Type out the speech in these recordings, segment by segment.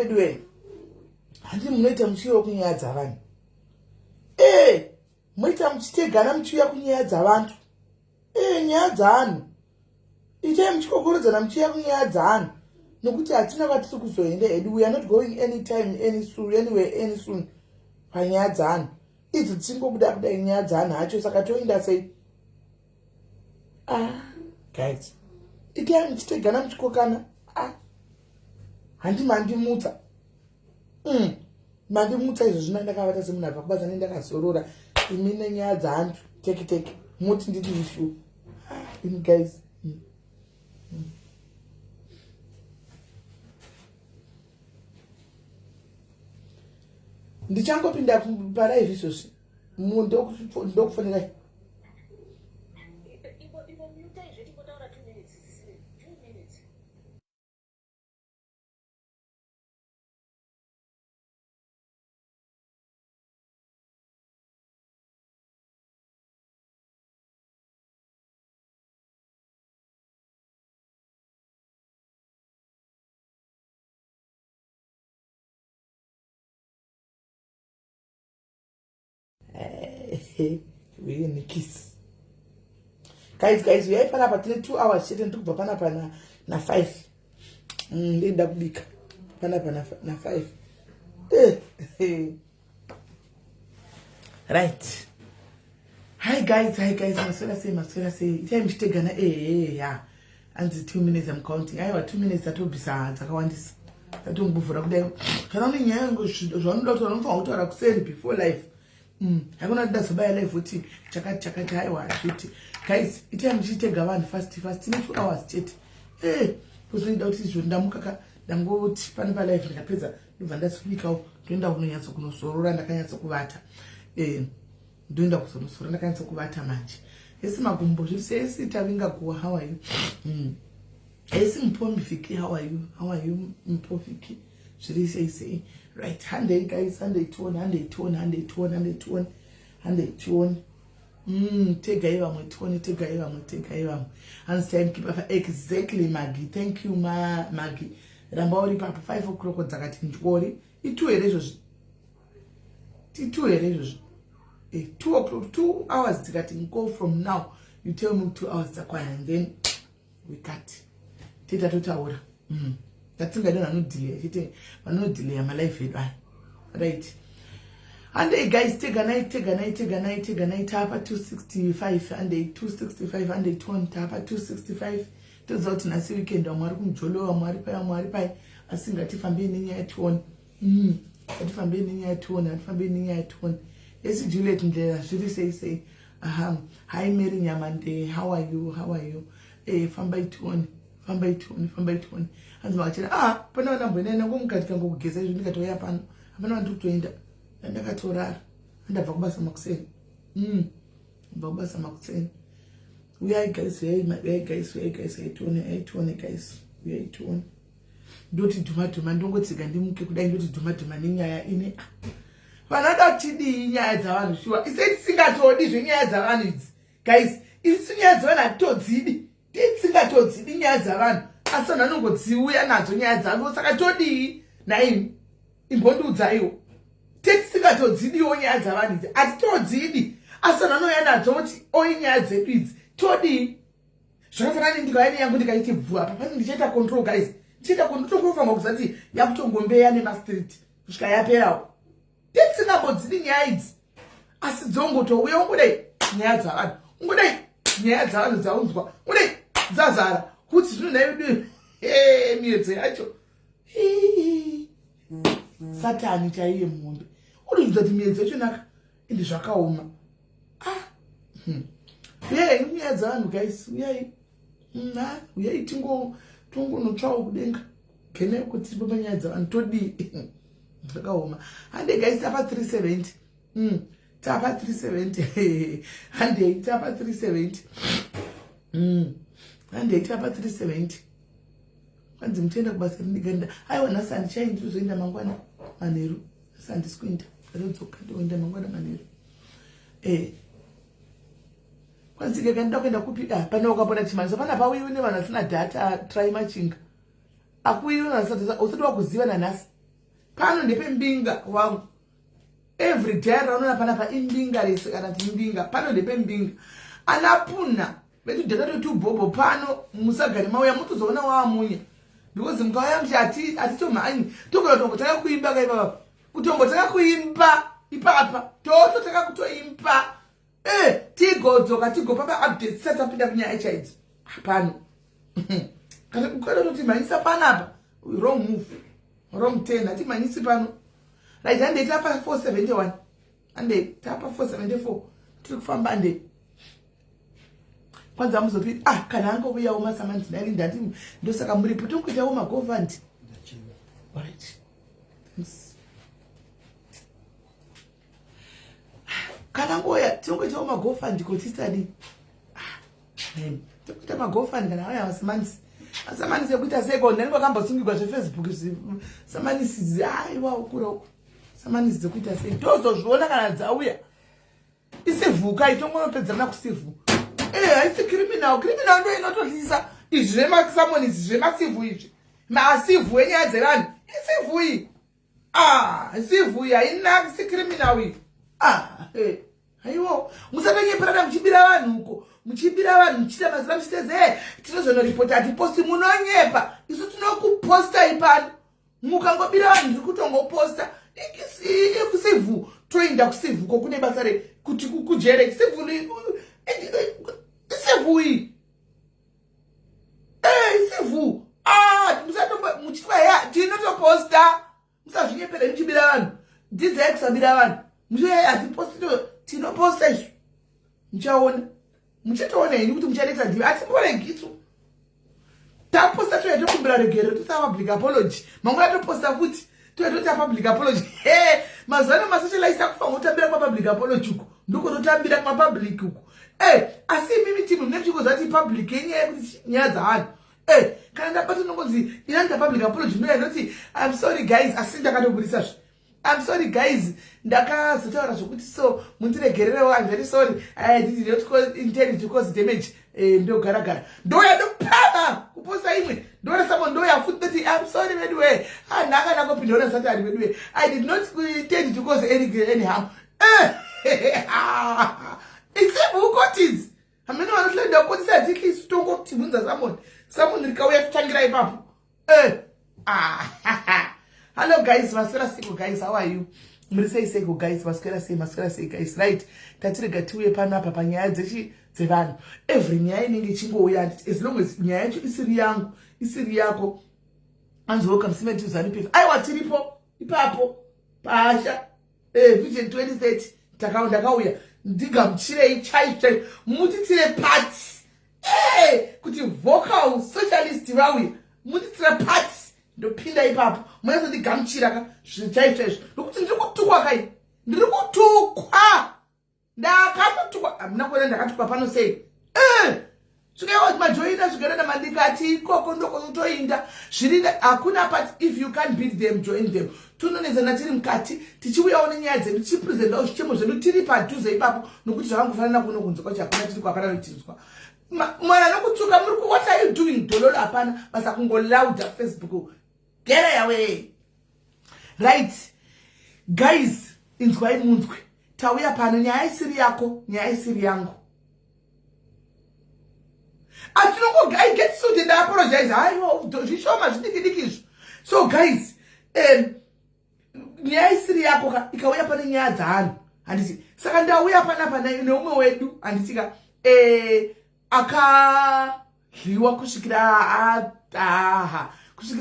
Edwin. Handi munoita muchiyo kunyaya dzavanhu. Muita muchitegana muchiuya kunyaya dzavantu. Nyaya dzavanhu. Itai muchikokorodzana muchiuya kunyaya dzavanhu. Nokuti hatina kwatiri kuzoenda hedu. We are not going anytime, anywhere soon. Panyaya dzavanhu. Idzi dzingobuda kudai nyaya dzavanhu hacho saka toenda sei? Guys. Itai muchitegana muchikokana. Mandimutsa. Mandimutsa izvo zvino ndakavata semunhu abva kubaza nendakazorora. Imine nyaya dzaantu teke muti nditi ishu. Guys. Ndichangopinda paraive izvozvi. Ndokufonera. We in the kiss. Guys, we are panapa 2 hours. She didn't talk panapa na 5. Linda Bleak. Panapa na 5. Right. Hi guys. Maswera say. Time to take yeah. And the 2 minutes I'm counting. I have 2 minutes that will be sad. I want this. I don't go for them. I don't think I'm going to before life. I gonna dance by life with chaka Taiwan. Guys, it am cheated gavan fast 2 hours chat. Because we don't see Damukaka, Damgo, Panapa life in a pizza. You can just speak out, doing up no Soro and the kind of Sokuvata. Doing up some sort of kind of Sokuvata match. Yes, my gumbo, she says it having a go. How are you? Yes, Impomifiki, how are you? How are you, Impofiki? Should he say, right, hand guys, hand tone. Take a and thank you exactly, Maggie. Thank you, Maggie. Rambauri Papa 5 o'clock on Zagatin. It 2 erasures. 2 erasures. 2 o'clock, 2 hours to get go from now. You tell me 2 hours to and then we cut. Tita to tower. That's why I don't delay. I no delay my life. Right. And they guys take a night, tap at 265 and they 265 and they turn tap at 265. To out in a weekend or Markum Jolo or Maripai. I sing that if I'm being near at one. If I'm being near at one, if I'm being near at one. Yes, Juliet and there should say, hi Mary Yamande, how are you? From by 2. From by 2. And watching, but no, I won't get to go get you to Japan. I'm not to end and I got to that. And I've got some accent. We are guys, we are guys, 820 guys. We are 820. Don't it tomato man, don't go to Gandim, could I go to tomato man in it? But I don't see the Yazan, sure. Is it singer to audition Yazan? Guys, it's Yazan I told Zidi. Did singer to Zidi Yazan. Asana no go see we are not on Yazan, was like I told thee. Naim in Bondu Zayo. Take singer to Zidi on Yazan. I told Zidi. Asana no yana don't own Yazan. Todi. Shafran in the guy and good guy to Papa and the control guys. Chita control from Oxati. Yapton Gombe and in street. Shkaya pay out. Take singer about Zidi Yads. As don't go to where would they? Yazan. Would they? Yazan is own spot. Would they? Zazara. Who's you never do? Hey, me say acho. Satan is a young. What is that me say in the shaka woman? Yeah, we are done, guys. We are eating go no chow dink. Can I could see Bobanya and Todi? And the guys tap at 370. Tap at 370. And they tap at 370. And they tap at 370. And the tender was in the ganda. I want to send change to the Mangwana Maneru. Sandy squint. I don't talk to the Mangwana Maneru. Once again, talking a copy up, and no capone so Panapa, we never have data, try matching. A queen also was given an ass. pano ndepembinga wangu every day raunona panapa imbinga rese kana kuti imbinga pano ndepembinga anapuna vetu ndakatoti bhobho pano musagari mauya mutozoona waamunya because mukauya muti atitomhanyi togona tombotaka kuimba kaipapa kutombotaka kuimba ipapa tototaka kutoimba tigodzoka tigopapa update tisati tapinda kunyaya chaidzo hapano kana kukada kuti mhanyisa panapa wrong move wrong turn hatimhanyisi pano right hande tapa 471 hande tapa 474 tiri kufamba hande kwanza muzopi kana angouyawo masamanzi nari ndati ndosaka muripo tongoitawo magovandi right kana ngoya tongoitawo magofandi kuti study tokuita magofandi kana auya masamanzi asamanisi ekuita second nani kwakambosungirwa zvefacebook samanisi aiwa ukura samanisi dzekuita sei tozozviona kana dzauya isivhuka itongonopedzana kusivhu haisi criminal ndo inototyisa izvi zvemasamoni izvi zvemasivu izvi masivhu enyaya dzevanhu isivhu iyi isivhu iyi hainakisi criminal iyi aiwo musatonyeperana muchibira vanhu uko muchibira vanhu muchiita mazira muchiteze tinozonoripota hatiposti munonyepa isu tinokuposta ipano mukangobira vanhu ndiri kutongoposta kusivhu toenda kusivhu ko kune basa kuti kujere sivhu isivhu iyi isivhu muchitiva tinotoposta musazvinyepere muchibira vanhu dzidzai kusabira vanhu muchia hatiposti tinoposta izvo muchaona muchatoona ini kuti muchanetsa ndivi atimboregisu taposta toyatokumbira regerero toita public apology mangona toposta futi toyatota public apology mazuvano masocialise akufanira kutambira kwapublic apology uku ndokutotambira kumapublic uku asi imimi timu mune muchikozati public yenyaya yekuti nyaya dzavanhu kana ndabata nongonzi inanda public apology noya noti I'm sorry guys asi ndakatoburisazve I'm sorry guys ndakazotaura zvokuti so mundiregererewo I'm very sorry I did not intend to cause damage ndogaragara ndoya ndopama kuposta imwe ndora someone ndoya futi kuti I'm sorry anyway ndanga ndangopindura zati ari anyway I did not intend to cause any harm except who got it amene vanohlela kukotisa atiki isu tongotibvunza someone rikauya tutangira ipapo hello guys, maswera seko guys, how are you? Murisei seko guys, maswera sei guys, right? Tatirega tiuye pano apa panyaya dzevanhu. Every nyaya inenge ichingouya as long as nyaya yacho isiri yako. Anzoka msime tuzanipe. Aiwa tiripo ipapo pasha. Vision 2030 ndakauya. Ndigamuchirei chai mutitire parts. Kuti vocal socialist vauya. Mutitire parts. Ndopinda ipapo mwezo ndigamuchira zvichaizvo nokuti ndiri kutukwa kai ndiri kutukwa ndakatotukwa amuna kuona ndakatukwa pano sei zvikawa majoina zvikaenda mandikati ikoko ndokozotoinda zvirinda hakuna but if you can't beat them join them tunonezana tiri mukati tichiuyawo nenyaya dzedu tichiprezendawo zvichemo zvedu tiri padhuze ipapo nokuti zvakangofanana kuno kunze kwacho hakuna tiri kwapana kutinzwa mwana nokutuka muri ku what are you doing dololo hapana basa kungolauda Facebook get away right guys inzwai munzwe tauya pano nyaya isiri yako nyaya isiri yangu atinongo I get sued and I apologize hayo zvishoma zvidikidikizvo so guys nyaya isiri yako ikauya pane nyaya dzaanhu handiti saka ndauya panapa neumwe wedu handitika akadliwa kusvikira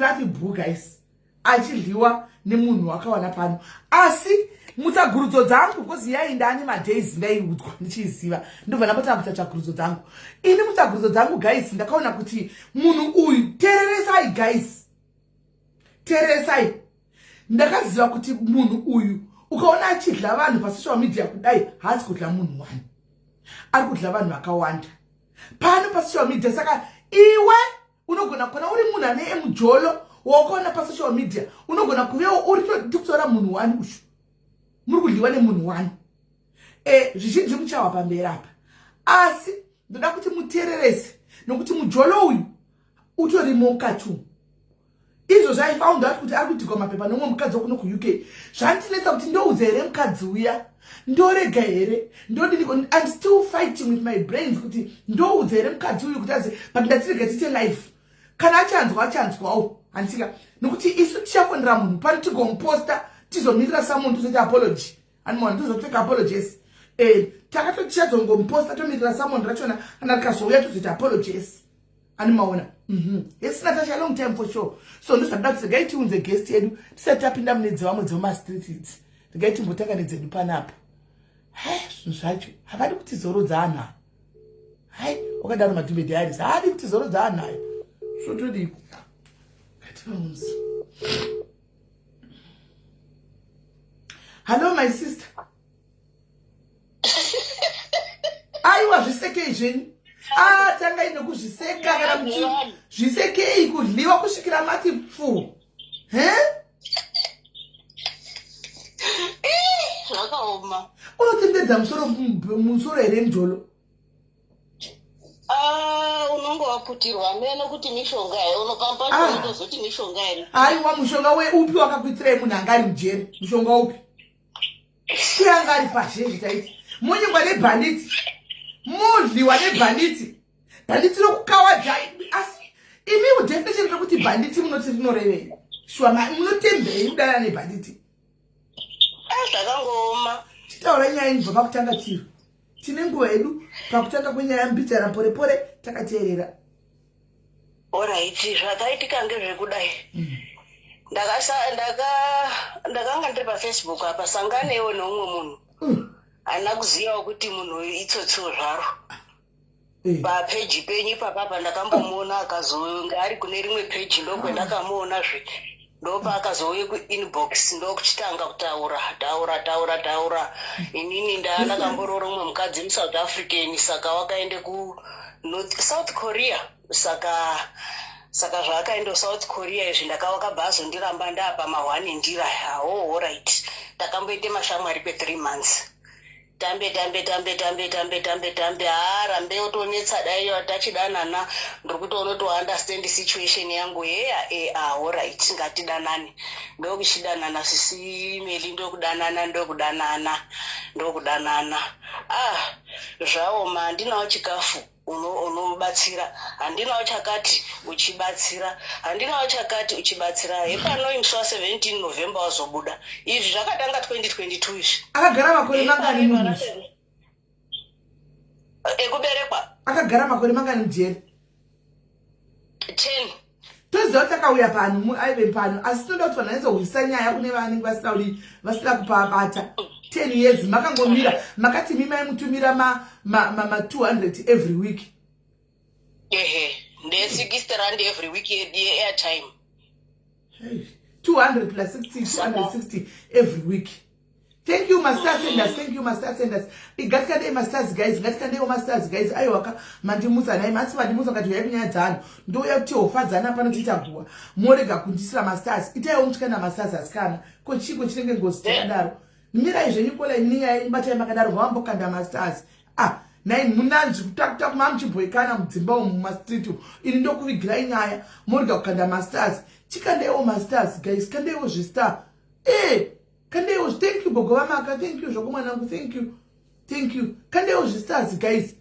ati bhu guys achidliwa nemunhu wakawana pano asi mutsagurudzo dzangu because yainda ane madays ndaiudzwa ndichiziva ndobva ndapota kutatsvagurudzo dzangu ini mutsagurudzo dzangu guys ndakaona kuti munhu uyu tereresai guys tereresai ndakaziva kuti munhu uyu ukaona achidla vanhu pasocial media kudai haasi kudla munhu wani ari kudla vanhu vakawanda pano pasocial media saka iwe unogona kuona uri munhu ane emujolo wakaona pasocial media unogona kuvewo uri tikutora munhu wani ushu muri kudliwa nemunhu wani zvizhinji muchawa pamberi apa asi ndoda kuti mutererese nokuti mujolo uyu utorimo mukati izvo zvaifound out kuti ari kuitirwa mapepa nomwe mukadzi wakuno kuuk zvanditinetsa kuti ndoudza here mukadzi uya ndorega here ndodiniko I'm still fighting with my brains kuti ndoudza here mukadzi uyu kuti azi but ndatirega tiite life kana achanzwawo handisika nokuti isu tichafonera munhu pano tigomuposta tizomirira samunhu tizoita apology animona tizoteka apologies takatoti tichazongomuposta tomirira samunhu rachona kana rikazouya tozoita apologies animaona yes Natasha long time for sure so ndozvada kuti regai tiunze guest yedu tisati tapinda mune dzevamwe dzemumastreet idzi regai timbotanga nedzedu panapo hai zvinhu zvacho havadi kuti zorodza anhu aya hai wakadaro madhumbe diaries haadi kuti zorodza anhu aya zvotodiko ngativaunzi. Hello my sister. Aiwa zvisekei zvenyu tanga ine kuzviseka kana kuti zvisekei kudliwa kusvikira mati pfu zvakaoma unotembedza musoro here mujolo unonge waputirwa meno kuti mishonga here unopamba tozoti mishonga here aiwa mushonga upi wakakuitirai munhu anga ari mujere mushonga upi anga ari pazhezhi taiti munyingwa nebhanditi mudliwa nebhanditi bhanditi rokukawadza asi imi definition rekuti bhanditi munoti rinorevei shwa munotembei kudana nebhanditi zvakangooma titaura nyaya inibva pakutanga tiro tine nguva yedu pakutanga kwenyaya mbitara porepore takateerera oraiti zvakaitika ngezvekudai ndakanga ndiri pafacebook apa sanganewo neumwe munhu haana kuzivawo kuti munhu itsotso zvaro papeji penyu papapa ndakambomuona akazonge ari kune rimwe peji ndokwendakamuonazve ndopaakazouye kuinbox ndokuchitanga kutaura inini ndakamborora umwe mukadzi musouth african saka wakaende South Korea saka zvaakaenda South Korea izvi ndakawakabva azondiramba ndaapama1 ndira right takamboite mashamwari kwe3 months tambe rambe otonetsa dai tachidanana ndiri kutoona to understand situation yangu right ngatidanane ndokuchidanana sisi meli ndokudanana zvaoma handinawo chikafu unobatsira handinawo chakati uchibatsira handinawo chakati uchibatsira hepano imsi wa17 November wazobuda izvi zvakatanga 2022 izvi akagara makore mangani munhu ekuberekwa akagara makore mangani mujeri 10 toziva takauya pano aive pano asi tinoda kuti vanhu aizohwisa nyaya kune vanenge vasina kupabata 10 years makangomira makati mimai mutumira ma 200 every week nde 60 rand every week airtime 200 plus 60 260 every week. Thank you masters senders igatikande masters guys aiwaka mandimusa nai masi mandimusa ngati yaikunyaya dzano ndouya kuti hofadzana pano tiita guwa morega kundisira masters itaiwo mutyana masters asikana ko chiko chinenge ngozi takadaro mirai zvenyu kola ninyaya ibatai makadaro vambokanda masters nai munanzi kutakuta kumamchibhoikana mudzimba umu mumastreet ini ndokuvigirai nyaya morega kukanda masters chikandaiwo masters guys kandaiwo zvistar Kandeo, thank you, Bogomaka, thank you, Jogomanangu, thank you. Kandeo, stars, guys.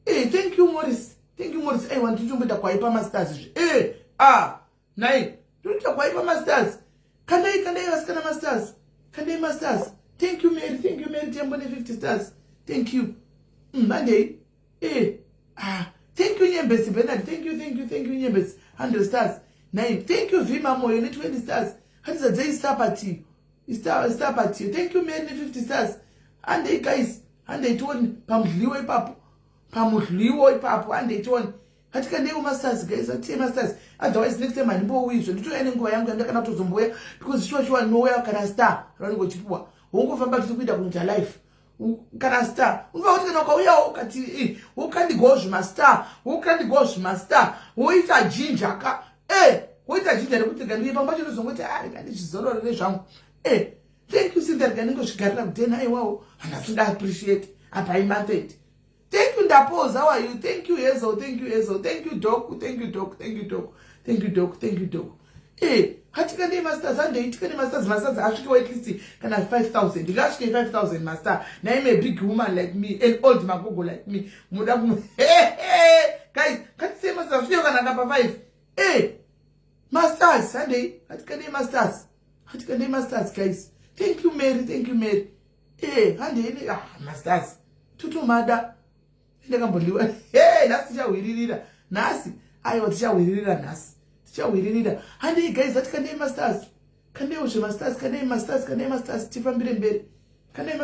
Thank you, Morris. I want to jump with the Kwaipa Masters. Nine. Don't you Kwaipa Masters? Kandai, Askana Masters. Kandai Masters. Thank you, Mary, Jambone 50 stars. Thank you. Monday. Thank you, Nyembesi Bernard. Thank you, Nyembesi. 100 stars. 9. Thank you, Vima Moyo, 20 stars. How does a day star party? Star party. Thank you, man. 50 stars. And they guys, and they told Pamliwo Papu, and they told Hatikandeo masters, guys, and team masters. Otherwise, next time I'm more wish. You any go young and they cannot to somewhere because sure nowhere can I star. Running with Chipua. Won't go from back to your life. Can I star? Who can the ghost master? Who can the ghost master? Who is a ginger? Wait a ginger, put the gun, but you know what I is all thank you, Cynthia Ganingo. She got up dinner. Wow, and I appreciate it. Thank you, Dapos. How are you? Thank you, Ezo. Thank you, Doc. Thank you, Doc. hatika nei masters handeitika nei masters asvikewo at least kana 5000 ndingasvike 5000 master naime a big woman like me an old magogo like me muda guys katisei masters asvikewo kana kapa 5 masters handei hatika nei masters guys. Thank you Mary handei masters tutomada ndakamboliwa nasi tichawiririra nasi aiwa tichawiririra handei guys hatika nei masters kandei zvemasters kandei masters tifambire mberi kandei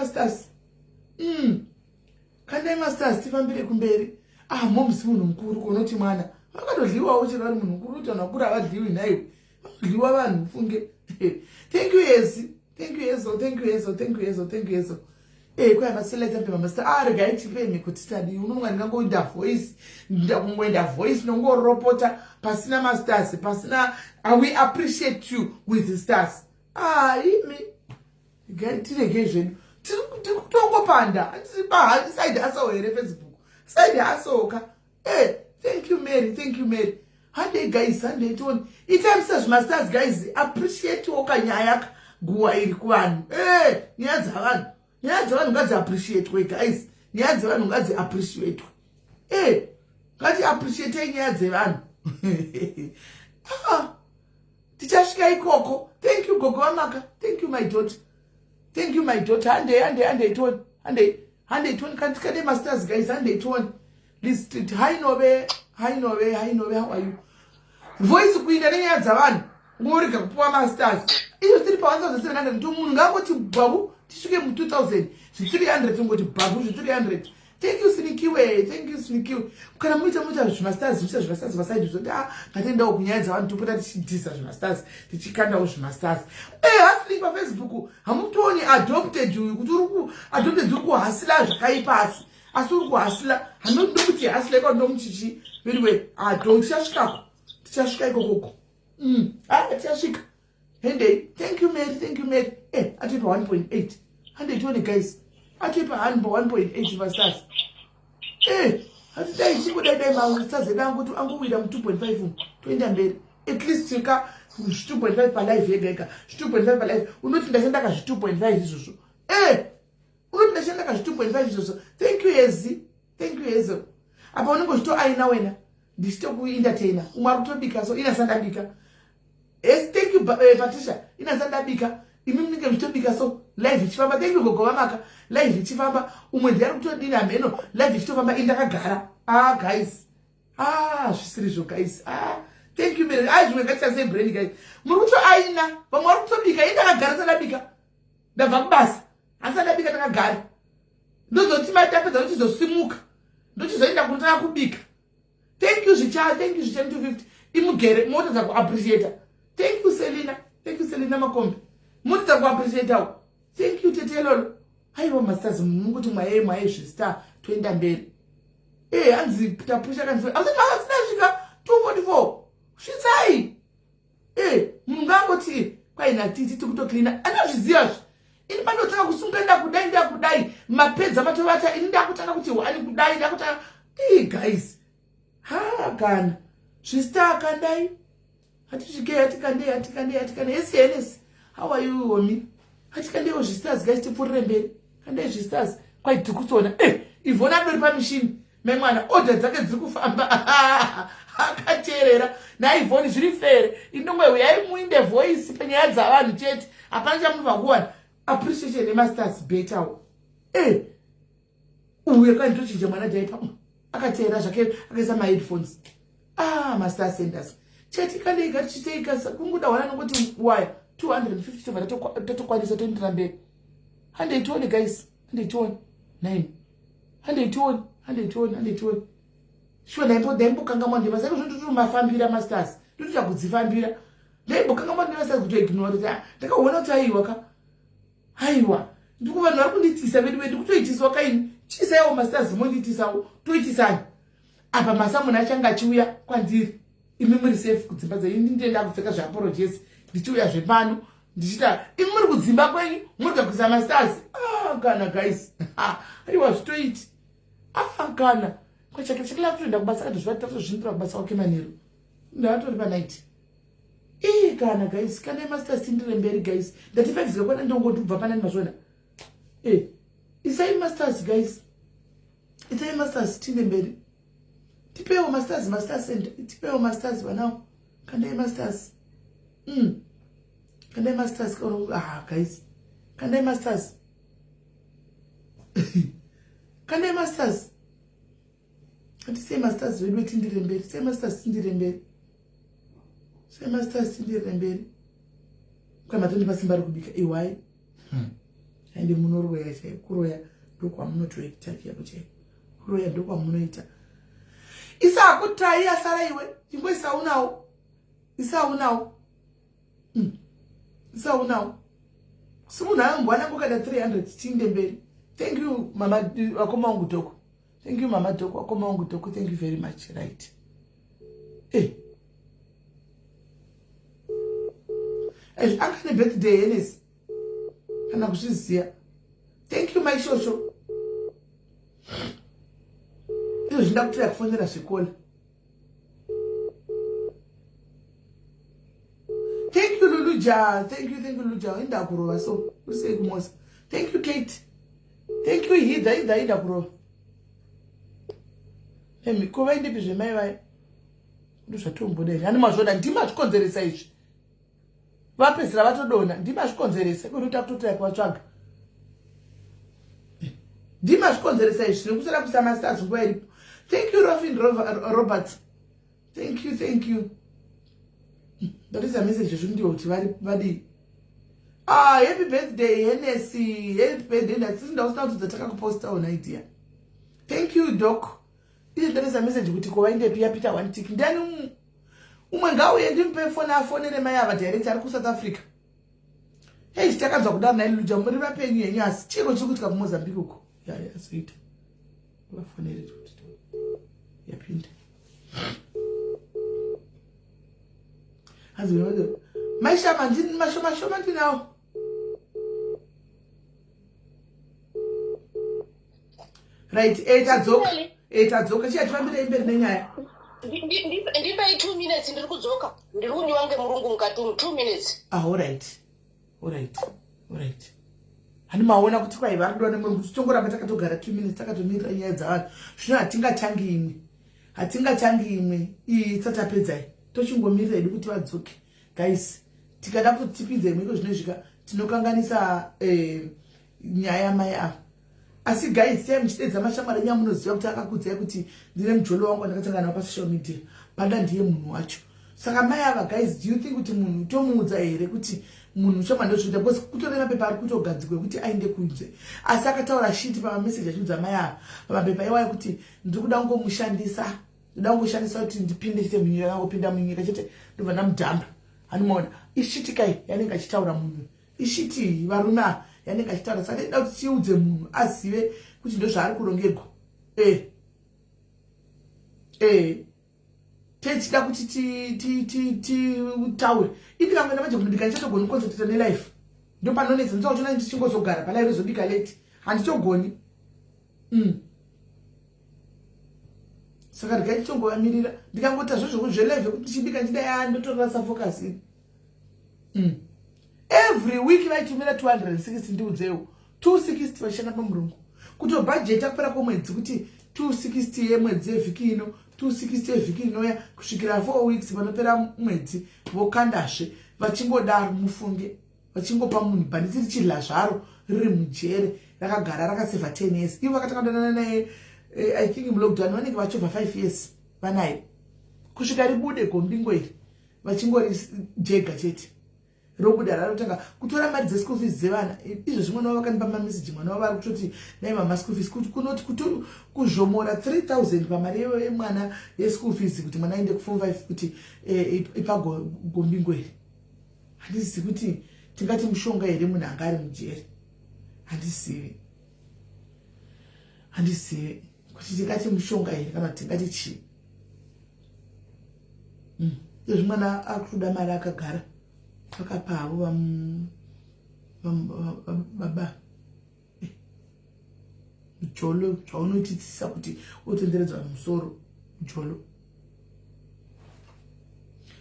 masters tifambire kumberi momsi munhu mukuru konoti mwana vakatodliwawo chero vari munhu mukuru kuti vanhu vakuru havadliwi nhaiwe vanodliwa vanhu funge. Thank you Yezo. Kwai maselect pe master regai tipeni kuti study unonga ndingangoenda voice ndakungoenda voice nongoropota pasina masters pasina. We appreciate you with the stars. Imi tirege zvedu tikutongopanda side hustle here Facebook side hustle ka. Thank you Mary handei guys handei toni itamisa masters guys appreciate wakanyaya guwa iri kuvanhu nyaya dzavanhu ngadzi appreciate we guys nyaya dzevanhu ngadzi appreciate ngati appreciate nyaya dzevanhu tichasvika ikoko. Thank you gogo wamaka. Thank you my daughter handei toni handei toni katikade masters guys handei toni list hainove how are you voice kuinda nenyaya dzavanhu ngorega kupuwa masters iyo tiri pa 1700 nto munhu ngangoti bhabu tisvike mu 2000 zvi300 ngoti bhabu zvi300. Thank you Sinikiwe kana muita zvimasters vasaidi zvoti ngatiendawo kunyaya dzavanhu topota tichidhisa zvimasters tichikandawo zvimasters. Hustling pa Facebook hamutoni adopted uyu kuti adopted uri kuhasila zvakaipa asi uri kuhasila handodi kuti hasila ikaundomuchichi anyway tichasvika ikokoko tichasvika handei. Thank you Mary atipa 1.8 handei tione guys atipa 1.8 masters hatidai chikudai masters edu anguti angowira mu 2.5 toenda mberi at least tika 2.5 palive yega 2.5 palive unoti ndashandaka 2.5 izvozvo unoti ndashandaka 2.5 izvozvo. Thank you Yezo apa unenge uchito aina wena ndichito kuentertainer umwe ari kutobika so inasandabika. Thank you Patricia inasandabika imi munenge muchitobika so live ichifamba. Thank you gogo wamaka live ichifamba umwe ndiari kutodini hameno live ichitofamba indakagara guys zvisirizvo guys. Thank you Mary zvimwe ngatichasei brain guys muri kuto aina vamwe vari kutobika indakagara sandabika ndabva kubasa asandabika ndakagara ndozoti matapedza ndochizosimuka ndochizoenda kundotanga kubika. Thank you zvicha 250 imugere mota dzakuappreciata. Thank you Selina Makombe mota dzakuappreciatawo. Thank you Tetelolo aiwa masters munguti mwaye zvistar toenda mberi. Hanzi tapusha kanzi asina 244 svitsai. Munhu ngangoti kwaina titi tikutocleana anozviziva ini pandotanga kusunga ndakudai mapedza matovata ini ndakutanga kuti wani kudai ndakutanga guys kana zvistar kandai hatisvike hatikandei SNS how are you homi hatikandeiwo zvistars guys tipurire mberi kandei zvistars kwai tikutsona ivhona dori pamishini memwana order dzake dziri kufamba akateerera naivhoni zviri fere inongwe uyai muinde voice penyaya dzavanhu chete hapana chamunobva kuwana appreciation yemasters betawo. Uye kanditochinja mwana jaipa akateera zvake akaisa maheadphones masters senders cheti kandei gatichiteika kunguda wana nongoti waya 250 tovhara totokwanisa toendera mberi. Handeitioni guys handeitioni naimi handeitioni sure ndaimbokanga ndima saka zvototomafambira masters ndotoita kudzifambira ndaimbokanga ndima saka kutoignore ndakaona kuti aiwa ndiko vanhu vari kunditisa vedu kutoitiswa kaini chisaiwo masters monditisawo toitisani apa masamuna achanga achiuya kwandiri imi muri safe kudzimba dzenyu ndinda kupfeka zveapologesi ndichiuya zvepano ndichita imi muri kudzimba kwenyu muri kuisa masters kana guys aiwa zvitoiti kana kwachakila kutoenda kubasa kana zvivatatu zvinipira kubasa wake manheru ndavatori panight kana guys kana masters tindire mberi guys ndati 5 zikakwana ndongoti kubva panani mazvona isai masters guys isai masters tinde mberi tipewo masters and tipewo masters vanao kandai masters kandai masters guys kandai masters kandai masters ati sei masters vedu tindire mberi sei masters tindire mberi sei masters tindire mberi kama tindi pasimba rekubika iwai ende munoroya chai kuroya ndokwamunotoita chako chai kuroya ndokwamunoita isakutai asara iwe ingwe isaunawo isaunawo simunhu angwana ngokada 300 tinde mberi. Thank you mama akoma wangu Doko. Thank you mama Doko akoma wangu Doko. Thank you very much. Right. Akane birthday Enes. Kana kushizia. Thank you my shosho. Iyo ndakutira kufonera zvikola. Thank you Luluja. Thank you Luluja. Inda kurova so. Usei kumosa. Thank you Kate. Thank you Hida bro. Kuva indipi zvemai vai. Ndozvatombodei. Hani mazvoda ndima zvikonzeresa izvi. Vapedzera vatodona ndima zvikonzeresa kuti takutotaya kuvatsvaga. Ndima zvikonzeresa izvi zvinosara kusama stars nguva iripo. Thank you Rofin Robert. Thank you. That is a message zvindiwo kuti vadi. Happy birthday, Hennessy. Happy birthday. That's not the taka kuposta on idea. Thank you, Doc. There is a message kuti kowainde pia Peter one tick. Ndani umwe ngauye ndimpe phone ere mai ava direct ari ku South Africa. Hey, chitakanzwa kudara naye Luja muri vapenyu yenyu asi chiko chikutika ku Mozambique uko. Sweet. Va phone ere kuti. Yapinda. Azwi maisha manjini mashoma ndinawo. Right, etadzoka chiyatifambira imberi nenyaya. Ndipai 2 minutes ndiri kudzoka. Ndiri kunyiwa ngemurungu mukati 2 minutes. Alright. Hani maona kuti kwai varikudiwa nemurungu tichongoramba takatogara 2 minutes takatomirira nyaya dzavanhu. Zvino hatingatangi imwe iyi tsatapedzai. Tochingomira hedu kuti vadzoke. Guys, tikada kuti tipinze imwe zvinosvika tinokanganisa nyaya mai ava. Asi guys, sai muchidedza mashamwari nyamunoziva kuti akakudzai kuti ndine mujolo wangu ndakatangana pa social media. Pada ndiye munhu wacho. Saka mai ava guys, do you think kuti munhu tomuudza here kuti munhu chama ndozvita because kutorema mapepa ari kutogadzikwe kuti aende kunze. Asi akataura shiti pa message achiudza mai ava. Pa mapepa iwayo kuti ndiri kuda kungomushandisa. Ndoda kungoshandisa kuti ndipinde chete munyika ngopinda munyika chete ndobva ndamudhamba. Hanimaona ishiti kai yanenge achitaura munhu. Ishiti varume yanenge achitaura saka ndida kuti tiudze munhu azive kuti ndozvaari kurongerwa. Techida kuti taure. Indikamwena manje kuti ndikachatogoni concentrate nelife. Ndo panonetsa ndizouchona ndichingozogara palive zobika late. Handitogoni. Saka ndikachongovamirira ndikangota zvozvo zvelive kuti chibika ndida ndotorasa focus ini. Every week vaitumira 260 ndiudzewo 260 vachishanda pamurungu kutobhajeta kupera kwemwedzi kuti 260 yemwedzi yevhiki ino 260 yevhiki inouya kusvikira 4 weeks vanopera mwedzi vokandazve vachingodaro mufunge vachingopa munhu bhanditsi richidla zvaro riri mujere rakagara rakasevha 10 years ivo vakatangandana naye I think mulockdown vanenge vachobva 5 years vanaye kusvika ribude gombingo iri vachingori jega chete robuda rarotanga kutora mari dzeschool fees dzevana izvo zvimwe navo vakanipa mamessage mwana wavo ari kutoti nai mama school fees kunoti kuzvomora 3000 pamari yemwana yeschool fees kuti mwana aende kuform 5 kuti ipagombingo iri handizivi kuti tingati mushonga here munhu anga ari mujeri handizivi kuti tingati mushonga here kana tingati chii izvi mwana akutoda mari akagara vakapavo baba mujolo zvaunotitsisa kuti utenderedzwa musoro mujolo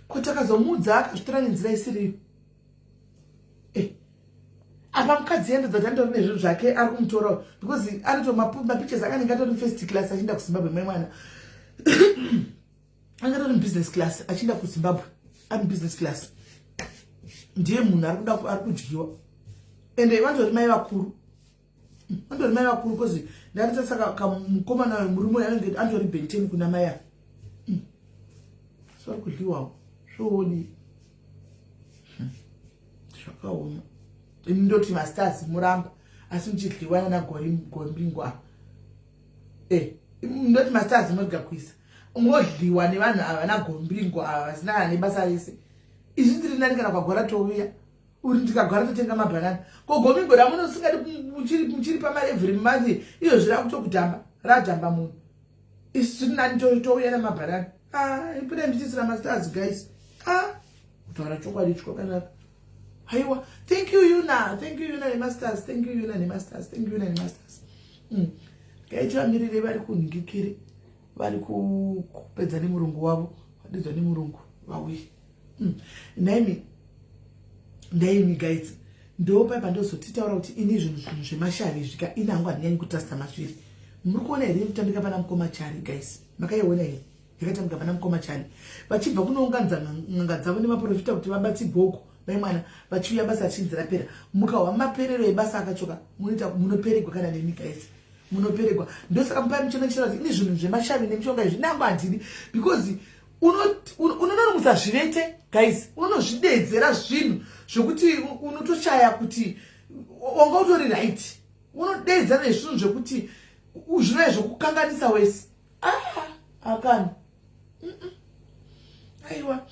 kuti akazomudza akazvitora nenzira isiriyo. Apa mukadzi yendo dzatandori nezvinhu zvake ari kumutorawo because anoto mapictures akanenge atori first class achienda kuZimbabwe mai mwana. Angatori business class achienda kuZimbabwe ari business class. Ndiye munhu ari kuda ari kudyiwa. Ende vantori mai vakuru. Vantori mai vakuru because ndati saka kamukomana murume anenge antori benteni kuna mai ake. So kudliwawo. Zvoni. Zvakaoma. Ndoti masters muramba asi muchidliwana na gombingwa. Ndoti masters moga kuisa. Umodliwa nevanhu avana gombingwa vasina nebasa rese. Izvi ndiri nani kana kwagora touya. Uri ndikagora totenga mabanana. Ko gombingwa ramunosingadi muchiri pamari every month iyo zvira kutokutamba. Radhamba munhu. Izvi nani touya namabanana. Ipira nditisira masters guys. Kutaura chokwadi chokanaka. Haiwa, thank you Yuna nemasters, thank you Yuna nemasters, thank you Yuna nemasters. Gaita mirire vari kunhingikire, vari kupedza nemurungu wavo, vadidzwa nemurungu vauye. Ndaimi guys, ndopa pandozotitaura kuti ini zvinhu zvemashavi zvika ina hangu handinyanyi kutrasta masviri. Muri kuona here kutambika pana mukoma chari guys? Makaiona here? Yakatambika pana mukoma chari. Vachibva kunounganidza n'anga dzavo nemaprofita kuti vabatsirwe mai mwana vachiuya basa chinzi rapera mukawa maperero ebasa akachoka munoperegwa kana nemi guys munoperegwa ndosaka mupai muchona chira kuti ini zvinhu zvemashavi nemishonga izvi nangu handidi because unononomutsa zvivete guys unonozvidedzera zvinhu zvokuti unotoshaya kuti wanga utori right unodedzera nezvinhu zvokuti zvinova zvokukanganisa wese akani aiwa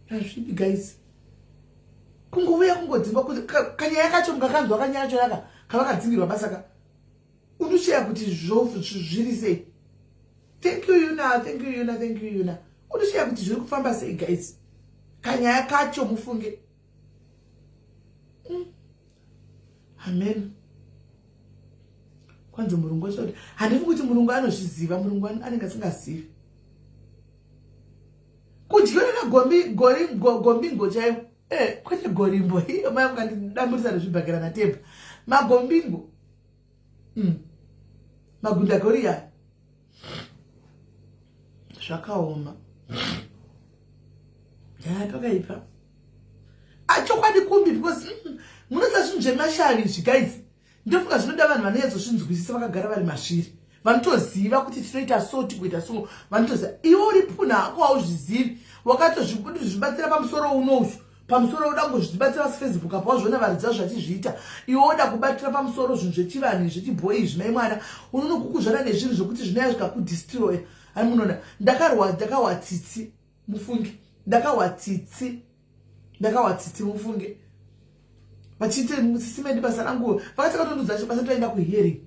Azvipi guys. Kungouya kungodzimba kuti kanyaya kacho mukakanzwa kanyaya kacho yaka kavakadzingirwa basa ka. Unoshaya kuti zviri sei. Thank you Yuna. Unoshaya kuti zviri kufamba sei guys. Kanyaya kacho mufunge. Amen. Kwanzo murungu shoti. Handifungi kuti murungu anozviziva, murungu anenge asingazivi. Kudyona gombingo chaiwo. Kwete gorimbo. Hiyo mai mukandidamburisa nezvibhakera natemba. Magombingo. Magunda goria. Zvakaoma. Pakaipa. Chokwadi kumbi because munosa zvinhu zvemashavi guys. Ndofunga zvinoda vanhu vanozozvinzwisisa vakagara vari masviri. Vanotoziva kuti tinoita so tikuita so. Vanotoziva iwe uri puna hako hauzvizivi. Wakatozvibatsira pamusoro unouzvu. Pamusoro uda kuzvibatsira paFacebook apo wazviona varidza zvachizviita. Iwe uda kubatira pamusoro zvinhu zvechivanhu zvechiboyi izvi mai mwana. Unonokukuzvana nezvinhu zvokuti zvinaya zvikakudestroya. Ai munoona ndakawa tsitsi mufunge. Ndakawa tsitsi mufunge. Vachiti musimendi basa rangu. Vakati katondudza basa toenda kuhearing.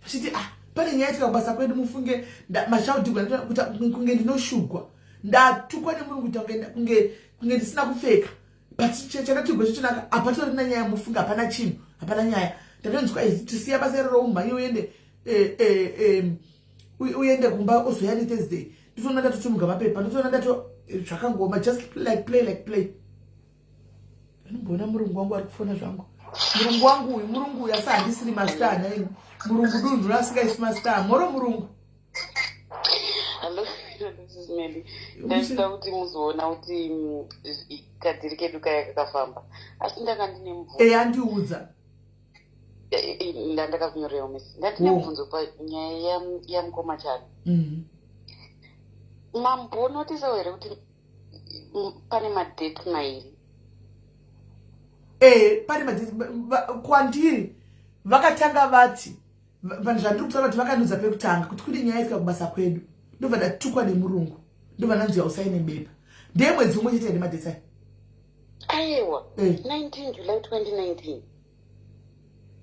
Vachiti pane nyaya yatika basa kwedu mufunge mashaudi kuti kunge ndinoshugwa. Ndatukwa nemurungu kunge ndisina kupfeka. But chakatigwa chichinaka apatori na nyaya mufunga hapana chinhu, hapana nyaya. Ndatonzwa tisiya basa iroro umhanyi uende kumba ozoya neThursday. Ndifuna ndatotunga mapepa, ndifuna ndato zvakangoma just play. Ndinobona murungu wangu ari kufona zvangu. Murungu uyu asi handisiri mastar naini. Murungu dunhu rasingaisi mastar. Moro murungu. Hello, this is Melly. Ndachida kuti muzoona kuti kadhiri kedu kaya kakafamba. Asi ndanga ndine mubvunzo. Andiudza. Ndakakunyorera message. Ndine mubvunzo panyaya yamukoma chani. Mambonotisa here kuti pane madate mairi. Pane madate kwandiri vakatanga vati vanhu zvandiri kutaura kuti vakanudza pekutanga kuti kune nyaya yatika kubasa kwedu. Ndobva ndatukwa nemurungu. Ndobva ndanzi usaine bepa. Ndiye mwedzi umwe chete nemadate aya. Aiwa. 19 July 2019.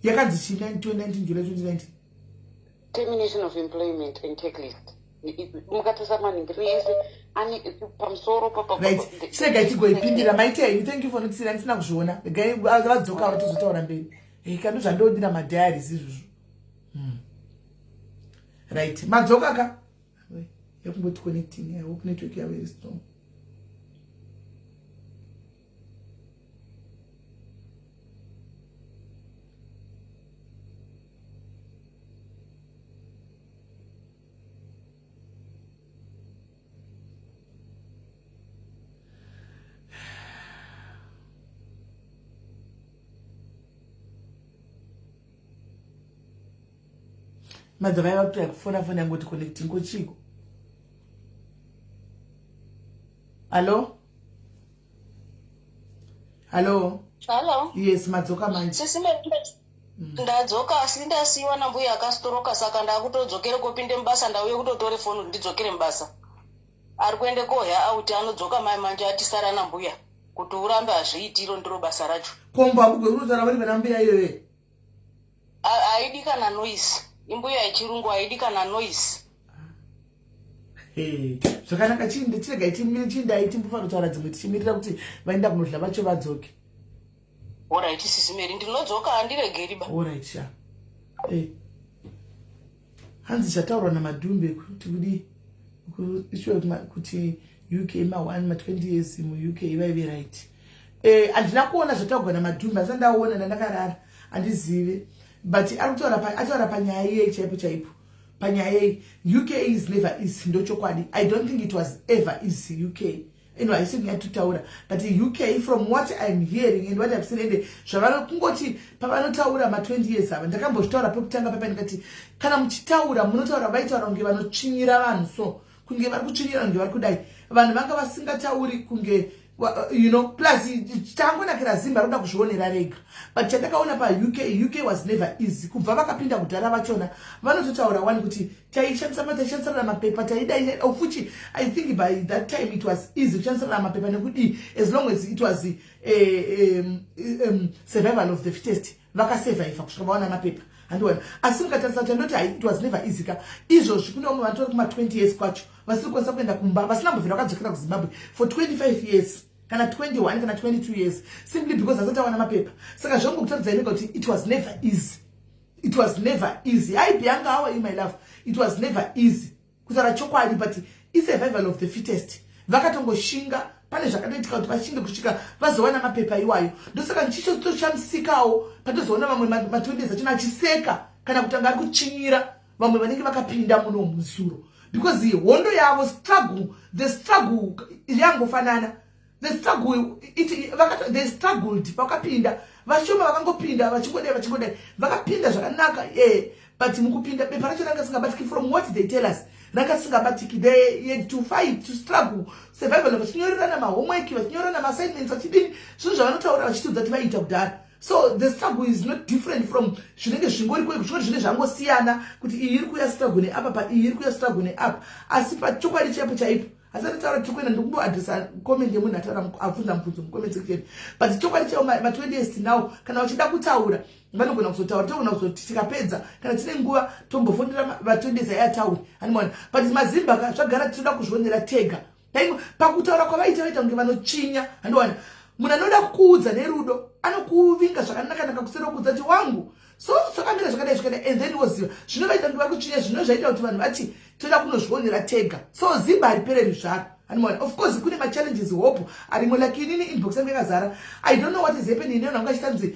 Yakanzi chi 19 July 2019. Termination of employment and checklist. Mukatasa maningiro yese ani pamusoro papa. Right. Chirega tigoipindira maite henyu. Thank you for notisira ndisina kuzviona. Gai vadzoka vatozotaura mberi. Kando zvandodira madiaries izvozvo. Right. Madzoka ka? yakungoti connecting. I hope network is very strong. Madhava yakutoya kufona fona ngoti connecting kochiko. Hello? Hello? Hello? Yes, madzoka manje. Sisi ndadzoka asi ndasiwa na mbuya akastoroka saka ndakutodzokere kopinde mbasa ndauye kutotore foni ndidzokere mbasa. Ari kuende kohya auti anodzoka mai manje atisara na mbuya kuti urambe azviitiro ndiro basa racho. Komba akugwe kutara vari vana mbuya iyoyo. Aidi kana noise. Imbuya yechirungu aidi kana noise. Zvakanaka chinde chirega ichimira itimbofanira kutaura dzimwe tichimirira kuti vaenda kunodla vacho vadzoke. Alright sisimeri ndinodzoka handiregeri ba. Alright sha. Hanzi chataurwa namadhumbe kuti kudi isho kuti UK ma 1 ma 20 years mu UK vaive right. Andina kuona zvataurwa namadhumbe asi ndaona ndandakarara andizive. But ataura panyaya yei chaipo. Panyaya UK is never easy ndochokwadi. I don't think it was ever easy UK. Anyway, I think I had to taura. But in UK, from what I'm hearing and what I've seen in the Shavano Kungoti, Pavano Taura, my 20 years, and the Cambo Stora, Putanga Papankati, Kanamchitaura, Munotora, Vaita, and Givano Chiniran, so Kungiva Kuchini and Givakudai. Vanamanga was Singatauri Kunge, you know, plus Tangona Krazimba, Kushoni Rareg. But Chatakaona by UK was never easy. Kuvaka PindaUtaravachona, Vano Taura, one Guti, Taishan Samata, my paper, Taida, of which I think by that time it was easy. Chancellor my paper, as long as it was the survival of the fittest. Vaka Seva, if I my paper. And when as soon as it was never easy. Iso, she couldn't talk about 20 years quatch. Was so something that was number Zimbabwe for 25 years. Kana 21, kana 22 years. Simply because I thought I my paper. So it was never easy. It was never easy. I Bianca, how are you, my love? It was never easy. Kutara chokwa but it's a survival of the fittest. Vakatongo shinga, pane zvakanoitika kuti vashinge kusvika vazowana mapepa iwayo. Ndosaka nchicho chamsikawo patozoona vamwe ma20s achina achiseka kana kutanga ari kuchinyira vamwe vanenge vakapinda muno muzuro. Because the hondo yavo struggle, the struggle yangofanana. The struggle, they struggled, vakapinda, vashoma vakangopinda, vachingodai, vakapinda zvakanaka, but mukupinda, beparacho ranga singabatiki from what they tell us, ranga singabatiki, they had to fight, to struggle, survival, vachinyorana ma-homework, vachinyorana ma-assignments, vachidini, zvinhu zvavanotaura vachitudza kuti vaita kudhara. So the struggle is not different from zvinenge zvingori zvine zvangosiyana kuti iyi iri kuya struggle neapa pa iyi iri kuya struggle neapa asi pachokwadi chaipo asati taura tikwenda ndokundo addressa comment yemunhu ataura abvunza mubvunzo mucomment section but chokwadi chaipo ma 20 years now kana uchida kutaura vanogona kuzotaura togona kuzoti tikapedza kana tine nguva tombofundira va 20 years ayatauri animona but mazimba zvagara tinoda kuzvionera tega pakutaura kwavaita kunge vanochinya andiwana munhu anoda kukuudza nerudo anokuvinga zvakanaka kusero kuudza kuti wangu so zvakamira zvakadai and then woziva zvinovaita kuti vari kuchinya zvino zvaita kuti vanhu vati toda kunozvionera tega so zimba haripereri zvaro animona of course kune machallenges hope arimo like inini inbox yangu yakazara I don't know what is happening neno nangu achitanzi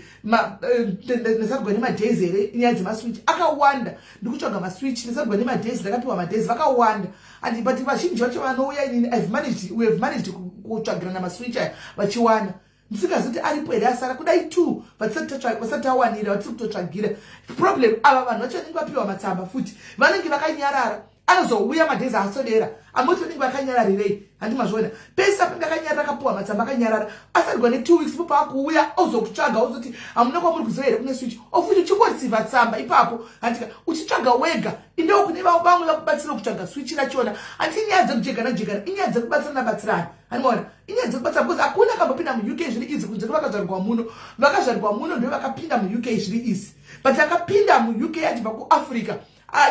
nesarugwa nemadays here inyaya dzemaswitch akawanda ndikutsvaga maswitch nesarugwa nemadays ndakapiwa madays vakawanda and but vazhinji vacho vanouya inini we have managed kutsvagirana maswitch aya vachiwana ndisingazivi kuti aripo here asara kudai 2 vasati tawanira vatiri kutotsvagira problem ava vanhu vacho vanenge vapiwa matsamba futi vanenge vakanyarara anozouya madhezi asodera amoti vanenge vakanyararirei handimazviona pesa pange akanyarara akapiwa matsamba akanyarara asarigwa ne2 weeks po paakuuya ozokutsvaga ozoti hamuna kwamuri kuziva here kune switch ofuti uchingorisiva tsamba ipapo handika uchitsvaga wega indewo kune vamwe vakubatsira kutsvaga switch rachona handi inyaya dzekujegana inyaya dzekubatsirana batsirana handimona inyaya dzekubatsira because hakuna kambopinda mu UK zviri easy kunze vakazvarirwa muno ndio vakapinda mu UK zviri easy but akapinda mu UK achibva kuAfrica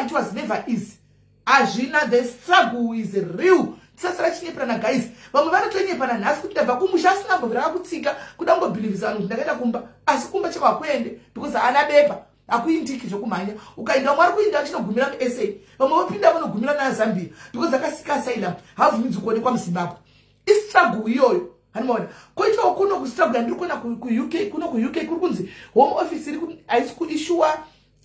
it was never easy. Azvina, the struggle is real. Sasara chinyepana guys. Vamwe vanotonyepana nhasi kuti ndabva kumusha asina mbovira kutsika kuda ngobhilivisa vanhu ndakaenda kumba asi kumba chekwa kwende because ana bepa akuindiki zvokumhanya ukaenda mwari kuinda achinogumira musa vamwe vopinda vanogumira naZambia because akasika asylum haabvumidzwi kuonekwa muZimbabwe. Istruggle iyoyo hanimaona. Koitawo kuno kustruggle ndiri kuona kuUK, kuno kuUK kuri kunzi home office haisi kuissuwa,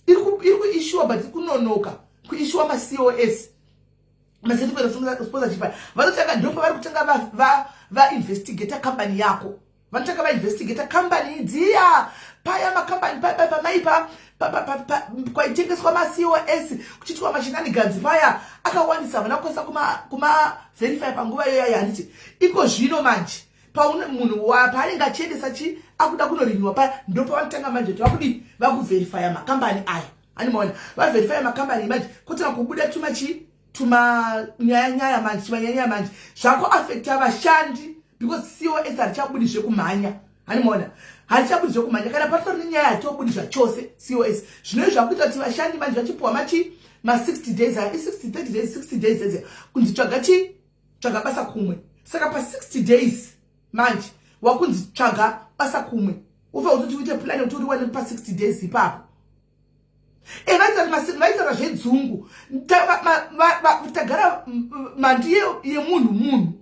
iri kuissuwa but iri kunonoka kuissuwa maCOS, macertificate of sponsorship. Vanotanga ndopa vari kutanga vainvestigata company yako, vanotanga vainvestigata company dziya paya makambani pamaipa kwaitengeswa maCOS kuchiitwa mashinaniganzi paya akawandisa vanakosa kuma verify panguva iyoyo handiti iko zvino manje munhu paanenge achiendesa chi akuda kunorinyiwa paya ndopa vanotanga manje kuti vakudi vakuverifya makambani aya animaona vaverifya makambani manje kotanga kubuda nyaya manje chimanyanya manje zvako affecta vashandi because COS harichabudi zvekumhanya animaona harichabudi zvekumhanya kana patori nenyaya hatobudi zvachose COS zvinoizvi zvakuita kuti vashandi manje vachipuwa ma 60 days 30 days 60 days kunzi tsvaga basa kumwe. Saka pa 60 days manje wakunzi tsvaga basa kumwe ufa kuti uite plan kuti uriwane pa 60 days ipapo. Vaitara zvedzungu tagara mandi yemunhu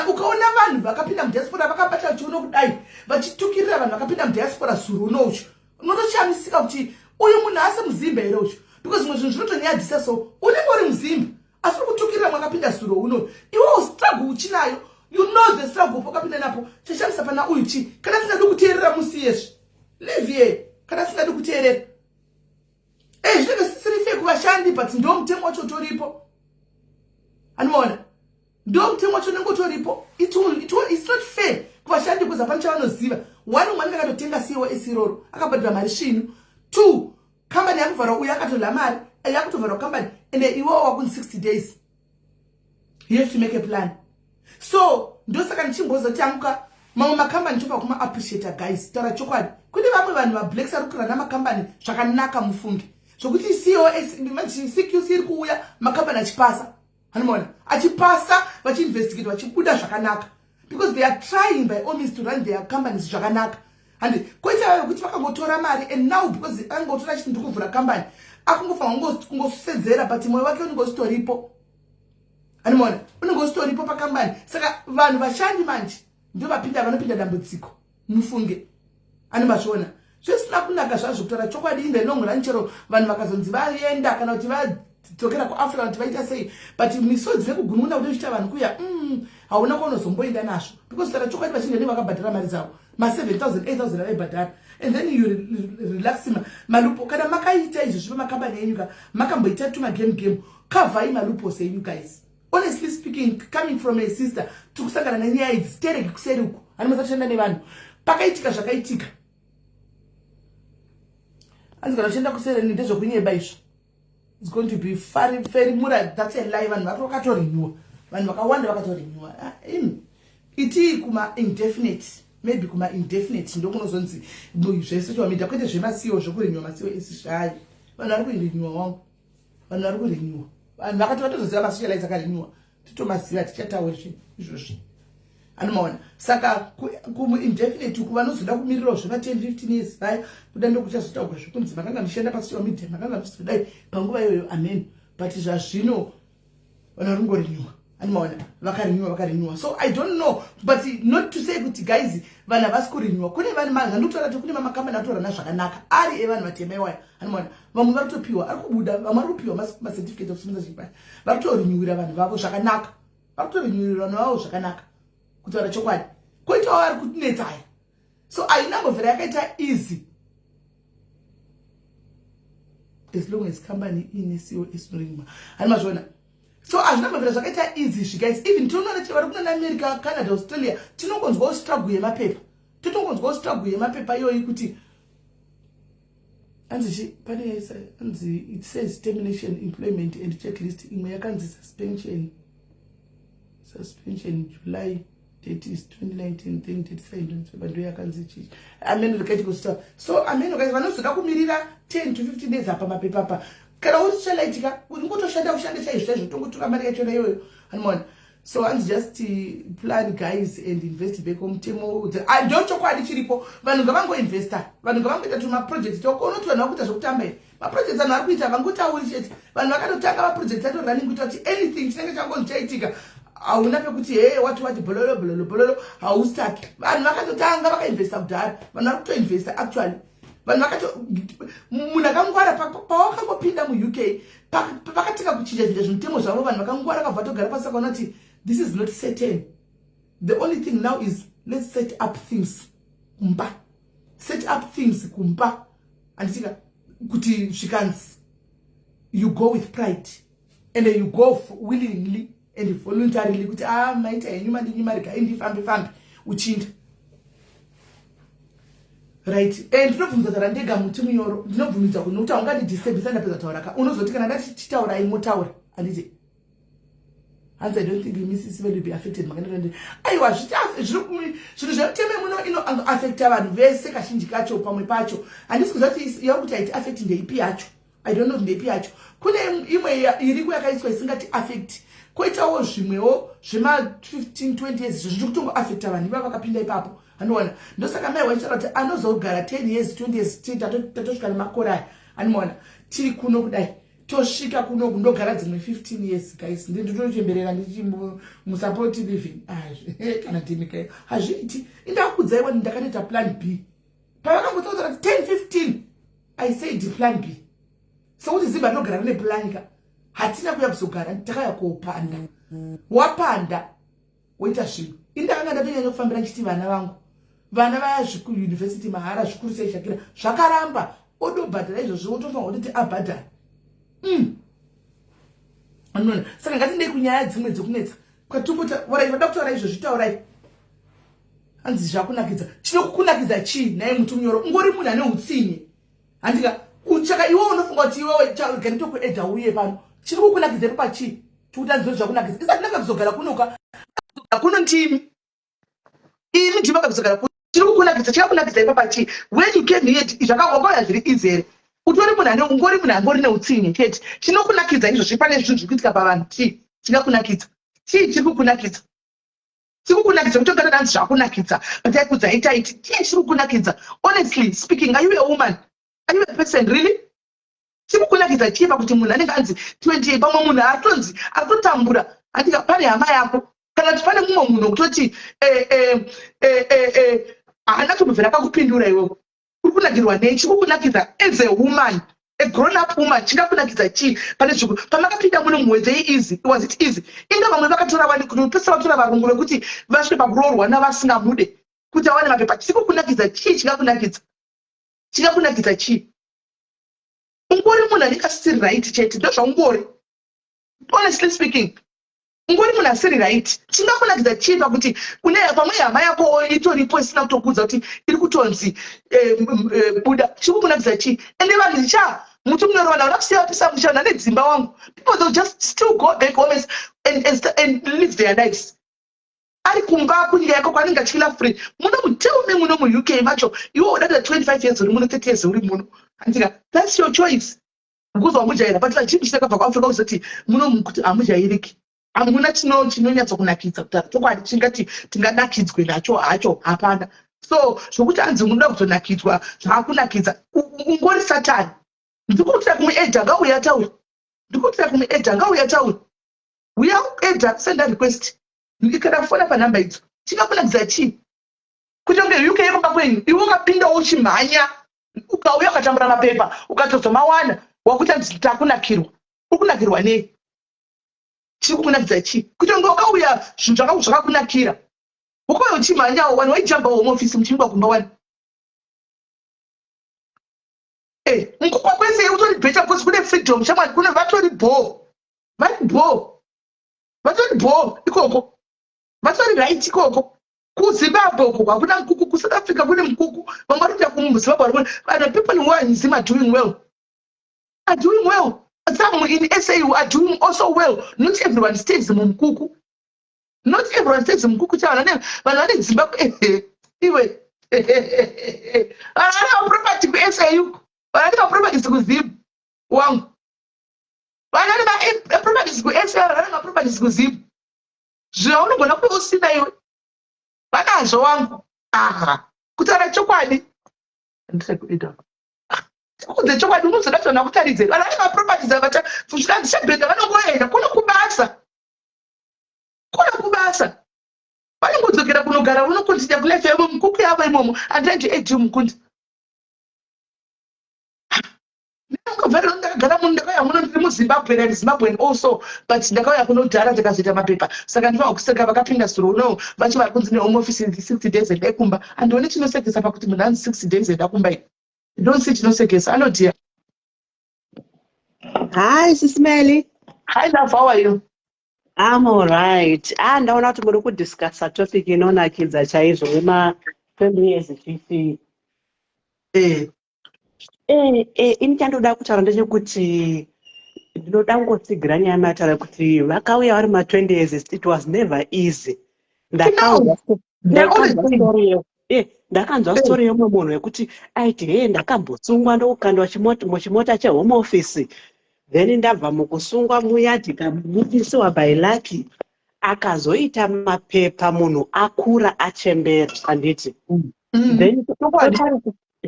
ukaona vanhu vakapinda mudiaspora vakabata chiuno kudai vachitukirira vanhu vakapinda mudiaspora zuro unocho unotoshamisika kuti uyu munhu asi muzimba here ucho because zvimwe zvinhu zvinotonyadzisa so unenge uri muzimba asi uri kutukirira mwakapinda zuro uno iwewo struggle uchinayo you know the struggle pokapinda napo chashamisa pana uyu chi kana singadi kuteerera musi yezvi live here kana singadi kuteerera zvinenge zvisiri fair kuvashandi but ndo mutemo wacho toripo anoona ndo mutemo wacho unenge utoripo it's not fair kuvashandi kuza pane chavanoziva one mwana akatotenga COS iroro akabhadhira mari svinu 2 company yakuvhara uyu akatola mari yakutovhara company and iwewo wakunzi 60 days you have to make a plan. So ndosaka ndichimbozoti amuka mamwe makambani tobva kuma appreciate guys tara chokwadi kune vamwe vanhu vablacks ari kukura namakambani zvakanaka mufungi zvokuti COS CQC iri kuuya makambani achipasa hanimaona achipasa vachiinvestigate vachibuda zvakanaka because they are trying by all means to run their companies zvakanaka and koita kuti vakangotora mari and now because angotora chiti ndikuvhura company akungofanwa kungosedzera but mwoyo wake unongositoripo hanimaona unongositoripo pakambani. Saka vanhu vashandi manje ndio vanopinda dambudziko mufunge animazviona zvisina kunaka zvazvo kutora chokwadi inde nongorani chero vanhu vakazonzi vaenda kana kuti vadzokera kuAfrica kuti vaita sei but misodzi nekugununa kuti uchita vanhu kuya hauna kwaunozomboenda nazvo because tara chokwadi vachinge vakabhadhara mari dzavo ma 7,000 8,000 avaibhadhara and then you relax malupo kana makaita izvo zvipa makambani enyuka makamboita game kavhai malupo sei you guys. Honestly speaking, coming from a sister, tukusangana nenyaya idzi tereke kuseri uku animasatoshanda nevanhu pakaitika zvakaitika anzikana uchienda kuseri ndezvokunyeba izvo it's going to be very mura that's a lie. Vanhu vari vakatorinyiwa vanhu vakawanda vakatorinyiwa iti kuma indefinite maybe kuma indefinite ndokunozonzi zvese chawamida kwete zvemasiwo zvokurinyiwa masiwo esi zvayo vanhu vari kurinyiwa wangu vanhu vari kurinyiwa vanhu vakatoziva masocialize akarinyiwa titomaziva tichataura izvozvi anomaona. Saka kuindefinite uku vanozoda kumirirawo zvema 10-15 years vaya kuda ndokuchazotaurwa zvekunzi makanga muchienda pasocial media makanga muchizodai panguva iyoyo amen but zvazvino vanhu vari kungorinyiwa anomaona vakarinyiwa so I don't know but not to say kuti guys vanhu havasi kurinyiwa kune vanhu mangandotora kuti kune mamakambani atorana zvakanaka ari evanhu vatema iwaya anomaona vamwe vari kutopiwa ari kubuda vamwe vari kupiwa macertificate of sponsorship vari kutorinyiwira vanhu vavo zvakanaka vari kutorinyiwira vanhu vavo zvakanaka kutaura chokwadi koitawo vari kutinetsaya so ainambovhera yakaita easy as long as company ine COS inorinyiwa animazviona. So azvinambovhera zvakaita easy guys even tinoona vari kuna America Canada Australia tinongonzwawo struggle yemapepa totongonzwawo struggle yemapepa iyoyi kuti anzi pane anzi it says termination employment and checklist imwe yakanzi suspension July date is 2019 then date signed ndo yakanzi chichi ameno rikati kusta so ameno guys vanozoda kumirira 10 to 15 days apa mapepa apa kana uri chaitika ungotoshanda chaizvo tongotora mari yacho iyoyo anomaona. So and just plan guys and invest back home temo. I don't talk about chiripo. Vanhu ngavango investor. Vanhu ngavangoita tuma project toko not vanhu vakuita zvokutamba. Ma projects anu kuita vangotauri chete. Vanhu vakatotanga ma projects ato running kuti anything chinenge changonzaitika. Hauna pekuti what bololo haustaki. Vanhu vakatotanga vakainvesta kudhara. Vanhu vari kutoinvesta actually. Vanhu vakato munhu akangwara pawakangopinda muUK pakatika kuchinja zvimutemo zvavo vanhu vakangwara vakabva togara pasi vakaona kuti this is not certain. The only thing now is let's set up things kumba. Set up things kumba. Anditika kuti zvikanzi you go with pride and then you go willingly and voluntarily kuti maita henyu mandinyi mari gaindifambe uchinda. Right, and ndinobvunza kuti ndega muti munyoro ndinobvunza kuti nokuti haungandidhisturbisa ndapedza kutaura ka unozoti kana ndachitaura imotaura handiti hanzi I don't think Mrs. will be affected makandira aiwa zvinhu zvemutemo muno inoaffecta vanhu vese kazhinji kacho pamwe pacho handisi kuziva kuti yakuti haiti affect ndeipi yacho I don't know ndeipi yacho kune imwe iriko yakaiswa isingati affect koitawo zvimwewo zvema 15-20 years zviri kutongoaffecta vanhu ivava vakapinda ipapo. Anoona ndosaka mai waitaura kuti anozogara 10 years 20 years tatosvika nemakore aya anoona tiri kuno kudai tosvika kuno kundogara dzimwe 15 years guys ndinotochemberera ndichi musupport living kana ndimika hazviiti indakudzaiwa ndakanoita plan B pavakangotsaura kuti 10-15 I said plan B sokuti Zimbabwe ndogara neplan ka hatina kuya kuzogara takaya kopanda wapanda woita zvinhu indakanga ndatonyanya kufambira ndichiti vana vangu vana vaya zvikuyunivhesiti mahara zvikuru sei Shakira zvakaramba odobhadhara izvozvo otofanira kuti abhadhara anona saka ngatindei kunyaya dzimwe dzokunetsa kwatumbota warai vada kutaura izvozvi taurai hanzi zvakunakidza chinokukunakidza chii naye muti munyoro ungori munhu ane utsinye handika uchaka iwe unofunga kuti iwewe ganitokuedha uye pano chiri kukunakidza ipo pachii tiutanziro zvakunakidza isati ndanga kuzogara kunoka kuno ndimi ini ndima kuzogara kuno chiri kukunakidza chakakunakidza ipo pachii when you came here zvakangomboya zviri easy here utori munhu ane ungori munhu angori neutsinye chete chinokunakidza izvozvi pane zvinhu zviri kuitika pavanhu chii chinokunakidza chii chiri kukunakidza chikukunakidza kutogara nanzi zvakunakidza pataikudza itaiti chii chiri kukunakidza honestly speaking are you a woman are you a person really chikukunakidza chii pakuti munhu anenge anzi 20 pamwe munhu atonzi atotambura andika pane hama yako kana kuti pane mumwe munhu kutoti haana kumbobvira kakupindura iwewo uri kunakirwa nei chikukunakidza as a woman a grown up woman chingakunakidza chii pane zviku pamakapinda muno muwedzei easy was it easy inga vamwe vakatora vani kuti pesa vatora varungu vekuti vasvike pakuroorwa navasingamude kuti awane mapepa chikukunakidza chii chingakunakidza chii ungori munhu anenge asiri right chete ndozvaungori honestly speaking ungori munhu asiri right chingakunakidza chii pakuti une pamwe hama yako itoripo isina kutokudza kuti iri kutonzi buda chikukunakidza chii ende vanhu muti munyoro vanhu vana kusiya pisa mushana nedzimba wangu people they'll just still go back home and live their lives ari kumba kunyika yako kwanenge achila free muno muteume muno muUK macho iwo udada 25 years uri muno 30 years uri muno andika that's your choice kuzwa mujaira but la chimwe chakabva kuAfrica uzoti muno mukuti amujairiki amuna chinonyatsa kunakidza kuti tokwadi chingati tinganakidzwe nacho hacho hapana so zvokuti anzi munoda kuzonakidzwa zvakunakidza ungori satani ndikutira kumuedha ngauya tauri uya edha send a request ndikada kufona panhamba idzo chingakunakidza chii kuti unge UK yako kwenyu iwe ukapindawo uchimhanya ukauya ukatambura mapepa ukatozomawana wakuti anzi takunakirwa ukunakirwa nei chiri kukunakidza chii kuti unge ukauya zvinhu zvakakunakira ukauya uchimhanyawo vanhu waijamba home office muchingwa kumba wani mukukwa kwese utori bhecha kosi kune freedom shamwari kune vatori bho ikoko vatori right ikoko kuZimbabwe uko hakuna mkuku kuSouth Africa kune mkuku vamwarita kuZimbabwe vanhu people who are in Zim are doing well some in SAU are doing also well not everyone stays mumkuku chana vanhu vane Zimbabwe iwe vana property ku SAU vana properties ku Zim wangu vana properties ku SAU vana properties ku Zim zvino unogona kuve usina iwe vanazvo wangu kutaura chokwadi kudze chokwadi unozoda tona kutaridze vana vane maproperties avacha zvikanzi chabhedha vanongoenda kuno kubasa vanongodzokera kunogara unokontinya kulife yavo mukuku yavo imomo andaindi edi mukundi ndakabvarira ndakagara munhu ndakauya muno ndiri muzimbabwe and zimbabwe also but ndakauya kunodhara ndikazoita mapepa saka ndiva kuseka vakapinda suro uno vachi vari kunzi nehome office 60 days endakumba andione chinosekesa pakuti munhu anzi 60 days endakumba i don't see chinosekesa anodiya. Hi, Sismeli. Hi love, how are you? I'm all right. Ndaona kuti muri kudiscussa topic inonakidza chaizvo wema 20 years chifi. Ini chandoda kutaura ndechekuti ndinoda kungotsigira nyaya yemataura kuti vakauya vari ma20 years, it was never easy. Ndakanzwa story yomwe munhu wekuti aiti ndakambotsungwa ndokukandwa muchimota chehome office, then ndabva mukusungwa muya tikabudisiwa by lucky akazoita mapepa munhu akura achembera handiti. Then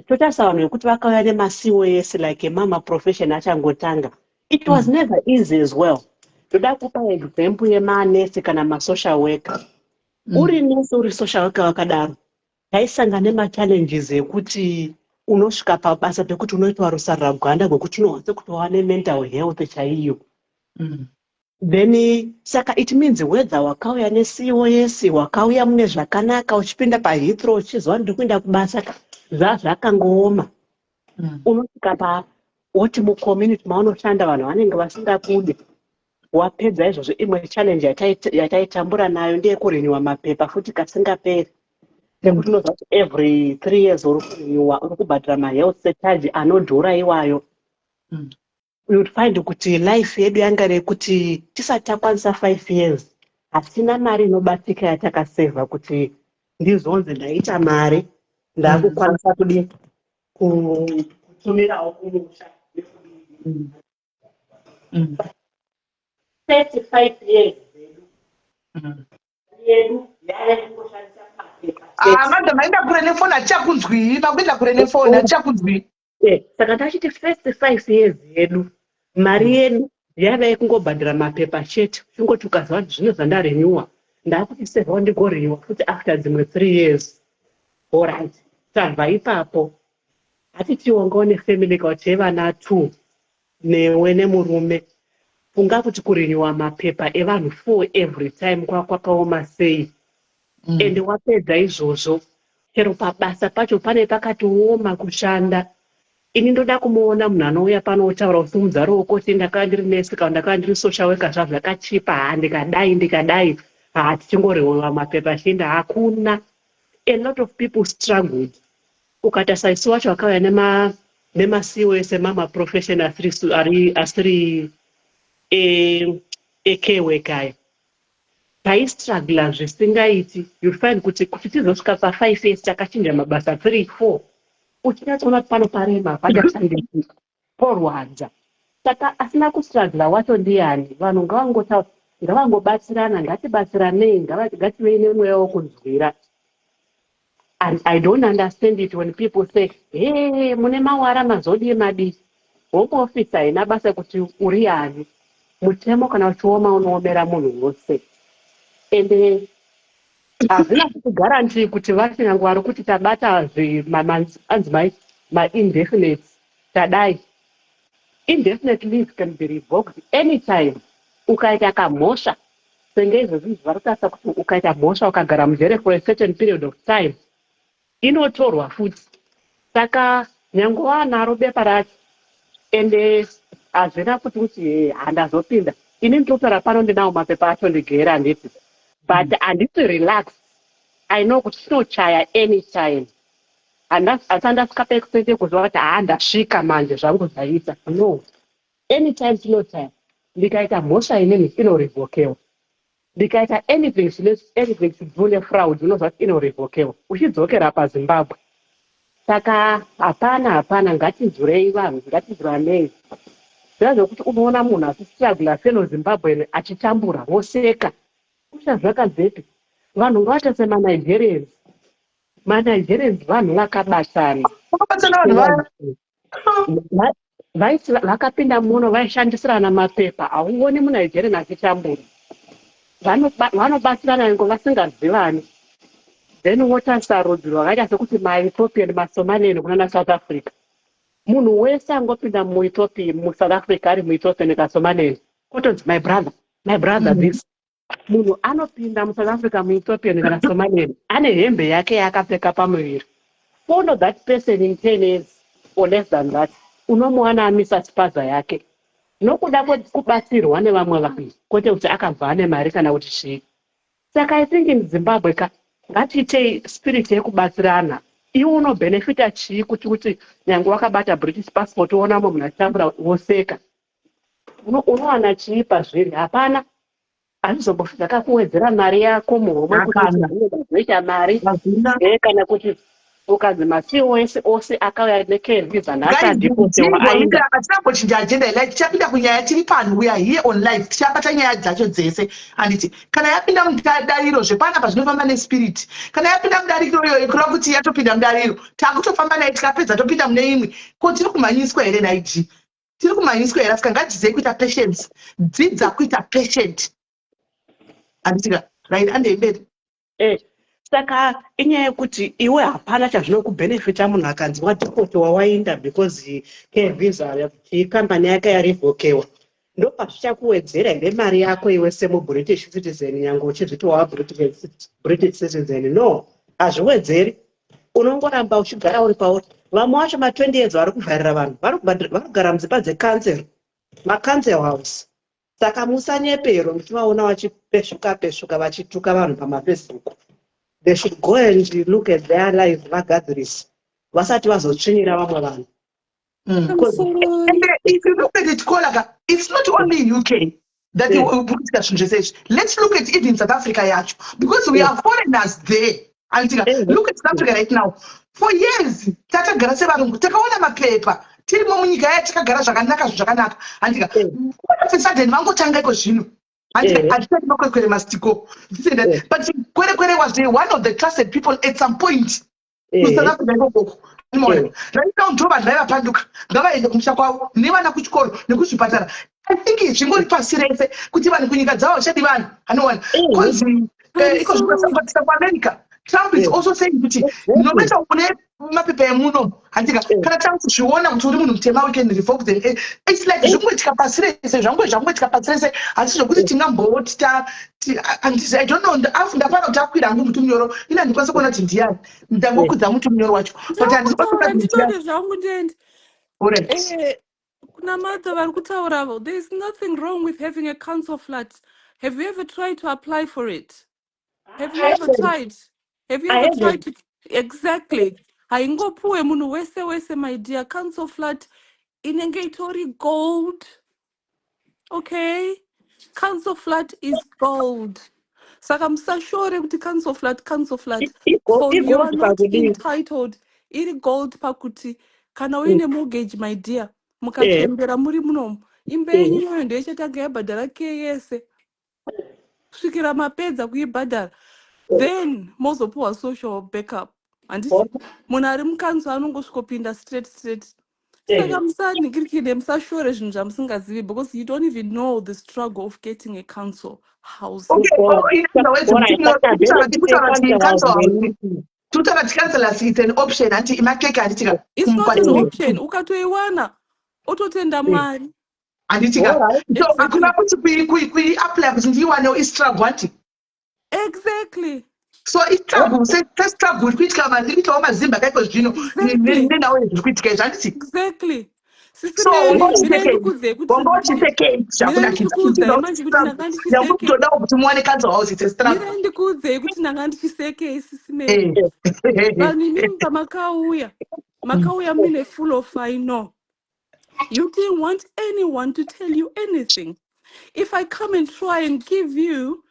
totarisa vanhu vekuti vakauya nemasiwes like mama profession achangotanga. It was never easy as well. Toda kupa example yemanesi kana masocial worker. Uri nesi uri social worker wakadaro taisangana nemachallenges ekuti unosvika pabasa pekuti unoitwa rusara rwaganda rwekuti unowanze kutova nemental health chaiyo. Then saka it means whether wakauya neCOS wakauya mune zvakanaka uchipinda paHeathrow uchizwa ndiri kuenda kubasa zvazvakangooma. Unosvika pa woti mucommunity maunoshanda vanhu vanenge vasingakude. Wapedza izvozvo imwe challenge yataitambura nayo ndeyekurenewa mapepa futi kasingaperi. Nekuti unozva kuti every 3 years uri kurenewa uri kubhadhira mahealth surcharge anodhura iwayo. You would find kuti life yedu yanga rekuti tisati takwanisa 5 years hatina mari inobatika yatakasevha kuti ndizonzi ndaita mari ndakukwanisa kudi kutumirawo kumusha. 35 years yedu yaya kushandisa mapepa. Madam aenda kure nefoni achakunzwi, makuenda kure nefoni achakunzwi. Saka tachiti first 5 years yedu mari yedu yava yekungobhadhira mapepa chete, chingoti ukazwa kuti zvino zvandarenewa ndakuti sevhawo ndigorenewa futi after dzimwe 3 years. Alright, tabva ipapo hatitiwongawo nefamily kauti yevana 2 newe nemurume. Funga kuti kurenewa mapepa evanhu 4 every time kwakaoma sei. And wapedza izvozvo chero pabasa pacho pane pakatioma kushanda. Ini ndoda kumuona munhu anouya panotaura usimudza ruoko kuti ndakanga ndiri nesi kana ndakanga ndiri social worker zvakachipa ndikadai tichingorenewa mapepa chienda hakuna. A lot of people struggled. Ukatasa isu wacho wakauya nemaCOS mama profession asiri care worker taistrugla zvisingaiti. You'll find kuti tizosvika pa5 years takachinja mabasa 3-4 uchinatsoona kuti pano parema pachashandiki porwadza. Saka asina kustrugla wacho ndiani. Vanhu ngavangobatsirana, ngatibatsiranei, ngativei nemweya wokunzwira. And I don't understand it when people say, hey, mune mawara mazodi madiki. Home office haina basa kuti uri ani. Mutemo kana uchioma unoomera munhu wose. And hazvina kugarantii kuti vachinyange vari kuti tabata ma-indefinite tadai. Indefinite leave can be revoked anytime. Ukaita kamhosva senge izvozvi vari kutasa kuti ukaita mhosva ukagara mujere for a certain period of time inotorwa futi. Saka nyange wanaro bepa racho ende hazvina kuti handazopinda. Ini ndinotora pano ndinawo mapepa acho ndigera nditi. But handiti relax. I know kuti chinochaya anytime. Handasvika paextent yekuzva kuti ndasvika manje zvangu zvaita. No. Anytime chinochaya. Ndikaita mhosva inini inorevokewa. Ndikaita anything to do nefraud unozva kuti inorevokewa. Uchidzokera paZimbabwe. Saka hapana ngatinzwirei vanhu, ngatinzwiranei. Zvazvo kuti unoona munhu asistrugla fellow Zimbabwe achitambura woseka. uchazvakazeti vanhu ngavata semanigerians. Manigerians vanhu vakabatana vakapinda muno vaishandisirana mapepa. Hauoni munigerian achitambura, vanobatsirana ngo vasingazivani. Then wotasarudzirwa vakaita sekuti maEthiopian maSomalian kunana South Africa. Munhu wese angopinda muEthiopia muSouth Africa ari muEthiopian kaSomalian kotonzi my brother this. Munhu anopinda muSouth Africa muEthiopian kana Somalian ane hembe yake yaakapfeka pamuviri. Follow that person in 10 years or less than that, unomuwana amisa spaza yake nokuda kubatsirwa nevamwe vanhu kwete kuti akabva ane mari kana kuti chii. Saka I think in Zimbabwe ngatiitei spirit yekubatsirana. Iwe unobenefita chii kuti nyange wakabata British passport uonamo munhu achitambura woseka, unowana chii pazviri? Hapana. Hazvizombosvika kakuwedzera mari yako muhomwe kuzoita mari kana kuti ukanzi masiwo ose akauya nekervisa hatinambochinja agenda like tichapinda kunyaya tiri panhu we are here on live tichapata nyaya dzacho dzese. Handiti kana yapinda mudariro zvepanapa zvinofamba nespirit, kana yapinda mudariro iyoyo kureva kuti yatopinda mudariro takutofamba naye tikapedza topinda mune imwe. Ko tiri kumhanyiswa here naiji? Tiri kumhanyiswa here? Saka ngadzizei kuita patience, dzidza kuita patient. Handitika right andemberi saka inyaya yekuti iwe hapana chazvinokubenefita munhu akanzi wadhipoti wawainda because kevisa kambani yake yarivokewa. Ndopazvichakuwedzera here mari yako iwe semuBritish citizen nyange uchizviti wava British citizen? No, hazviwedzeri. Unongoramba uchigara uri pauri. Vamwe vacho ma20 years vari kuvharira vanhu varikugara mudzimba dzekansero, makansel house. Saka musanyepero muchivaona vachipeshuka vachituka vanhu pamafacebook. They should go and look at their lives vagadzirisa vasati vazotsvinyira vamwe vanhu. And if you look at it, Kolaka, it's not only UK that you let's look at even South Africa yacho, because we are foreigners there. Look at South Africa right now. For years, tatagara sevarungu takaona mapepa tirimo munyika yatakagara zvakanaka handika sudden vangotanga iko zvino handisati makwekwere mastiko. But Kwerekwere was one of the trusted people at some point South Africa ikoko. Right now ndo vanhu vaivapanduka ngavaende kumusha kwavo nevana kuchikoro nekuzvipatara. I think zvingori pasi rese kuti vanhu kunyika dzavo vachadi vanhu anowana konzi iko zvikasabatisa kuAmerica. Trump is also saying kuti no matter une mapepa emuno handika kana Trump zviona kuti uri munhu mutema we can revoke them. It's like zvingoitika pasi rese zvangoitika pasi rese asi zvokuti tingamboti I don't know afu ndapana kuti akwira hangu muti munyoro ina handikwanisa kuona kuti ndiyani ndangokudza muti munyoro wacho but kuna madza vari kutaura there is nothing wrong with having a council flat. Have you ever tried to apply for it? Have you ever tried to exactly haingopuwe munhu wese my dear. Council flat inenge itori gold. Okay, council flat is gold. Saka musashore kuti council flat for you are not entitled. Iri gold pakuti kana uine mortgage my dear mukapembera muri munomu imba yenyu iyoyo ndo ichatanga yabhadhara yese kusvikira mapedza kuibhadhara then mozopuwa social backup. Handiti munhu ari mukanzo anongosvikopinda straight. Saka musanhingirikire, musashore zvinhu zvamusingazivi because you don't even know the struggle of getting a council house. It's an option. It's not an option. Ukatoiwana ototenda Mwari. Exactly. So it's struggle. First struggle. Exactly. Makauya mine full of I know. You didn't want anyone to tell you anything. If I come and try and give you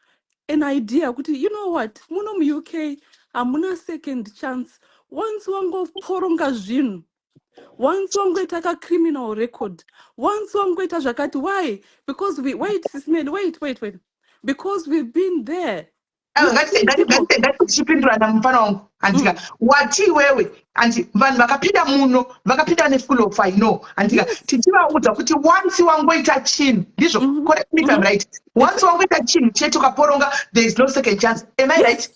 an idea, you know what? Muno mu UK, amuna second chance. Once wango poronga zvinhu. Once wangoita a criminal record. Once wangoita zvakati. Why? Because wait. because we've been there. Ngatichipindurana mufana wangu andika wati wewe andi vanhu vakapinda muno vakapinda nefull of I know andika tichivaudza kuti once wangoita chinhu ndizvo correct me if I'm right once wangoita chinhu chetu kaporonga there is no second chance am I right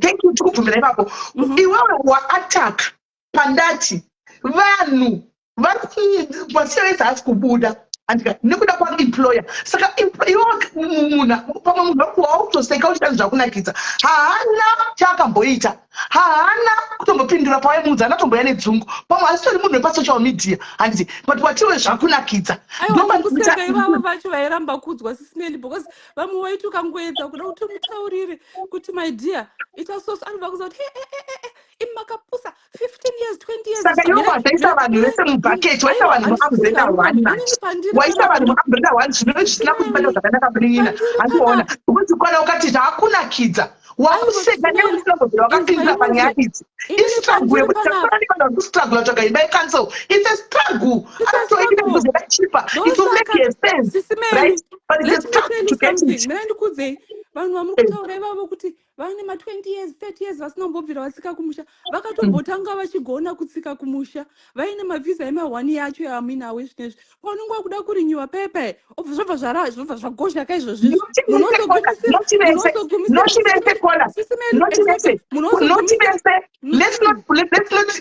thank you tikubvumira ipapo iwewe waattack pandati vanhu vari masevesi hasi kubuda andika nekuda kwaemployer saka munhu pamwe munhu wautoseka uchitani zvakunakidza haana chaakamboita haana kutombopindura pawaimudza anatomboya nedzungu pamwe asitori munhu wepasocial media handiti but watiwe zvakunakidza aiwakuseka ivavo vacho vairamba kudzwa sisineli because vamwe waiti ukangoedza kuda kuti mutaurire kuti my dear itasoso anobva kuza kuti imakapusa 15 years 20 years saka iwo wataisa vanhu vese mubhaketi waisa vanhu muambrella 1 waisa vanhu muambrella 1 zvisina kutibata zvakanaka munin'ina andiona ukuthi kwana ukati zvakunakidza wakuseka neusiragozera wakapindira panyaya idzi istruggle yekuti takufanira kustruggle tsvaga imba yecancel it's a struggle anotoekita because yakachipa it will make a sense right but it's a struggle to get it ndikudzei vanhu vamuri kutaura ivavo kuti vane ma20 years 30 years vasinambobvira vatsika kumusha vakatombotanga vachigona kutsika kumusha vaine mavhisa ema1 yacho yaminawe zvinezvi panonguva kuda kurinyiwa pepe zvobva zvagosha kaizvozvi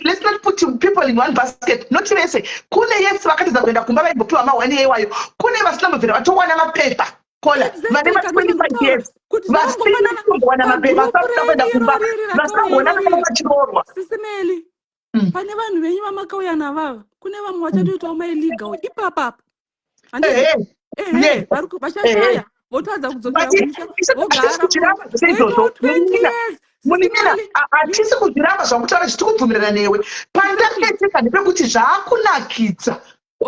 let's not put people in one basket notivese kune yese vakatidza kuenda kumba vaimbopiwa ma1 iwayo kune vasinambobvira vatowana mapepa kola vane ma25 years vasinowana mapepa vasakuenda kumba vasagona vachirorwa sisimeli pane vanhu venyu vamakauya navava kune vamwe vachatoitawo mailigawo ipapapa vachashaya votadza kudzokera kumusha munimina hatisi kuzviramba zvakutaura chiti kubvumirana newe pandaketseka ndepekuti zvaakunakidza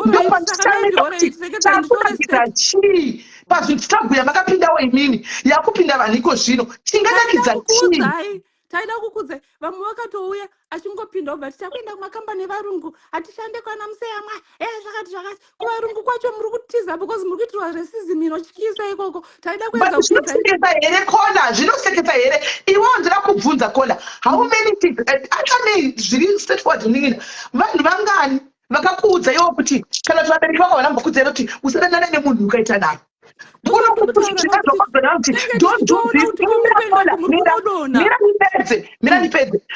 ndopachichakunakidza chii pazvinhu titabhuya makapindawo imini yakupinda vanhu iko zvino chinganakidza chii taida kukudzai vamwe vakatouya achingopinda ubva tichakuenda kumakambani evarungu hatishande kwana museyamwa zvakati kuvarungu kwacho muri kutiza because muri kuitirwa racism inotyisa ikoko taida kuedza zvinosekesa here kola zvinosekesa here iwewo ndira kubvunza kola how many things atame zviri straightforward ningina vanhu vangani vakakuudza iwo kuti kana kuti vabereki vako vanambokudzera kuti usadanana nemunhu ukaita naye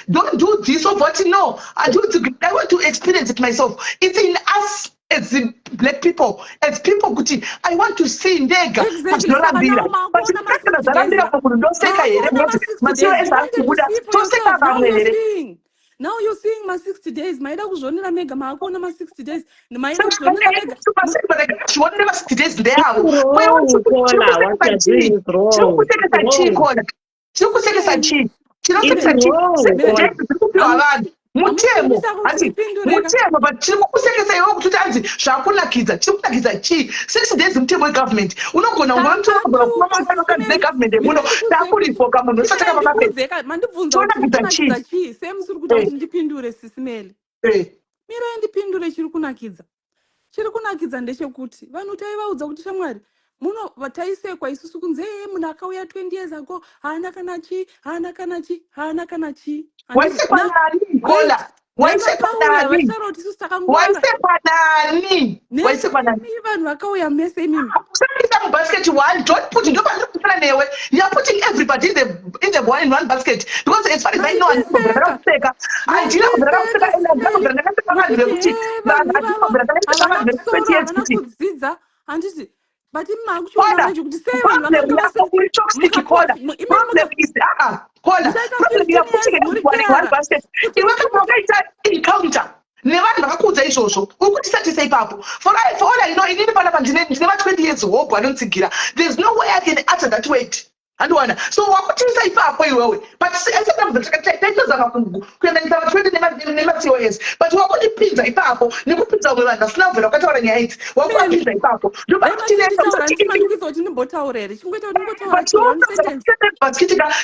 don't do this of what no I want to experience it myself. It's in us as black people, as people kuti I want to see ndega exactly. Now you're seeing my 60 days. Maida kuzvonera mega maakona ma 60 days. Maida kuzvonera mega. Kuzvonera ma 60 days there. Chikusekesa chi. Mutemo but chiri kukusekesa iwe kuti tanzi zvakunakidza chiri kunakidza chii 6 days mutemo wegovernment unogona government emuno takuripoka munhu usataka pamapezeka mandibvunza kunakidza chii semusiri kuda kuti ndipindure sisimeli mirai ndipindure chiri kunakidza ndechekuti vanhu taivaudza kuti shamwari muno vataisekwa isusu kunze munhu akauya 20 years ago haana kana chi vanhu vakauya mese imimi basket one don't put newe you are putting everybody in the one in one basket because as far as I know handiti but imakuchiona manje kuti sei vanhu encounter nevanhu vakakuudza izvozvo ukuti satisa ipapo for all I know inini panapa ndine va20 years hope anontsigira there's no way I can utter that weight andiwana so wakutisa ipapo iwewe but taitozama kuendanisa va20 nema-COS but wakutipinza ipapo nekupinza umwe vanhu vasina kubvira wakataura nyaya idzi wakuvapinza ipapo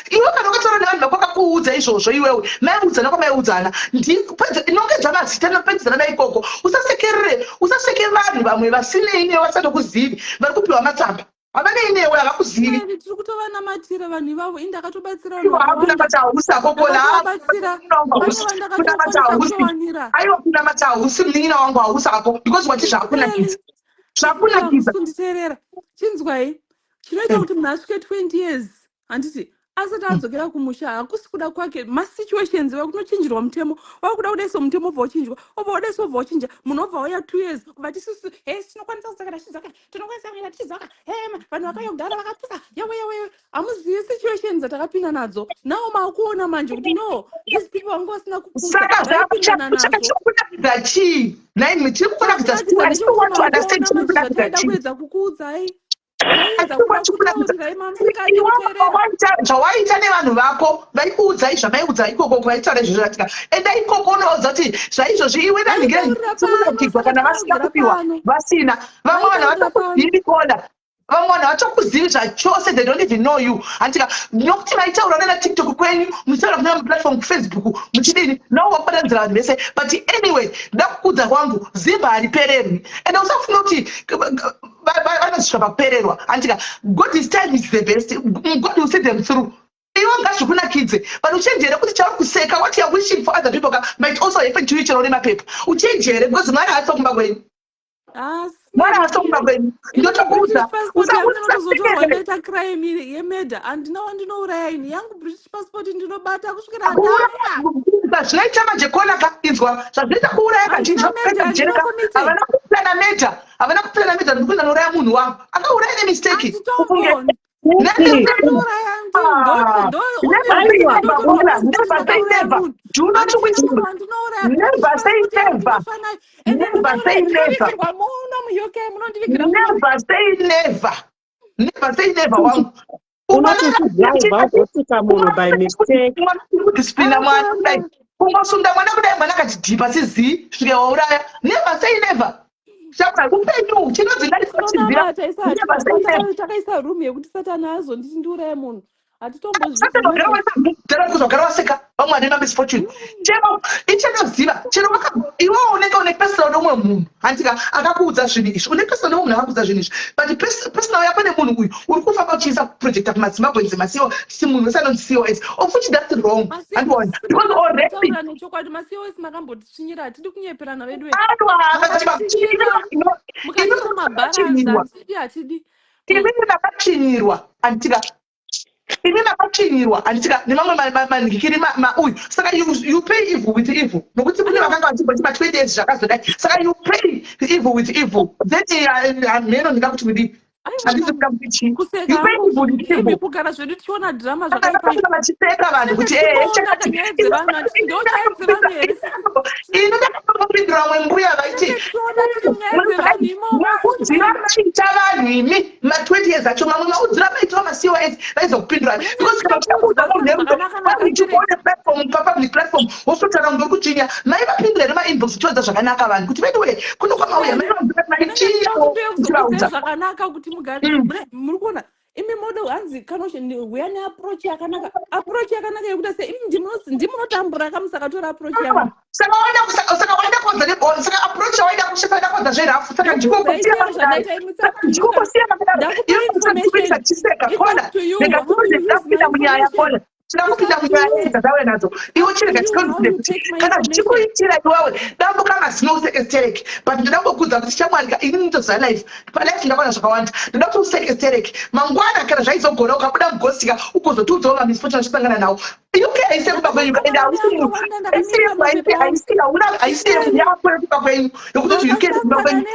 iwe kana wakataura nevanhu vakwakakuudza izvozvo iwewe maiudzana kwamaiudzana inongedza mazita nopedzisana naikoko usaseke vanhu vamwe vasinei nevasatokuzivi vari kupiwa matsamba havane inewe havakuzivi tiri kutovanamatira vanhu ivavo indakatobatsira vanhu ivo hakuna vakawanda matausi akokola ndakatovabatsira pane vandakatokwanisa kutowanira aiwa kuna matausi munin'ina wangu hausi ako because wati zvakunakidza zvakunakidza kunditeerera chinzwai chinoita kuti munhu asvike 20 years handiti asati adzokera kumusha hakusi kuda kwake masituations wakunochinjirwa mutemo wakuda kudaisa mutemo obva uchinjwa obva udaisa obva uchinja munhu obva wauya 2 years kubva tisusu tinokwanisa kudzokera tichidzoka tinokwanisa kuenda tichidzoka vanhu vakauya kudhara vakapfusa yawe hamuzivi situations dzatakapinda nadzo nawo maakuona manje kuti no these people vanga vasina saka zvakunakidza chii naimi tiri kukunakidza zvataida kuedza kukuudzai zvawaita nevanhu vako vaikuudzai zvamaiudza ikoko vaitaura izvozvo vatika enda ikoko unoudza kuti zvaizvozvi iwe nanhigekunakidza kana vasina kupiwa vasina vamwe vanhu vatakuzivi koda vamwe vanhu vatakuzivi zvachose they don't even know you handika nokuti maitaura nana tiktok kwenyu muchitaura kuna maplatform kufacebook muchidini navo vakubatanzira vanhu vese but anyway nda kukudza kwangu zimba haripererwi ende usafuna kuti vanozvisva pakupererwa handika God's time is the best. God will see them through. Iwe ngazvikunakidze but uchenjere kuti chauri kuseka what you are wishing for other people might also happen to you chero nemapepa uchenjere because mwari haasi kumba kwenyu mwari haasi kumba kwenyu ndotokuudza usazotozotoita crime yemedha handina wandinouraya ini yangu British passport ndinobata kusvikira ndaya zvinoita majekona kainzwa zvazvinoita kuuraya kazhinjiajereka havana kuplana medha havana kuplana medha ndikuenda nouraya munhu wangu akauraya nemisteki kungosunda mwana kudai mwana akatidhipa sizii svika wauraya never say never upenyu takaisa room yekuti satani azonditi ndiuraye munhu hatitombozvigara waseka vamwe vane mamisfortune chero ichinoziva chero iwe unenge une personal nomwe munhu handika akakuudza zvinhu izvi une personal nomwe munhu akakuudza zvinhu izvi but personal yako nemunhu uyu uri kufamba uchiisa projecta kumazimbabwenzi masiwo si munhu wese anonzi cos of which that's wrong andiona because already nechokwadi macos makambotisvinyira hatidi kunyeperana vedu mukatiisa mabharanza hatidi imini makachinyirwa handika ini makachinyirwa handika nemamwe manhikiri uyu saka you pay evil with evil nokuti kune vakanga vachibva chima 20 years zvakazodai saka you pay evil with evil then mheno ndingakuti kudi kugara zvedu tichiona dhirama zvakaivachipeka vanhu kuti ino ndakapindura vamwe mbuya vaiti maudzira maita vanhu imi ma20 years acho mamwe maudzira maitwa macos vaizokupindura because papublic platform wosotaura ngori kuchinya mai vapindure nemainbox tiodza zvakanaka vanhu kuti anyway kuno kwamauya zvakanaka kuti mugari muri kuona imi modo hanzi kanouya neapproach yakanaka yekuti se imi ndimunotambura kamusakatora approach yangu saka waida kuodza nebhoni saka approach yawaida kusvika waida kuodza zverafu saka ndikokosiyaachiseka koda ndikapinda munyaya koda tinakupinda munyaya dzatawe nadzo iwe chirega chikauzire kuti kana zvichikuitira iwawe dambuka mazino usekestereki but ndoda kukudza kuti chamwarika ini nditoziva life palife ndakwana zvakawanda ndoda kuti usekestereki mangwana kana zvaizogona ukabuda mugosika ukozotiudzawo mamisfortune achisangana nawo uk haisi yekuba kwenyu ende haisi yako yekuba kwenyu yokutoti uk yekuba kwenyu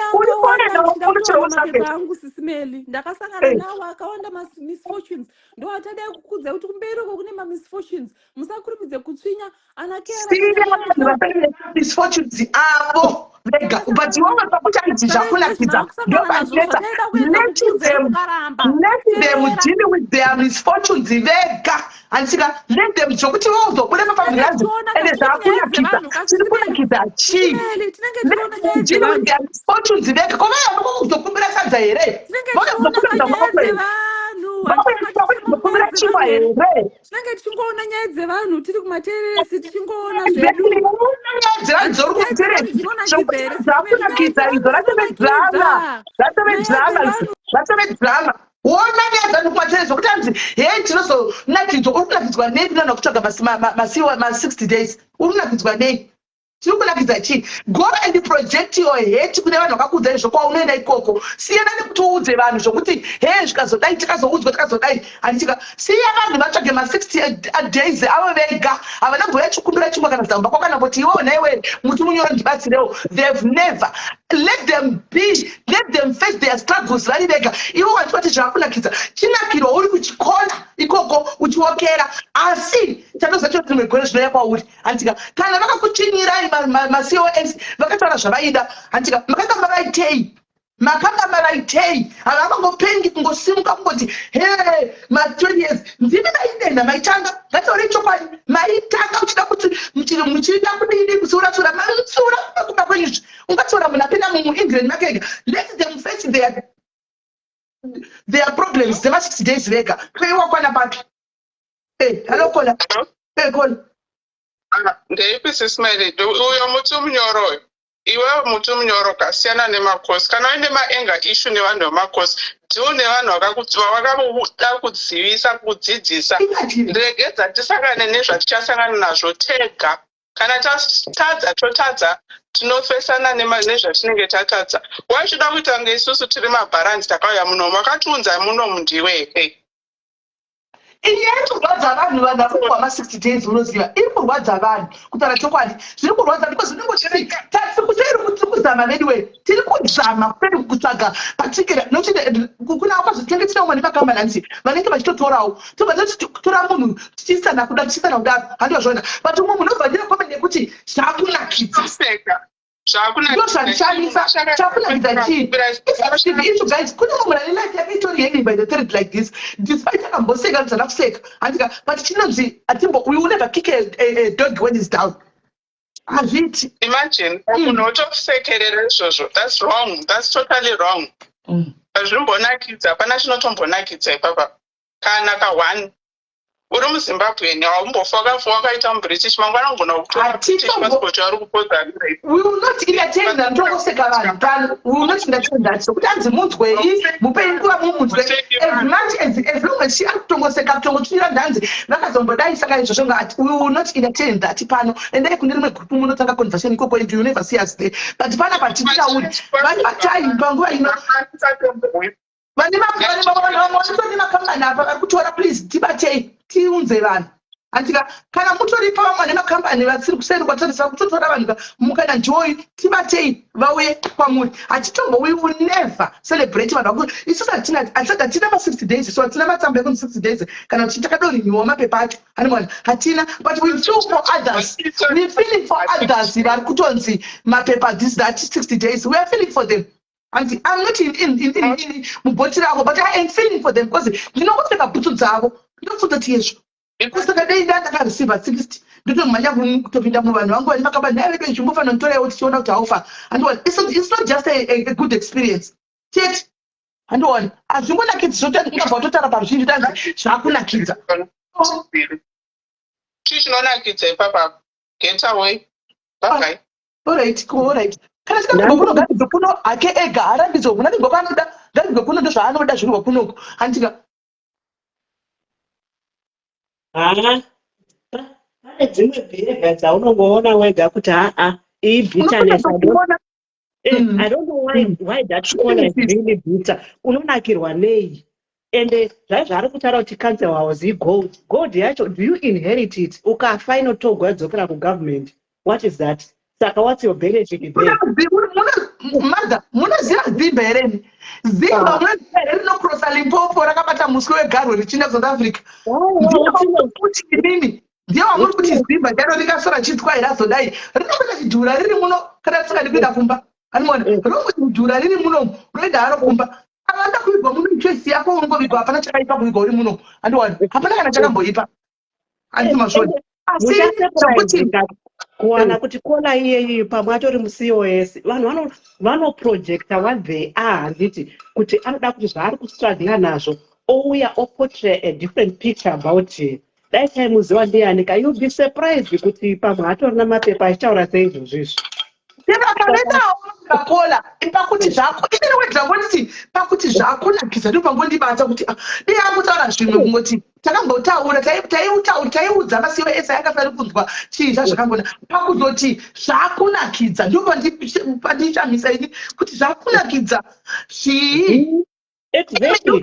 angu sisimeli ndakasangana nawo akawanda misfortunes ndo atadai kukudza kuti kumberi uko kune mamisfortunes musakurumidze kutsvinya misfortunes avo vega but iwomwe pakuchaidzi zvakunakidza ndopaeta let them deal with their misfortunes vega handisika let them zvokuti vozobuda mafamily adzo ende zvakunakidza tiri kunakidza chii deal with their misfortunes vega kovaya vokuzokumbira sadza here vokuzokumbira chingwa here tinenge tichingoona nyaya dzevanhu tiri kumateresi tichingoona zvedu zvakunakidza izvo ratove drama Wona ngiyazana ukwathezwa ukuthi anzi hey tinozo nakidzo ukunakizwa nei kunana kutsvaga masiwa ma 60 days ukunakizwa nei tiri kunakidza chii go and project your hate kune vanhu vakakudza izvo kwaunoenda ikoko siyana nekuti uudze vanhu zvokuti he zvikazodai tikazoudzwa tikazodai handitika siya vanhu vatsvage ma 60 days avo vega havana mboya chikumbira chimwe kana zamba kwakanamboti iwo naiwe muti munyoro ndibatsirewo they've never let them be, let them face their struggles vari vega ivo vachivati zvaakunakidza chinakirwa uri kuchikona ikoko uchiokera asi chatozacho rimwe gore zvinoya kwauri handitika kana vakakuchinyirai macos vakataura zvavaida handitika makanga mavaitei makanga mavaitei hava vangopengi kungosimuka kungoti he ma20 years ndimi maidenda maitanga ngataure chokwadi maitanga uchida kuti muchiita kudini kusiurasura maitsura kumba kwenyuzvi ungatsaura munhu apinda muengland makega let them face their problems dzema 6 days vega kreiwa kwana papi halo kola kola ndeipi sismail uyo muti munyoro iwewe muti munyoro kasiyana nemakosi kana uine maenga issue nevanhu vemakosi ndiwo nevanhu vakakuda kudzivisa kudzidzisa ndegedza tisangane nezvatichasangana nazvo tega kana tatadza totadza tinofesana nezvatinenge tatadza wachida kuita kunge isusu tiri mabharanzi takauya muno makatiunza muno mundiweke iri kurwadza vanhu vanhu ma 60 days unoziva iri kurwadza vanhu kutaura chokwadi zviri kurwadza because ndingoti tiri kuzama anyway tiri kuzama kwedi kutsvaga patikira nokuti kuna kwazvitengesera umwe nemakambani hanzi vanenge vachitotorawo tora munhu tichisana kudaro handivazvoona but umwe munhu obvandira komende yekuti zvakunakidza ndozvanishamisa chakunakidza chii issue guys kune mumwe munhu ane life yake itori hanging by the thread like this despite akamboseka anodzana kuseka handika but chinonzi we will never kick a dog when it's down hazviti imagine munhu otokusekerera izvozvo that's wrong, that's totally wrong. Hazvimbonakidza hapana chinotombonakidza ipapa kana ka1 uri muzimbabweni haumbofa wakaita mubritish mangwana ugona kutora passport yauri kupodza we will not entertain them tongoseka vanhu pano we will not entertain that sokuti anzi munzwei mupei nguva mumunzwe as much as long as ari kutongoseka kutongotsvira ndanzi vakazombodai saka izvozvo ngati we will not entertain that pano endai kune rimwe group munotanga conversation ikoko and you never see us there but pana patitauri vane vatai panguva ino vane makambani apa vari kutora please tibatei tiunze vanhu handika kana mutoripa vamwe nemakambani vasiri kuseri kwatarisa kutotora vanhu mukana joy tibatei vauye kwamuri hachitombo we will never celebrate vanhu isusu hatina ma 60 days so hatina matsamba ekuni 60 days kana kuti takadorinyuwa mapepa acho hanimwana hatina but we feel for others we feeling for others vari kutonzi mapepa this that 60 days we are feeling for them and I'm not in mubhoti ravo but I am feeling for them because ndinongoseka bhutsu dzavo ndofutoti yezvo kusaka dei ndandakareceiva 60 ndotomhanya kutopinda muvanhu vangu vane makaba naivedo chimbofanira nditoraiwo tichiona kuti haufa handiwani it's not just a good experience chete handiwani hazvimbonakidzi zvotangabva totara paruzhinji tanzi zvakunakidza chii chinonakidza ipapa get away bye alright kana tikazogwa ngarizwe kuno hake ega harambidzo muna ningwa kwaanoda ngarizwe kuno ndo zvaanoda zvinhu kunoko handika pane dzimwe behavior dzaunongoona wega kuti iyi bitterness I don't know why that corner is really bitter unonakirwa nei ende zvaizvo ari kutaura kuti cancer was gold yacho do you inherit it ukafa inotogwa yadzokera kugovernment what is that saka what's your benefit there mother munoziva zimba hereni zimba munoziva here rinokrosa limpopo rakabata muswe wegarwe richinda south africa kuti inini ndiye wamuri kuti zimba charo rikasora chitwai razodai rinobata chidhura riri muno kana tisingadi kuenda kumba animona rinobata chidhura riri muno unoenda haro kumba avanda kuigwa muno choisi yako unongovigwa hapana chakaipa kuigwa uri muno andiwani hapana kana chakamboipa anditi mazvoni asi zvokuti kuwana kuti kona iyeyi pamwe atori mucos vanhu vanoprojecta what they are handiti kuti anoda kuti zvaari kustrugla nazvo ouya oportray a different picture about it dai chaimuziva ndiyanika you'll be surprised kuti pamwe atorina mapepa achitaura seizvozvizvo Coca-Cola pakuti zvako ine wedza kuti pakuti zvako nakisa ndo pangondibata kuti dei akutaura zvimwe kungoti takambotaura taiudza masiwo ese akafari kunzwa chizva zvakangona pakuzoti zvakunakidza ndo pandichamisa ini kuti zvakunakidza zvii. Exactly.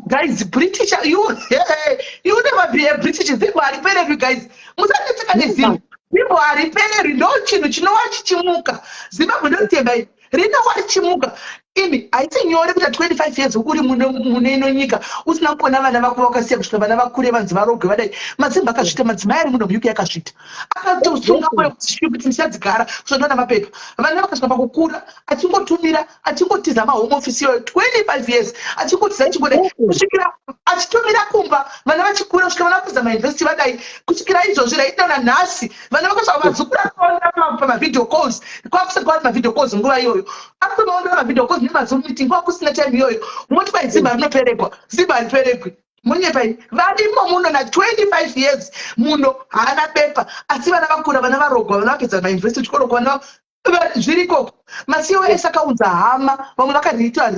Guys, British, you never be a British. People are repairing, guys. Musatetseka nezimwe. People are repairing. No chinhu chinowa chichimuka. Zimbabwe ndotemba rinowa chichimuka. Imi, I think nyore kuita 25 years uri mune ino nyika usina kuona vana vako vakasiya kusvika vana vakure vanzi varogwe vadai madzimba akazvita madzimai ari muno muuk akazvita akatosunga moyo kuti ndichadzigara kusondoona mapepa vana vakasvika pakukura achingotiza mahome office iyoyo 25 years achingotiza chingode kusvikira achitumira kumba vana vachikura kusvika vana vakuza mauniversity vadai kusvikira izvozvi raitaona nhasi vana vakasvika vazukura kuona pamavideo calls kwakusati kwari mavideo calls nguva iyoyo akumaonera mavideo calls nemazoom meeting kwakusina time iyoyo moti pai zimba rinoperekwa zimba hariperekwi munyepai vadimo muno na 25 years muno haana pepa asi vana vakura vana varogwa vana vapedza mauniversity chikoro kwana zviriko macos akaudza hama vamwe vakariita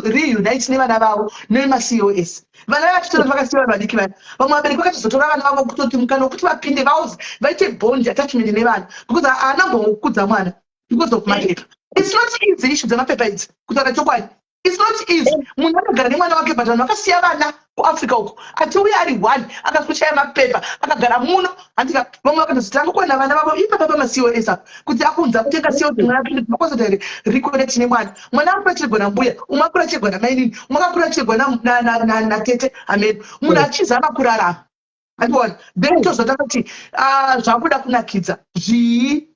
reunite nevana vavo nemacos vana vachitora vakasiya vanhu vadiki vana vamwe vabereki vakachizotora vana vavo kutoti mukana wekuti vapinde vauze vaite bond attachment nevana because haanambokudza mwana because of mapepa. It's not easy issue dzamapepa idzi kutaura chokwadi. It's not easy. Munhu anogara nemwana wake but vanhu vakasiya vana kuAfrica uko atiuya ari one akazoshaya mapepa akagara muno andika vamwe vakatozotanga kuona vana vavo ipapa pamacos apa kuti akunza kutenga CO mwana apinde makozoti reconnect nemwana mwana akura chirigwa nambuya umwe akura chirigwa namainini umwe akura chirigwa natete amedu munhu achizama kurarama andiona then tozotanga kuti zvakuda kunakidza zvii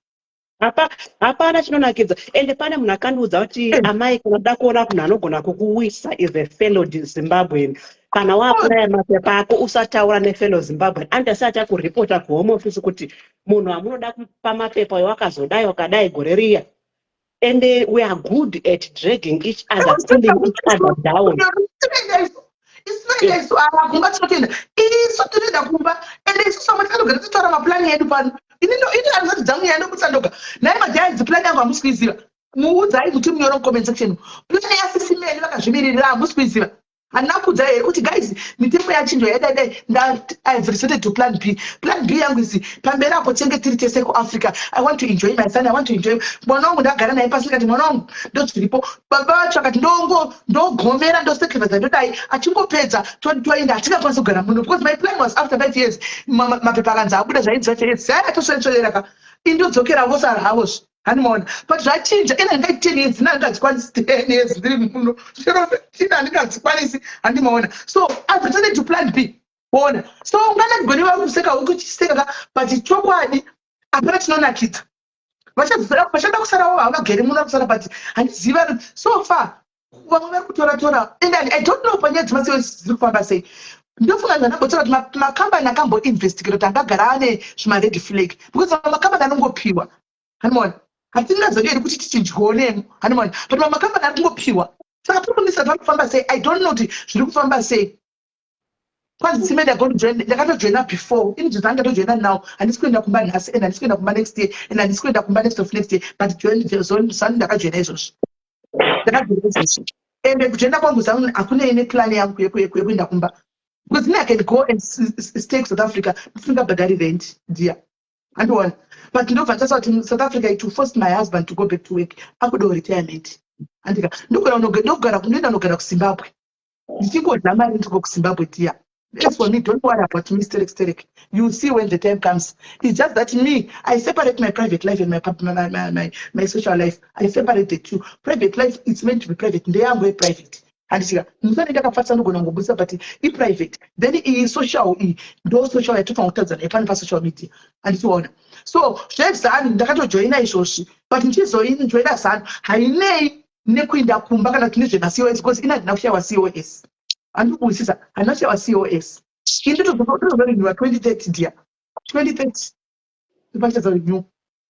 hapana chinonakidza ende pane munhu akandiudza kuti amai kana uda kuona munhu anogona kukuwisa is a fellow Zimbabwean kana waaplaya mapepa ako usataura nefellow Zimbabwean andisati akuripota kuhome office kuti munhu amunoda kupa mapepa wakazodai wakadai gore riya and we are good at dragging each other pulling each other down. Kumba tinotenda isu tinoenda kumba ende isu samwe tinogara titora maplani edu pano ini hanzati dzangu yaenda kutsandoka naye madhaya dzipulani yangu hamusi kuiziva muudzai kuti munyore comment section plani yasisimeni vakazvimirira hamusi kuiziva handina kuudza here kuti guys mitengo yachinjwa yadaidai I've resorted to plan B yangu isi pamberi apo tenge tiri tese kuAfrica I want to enjoy my son I want to enjoy mwana wangu ndagara naye pasi ndikati mwana wangu ndodziripo baba vacho akati ndogomera ndosacrifice ndodai achingopedza toenda hatingakwanisi kugara muno because my plan was after 5 years mapepa akanzi abuda zvainzi zvacho atosvetsvereraka indodzokera vosara havozvo hanimaona but zvachinja ina ndingaiti 10 years ndingadzikwanisi 10 years ndiri muno ina ndingadzikwanisi handimaona so I've returned to plan B ona so ungana goni vakuseka ukuchiseka but chokwadi hapana chinonakidza vachada kusarawo havagere muno kusara but handiziva so far vamwe vari kutora and I don't know panyaya dzimasiwo dziri kufamba sei ndofunga ndambotora kuti makambani akamboinvestigate kuti angagara ane zvimared flag because makambani anongopiwa hanimaona hatingazoderi kuti tichinjionemo hanimaona but makambani ari kungopiwa saka puromisa vari kufamba sei I don't know kuti zviri kufamba sei kwanzi tsime ndakatojoina before ini zvinhu ndangatojoina now handisi kuenda kumba nhasi and handisi kuenda kumba next year and handisi kuenda kumba next of next year but zani ndakajoina izvozvo ende kujoina kwangu zanu hakuna ine plani yangu yekuenda kumba because me I can go and stay in South Africa ndisingabhadhari rent ndiya handiona but ndobva tasa kuti South Africa it will force my husband to go back to work akudawo retirement andika ndogara kunogara kuZimbabwe ndichingodla mari ndiko kuZimbabwe tiya. As for me, don't worry about me, Sterek. You'll see when the time comes. It's just that me, I separate my private life and my social life. I separate the two. Private life is meant to be private. They are very private. And see, but private. Then in social, those social I took from Tanzania, social media, and so on. So, chefs are in the join I shoshi, but in Jesus in join us, I nay, Nequinda Kumbaka Kinesian COS goes in and now she was COS. And who is that? I'm not sure COS. In the very new 2030, dear. 2030. The budgets are new.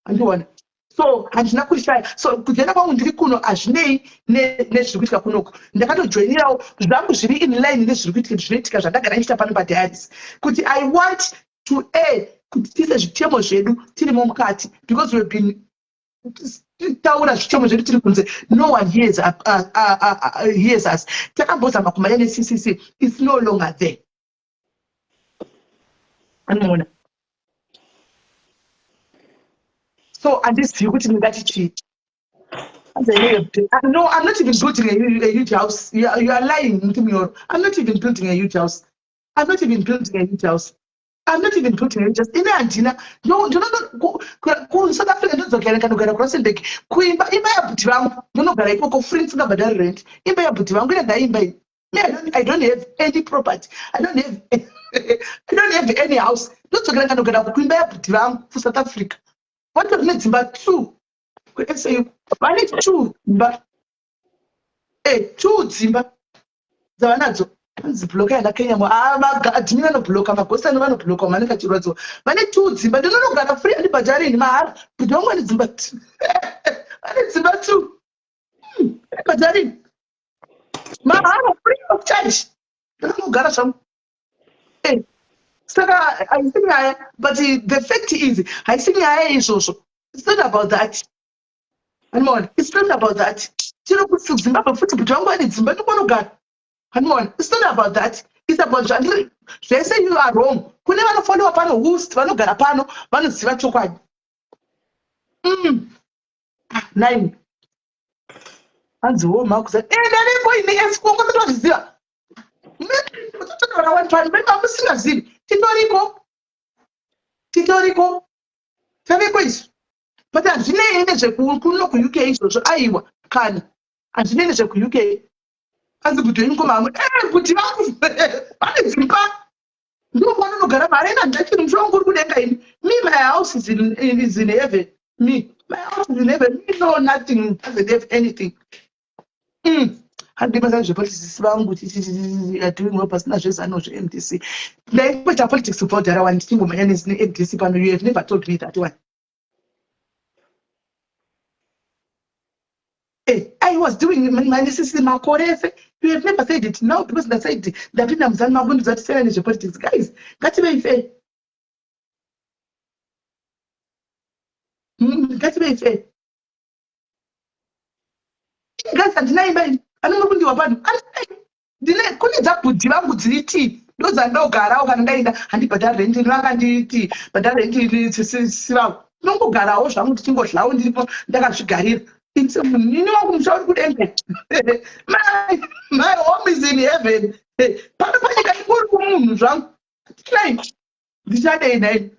And you want. So, and Nakusha, so could you never want to kuno as nay, next to Kuno. The kind of joining out, that should be in line in this genetic as I got up by the ads. Could I want to add, could this as Timo Shedu, Tilimom Kati, because we've been taura zvichemo zvedu tiri kunze. No one hears us. Takambozama kumanya neCCC. It's no longer there. Anoona. So and this you kuti ngatichi. No, I'm not even building a huge house. You are lying. I'm not even building a huge house. I'm not even building a huge house. I'm not even building a huge house. In Antina, no, go South Africa, don't get a Crossenbeck. Quimba, Imba Butiram, no, but I go friends in the rent. Imba Butiram, I'm going to die by. I don't have any property. I don't have any house. Don't get a Quimba Butiram for South Africa. What of next but two? Say, I need two, but two Zimba. Zawanazo. Blocker na Kenya mo admina no blocker makosa no no blocker manika chirozo mane two Zimba do no gana free and bajari ni mahar bidongo ni Zimba ane Zimba two bajari mahar free of charge no gana some saka I think but the fact is I think is also it's not about that. It's not about that. Zimbabwe futhi bidongo ni Zimba no gana. It's not about that. It's about they say you are wrong. Kune follow up on host, vanogara pano, vanoziva chokwadi. 9. Hanzi wo makuza. Ndaripo ine esikongo totozviziva. Totora vantu vanenge musingazivi. Titoriko. Taveko izvo. But hazvinei nezvekuno kuUK izvozvo aiwa kana. Hazvinei nezvekuUK. As the doing come put him out. No one no Garama and let him from good again. Me, my house is in heaven. Me, my house is in heaven. Me know nothing as a deaf anything. And the message of politics is doing more personages and not MTC. They put a politics support that I want to woman is MTC, but you have never told me that one. I was doing my necessary Makorefe. You have never said it now because they said that in Amazon going to say any politics. Guys, that's very fair. That's very fair. Guys, and deny by I don't know what you are about. Delay couldn't that put Divangu. Those are no Garao and the Badar renting Rangandi, Badar renting no Garao, I'm to watch loud that I should get here. You know, I'm sure good ending. My home is in heaven. Papa, go to moon, John. This day,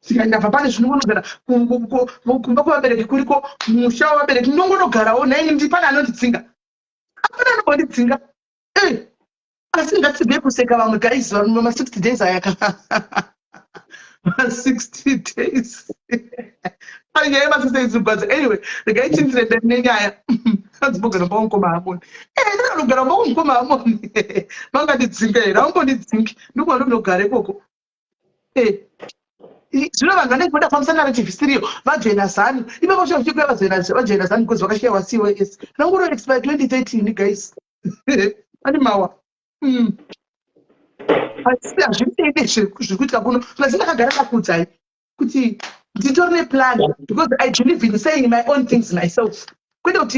she can never punish no one. Kuriko, Mushawa, but no one got our name in Japan. I'm not a singer. I'm not a singer. I think that's a bit of a guys on 60 days. I can 60 days. I never say but anyway, the guy thinks that the nigga has spoken about Comamon. And I look at a bone Comamon. Manga did think, I don't think, no one look at a coco. Hey, it's not going to put up some narrative history. Vagina son, if I was your Vagina son, because what I was see where is. No one expect 2013, guys. Animawa. I should say this. Could have put Didn't plan because I believe in saying my own things myself. I tell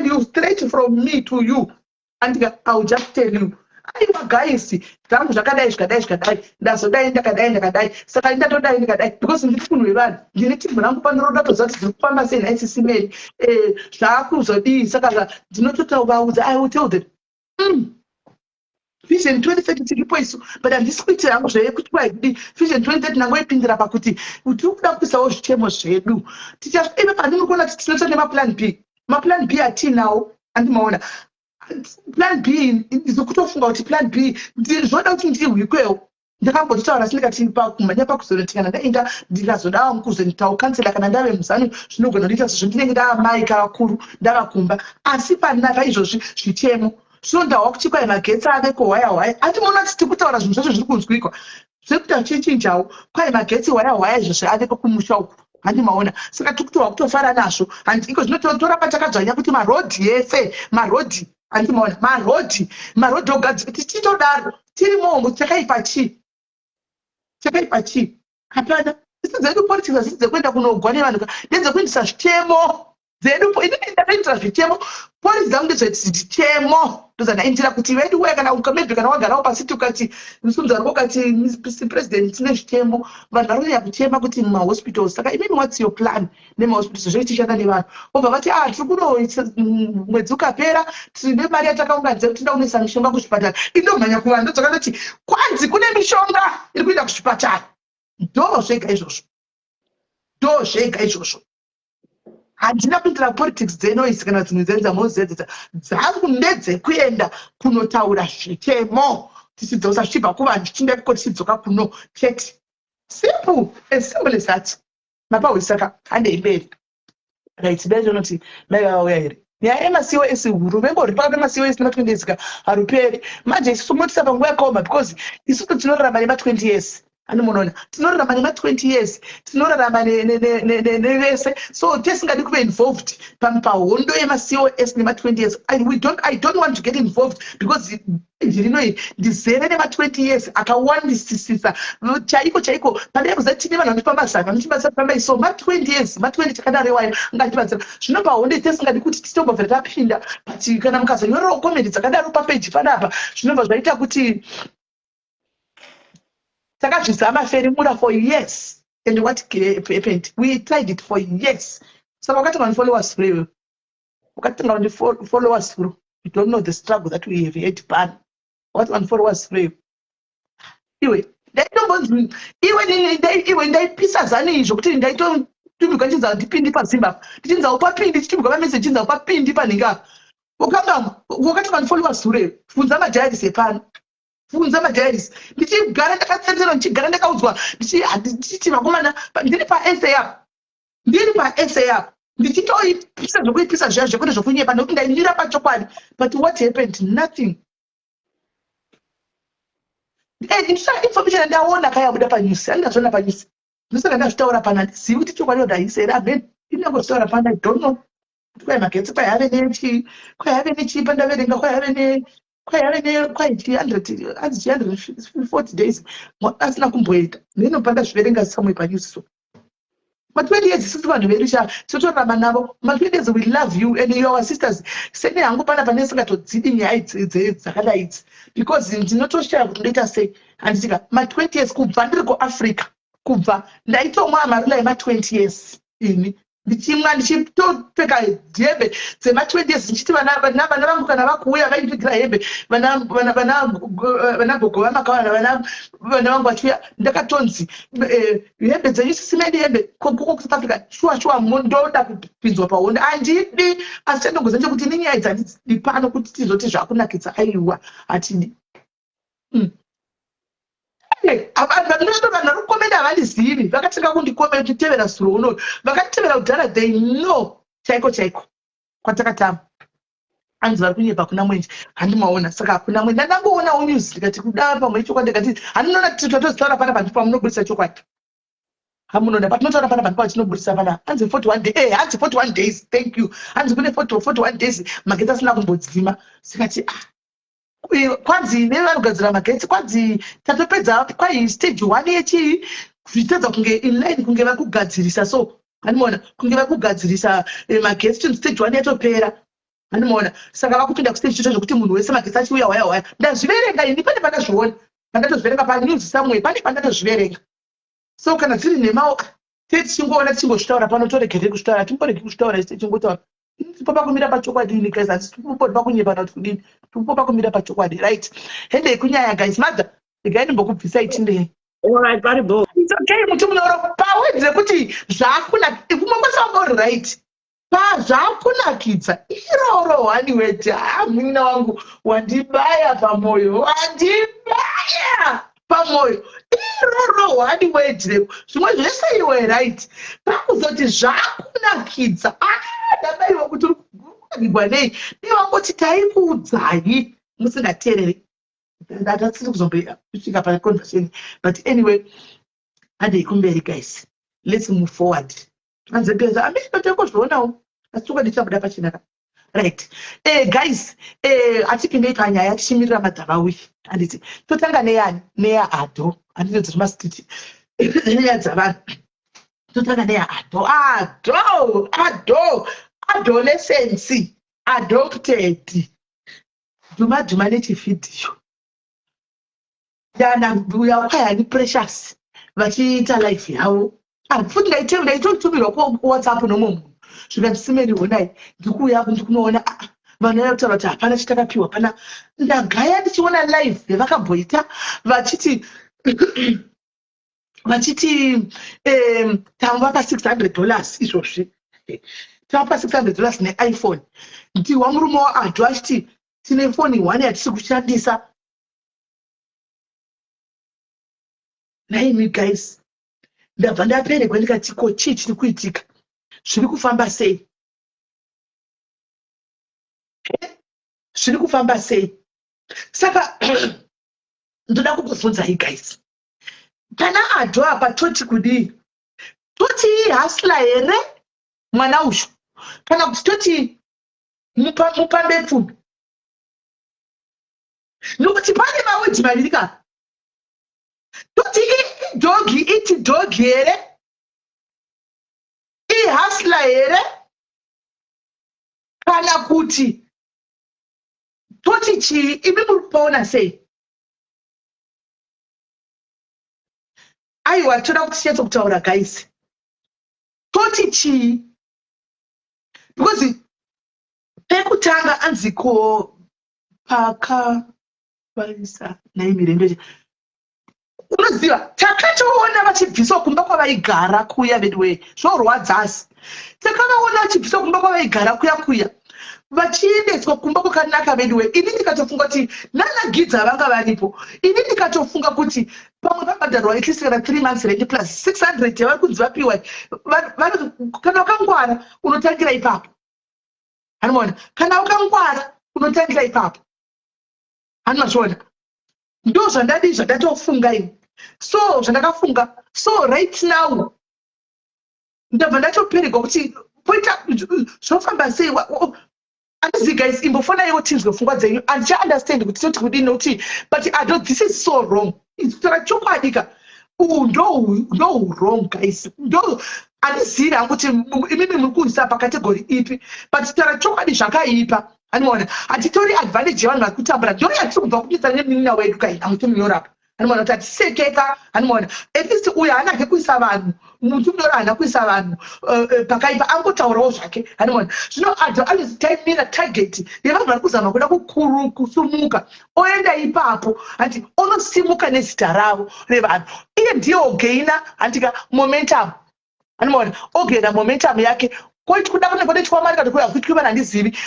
you straight from me to you, and I'll just tell you. I guys, because in the we run, you need to run upon the road that pharmacy and ICC Shakus or these, do not tell about I will tell them. Vision 2030 points, but at this point, I'm going to Vision 2030 na wewe pindira pakuti utukuda kusawo chemo chedu teachers ebe padino kona titinocha nema plan B ma plan B ati now and maona plan B izokutofunga kuti plan B zvoda kuti ndiwikwewo ndakambotaura sindika timpa kumanya pakuzoretikana ndaenda ndikazodawo mukuzonitawo kansela kana ndave muzano zvinogona kuita sezvo ndinenge ndamai kakuru ndavakumba asi panapa izvozvi zvitemo Sonda kuti kwa magetsi aveko waya ati mona kuti kutaura zvinhu zvacho zviri kunzwikwa zvekuti chichinjawo kwa magetsi waya zveshe aveko kumusha uku handi maona saka tikutwa kutofara nazvo handi iko zvinotora patakadzvanya kuti marodhi ese marodhi handi maona marodhi ogadzika tichitodaro tiri mombo chakaipa chi hapana isi dzedu politics hadzisi dzekuenda kunogwa nevanhu ndedzekuindisa zvitemo dzedu ndakaindira zvitemo polisi dzangu ndedzechitemo ndozandaindira kuti vedu we kana maybe kana wagarawo pasiti ukati musundzaro ukati Mr. President tine zvitemo vanhu varikunyanya kutema kuti mumahospitals saka imimi what's your plan nemahospitals zvoi tichishanda nevanhu obva vati tiri kuno mwedzi ukapera tine mari yatakaunganidza kuti tinda kunoisa mishonga kuzvipatara indomhanya kuvanhu ndodzoka ndoti kwanzi kune mishonga iri kuenda kuzvipatara ndozvega izvozvo handina kuitira politics dzenoisi kana dzimwe dzenzamozedzedza dzangu ndedzekuenda kunotaura zvitemo tichidzosa zvichibva kuvanhu tichinde kuko tichidzoka kuno chete simple as that mapahwisaka handei mberi right bezvonoti maivauya here nyaya yemacos huru vengori paka pemacos nema20 haruperi manje isusu motisa panguva yakaoma because isusu tinorarama nema20 years anomonona tinorarama nema20 years tinorarama nevese so tesingadi kuve involved pahondo yemacos nema20 years I don't want to get involved because njirinoyi ndizere nema20 years akawandisisisa chaiko pandai kuziva tine vanhu vanotipamba zana vanotibatsira pamba iso ma20 years ma20 takadarewayo ngatibatsira zvino pahondo tesingadi kuti titombobvera tapinda but kana mukazonyorawo komedi dzakadaro papeji panapa zvinobva zvaita kuti takazvizama ferimura for years and what happened we tried it for years saka wakatinga ndi followers through wakatinga ndi followers through you don't know the struggle that we have had pan what one followers through iwe ndaitombozi iwe ndaipisa zani izvo kuti ndaitomtumbuka ndichinza ndipindi paZimbabwe ndichinza upapindi chitumbuka pamese ndichinza upapindi panhinga wakatinga ndi followers through funza majairis epano funza majairis ndichigara ndakatsenzera ndichigara ndakaudzwa ndichiti vakomana ndiri paSAP ndichitoipisa zvokuipisa zviya zvekuti zvokunyepa nokuti ndaimira pachokwadi but what happened nothing information ndaona kayabuda panews andazviona panews ndosaka ndazvitaura pana handizivi kuti chokwadi ndaisa here amen inangozvitaura pana I don't know kuti kwai magetsi kwai have nechi pandaverenga kwai 140 days asina kumboita neno pandazviverenga somewhere panews so ma20 years isusu vanhu vedu totorarama navo ma20 years we love you and your sisters sene hangu pana pane singatodzidi nyaya dzakadai idzi because ndinotoshaya kuti ndoita sei handitika ma20 years kubva ndiri kuAfrica kubva ndaitomwa amarula ema20 years ini ndichimwa ndichitopfeka hembe dzema20 years ndichiti vana vangu kana vakuuya vaipfigira hembe vana gogo vamakawana vana vangu vachiuya ndakatonzi hembe dzenyu sisimeni hembe koko kuSouth Africa shuwa ndoda kupinzwa pahondo handidi asi chandongoziva ndechekuti ninyaya dzandidi pano kuti tizoti zvakunakidza aiwa hatidi vanhu rukomenda havandizivi vakatanga kunditevera suro unoyu vakatitevera kudhara they know chaiko kwatakatama anzi vari kunyepa kuna mwenje handimaona saka hakuna mwenje ndandangoonao news ndikati kuda pamwe chokwadi ndikati handinoona tatotaura pana panhu pamunobudisa chokwadi hamunoda patinotaura pana panhu patinoburisa pana hanzi 41 days hanzi 41 days thank you hanzi kune 41 days magetsi asina kumbodzima sikati kwanzi nevanogadzira magetsi kwanzi tatopedza kwai stage 1 yechi zvitedza kunge inline kunge vakugadzirisa so handimaona kunge vakugadzirisa magetsi chinhu stage 1 yatopera handimaona saka vakupinda kustage 2 zvokuti munhu wese magetsi achiuya waya ndazviverenga ini pane pandazviona pandatozviverenga panews somewhere pane pandatozviverenga so kana dziri nemao tichingoona tichingozvitaura pano toregere kuzvitaura timborege kuzvitaura tichingotaura tipopa kumira pachokwadi ini guys handisi tipopa kunyepa kuti kudini tipopa kumira pachokwadi right hende kunyaya guys madza regai ndimbokubvisa itinde alright variable it's okay muti munyoro pawedze kuti zvakunakidza kumwe right zvakunakidza iroro haniweti mwina wangu wandibaya pamoyo iroro haniweti zvimwe zvese iwe right pakuzoti zvakunakidza ndabaiwa kuti kunakidwa nei nevangoti taikuudzai musingateereri ndatasiri kuzomboisvika paconversation but anyway handei kumberi guys let's move forward anzepedza ametotekuzvionawo asi chokwadi chabuda pachinaka right guys hatikindei panyaya tichimirira madzavawi handiti totanga neyani neyaadho handinodziri masititi neya dzavanhu totanga ne adolescence, adopted. Duma nechivhidhiyo. Yana uya ni precious. Vachiita life yavo. Futhi ndaitumirwa kuWhatsApp nomunhu. Zvikandisimeri honai ndikuuya ndikunoona vanhu vanotaura kuti hapana chitakapiwa hapana. Ndagaya ndichiona live yavakamboita vachiti tamvapa $600 izvozvi. Tamvapa $600 neiPhone. Ndiwa murume waAdho achiti tine foni 1 yatisi kushandisa. Naimi guys, ndabva ndaperekwa ndikati ko chii chiri kuitika, zviri kufamba sei? Zviri kufamba sei? Saka ndoda kukubvunzai guys, kana Adho apa toti kudii? Toti ihasla here mwana uyu, kana kuti toti mupambe pfumi? Nokuti pane mawedzi maviri kapa. Toti iti dogi here? Ihasla here? Kana kuti toti chii? Imi muri kupaona sei? Aiwa, toda kuti chetso kutaura guys. Toti chii? Because pekutanga anziko pakavarisa naimire ndoje. Unoziva, takatoona vachibviswa kumba kwavaigara kuya bedwe. Zvorwadzasi. Takavaona vachibviswa kumba kwavaigara kuya. Vachiendeswa kumba kwakanaka bedwe. Ini ndikatofunga kuti nanagidza vanga varipo. Ini ndikatofunga kuti pamwe vabhadharwa at least 3 months rent plus 600 yavari kunzi vapiwa. Kana wakangwara unotangira ipapo. Hanoona, kana wakangwara unotangira ipapo. Hanozviona. Ndo zvandadi zvandatofunga ini. So zvandakafunga. So right now ndabva ndatopereka kuti poita zvofamba sei. Andizi guys, imbofana iwo tinzwe pfungwa dzenyu. Andicha understand kuti toti kudini nokuti but Adho, this is so wrong. Itora chokwadika. Ndo wrong guys. Ndo andizira kuti imimi muri kuisa pakategori ipi. But tora chokwadi zvakaipa. Anoona, hatitori advantage yavanhu vari kutambura. Ndo yatiri kubva kuita neminina wedu kai amutuminorapa. Anoona kuti hatisekeka. Anoona, at least uyu haana kuisa vanhu. Mutuminora haana kuisa vanhu pakaipa, angotaurawo zvake. Anoona, zvino Adho anozitamira target yevanhu vari kuzama kuda kusumuka. Oenda ipapo, hati onosimuka nezita ravo revanhu. Iye ndiye ogaina antika momentum. Anoona, ogaina momentum yake. Koiti kuda kune chwamari kana kuya kuti vana ndizivi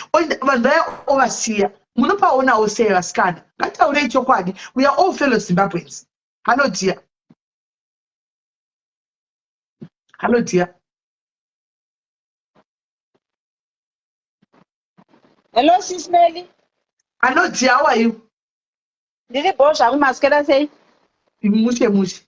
vanhu vaya ovasiya. Munopaonawo sei vasikana? Ngataurei chokwadi. We are all fellow Zimbabweans. Hello dear. Hello dear. Hello sis Meli. Hello dear, how are you? Ndiri bo zvangu masikera sei? Mushe.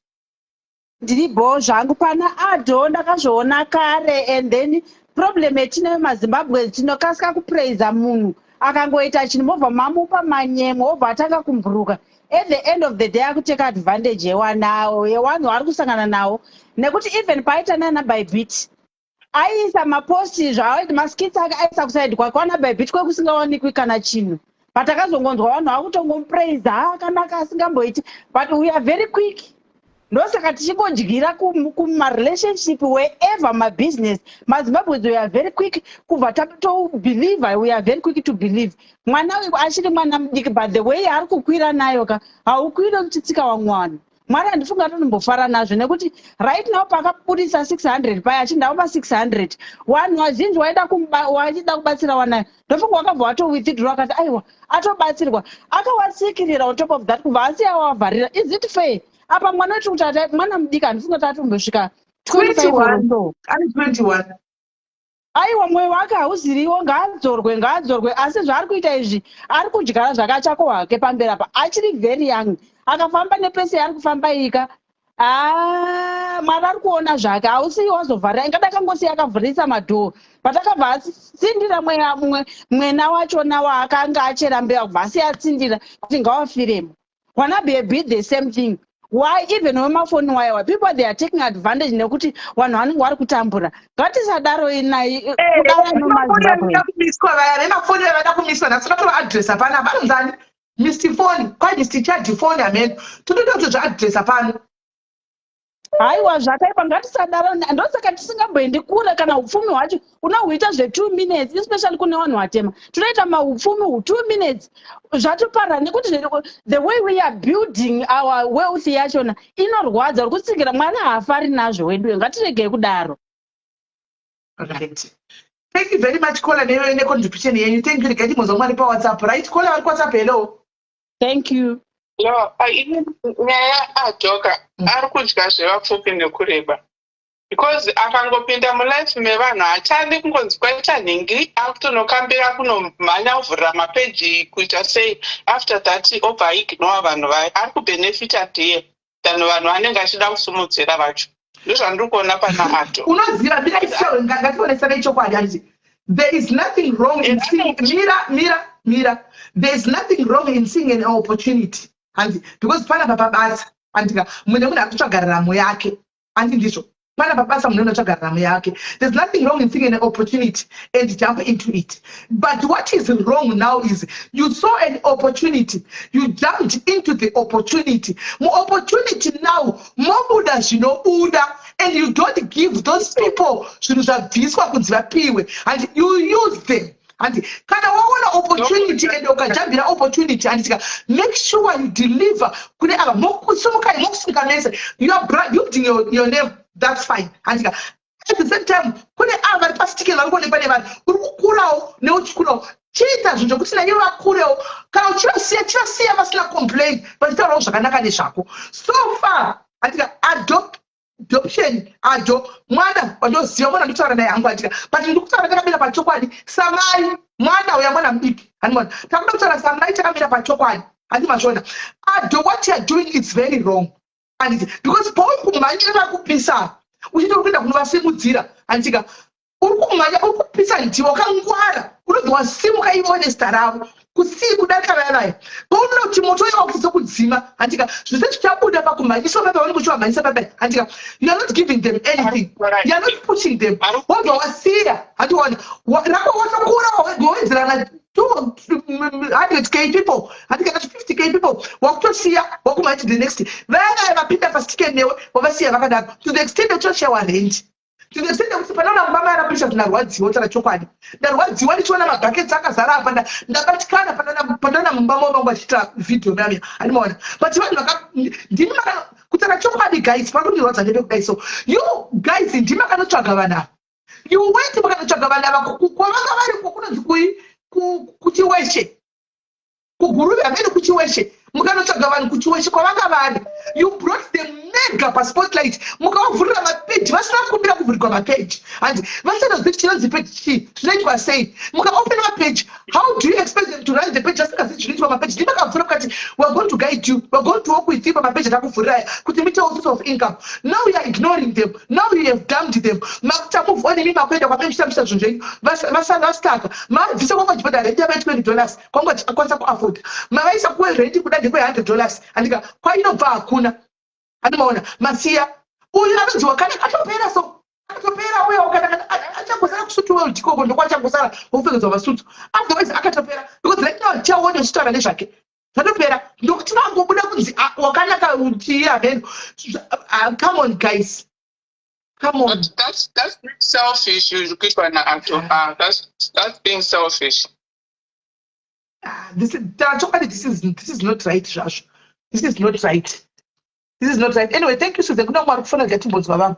Ndiri bo zvangu pana Adho ndakazviona kare, and then problem yetinayo maZimbabwe tinokasika kupraisa munhu akangoita chinhu mobva mamupa manyemo obva atanga kumburuka. At the end of the day akuteka advantage yewanhu vari kusangana nawo, nekuti even paita nana Bybit aisa maposti zvaaiti maskits ake aisa kusaidi kwake wana Bybit kwekusingawanikwi kana chinhu, but akazongonzwa vanhu vakutongomupraisa akanaka asingamboiti. But we are very quick. Ndosaka tichingodyira kumarelationship wherever mabusiness maZimbabweans we are very quick kubva tabelieve. We are very quick to believe. Mwana weku achiri mwana mudiki, but the way ari kukwira nayo ka haukwiri kuchitsika wamwana. Mwari handifunga tonombofara nazvo nekuti right now pakabudisa 600 paya achindaopa 600 vanhu vazhinji wachida kubatsira wanayo ndofunga wakabva watowithdraw akati aiwa atobatsirwa akawatsikirira on top of that kubva asiya wavharira. Is it fair? Apa mwana wetu kuti mwana mudiki handifunga kuti atombosvika 21. Aiwa, mwoyo wake hauziriwo. Ngaadzorwe. Asi zvaari kuita izvi ari kudyara zvakachako hake pamberi apa, achiri very young. Akafamba nepesi yaari kufamba ika, Mwari ari kuona zvake. Hausiyi wazovharira, ingada kangosiya akavhurisa madhoo, but akabva atsindira mwena wachona waakanga achera mbeu, kubva asiya atsindira kuti ngawafiremo. Wana Baby the same thing. why even wemafoni waiwa people they are taking advantage nekuti vanhu vanenge vari kutambura ngatisadaro inai kudara nomazimbabwe kumiswa vaya vemafoni vavada kumiswa nhasi totova adresa pana vanonzani Mr. Phone kwai Mr. Chad phone ameno totoda kuti zvaadresa pano haiwa zvakaipa ngatisadaro ndosaka tisingamboendi kure kana upfumi hwacho unohuita zve2 minutes especially kune vanhu vatema tunoita maupfumi hu2 minutes zvatoparara nekuti the way we are building our wealth yachona inorwadza uri kutsikira mwana haafari nazvo wedu ngatiregei kudaro. Right. Thank you very much Kola necontribution yenyu. Thank you Regati Mozomari pa WhatsApp. Right? Kola vari WhatsApp hello. Thank you. No, nyaya ajoka ari kudya zvevapfupi nekureba because akangopinda mulife mevanhu hachadi kungonzi kwaita nhingi akutonokambira kunomhanya kuvhurira mapeji kuita sei after that obva aignora vanhu vaye ari kubenefita ndiye than vanhu vanenge achida kusumudzira vacho ndozvandiri kuona pana ato unoziva ngatiponesana ichokwadi handiti there is nothing wrong in seeing mira there is nothing wrong in seeing an opportunity handi because pana papabasa andika munhu akutsvaga raramo yake handi ndizvo pana papabasa munhu unotsvaga raramo yake there's nothing wrong in seeing an opportunity and jump into it but what is wrong now is you saw an opportunity you jumped into the opportunity opportunity now mobuda zvinobuda and you don't give those people zvinhu zvabviswa kunzi vapiwe and you use them and kana waona opportunity and ukajambira opportunity and make sure you deliver kune ava mokusumukai mokusunganese you are building your name that's fine and at the same time kune ava vari pasitike vari kuonekwa nevanhu uri kukurawo neuchikurawo chiita zvinhu zvokuti naivo vakurewo kana uchivasiya vasina complain vachitaurawo zvakanaka nezvako so far andika adoption ado mwana wandoziva mwana ndikutaura naye hangu andika but ndikutaura takamira pachokwadi samai mwana uya mwana mudiki handimona takuda kutaura samai takamira pachokwadi handimazvona ado what you are doing is very wrong anditi because pauri kumhanyira kupisa uchiti uri kuenda kunovasimudzira andika uri kumhanya uri kupisa ndivo wakangwara unobva wasimuka ivo nezita ravo kusii kudarika vayavaya paunoda kuti moto uya wakutisa kudzima handika zvose zvichabuda pakumhanyiswa papa vanenge uchivamhanyisa papa handika you are not giving them anything you are not pushing them wabva wasiya handiona rako watokura gowedzerana 200k people handika 50k people wakutosiya wakumhanya to the next vayavaya vapinda pasitike newe wavasiya vakadaro to the extent yachoshawa rent tinotenda kuti panaona mumba arapisha kuti ndarwadziwa tara chokwadi ndarwadziwa ndichiona mabhaketi akazara apa ndabatikana panaona mumba mavo vangu vachiita vhidhiyo mami handimaona but vanhu ndimi kutara chokwadi guys pakundirwadza ndepekudai so you guys ndimi makanotsvaga vanhu ava you went makanotsvaga vanhu ava kwavanga variko kunonzi kuchiweshe kuguruve hamene kuchiweshe mukanotsvaga vanhu kuchiweshe kwavanga vari you brought them mega paspotlight mukavavhurira mapeji vasina kukumbira kuvhurirwa mapeji and vasingazivi chinonzi peji chii zvinoitwa sei mukaopena mapeji how do you expect them to run the page vasingazivi zvinoitwa mapeji ndi makavhura kukati weare going to guide you weare going to work with you pamapeji atakuvhurirai kuti muite source of income now you are ignoring them now you have dumped them makuta move on imi makuenda kwapemishtamisa zvinhu zvenyu vasitaka mabvisa kwangachibhadha renti yava$20 kwangakwanisa kuafforda mavaisa kuwe renti kuda ndekwe$100 andika kwainobva hakuna handimaona masiya uyu anonzi wakanaka atopera so atopera uya wakanaka achangosara kusutuwa udikoko ndokwachangosara wokupfekedzwa masutu otherwise akatopera because right now tichaone uchitaura nezvake zvatopera ndokuti vangobuda kunzi wakanaka utiya mheno come on guys come on that's selfish kuitwa naato that's being selfish this is not right zvazvo this is not right. This is not right. Anyway, thank you, Susan. Kuna mwari kufana gati mbozi baba.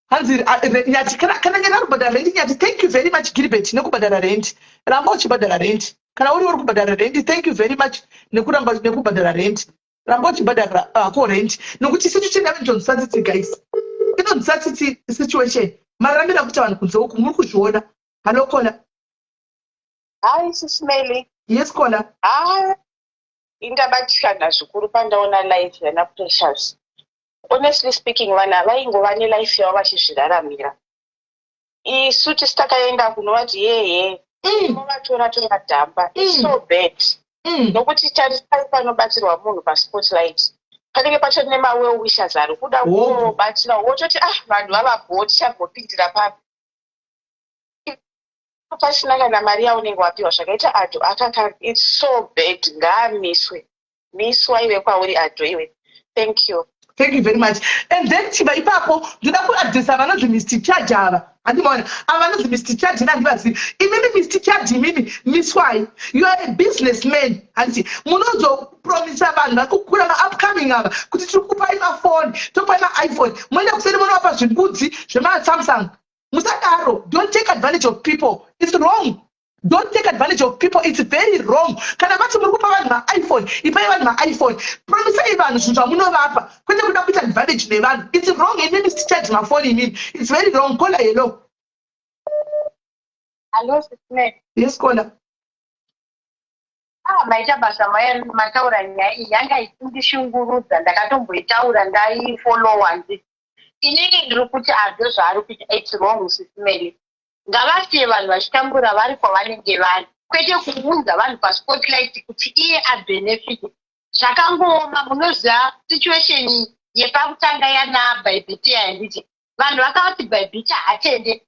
Hanzi, nyati, kana ngena kubadara renti, nyati, thank you very much, Gilbert, nekubadara renti. Ramba uchibadara renti. Kana uri kubadara renti, thank you very much, nekubadara renti. Ramba uchibadara ko renti. Nokuti situation yami ndonzatiti guys. Ndonzatiti situation. Maramira kuti vanhu kunze uku muri kuzviona. Hello Kola. Hi, Sismeli. Yes Kola. Hi. Indabatikana zvikuru pandaona life yana pressures. Honestly speaking, vana vaingova nelife yavo vachizviraramira. Isu tisitakaenda kunovati yeye movatora dhamba. It's so bad. Nokuti tarisai panobatirwa munhu paspotlight. panenge pacho nemawewo wishes ari kuda kubatira wototi vanhu vavabho tichagopindira papi pasina kana mari yaunenge wapiwa zvakaita adho akaka it's so bad miswa iwe kwauri adho iwe. Thank you very much. And then chiva ipapo ndoda kuadresa vanonzi Mr. Charge ava handimaona ava vanonzi Mr. Charge nandivazivi imimi Mr. Charge imimi miswai you are a businessman handiti munozopromisa vanhu vari kukura maupcoming ava kuti tiri kupai mafoni tokupai maiphone moenda kuseri munovapa zvibudzi zvemasamsung musadaro. Don't take advantage of people, it's wrong. Don't take advantage of people, it's very wrong. Kana vati muri kupa vanhu maiphone ipai vanhu maiphone promisai vanhu zvinhu zvamunovapa kwete kuda kuita advantage nevanhu. It's wrong. And Mr. Charge mafoni imini it's very wrong. Kola hello. Hello sister. Yes kola. Maita basa mataura nyaya iyi yanga ichindishungurudza ndakatomboitaura ndaifollow wanzi inini ndiri kuti adho zvaari kuita it's wrong sister. Ngavasiye vanhu vachitambura vari kwavanenge vari kwete kuunza vanhu paspotlight kuti iye abenefit. Zvakangooma munoziva situation yepakutanga yana Bybit yanditi vanhu vakati Bybit hatende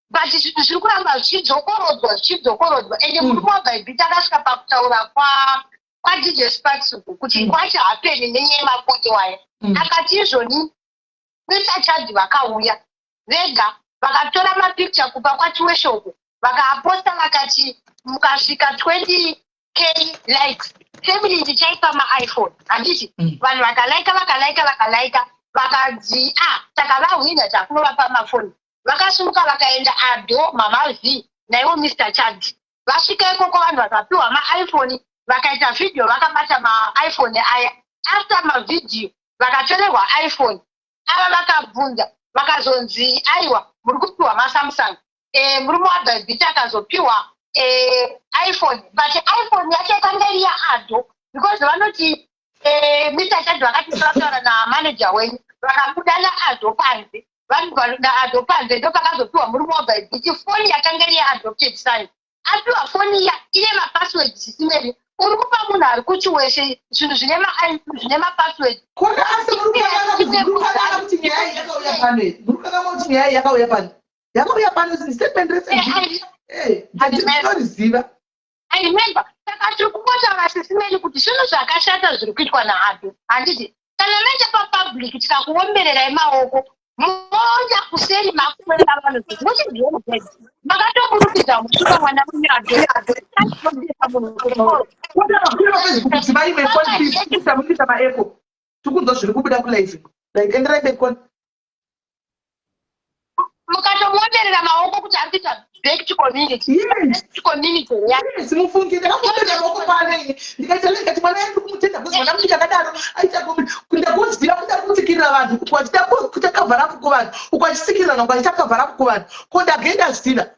but zvinhu zviri kuramba zvichidzokorodzwa ende murume waBybit akasvika pakutaura kwaDJ Sparks kuti kwacho hapeni nenyaya yemapoto waya akati izvoni Mr. Charge vakauya vega vakatora mapicture kubva kwachiweshoko vakaaposta vakati mukasvika 20k likes family ndichaipa maiphone handiti vanhu vakalaika vakadzi saka vahwina takunovapa mafoni vakasumuka vakaenda adho mama V naiwo Mr. Charge vasvika ikoko vanhu vakapiwa maiphone vakaita video vakabata maiphone aya after mavideo vakatorerwa iphone ava vakabvunza vakazonzi aiwa muri kupiwa masamsung murume waBybit akazopiwa iphone but iphone yacho yakanga iri yaadho because vanoti Mr. Charge vakati vataura namanager wenyu vakabuda naadho panze vanhu naadho panze ndo pakazopiwa murume waBybit foni yakanga iri yaadopted son apiwa foni iya ine mapassword sisimeri uri kupa munhu ari kuchiweshe zvinhu zvine mapassword yakauya pano statement reseriziva aimemba saka tiri kungotaura sisimeri kuti zvinhu zvakashata zviri kuitwa naadho handiti kana maita papublic tikakuombererai maoko moja kuseri makuenda vanhu muchizviona makatoburukidza mushuka mwana munyaamuita maepo tikunzwa zviri kubuda kulive like enderai bekona mukatomuomberera maoko kuti ari kuita back to community yes mufungi ndakamuomberera maoko pane ndikaita lekati mwana yedu kumutenda kuzi mwana muti akadaro aita ndakuziva kuda kutsikirira vanhu ukwachida kuita kavharapu kuvanhu ukwachisikirira ukwachita kavharapu kuvanhu ko ndagenda ziva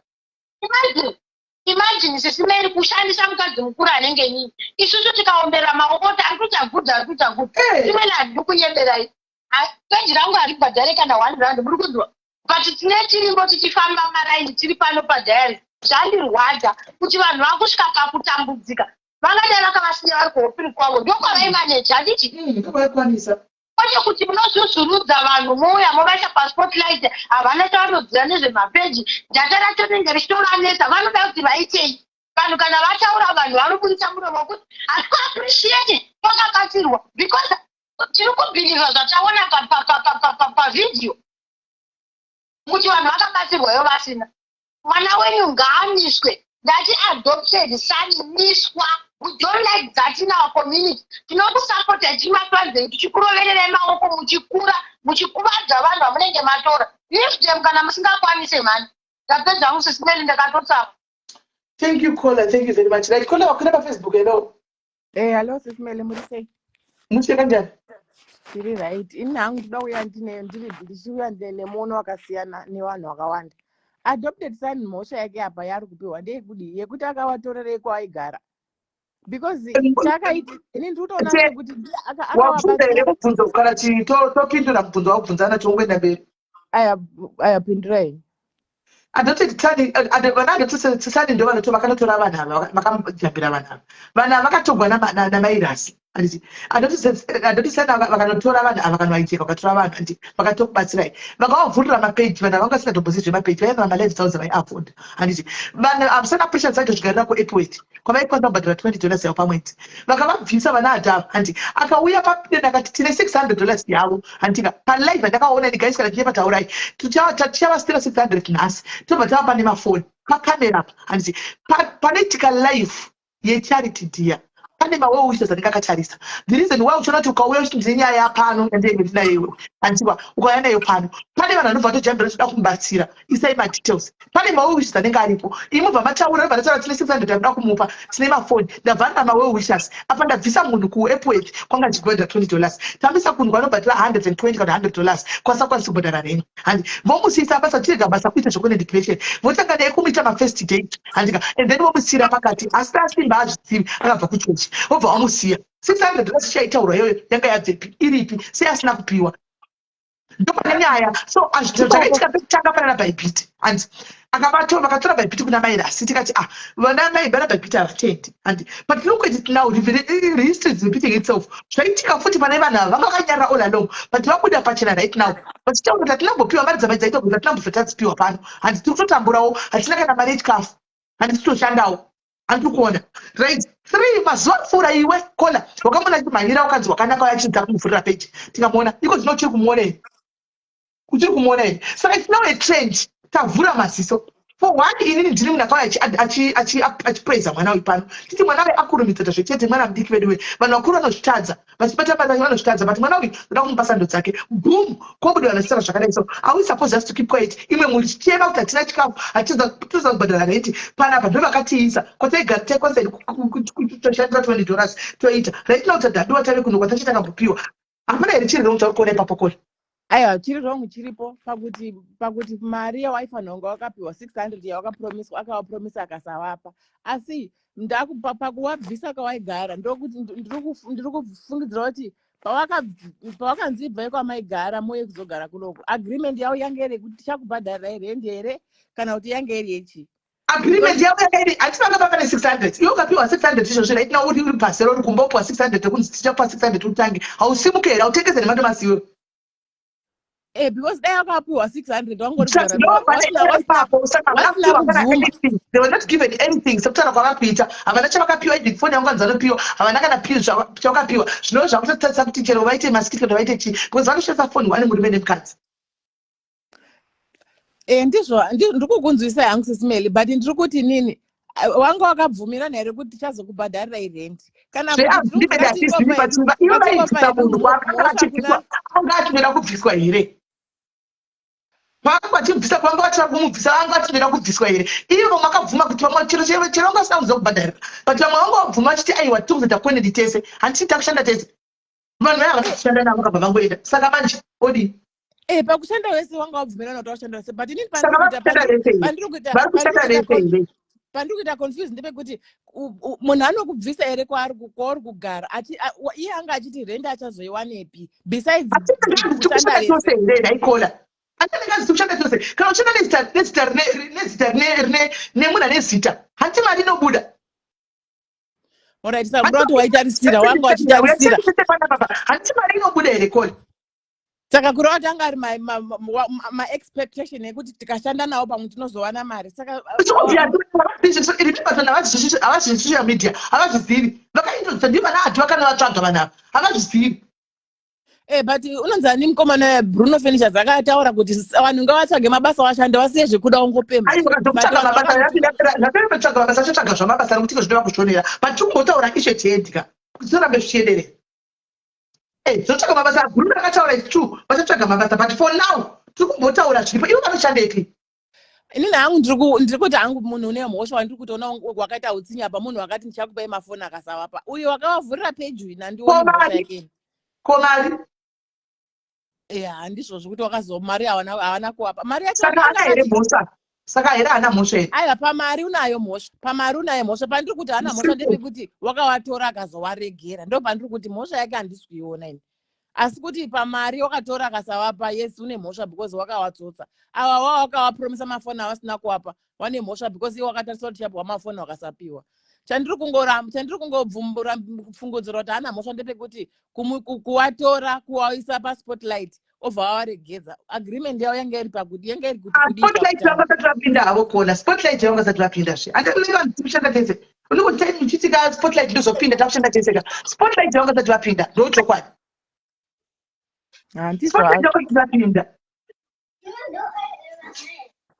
imagine sisimeri kushandisa mukadzi mukuru anenge nini isusu tikaombera maoko kuti ari kuita good imweni handidi kunyemberai peji rangu haribhadhare kana 1 rand muri kunzwa but tine tirimbo tichifamba maraini tiri pano padhayari zvandirwadza kuti vanhu vakusvika pakutambudzika vangadai vakavasiya vari kuhopiri kwavo ndokwavaimaneja handiti ndokwaikwanisa kwete kuti munozuzurudza vanhu mouya movaisa paspotlight havana chavanodziva nezvemapeji data racho rinenge richitoranesa vanoda kuti vaitei vanhu kana vataura vanhu vanobudisa muromo kuti hatiappreciate pakabatsirwa because tiri kubhilivha zvataona pavidhio kuti vanhu vakabatsirwayo vasina mwana wenyu ngaamiswe ndati adopted son miswa. We don't like that in our community. Tinokusapota tichimapanze tichikurovererai maoko muchikuvadza vanhu vamunenge matora. Leave them kana musingakwanise mani. Ndapedza musisimeli ndakatotsapa. Thank you caller, thank you very much. Like caller wakuna pa Facebook hello. Hello sisimeli muri sei? Mucheka njani? Tiri right. Ini hangu ndoda kuya ndichiuya nemuono wakasiyana nevanhu vakawanda. Adopted son mhosva yake apa yari kupiwa ndeyekudi yekuti akavatorerei kwaaigara. Because chakaiti ini ndikutoona kuti akavabvunza kana topindura mubvunzo wakubvunzana chongoenda mberi. Aya pindurai. Adopted son vananga ndo vanotora vanhu ava vakamujambira vanhu ava. Vanhu ava vakatogwa namairasi handiti andoti sana vakanotora vanhu ava vakanovaiteka vakatora vanhu handiti vakatokubatsirai vakavavhurira mapeji vanhu vanga vasingatombozivi zvemapeji vaivana ma11,000 vaiafunda handiti vanhu amusana pressure saito zvigarira kuepwet kwavaikwanisa kubhadhara $20 yavo pamwedzi vakavabvisa vana adhava handiti akauya padenda akati tine $600 yavo handitika palive vandakaona ndigaisi kana tiye pataurai tichavasitira $600 nhasi tobva tava pane mafoni pakamera handiti panoitika live yecharity dia pane maweushers anenge akatarisa the reason why uchiona kuti ukauya uchiti ndine nyaya yapano yandenge ndinayo iwe handiwa ukauya nayo pano pane vanhu vanobva tojambira toda kumubatsira isai madetails pane maweushers anenge aripo imubva mataura vanotaura tine 600 yamuda kumupa tine mafoni ndavhanda maweushers apa ndabvisa munhu kuepwet kwanga chigobhadhara $20 tambisa kunhu kwanobhadhara $120 kana $100 kwasakwanisi kubhadhara reni handi vomusiyisa basa tirega basa kuita zvokunedication votanga naye kumuita mafirst date handika and then vomusiyira pakati asi asimba azvizivi akabva kuchechi vobva vamusiya $600 chaitaurwa iyoyo yanga yabvepi iripi sei asina kupiwa ndopane nyaya so zvakaitika pekutanga panana Bybit handi vakatora Bybit kuna mai rasi tikati vana mai vana Bybit havatendi handi but look at it now history is repeating itself zvaitika futi pane vanhu ava vanga vakanyarara all along but vabuda pachena right now vachitaura kuti hatinambopiwa mari dzamai dzaita kuti hatinambozotadzipiwa pano handi tiri kutotamburawo hatina kana mari yechikafu handi titoshandawo handiri kuona right 3 mazuva apfuura iwe kona wakamona chimhanyira ukanzi wakanaka wayachinza kumuvhurira peji tikamuona iko zvino uchiri kumuona here saka it's now a trend tavhura maziso for one inini ndiri munhu akauya achipraisa mwana uyu pano titi mwana uyu akurumidza zvachete mwana mudiki vedu we vanhu vakuru vanozvitadza vachibata bata vanozvitadza but mwana uyu uda kumupa sando dzake boom kobuda vanosara zvakadai so are we supposed just to keep quiet imwe muri tichema kuti hatina chikafu hatiza kubhadhara renti panapa ndo vakatiisa kwataigara taikwanisa kutoshandira $20 toita right now tadhaduwa tave kunhu kwatachitakambopiwa hapana here chiri romuchauri kuona ipapo kona aiwa chiri rongu chiripo pakuti mari yawaifanira kunge wakapiwa 600 yawakapromiswa akavapromisa akasavapa asi pakuvabvisa kwawaigara ndokuti ndiri kufungidzira kuti pawakanzibva kwamaigara moye kuzogara kuloko agreement yavo yange iri kuti tichakubhadharirai rendi here kana kuti yange iri yechi agreement yavo yange iri hatisanga papa ne600 iwe ukapiwa 600 izvozvo raitina uri pasero uri kumbopiwa 600 ekunzi tichakupa 600 utange hausimuke here hautengeze nemadomasiwe because dai wakapiwa 600 they were not given anything sekutaura kwavapita havana chavakapiwa even foni yangu anzanopiwa havana kana piwa chavakapiwa zvinova zvakutotarisa kuti chero vaite masikiti kana vaite chii because vanoshandisa foni one murume nemukadzi ndizvo ndiri kukunzwisa hangu sisimeli but ndiri kuti nini wanga wakabvumirana here kuti tichazokubhadharira irendi kana atimira kubviswa here vanga vachibvisa kwanga vatira kumubvisa vanga vatimira kubviswa here ivo makabvuma kuti vamwe chero vanga vasina kuzokubhadharira but vamwe vanga vabvuma vachiti aiwa tikuzotakwenedi tese handiti takushanda tese vanhu vaya vanoshanda navo kabva vangoenda saka manje odii pakushanda wese wanga wabvumirana kuti washanda wese but inini pandiri kuita confuse ndepekuti munhu anokubvisa here kwauri kugara iye anga achiti rendi achazoiwanepi besides daikola handinengazi kushanda tose kana ushanda nezita nemunhu ane zita handi mari inobuda orit sakura kuti waitarisira wanga wachitarisira handi mari inobuda here kola saka kureva kuti anga ari maexpectation ekuti tikashanda nawo pamwe tinozowana mari saka havazvisocial media havazvizivi vakaindodza ndivana hati vakana vatsvaga vanhu ava havazvizivi but unonzi ani mukomana Bruno Furnitures akataura kuti vanhu ngavatsvage mabasa vashande vasiye zvekuda ungopemba zvakatsvaga mabasa achotsvaga zvamabasa nekuti zvinova kushonera but tikungotaura ishe tiendika kuti zvirambe zvichienderera zvotsvaga mabasa aguru akataura is true vachatsvaga mabasa but for now tiri kumbotaura zviripo ivo vanoshandei inini hangu ndiri kuti hangu munhu une mhosva wandiri kutoona wakaita utsinya pamunhu wakati ndichakupai mafoni akasavapa uyo wakavavhurira peji ina ndiwo mhosva yake komari handizvo zvokuti mari havana kuwapa mari saka here hana mhosva here aiwa pamari unayo mhosva pandiri kuti hana mhosva ndepekuti wakavatora akazowaregera ndo pandiri kuti mhosva yake handisi kuiona ini asi kuti pamari wakatora akasavapa yes une mhosva because wakavatsotsa ava wakavapromisa mafoni avasina kuwapa vane mhosva because iwe wakatarisa kuti chapiwa mafoni wakasapiwa chandiri kungobvumbura pfungudziro kuti hana mhosva ndepekuti kuwatora kuwaisa paspotlight obva wawaregedza agreement yavo yanga iri pakuti yanga iri kuti spotlight yavo vasati vapinda havo kuona spotlight yavo vasati vapindazve andikuliva ndikushanda tese unoti taini uchitika spotlight ndozopinda takushanda teseka spotlight yavo vasati vapinda ndochokwadi spotlight yavo vasati vapinda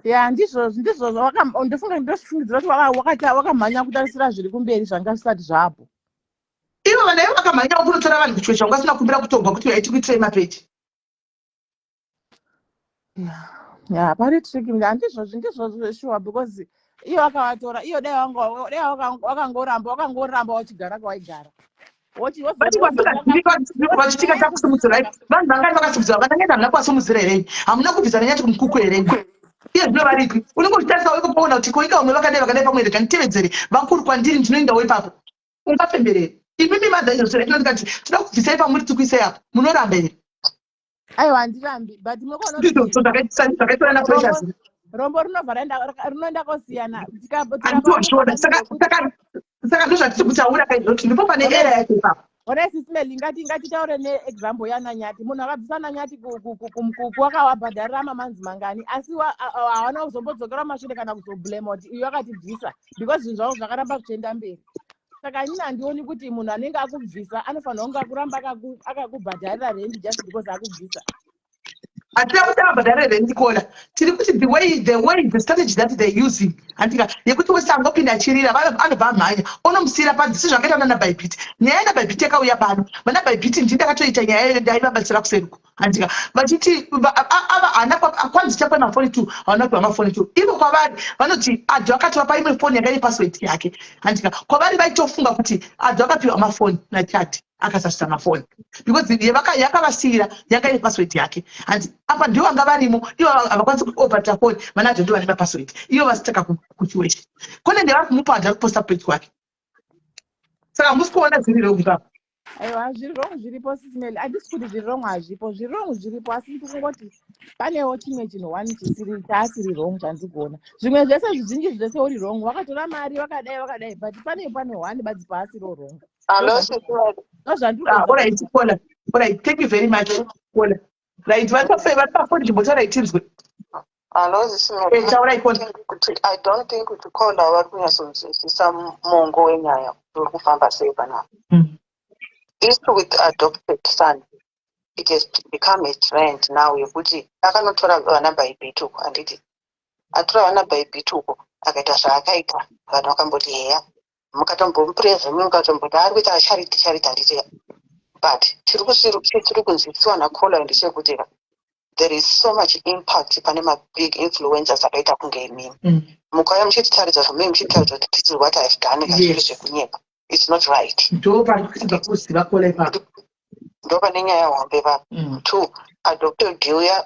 ya ndizvozvo ndofunga ndofungidzira kuti wakamhanya kutarisira zviri kumberi zvanga zvisati zvapo ivo vana ivo vakamhanya kunotora vanhu kuchiwesha ungasina kumbira kutogwa kuti aiti kuitirei mapeji ya pari tricky ndizvozvo sure because iyo wakavatora iyo dai wakangoramba wachigara kwawaigara vachitika takusimudzirai vanhu vangani vakasimudzira vanangenda hamuna kuwasimudzira herei hamuna kubvisa nenyati kumukuku herei iye zvinovariki unenge uchitarisa weikopaona kuti koika umwe vakadai pamwe rega nditevedzere vakuru kwandiri ndinoendawo ipapo ungapemberere imimi madzaizvosiraikati tida kubvisai pamuri tikuisei apo munoramba here aiwa handirambi but zvakaitorana pressures rombo rinovhara rinoenda kosiyana saka ndozvatiri kutaura kaizvoti ndipo pane era yacho ipapo oresismeli ngatitaure neexample yananyati munhu akabvisa nanyati kumukuku wakawabhadharira mamanzi mangani asi hawana kuzombodzokera mashure kana kuzoblema kuti iyo akatibvisa because zvinhu zvavo zvakaramba kuchienda mberi saka inini handioni kuti munhu anenge akubvisa anofanira kunge akuramba akakubhadharira rendi just because akubvisa hatina kuti abhadharire rendi kona tiri kuti the strategy that they're using andika yekuti wese angopinda achirira anobva amhanya onomusiyira padzisi zvakaita vana bhaibhiti nyaya yanaBhaibhiti yakauya pano vana bhaibhiti ndii ndakatoita nyaya iyo ndaivabatsira kuseruko andika vachiti kwanzi chapa mafoni 2 havana kupiwa mafoni 2 ivo kwavari vanoti adho akati vapa imwe foni yanga ine password yake andika kwavari vaitofunga kuti adho akapiwa mafoni nachati akasasvisa mafoni because yakavasiyira yanga ine password yake and apa ndivo vanga varimo ivo havakwanisi kuopata foni vana adho ndivo vane mapassword ivo vasitaka kuchiwesha kone ndevari kumupa adho akuposta page kwake saka hamusi kuona zviri rongo ipapo aiwa zviri rongo zviripo sisimeli handisi kuti zviri rongo hazvipo zviri rongo zviripo asi ndikungoti panewo chimwe chinhu wani chaasiri rongo chandiri kuona zvimwe zvese zvizhinji zvese uri rongo wakatora mari wakadai but pane wani badzi paasiro rongo Alright, thank you very much. Right, vatafoni chimbotaura itinzwe. I don't think kuti Konda vari kunyatsonzwisisa mongo wenyaya uri kufamba sei panapa. Issue with adopted son, it has become a trend now yekuti akanotora vana bhaibhituko handiti atora vana bhaibhituko akaita zvaakaita vanhu vakamboti heya mukatombomupreza mukatomboti ari kuita charity handiti but tiri kunzwisiwa naKola ndechekuti there is so much impact pane mabig influencers akaita kunge imimi mukauya muchititaridza zvamai muchitaridza kuti this is what I've done kazviri zvekunyeka it's not right ndo pane nyaya yahombe pa 2 adopted girl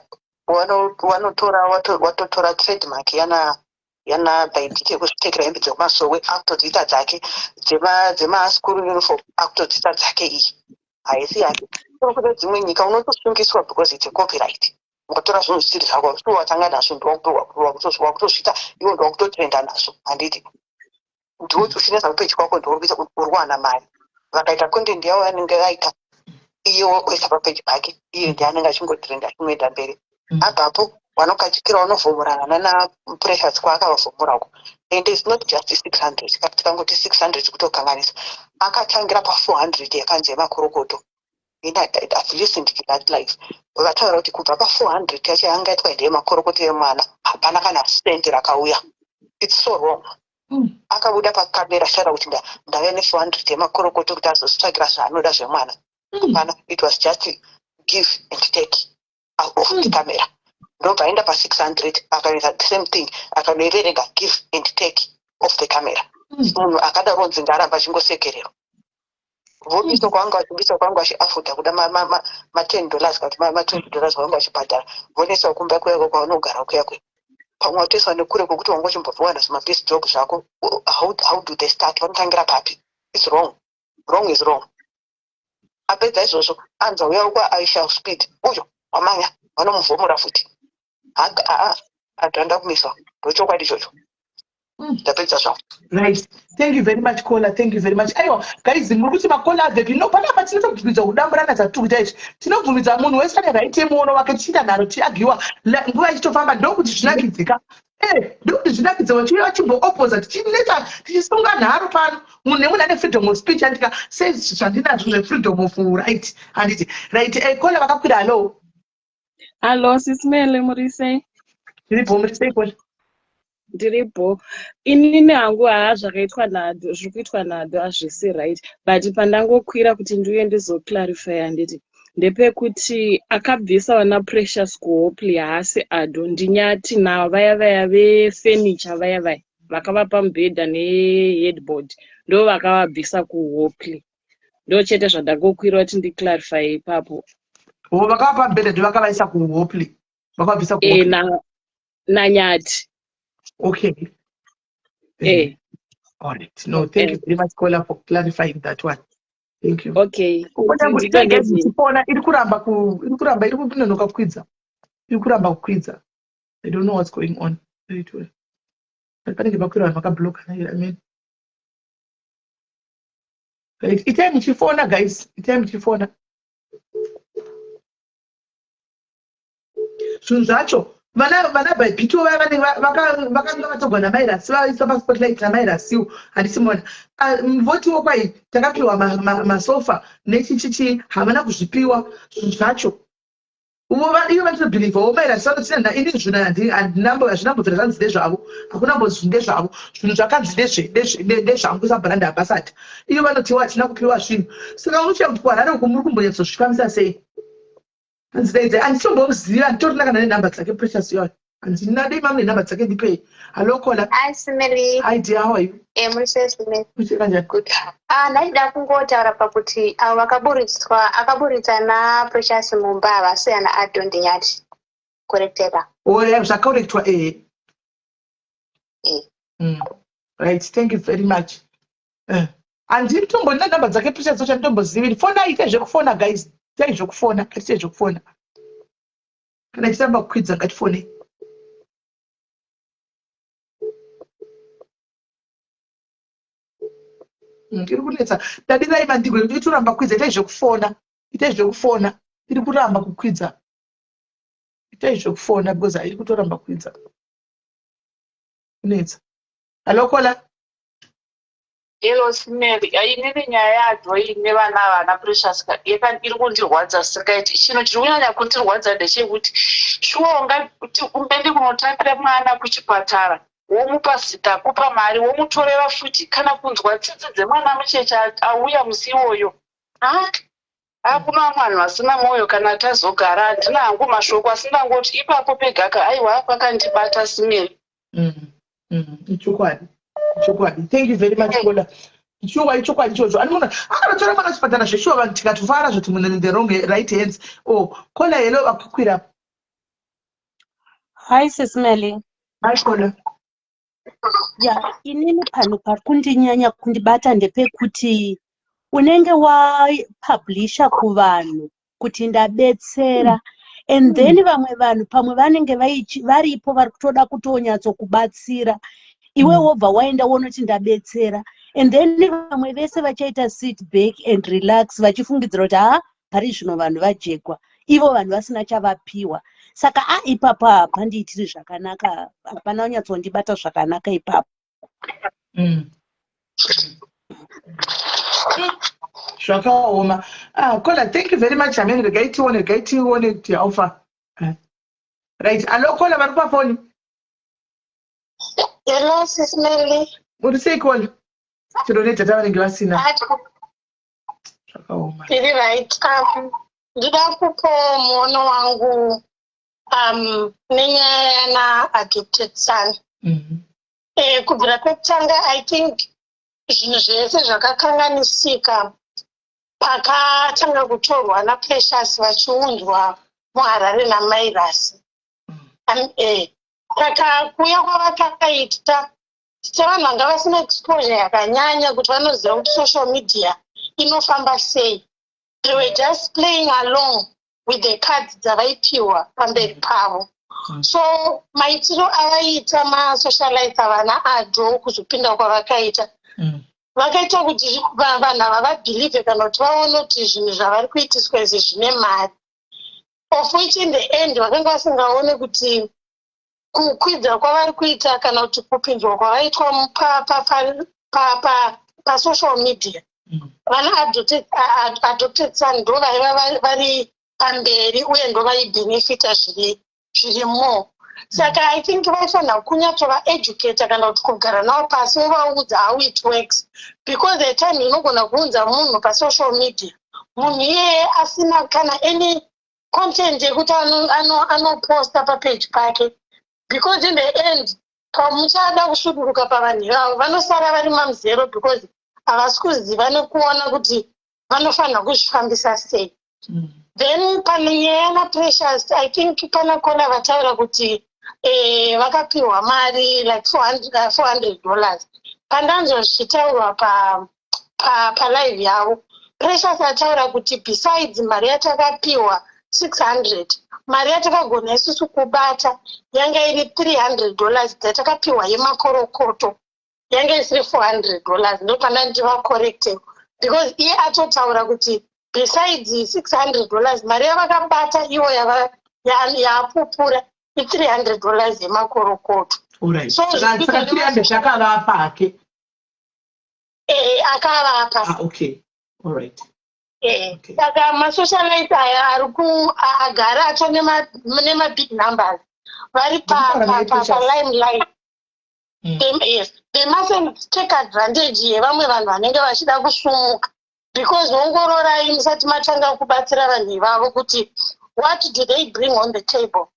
watotora trademark yana bhaibhiti yekuzvitekera hembe dzekumasowe akutodziita dzake dzemaskuru uniform akutodziita dzake iyi haisi yake kunokuda dzimwe nyika unotosungiswa because it's a copyright ukatora zvinhu zvisiri zvako watanga nazvo ndowakutozvita iwo ndowakutotrenda nazvo handiti ndiwo uchinesa kupeji kwako ndourikuita kuti uri kuwana mari vakaita content yavo yanenge yaita iye wokuisa papeji pake iye ndi anenge achingotrenda achinoenda mberi apapo vanokachikira unovhomorana napressures kwaakavavhomorako and it's not just 600 kati tikangoti 600 kutokanganisa akatangira pa400 yakanzi yemakorokoto I've listened to that life vataura kuti kubva pa400 yacho yanga itwa ndeyemakorokota emwana hapana kana senti rakauya it's so wrong akabuda pakamera shara kuti ndave ne400 yemakorokota kuti azozvitsvagira zvaanoda zvemwana hapana it was just give and take off the camera ndobva aenda pa600 akaita the same thing akanoiverenga give and take off the camera munhu akadaro nzinga aramba achingosekererwa vomiso kwangu achiafodha kuda $10 kuti $20 kwangu achibhadhara vonesa kumba kwako kwaunogara kuyakwe pamwe wateswa nekure kwokuti wangu chimbobvuwana zvimabase job zvako how do they start vanotangira papi it's wrong is wrong apedza izvozvo anza uya ukwa aisha speed uyo wamanya vanomuvhomora futi adhanda kumiswa ndochokwadi ichocho ndapedza zvangu. Right. Thank you very much, caller. Thank you very much. Aiwa, guys, muri kuti makola avepi no pana patinotobvumidza kudamburana dzatukuita izvi. Tinobvumidza munhu wese ane right yemuono wake tichiita nharo tiagiwa nguva ichitofamba ndokuti zvinakidzika. Ndokuti zvinakidza vachiuya chimbo-opposa tichineta tichisunga nharo pano. Munhu nemunhu ane freedom of speech andika sei zvandinazvo zve-freedom of right. Handiti. Right. Kola vakakwira hello. Hello, Sismele Murise. Ndiripo Murise kola. Ndiripo. Inini hangu zvakaitwa nadho zviri kuitwa nadho hazvisi right, but pandangokwira kuti ndiuye ndizoclarify handiti ndepekuti akabvisa vana Precious kuHopley haasi Adho, ndinyati navo vaya vefurniture vaya vakavapa mubhedha neheadboard ndo vakavabvisa kuHopley. Ndo chete zvandangokwira kuti ndiclarify ipapo. Vakavapa mubhedha ndo vakavaisa kuHopley. Vakavabvisa kuHopley. Nanyati. Okay. All right. No, thank you very much, caller, for clarifying that one. Thank you. Okay. Iri kuramba kunonoka kukwidza. Iri kuramba kukwidza. I don't know what's going on. Very well. Panenge pakwira vanhu vakabloka nayo. I mean. Right. Itai muchifona, guys. Itai muchifona. Zvinhu zvacho. Vana bhaibhito vakanga vatogwa namairasi vaisa paspotlight namairasiwo handisimona mvotiwo kwai takapiwa masofa nechichichi havana kuzvipiwa zvinhu zvacho ivo vanotobhilivhawo mairasi vanotina ini zvinhu hazvinambobvira zvanzi ndezvavo hakuna mbozvi ndezvavo zvinhu zvakanzi ndezvangu sabranda ambassador ivo vanotiwa hatina kupiwa zvinhu saka unochia kuti kuharare uko muri kumbonyatsozvifambisa sei anditombomziva nditorina kana nenhamba dzake Precious iyoyo handina dei mamwe nenhamba dzake ndipei. Hello caller. Hi Simeli. Hi dear, how are you? Murise Simeli. Good. Ndaida kungotaura pakuti avo akaburitsa naPrecious mumba havasiya naAdho ndinyati correcteka. Zvakakorektwa Right, thank you very much. Handitombonina nhamba dzake Precious zocha nditomboziviri. Fona ite zvekufona guys. Itai zvokufona, atiite zvokufona. Kana ichitamba kukwidza ngatifone. Iri kunetsa. Dadirai mandigo iri kuramba kukwidza. Itai zvokufona. Itai zvokufona. Iri kuramba kukwidza. Itai zvokufona because iri kutoramba kukwidza. Kunetsa. Hello caller. Hello Simeli, inini nyaya yadzo ine vana Precious iri kundirwadza sikaiti chino chiri kunyanya kundirwadza ndechekuti shuwa kuti umbendi kunotambira mwana kuchipatara womupa zita kupa mari womutorera futi kana kunzwa tsitsi dzemwana mucheche auya musi iwoyo hakuna vanhu vasina mwoyo kana tazogara handina hangu mashoko asindangoti ipapo pegaka aiwa pakandibata Simeli. Chokwadi. Thank you very much, caller. Chokwadi ichocho. Anoona akanotora mwana chipatara zveshuwa vanhu tikatofara zvoti munhu in the wrong right hands. Caller hello akukwira. Hi Sismeli. Hi caller. Inini pano pari kundinyanya kundibata ndepekuti unenge wapublisha kuvanhu kuti ndabetsera and then vamwe vanhu pamwe vanenge varipo vari kutoda kutonyatsokubatsira iwe wobva waenda wonoti ndabetsera and then vamwe vese vachaita sit back and relax vachifungidzira kuti pari zvino vanhu vajekwa ivo vanhu vasina chavapiwa saka ipapo hapandiitiri zvakanaka hapana unyatsondibata zvakanaka ipapo. Zvakaoma. Caller, thank you very much. Amen. Regaitione kuti alpha. Right. Hello caller, vari pafoni. Hello Sismeli. Uri sei caller? Tironeta tavanenge vasina. Zvakaoma. Iri right. Ndida kupa muono wangu nenyaya yana-adopted son. Kubvira pekutanga I think zvinhu zvese zvakakanganisika pakatanga kutorwa naPrecious vachiunzwa muHarare naMairasi. Saka kuya kwavakaita sevanhu vanga vasina exposure yakanyanya kuti vanoziva kuti social media inofamba sei. They were just playing along with the cards dzavaipiwa pamberi pavo. So maitiro avaita masocialite vana adho kuzopinda kwavakaita vakaita kuti vanhu ava vabhilive kana kuti vaone kuti zvinhu zvavari kuitiswa izvi zvine mari, of which in the end vakanga vasingaone kuti kukwidza kwavari kuita kana kuti kupinzwa kwavaitwa pasocial media. Vana adopted son ndo vaiva vari pamberi uye ndo vaibhenefita zviri more. Saka I think vaifanira kunyatsova educate kana kuti kugara navo pasi vovaudza how it works, because the time unogona kuunza munhu pasocial media munhu iyeye asina kana any content yekuti anoposta papage pake, because in the end pamuchada kusvuduruka pavanhu vavo vanosara vari mamuzero because havasi kuziva nekuona kuti vanofanira kuzvifambisa sei. Then pane nyaya naprecious, I think pana kona vataura kuti vakapiwa mari like $400. Pandanzwa zvichitaurwa palive yavo, Precious ataura kuti besides mari yatakapiwa 600, mari yatakagona isusu kubata yanga iri $300 dzatakapiwa yemakorokoto yanga isiri $400. Ndo pandandiva corrected because iye atotaura kuti besides $600 mari yavakabata ivo yapupura $300 yemakorokoto. Alright. So that's $300 zvakavapa hake. Akavapa. Okay. Alright. Saka masocialite aya agara acho nema big numbers vari limelight. Yes, they mustn't take advantage yevamwe vanhu vanenge vachida kusumuka, because ongororai musati matanga kubatsira vanhu ivavo kuti what do they bring on the table.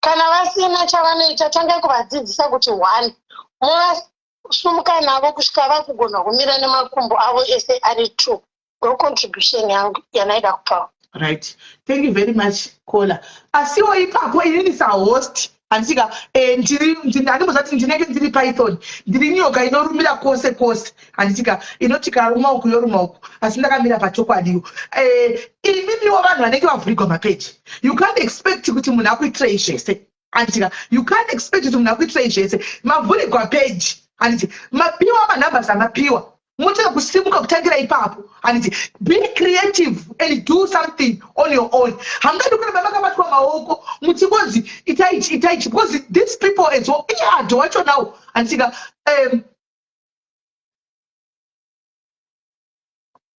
Kana vasina chavanoita tangai kuvadzidzisa kuti one movasumuka navo kusvika vakugona kumira nemakumbo avo ese ari two. Go contribution yangu yanaida kupawa. Right. Thank you very much, Kola. Asiwo ipapo inini sa host andika ndinozati ndinenge ndiri Python ndiri nyoka inorumira kose andika inotika ruma uku yoruma uku asi ndakamira pachokwadiwo. Imimiwo vanhu vanenge vavhurigwa mapeji, you can't expect kuti munhu akuitirei zvese andika, you can't expect kuti munhu akuitirei zvese. Mavhurigwa peji anditi mapiwa manambers amapiwa muchada kusimuka kutangira ipapo anditi be creative and do something on your own. Hangadi kuna vakabatwa maoko mutingozi itaichi because these people as well do wacho now andika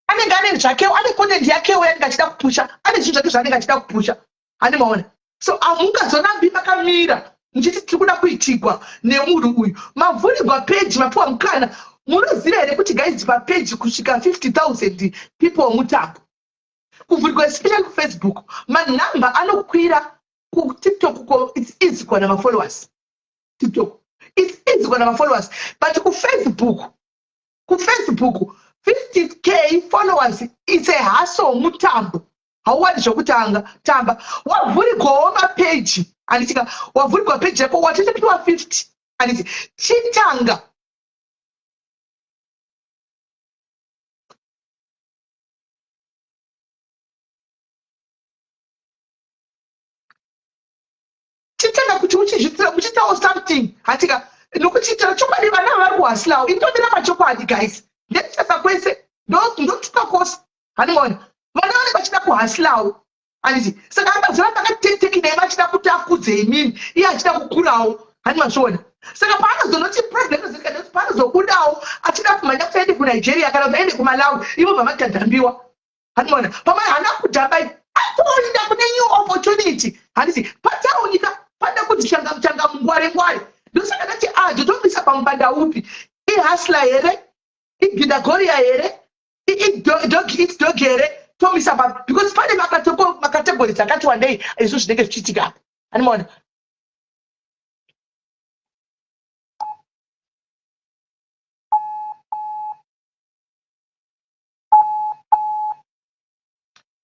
anenge ane zvakewo ane content yakewo yanenge achida kupusha, ane zvinhu zvake zvaanenge achida kupusha ane maona. So amungazonambi makamira muchiti tiri kuda kuitigwa nemunhu uyu. Mavhurigwa peji mapiwa mukana. Munoziva here kuti guys papeji kusvika 50,000 people mutambo kuvhurigwa especially kuFacebook manhamba anokwira kuTikTok it's easy kuwana mafollowers. TikTok it's easy kuwana mafollowers, but kuFacebook 50k followers it's a hustle mutambo. Hauwani zvokutanga tamba wavhurigwawo mapeji anditika wavhurigwa peji yako watotopitwa 50 anditi chitanga kuti uchitawo something hatika nokuchitira chokwadi vana vari kuhasilawo itondera machokwadi guys ndetitasa kwese ndotuka kose hanimona vana vanenge vachida kuhasilawo anditi saka amazoramba akatekinai vachida kuti akudze imini iye achida kukurawo hanimazviona. Saka paanozonoti problem zikadoti paanozobudawo achida kumhanya kuti aende kuNigeria kana kuti aende kuMalawi ivo vamatadhambiwa hanimona pamwe hana kudhamba atoinda kune new opportunity handiti pataunika pada kuti changa mungware ndosaka ndati dzotomisa pamubanda upi ihasla here igindagoria here dog here tomisa pa because pane makategories akati wandei izvo zvinenge zvichiitika apa hanimona.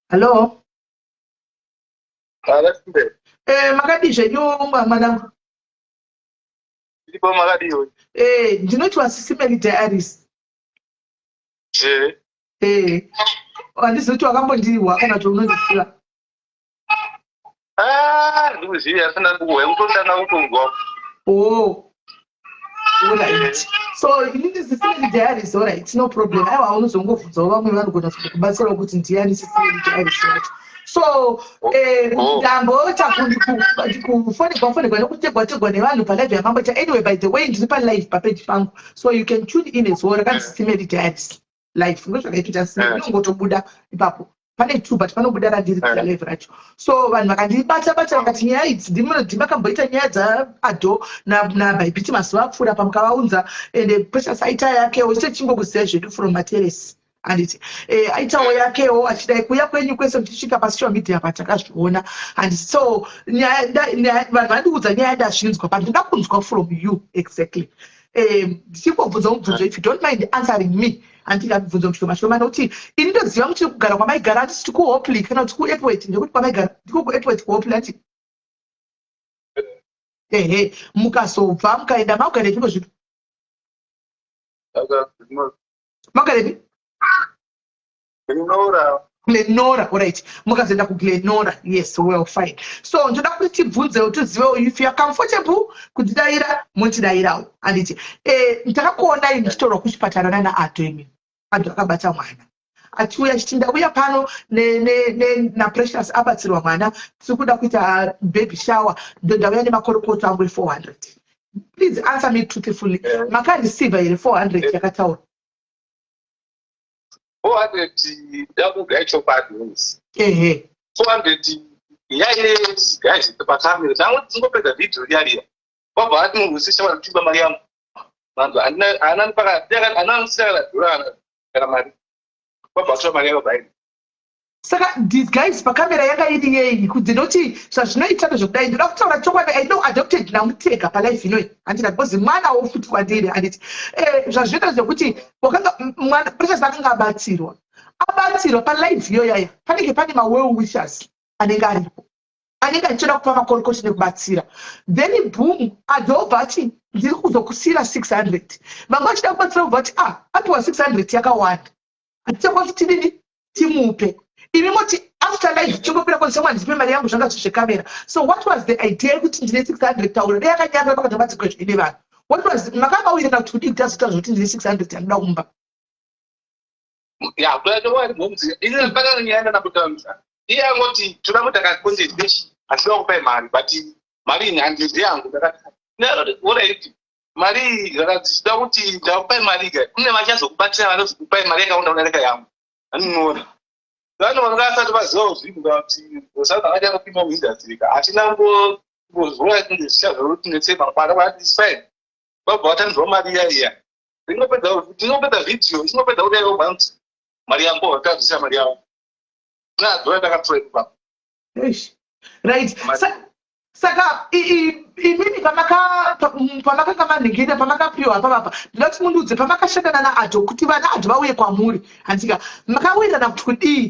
Hello. Makadizve nyumba mwanangu. Ndipo makadiyo. Ndinoti Sisimeli Diaries. Handizoti wakambondirwa kana kuti unondiziva. ndikuziya asina kuwe kutotanga kutongwa. Oh. Alright. So inini zisiri diaries, alright, no problem. Aiwa unozongobvunza vamwe vanogona kubatsira kuti ndiani zisiri diaries yacho. So ndamboita kufonekwa nekutegwa nevanhu palive yamamboita. Anyway, by the way, ndiri palive papage pangu, so you can tune in as well. Rakanzi Simeri Diaries live ndozvakaita Simeri, inongotobuda ipapo. Pane 2 but panobuda randiri live racho. So vanhu vakandibata vakati nyaya idzi ndimakamboita nyaya dzaAdo naBaibiti mazuva apfuura pamukavaunza, and Precious aita yakewo chichingokuziya zvedu from Materes. Anditi aitawo yakewo achidai kuuya kwenyu kwese muchisvika pasocial media patakazviona. And so vanhu vandiudza nyaya ndazvinzwa but ndoda kunzwa from you exactly. Ndichingobvunza mubvunzo, if you don't mind answering me, andikabvunza mushoma nokuti ini ndoziva muchiri kugara kwamaigara, handisi kuHopley kana kuti kuEpworth, ndekuti kwamaigara ndiko kuEpworth kuHopley ati mukazobva mukaenda makugara zvimwe zvinhu makugara Glenora, alright. Mukazoenda kuGlenora, yes, well, fine. So ndoda kuti tibvunze tizive if you are comfortable kutidaira motidairawo. Anditi ndakakuonai muchitorwa kuchipatara naAdo imi, antu akabata mwana achiuya achiti ndauya pano naPrecious abatsirwa mwana, tiri kuda kuita baby shower, ndauya nemakorokoto angu 400. Please answer me truthfully. Makareceive here 400 yakataura 400 double actual bad news. 400 guys pakamera tangu tingopedza video yariya wabva ati mungusisha vantuba mari yangu vantu anani pakati ananosiyana dhurana kana mari wabva kutora mari yako baini. Saka these guys pakamera yanga iri yei kuti noti zvazvinoita zvokudai ndoda kutaura chokwadi. I know adopted namutega palife inoi handina because mwana wofuti kwandiri handiti zvazvinoita zvekuti mwana Precious akanga abatsirwa palive iyo yaya panenge pane well wishers anenge aripo anenge achichoda kupa makorokoti nekubatsira, then boom adobva ati ndiri kuzokusira 600. Vamwe vachida kubatsira kubva ati apiwa 600 yakawanda atichakwa kuti tidini timupe. Imi moti after life chingopira kwa someone ndipe mari yangu zvanga zvekamera. So what was the idea kuti ndine 600 tauro dai akanyanga pakatobatsirwa zvine vanhu? What was makabawira kuti kudi kutazuta zvoti ndine 600 andida kumba? Ya kuda wari momzi ine mpaka nyanda nakutamza iye angoti toda mutaka content dish asina kupa mari but mari ni handisi yangu ndakati ora iti mari zvakadzida kuti ndakupa mari ga kune vachazokubatsira vanozokupa mari yakaunda unareka yangu aninoona vanhu vangasati vaziva zvinhu kuti usada vacha kupima muindustry atina ngozvura kuti zvichazoti netsema kwara vati fine babva vatanzwa mari iya ndinopedza video inopedza kudai obanzi mari yangu wakadzisa mari yangu nadzoa ndakapfura right. Saka imini pamakanga manhengeta pamakapiwa papapa ndoda kuti mundiudze pamakashandana naAdo kuti vanaAdo vauye kwamuri handika makawirirana kuti kudii.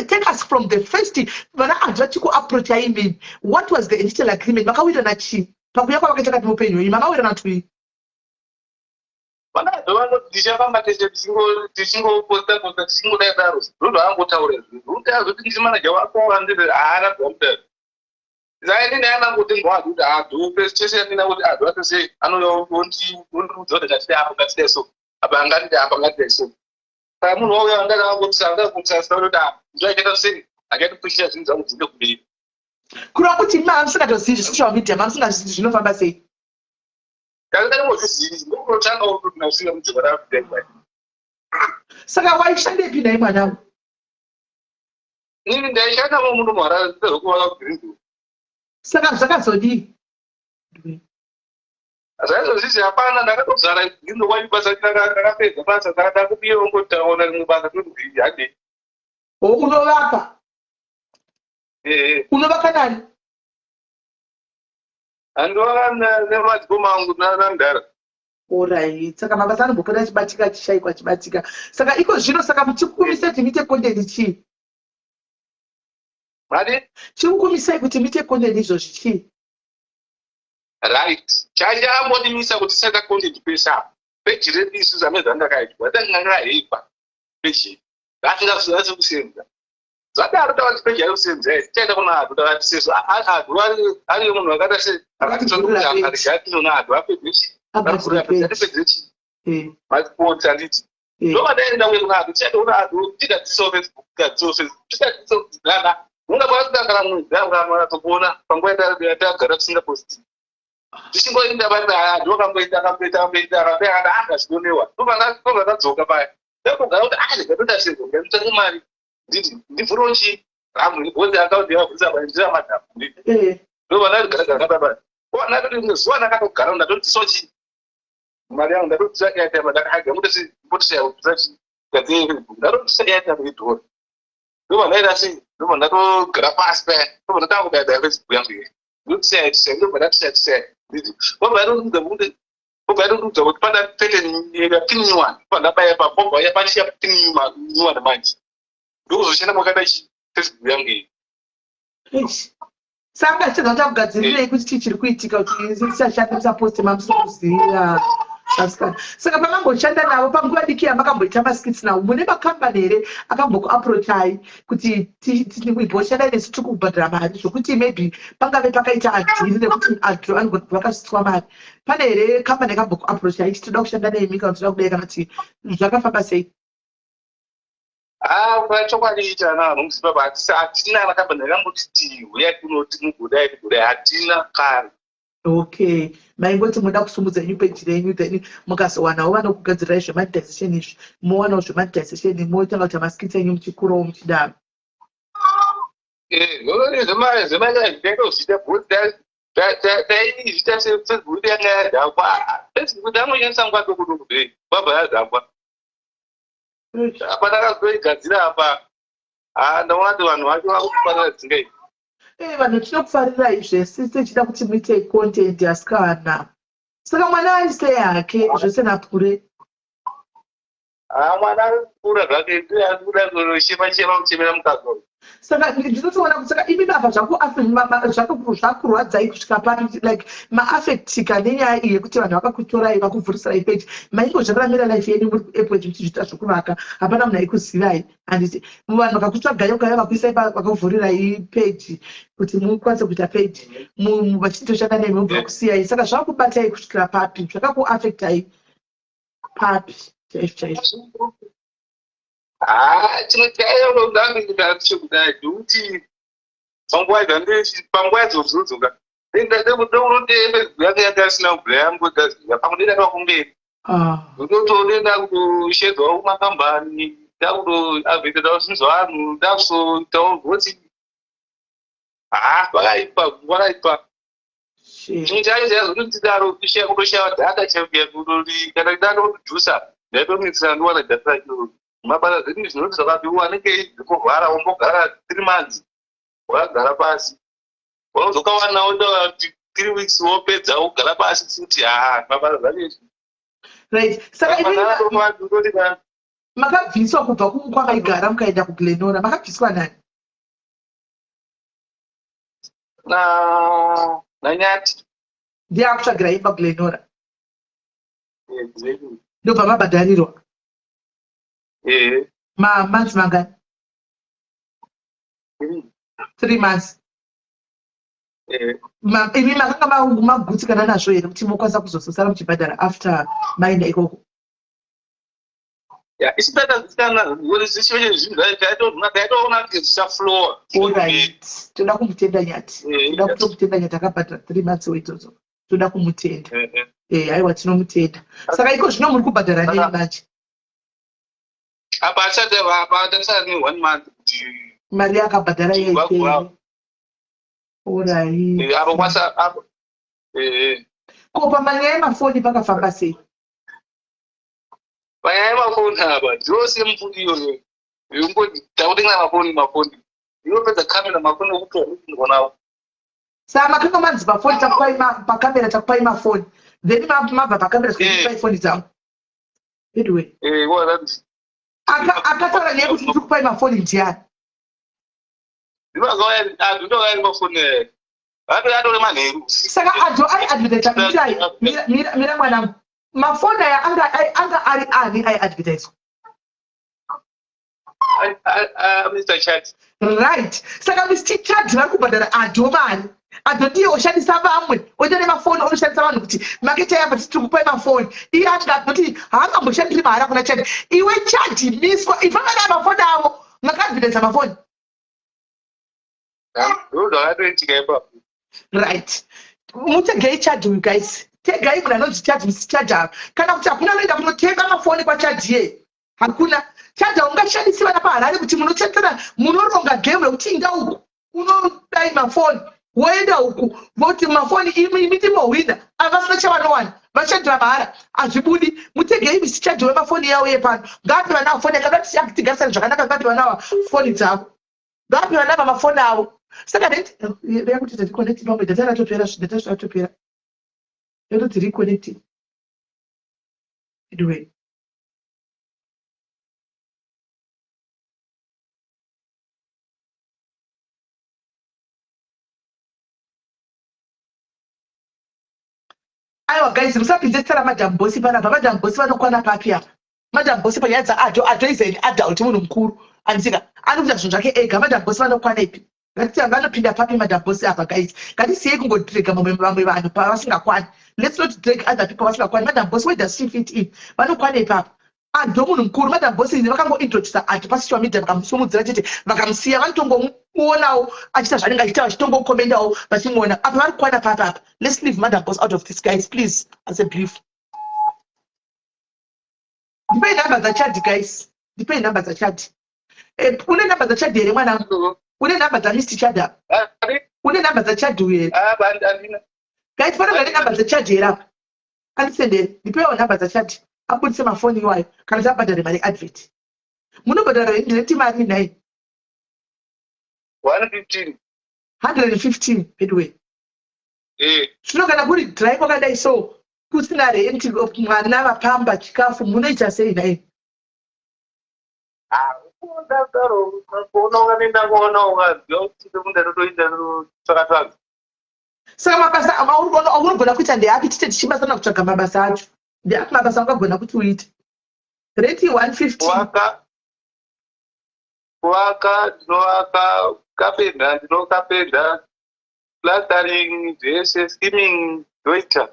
Take us from the first vanaAdo vachikuapproacha imini, what was the initial agreement? Makawirirana chii pakuya kwavakaita kati mupenyu wenyu? Makawirirana twii? vanaAdo vanoti tichafamba tese tichingoposta tichingodaidaro rudo angotaura zvinhu ruti azoti ndiri manaja wako andiri haana bvamudaro zaini anangoti ngwadi kuti Ado chese andina kuti Ado atose anondiudza kuti ngatidai apo ngatidai so apa angatidai apa ngatidai so saka munhu wauya wangada wangoti angakutsasa kuti ndoachaita sei akatipushira zvinhu zvangu dzinde kumberi kureva kuti mamusingatozivi zvesocial media mamusingazivi zvinofamba sei kakangozvizivi ndokutanga kuti nausinga mudzimba rakudai. Saka waishandepi nai mwanangu? Ini ndaishanda munhu mara ndezvokuva kugreen. Saka zvakazodii? Zvaizozvizvi hapana ndakatozara ndinowai basa ndakapedza basa ndakada kubiwa ngotaona rimwe basa kwegreen hade. Unovaka? Unovaka nani? Andova nemadzikoma angu nandara. Alright. Saka mabasa anombopota achibatika. Saka iko zvino saka muchikumisai kuti muite content chii? Mari? Chikukumisai kuti muite content izvozvi chii? Right. Chachambonimisa kuti saka content pesa. Peji redu isu zamene zvandakaitwa. Ndanganga heipa. Peji. Ndatingazozi kusenza. zvadaro tavachipejai kusenze chaita kuna adu tavatisezvo adu ariyo munhu akaita se akatizokuaarigatino naadu apedzechi apedzechi matipoti anditi ndovadaenda uye kuna adu chaita kuna adu tigadzisawo Facebook tigadzisawo kudzigana ungakwasikakana mwedzi angaatokuona panguva yatagara tisingaposti tichingoenda vari adu akamboita angazvionewa ndobvakadzoka paya ndakugara kuti ndikatotasezvo ndamitsvake mari nditi ndivhurochi ramubhozi akaunti yavhurisa paindira madhamu nditi ndovanaigaragara ndakati zuva ndakatogara ndatotisochi mari yangu ndatotisakaita ndakaaga mutosimbotishayausachi ndatotisakaita kuidhora ndobvanaita sei ndobva ndatogara pasi paya ndobva ndatanga kudada Facebook yangu iyi ndotisayaitisai ndobva ndatisaitisai nditi obva yatorudza kuti pana pini nyuwani pandabaya papobva yapachia pini nyuwani manje ndokuzoshanda mwakaita Facebook yangu iyi saka chega takugadzirirei kuti chii chiri kuitika kuti tisashanda tisaposti mamusikuziya saka pakamboshanda navo panguva diki yamakamboita maskits navo mune makambani here akambokuaprochai kuti ibhoshanda nesu tiri kubhadhara mari zvokuti maybe pangave pakaita adhiri nekuti adhiri anogona vakasitwa mari pane here kambani akambokuaprochai chitoda kushanda nemi kana toda kudai kana kuti zvakafamba sei chokwadi chana nomuzimbabwe hatina makambani akambotiti uyai kunoti mugodai hatina kare okay maingoti muda kusumudza new page renyu then mukazowanawo vanokugadzirirai zvemadization izvi mowanawo zvemadization motanga kuti maskits enyu muchikurawo muchidaro taizvita sefacebook yanga yadhakwa facebook damonyanyisa nguva dokodokudei kwabva yadhakwa apa ndakazoigadzira apa ndaona kuti vanhu vacho vakufanira dzingai vanhu tinokufarirai zvese tichida kuti muite content yasikana saka mwana aisei hake zvose napure mwana ari kukura zvake arikuda kushema kuchemera mukazo saka ndinotoona kuti saka imi baba zvakurwadzai kusvika papi like maafectika nenyaya iyi yekuti vanhu vakakutorai vakuvhurisarai page maingozvakaramira life yenyu muri kuapple muchizviita zvokuvaka hapana munhu aikuzivai handiti vanhu vakakutsvagai ukauya vakuisai vakavhurirai page kuti mukwanise kuita page vachitoshanda nemi mubva kusiyai saka zvavakubatai kusvikira papi zvakakuafectai papi chaizvo chaizvo chinotayaodandichekudai ndokuti panguva dzozodzoka yanga asina kubhura yangodaziva pamwe ndedaka kumberi ndotodenda kutoshedzwawo kumakambani ndakutoavheketawo zvinhu zvavanhu ndakuzoitawo vhoti vakaipa chimwe chacho chaizotontidaro kutoshawa dhata chaiuya kana ndatodhusa ndaitomitsira ndiwana dhata racho mabasa zvedu zvinoti zvakapiwa anenge zikurwara wombogara 3 months wakagara pasi wauzokawanawo 3 weeks wopedza wogara pasi futi mabasa zvacho right saka makabviswa kubva kwakaigara mukaenda kuGlenora makabviswa nani nanyati ndiye akutsvagira imba kuGlenora ndobva mabhadharirwa months mangani 3 months imi makanga magutsikana nazvo here kuti mokwanisa kuzosara muchibhadhara after maenda ikoko toda kumutenda nyati toda kutomutenda nyati akabhadhara 3 months weitodzo toda kumutenda aiwa tinomutenda saka iko zvino muri kubhadhara nei manje apa achatasara ne 1 month kuti mari yakabhadhara yaipera orai apo kwasa apo ko pamanyaya yemafoni pakafamba sei panyaya yemafoni apa ndose mufudi iyoyo takutenga mafoni inopedza kamera mafoni okutonawo saka makanga manzi pafoni pakamera takupai mafoni then mabva pakamera zvekupai foni dzangu anyway akataura neye kuti ndikupai mafoni ndiani saka adho ari advertisa kuitai mira mwanangu mafoni aya anga ari ani aiadvertiswa Mr. Chat. Right. Saka Mr. Chat vakubhadhara adhomani. Adho ndiye oshandisa vamwe. Oita mafoni onoshandisa vanhu kuti makete yapa tikupai mafoni. Iye atingati haangamboshandiri mahara kuna Chat. Iwe Chat miswa ifana mafoni avo. Makavidhensa mafoni. Right. Mutegei Chat you guys. Tegai kuna nonzi Chat Mr. Chat. Kana kuti hakuna noenda kunotenga mafoni kwa Chat ye. Hakuna. Chat ungashandisi vana paharare kuti munochetera munoronga game rekuti inga uku. Unodai mafoni. Woenda uku. Voti mafoni imi timohwina. Avasina chavanowana. Vachandira mahara. Azvibudi. Mutegei Mr. Chat wemafoni yawo yepano. Ngapi vana foni yakadati yakutigarisana zvakanaka ngapi vana foni dzavo. Ngapi vana mafoni avo. Saka ndeti kuti tati pamwe data ratopera data ratopera. Yoto tiri connected. Anyway. Aiwa guys, musapinze tsara madam boss panapa. Madam boss vanokwana papi apa. Madam boss panyadza adho izeni adult munhu mukuru. Andika anokuita zvinhu zvake ega. Madam boss vanokwana ipi? Ngati vanopinda papi madam boss apa guys. Ngatisiyei kungodirega vamwe vanhu pavasingakwani. Let's not drag other people vasingakwani. Madam boss where does she fit in? Vanokwana ipapo. Adho munhu mukuru. Madam boss izvi vakangointroduce adho pasocial media vakamusumudzira chete vakamusiya vanotongomuonawo achiita zvanenge achiita vachitongokomendawo vachimuona. Apa varikwana papapa. Let's leave madam boss out of this guys please as a brief. Ndipei number dzaChat guys. Ndipei number dzaChat. Une number dzaChat here mwanangu. Une number dzaMr. Chad. Une number dzaChat here. Guys pane number dzaChat here apa. Andisendere. Ndipeiwo number dzaChat. Abudise mafoni iwayo kana zabhadhare mari advert. Munobhadhara ndineti mari nayi. 115. 115 bedway. Zvino kuri dry kwakadai so kusina rent mwana vapamba chikafu munoita sei nayi? Saka mabasa aunogona kuita ndeapi tite tichibasana kutsvaga mabasa acho? Ndeapi mabasa ungagona kuti uite? Rate 150. Kuvaka ndinovaka, kapenda ndinokapenda, plastering zvese, skimming ndoita.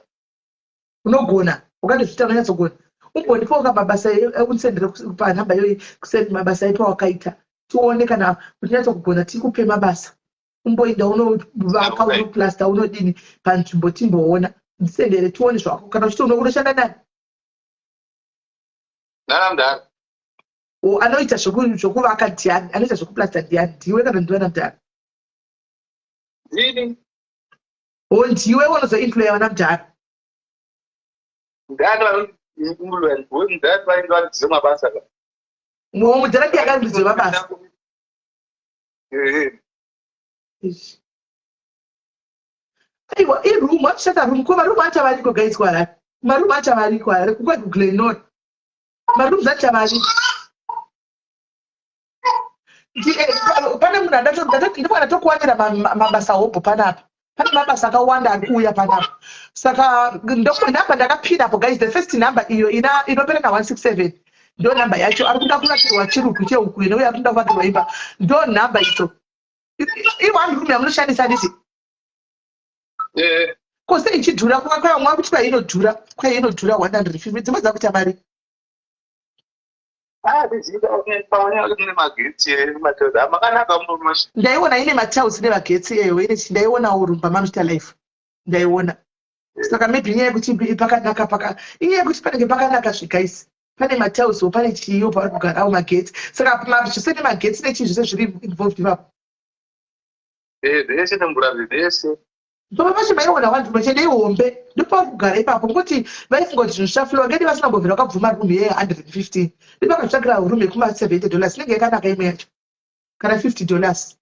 Unogona ukatozvita unonyatsogona. Umbondipoka mabasa ekusendere panhamba iyoyi kusenda mabasa epo wakaita. Tione kana unyatsogona tikupe mabasa. Umboinda unovaka unoplasta unodini panzvimbo timboona. Ndisendere tione zvako kana uchiti unoshanda nani? Nanamdara. Anoita zvokuvaka ndiani? Anoita zvokuplasta ndiani? Ndiwe kana ndiwe namdara? Ndini. Ndiwe unozoinfluya vana mdara? Ndani vanondiinfluence, ndani vaindivandidzize mabasa ka. Mudhara ndiye akandidzize mabasa. Aiwa, irumu atushata rumu ko marumu achavariko guys kwarari. Marumu achavariko kwarari kuGlenora. Marumu achavariko. Pane munhu ndinofanira tokuwanira mabasa hopo panapa. Pane mabasa akawanda ari kuuya panapa. Saka ndopandapa ndakapinda po guys. The first number iyo inopereka 167 ndo number yacho. Ari kuda kuvakirwa chirugu chehuku inouya ari kuda kuvakirwa imba. Ndo number icho. I1 room yamunoshandisa ndisi. Kose ichidhura kwaya mwa kuti kwainodhura 150 dzimwe dzakuita mari. Ndaiona ine matiles nemagetsi eyo ine ndaiona urumba maMr. Life. Ndaiona. Saka maybe inyaya yekuti pakanaka inyaya yekuti panenge pakanaka zvikaisi. Pane matiles pane chiyo pavari kugarawo magetsi. Saka zvose nemagetsi nechinhu zvose zviri involved ipapo. Zvese nemvura zvese. Ndopa pacho maiona vantu vachende ihombe ndopavari kugara ipapo ngokuti vaifunga kuti zvinhu zvichaflowa ngeti vasina kubvira vakabvuma rumu ye115 ndopakatsvagira rumu yekuma$70 inenge yakanaka imwe yacho kana $50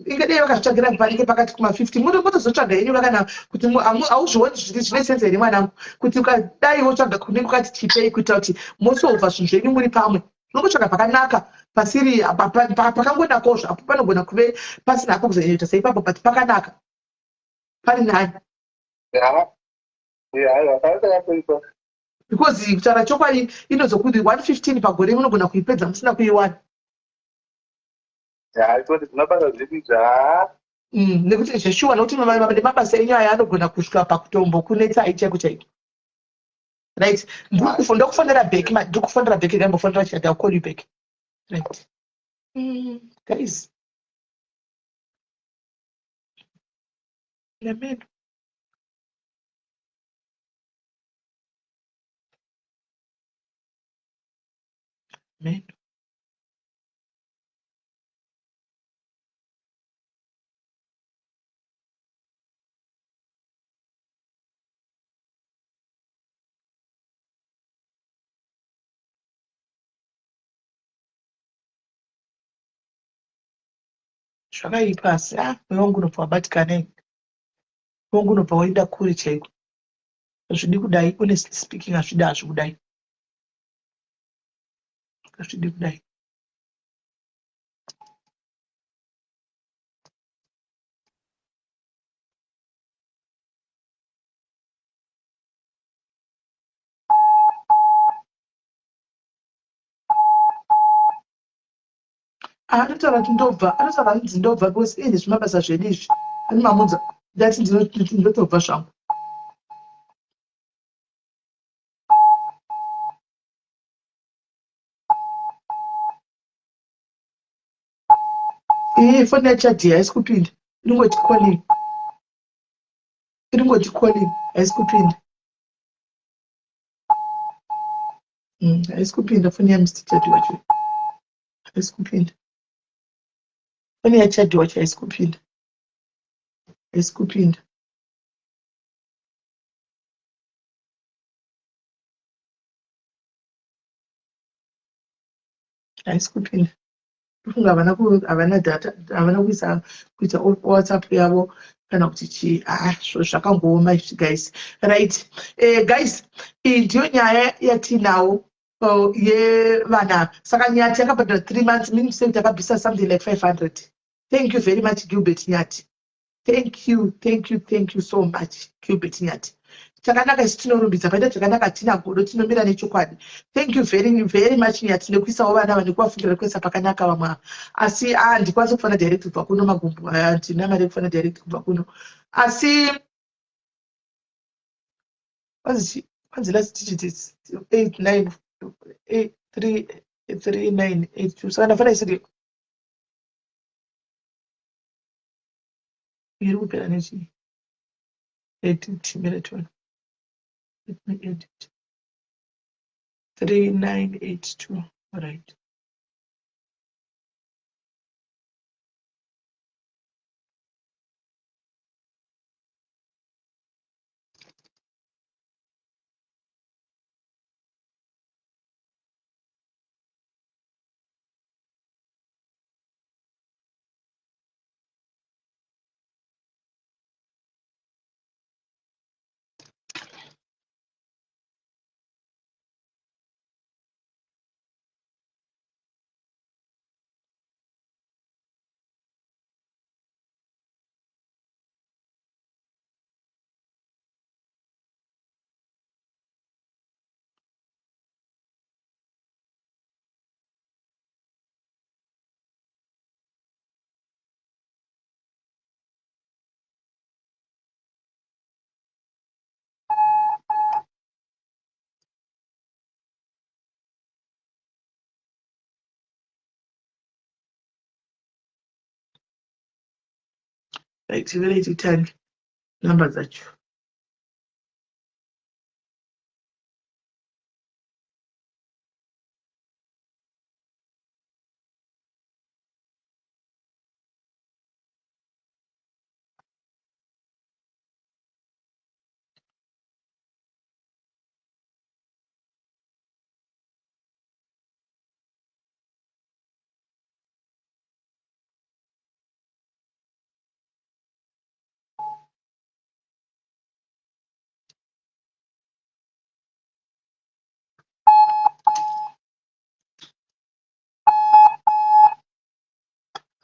ingadei vakazvitsvagira panenge pakati kuma50 munozotsvaga yenyu vakana kuti hauzvioni zvine sense here mwanangu kuti ukadai wotsvaga kunenge kwakati chipei kuita kuti mosolva zvinhu zvenyu muri pamwe unongotsvaga pakanaka pasiri pakangonakawo zvapo panogona kuve pasina apo kuzoita seipapo but pakanaka pari nani. because kutaura chokwadi inozokuti 115 pagore munogona kuipedza musina kuiwana. Tinobata zvedu nekuti zveshuwa nokuti mabasa enyu aya anogona kusvika pakutombo kunetsa aichaiko chaiko. Right, ndikufonera back, ndikufonera back, ndambofonera chat, I'll call you back. Right. Guys. Amen. Amen. Zvakaipa asi mweya wangu unobva wabatikanei, mweya wangu unobva waenda kure chaiko. Hazvidi kudai, honestly speaking, hazvidi kudai. Hazvidi kudai. Anotaura kuti ndobva, anotaura kuti ndobva because ine zvimabasa zvedu izvi. Animamudza ndati ndinotobva zvangu. Foni yachati haisi kupinda. Inongoti calling. Inongoti calling, haisi kupinda. Haisi kupinda foni yaMr. Chati wacho. Haisi kupinda. Foni yachati wacho haisi kupinda. Haisi kupinda. Haisi kupinda. Kufunga havana data, havana kuita WhatsApp yavo kana kuti chi zvakangooma izvi guys. Right. Guys, iyi ndiyo nyaya yatinawo yevana. Saka Nyati yakabhadhara 3 months, meaning to say takabvisa something like 500. Thank you very much Gilbert Nyati. Thank you so much Gilbert Nyati. Chakanaka isi tinorumbidza paita chakanaka tina godo tinomira nechokwadi. Thank you very much Nyati nekuisawo vana vanekuvafungira kuisa pakanaka vamwe. Asi ndikwanisa kufana direct kubva kuno magumbo ndina mari kufana direct kubva kuno. Asi kwanzi last digit is 8933982. Saka ndafana isiri iri kupera nechi 3982. All right. Right, very to 10 numbers that you.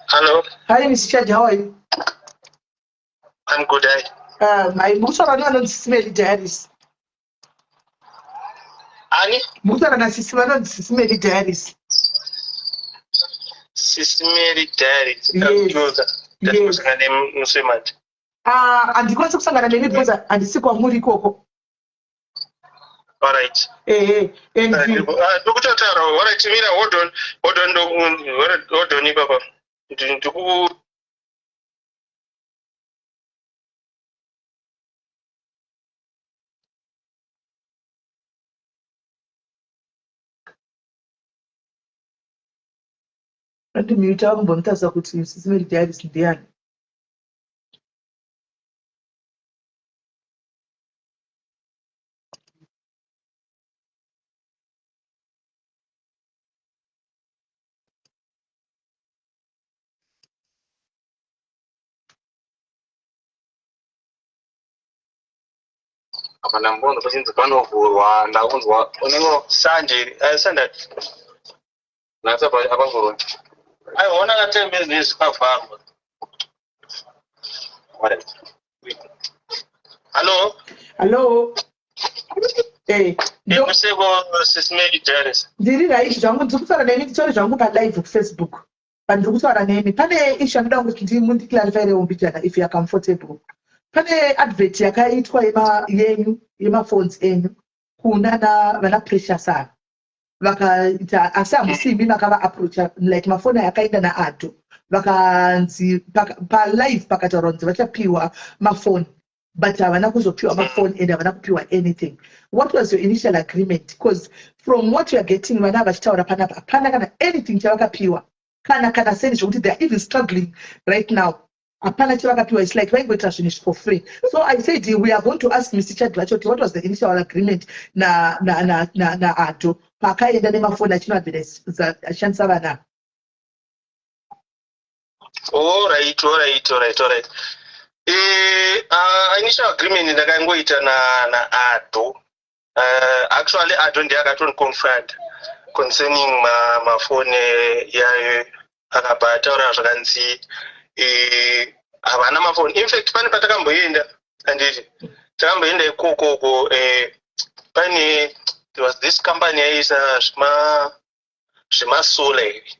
Hello. Hi, Mr. Chad, how are you? I'm good. My most of them smelly diaries. Nani? Mukutaura nasisi vanonzi Sisi Mary Diaries. Sisi Mary Diaries. Yes. Handikwanisi kusangana nemi because handisi kwamuri ikoko. Alright. Ndikutotaura. Alright, mira, hold on, Papa. Andimute akumbomutaridza kuti Sisi Mary Diaries ndiani. Apa nambono pachinzi panovhurwa ndakunzwa unenge Sanje nasa apavhurwa aiona katembezi kavharwa. Hello. Museko Sisi Mary Diaries. Ndiri right zvangu ndiri kutaura nemi nditori zvangu palive kuFacebook. Ndiri kutaura nemi pane issue anoda kuti ndiclarifyirewo mbijana if you are comfortable. Pane advert yakaitwa yenyu yemaphones enyu kuna vana Precious ava vakaita asi hamusimi vakava approacha like mafoni yakaenda naAdho vakanzi palive pakataurwa kunzi vachapiwa mafoni but havana kuzopiwa mafoni and havana kupiwa anything. What was your initial agreement? Because from what you are getting vana vachitaura panapa hapana kana anything chavakapiwa kana seni zvokuti they are even struggling right now. Apana chivakapiwa, it's like vaingoita zvinhu for free. So I said we are going to ask Mr. Chadwacho what was the initial agreement na Adho pakaenda nemafoni achinoadvertise achishandisa vana. All right. Initial agreement ndakangoita na Adho. Actually Adho ndiye akatondiconfront concerning mafoni yayo akabataura zvakanzi havana mafoni. In fact pane patakamboenda handiti takamboenda ikoko pane there was this company yaisa zvemasolar hivi.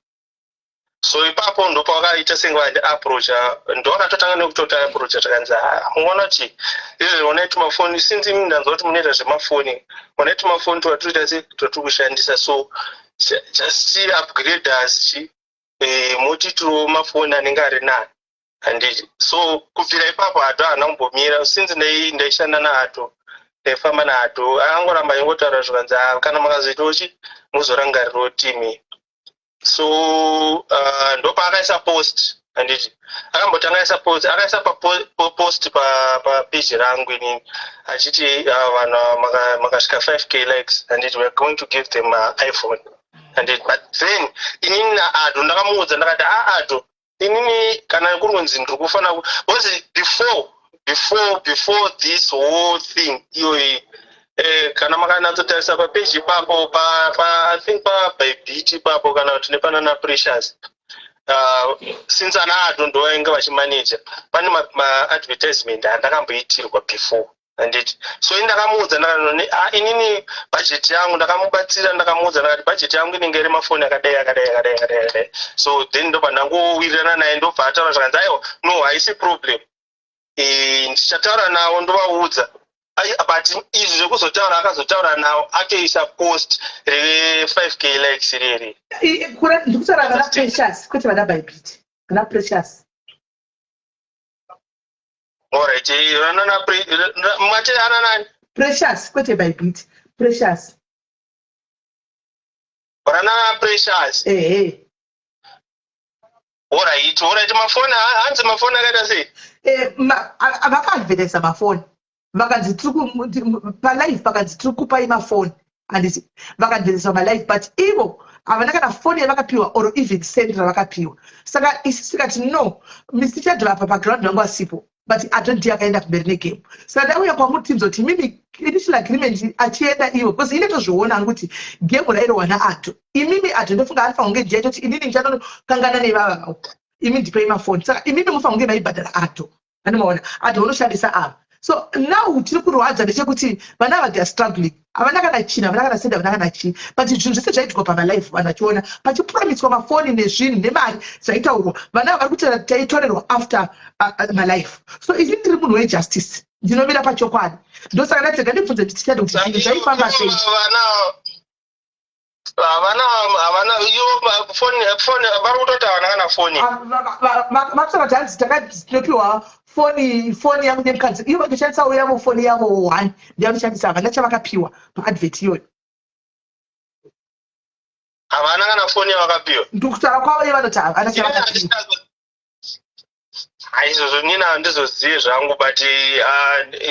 So ipapo ndo pavakaita senge vandiapproacha ndovakatotanga nekutota approacha takanzi muona kuti izvi onaiti mafoni since imi ndanzwa kuti munoita zvemafoni onaiti mafoni towatitoita setotiri kushandisa so just upgrade us mutitiro mafoni anenge ari nani handiti. So kubvira ipapo Adho haana kumbomira since ndaishanda naAdho ndaifamba naAdho angoramba ingotaura zvikanzi kana makazoitochi muzorangariro timi. So ndopaakaisa post handiti akambotanga akaisa post papage rangu inini achiti vanhu makasvika 5k likes handiti we are going to give them iPhone handiti. But then inini naAdho ndakamuudza ndakati Adho inini kana kuri kunzi ndiri kufanira because before this whole thing iyoyi kana makanatsotarisa papage ipapo I think paByBit ipapo kana kuti nepana naPrecious since anaAdho ndo vainge vachimaneja pane maadvertisement andakamboitirwa before handiti. So ndakamuudza ndakanoni inini budget yangu ndakamubatsira ndakamuudza ndakati budget yangu inenge iri mafoni akadai. So then ndobva ndangowirirana naye ndobva ataura zvakanzi aiwa no haisi problem ndichataura nawo ndovaudza but izvi zvekuzotaura akazotaura nawo atoisa post re5k likes riri. Ndikutaura vana Precious kwete vana ByBit vana Precious. Alright, mati ana nani? Precious kwete ByBit Precious. Rana Precious. Alright, mafoni hanzi mafoni akaita sei? Vakaadvertisa mafoni vakanzi palive vakanzi tiri kupai mafoni handiti vakaadvertisa malive but ivo havana kana foni yavakapiwa or even send ravakapiwa. Saka isi tikati no Mr. Chadwa apa paground vangu asipo but Adho ndiye akaenda kumberi negame. Saka ndauya kwamuri tinzoti mimi initial agreement achienda ivo because ine tozviona kuti game rairohwa naAdho. Imimi Adho ndofunga anofanira kunge ndiye toti inini ndichanokangana nevava imi ndipei mafoni. Saka imimi mufanira kunge maibhadhara Adho. Anomaona Adho unoshandisa ava So now tiri kurwadza ndechekuti vana ava they are struggling. Havana kana china, havana kana senda, havana kana chi. But zvinhu zvese zvaiitwa pamalife vanhu vachiona pachipromiswa mafoni nezvinhu nemari zvaitaurwa vana vari kuti taitorerwa after malife. So ini ndiri munhu wejustice ndinomira pachokwadi. Ndosaka ndatega ndibvunze ndichada kuti zvinhu zvaifamba sei. Havana ivo foni vari kutoti havana kana foni. Makusaka kuti hanzi takatinopiwa foni yangu nemukadzi ivo vanoshandisa yavo foni yavo 1 ndiyanoshandisa havana chavakapiwa paadvert iyoyo. Havana kana foni yavakapiwa. Ndikutaura kwavo ivo vanoti havana chavakapiwa. Izvozvo nina handizozivi zvangu but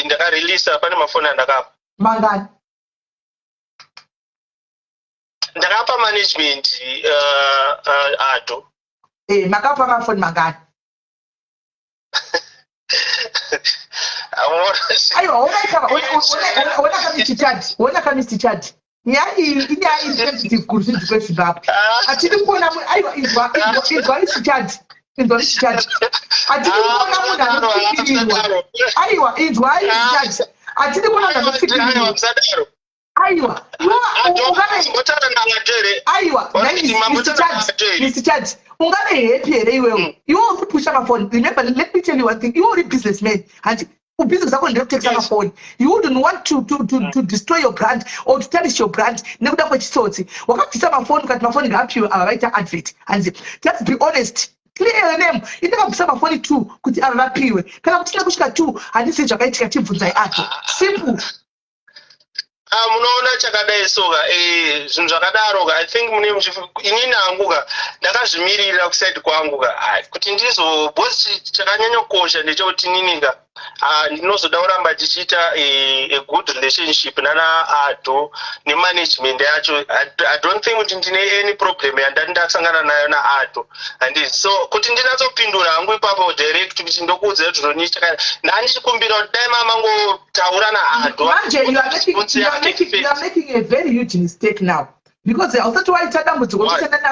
ndakareleasa pane mafoni andakapa. Mangani? Ndakapa management ato. Makapa mafoni mangani? Aiwa, ona kamisi chati. Nyaya iyi sensitive kuruzhinji kweZimbabwe. Hatidi kuona munhu aiwa inzwa isichati. Inzwa isichati. Hatidi kuona munhu anopfikirirwa. Aiwa inzwa isichati. Hatidi kuona munhu anopfikirirwa. Aiwa. Aiwa, Mr. Chad. Ungave happy here iwewe. You will push up a phone. Remember, let me tell you one thing. You are a businessman. And business is going to take a phone. You wouldn't want to destroy your brand or to tarnish your brand. Never that what you thought. Wakati sama phone kat phone ngaphi write advert. And just be honest. Clear your name. Indaka kusama phone 2 kuti avapiwe. Kana kutina kushika 2 handisi zvakaitika chibvunza yacho. Simple. Munoona chakadai soka zvinhu zvakadaroka I think inini hanguka ndakazvimirira kusaidi kwanguka kuti ndizobosi chakanyanyokosha ndechekuti nininga ndinozoda kuramba ndichiita a good relationship nana Ado nemanagement yacho. I don't think kuti ndine any problem yandati ndasangana nayo naAdo and so kuti ndinatsopindura hangu ipapo direct kuti ndokuudza kuti zvonichaka ndandichikumbira kuti dai mamangotaura naAdo. You are making a very huge mistake now. Because I thought why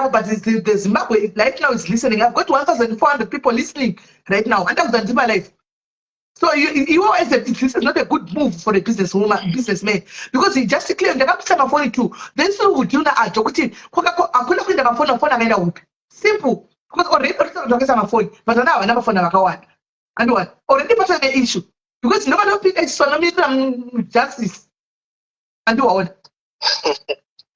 but the Zimbabwe right now is listening. I've got 1,400 people listening right now. And that's my life. So you always said this is not a good move for a businessman. Because he just claimed the capital of 42. Then so would you not simple. Because already my phone, but now I never found a and what? Already was an issue. Because nobody paid justice. And do what?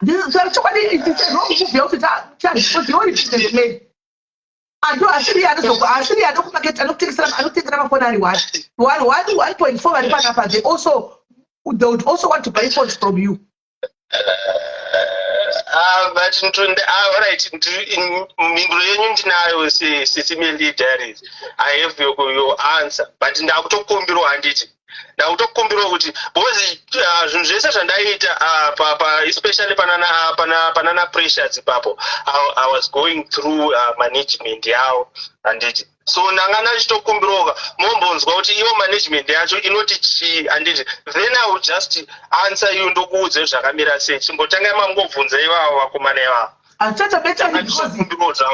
This is somebody is wrong to because the only businessman. I don't forget. I don't take them for anyone. 1.4 they would also want to buy phones from you. But alright, in Mingro similar diaries, I have your answer. But now to Kumbiro and it. Now to Kumbiro, because Junjesa and especially Panana pressures, Papo. I was going through management and it. So nangana chito kumbiroga mombonzwa kuti iwo management yacho inotichi and then I would just answer you ndokuudze zvakamira sei chimbotanga mangobvunza ivavo vakomana ivavo achacha beta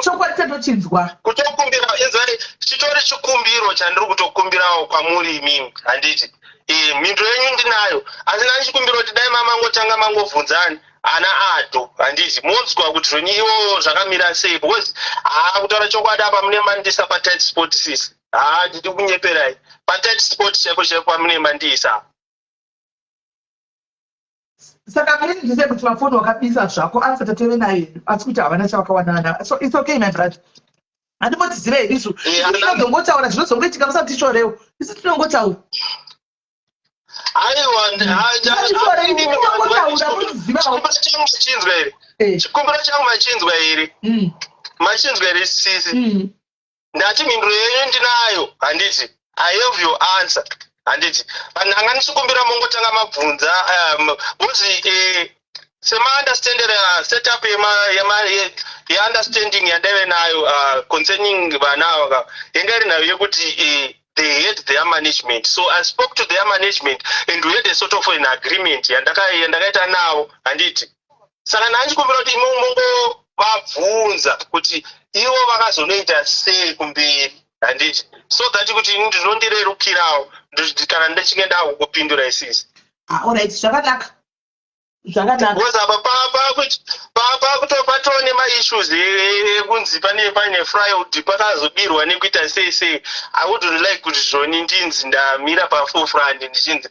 chokwadi chinzwa kutokumbira enzai chitori chikumbiro chandiri kutokumbirawo kwamuri imimi handiti mhinduro yenyu ndinayo asi nanichikumbira kuti dai mamangotanga mangobvunzani ana Ado handiti monzwa kuti zvoni iwo zvakamira sei because kutaura chokwadi apa mune mandisa patight sport sisi nditi kunyeperai patight sport chaipo pamune mandisa. Saka kuri ndise kuti mafoni wakabisa zvako asi tatove naye asi kuti havana chavakawanana. So it's okay my brother. Handimotizive isu. Tinozongotaura zvinozongoitika musati tishorewo. Isu tinongotaura. Chikumbiro changu machinzwa here machinzwa here sisi ndati mhinduro yenyu ndinayo handiti I have your answer handiti panhanga ndichikumbira mongotanga mabvunza kuti sema-understanding setup ye-understanding yandave nayo concerning vana ava yanga iri nayo yekuti they had their management. So I spoke to their management and we had a sort of an agreement yandakaita nawo handiti saka nanchikumbira kuti imongo mabvunza kuti ivo vakazonoita sei kumberi handiti so that kuti ndinondirerukirawo kana ndichinge ndakukupindura isisi. Alright, zvakanaka. Because apa patoo nemaissues ekunzi pane fraud pakazobirwa nekuita sei. I wouldn't like kuti zvoni ndinzi ndamira paforefront ndichinzi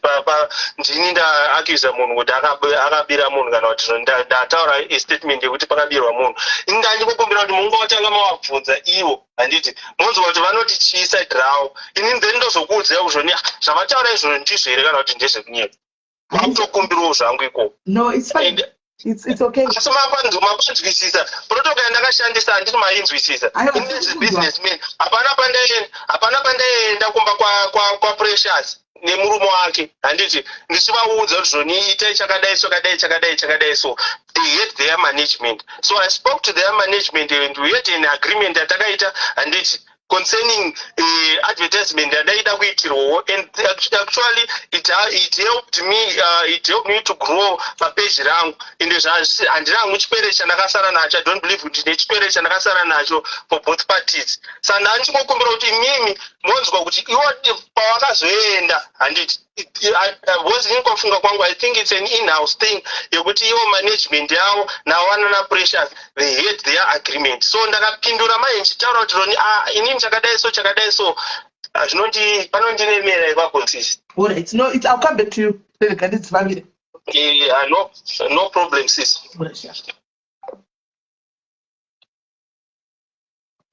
ndini ndaakuza munhu kuti akabira munhu kana kuti ndataura statement yekuti pakabirwa munhu. Ndandikukumbira kuti mungatanga mavabvunza ivo handiti munzwa kuti vanoti chii side rawo. Ini then ndozokuudzai kuzvoni zvavataura izvozvo ndizvo here kana kuti ndezvekunyeka. Makutokumbirawo zvangu ikoko. No, it's fine. It's okay. Asi mapanzwisisa protocol yandakashandisa handiti mainzwisisa. Inezi businessman hapana pandaenda kumba kwa Precious nemurume wake handiti ndichivaudza kuti zvoni itai chakadai so they hate their management. So I spoke to their management and we had an agreement yatakaita handiti concerning advertisement yadaida kuitirwawo, and actually it helped me to grow papage rangu ende handina chipere chandakasara nacho. I don't believe kuti nechipere chandakasara nacho for both parties. Saka ndichingokumbira kuti imimi monzwa kuti iwo pawakazoenda handiti was inkofunga kwangu I think it's an in-house thing yekuti iwo management yavo nawana Precious they hate their agreement. So ndakapindura nchitaura kuti roni inini chakadai so zvinoti panondinemera ipapo sisi. Alright, no, I'll come back to you. It's family. No problem sis.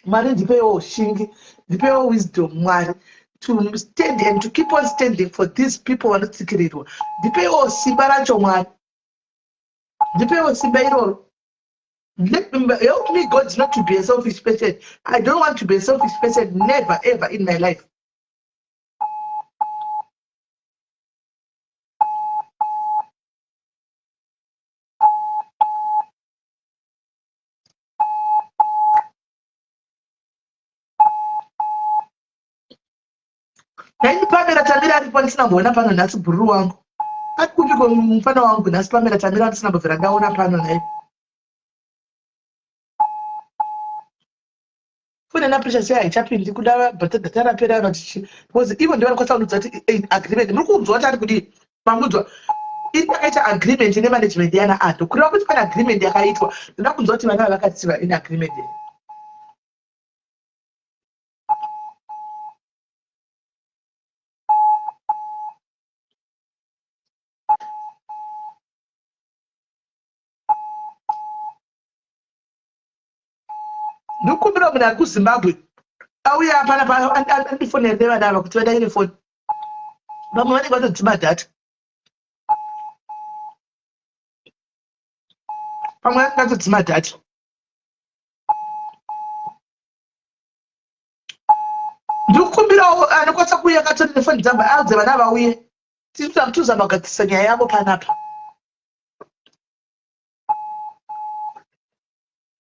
Mwari ndipewo shingi, ndipewo wisdom Mwari to stand and to keep on standing for these people vanotsikirirwa. Ndipewo simba racho Mwari. Ndipewo simba iroro. Help me, God, not to be a selfish person. I don't want to be a selfish person, never ever in my life. Yaani Pamela Tamira alipo ndisinamboona pano nhasi bhururu wangu. Akupiko mufana wangu nhasi Pamela Tamira ndisinambobvira ndaona pano naye. Fune na Precious haichapindi kuda bhatagata rapera vatichi. Because ivo ndivo vanokwanisa kunudza kuti agreement. Muri kunzwa kuti ari kudi mamudzwa. Ini yakaita agreement ine management yana Ado. Kureva kuti pane agreement yakaitwa. Ndoda kunzwa kuti vana vakatsiva ine agreement. Ndikumbira munhu ari kuZimbabwe auya apana andifonera nevana ava kuti vadai nefoni. Vamwe vanenge vatodzima data, vamwe vanenge vatodzima data. Ndikukumbirawo anokwanisa kuuya akatori nefoni dzangu audze vana vauye tizama kugadzisa nyaya yavo panapa.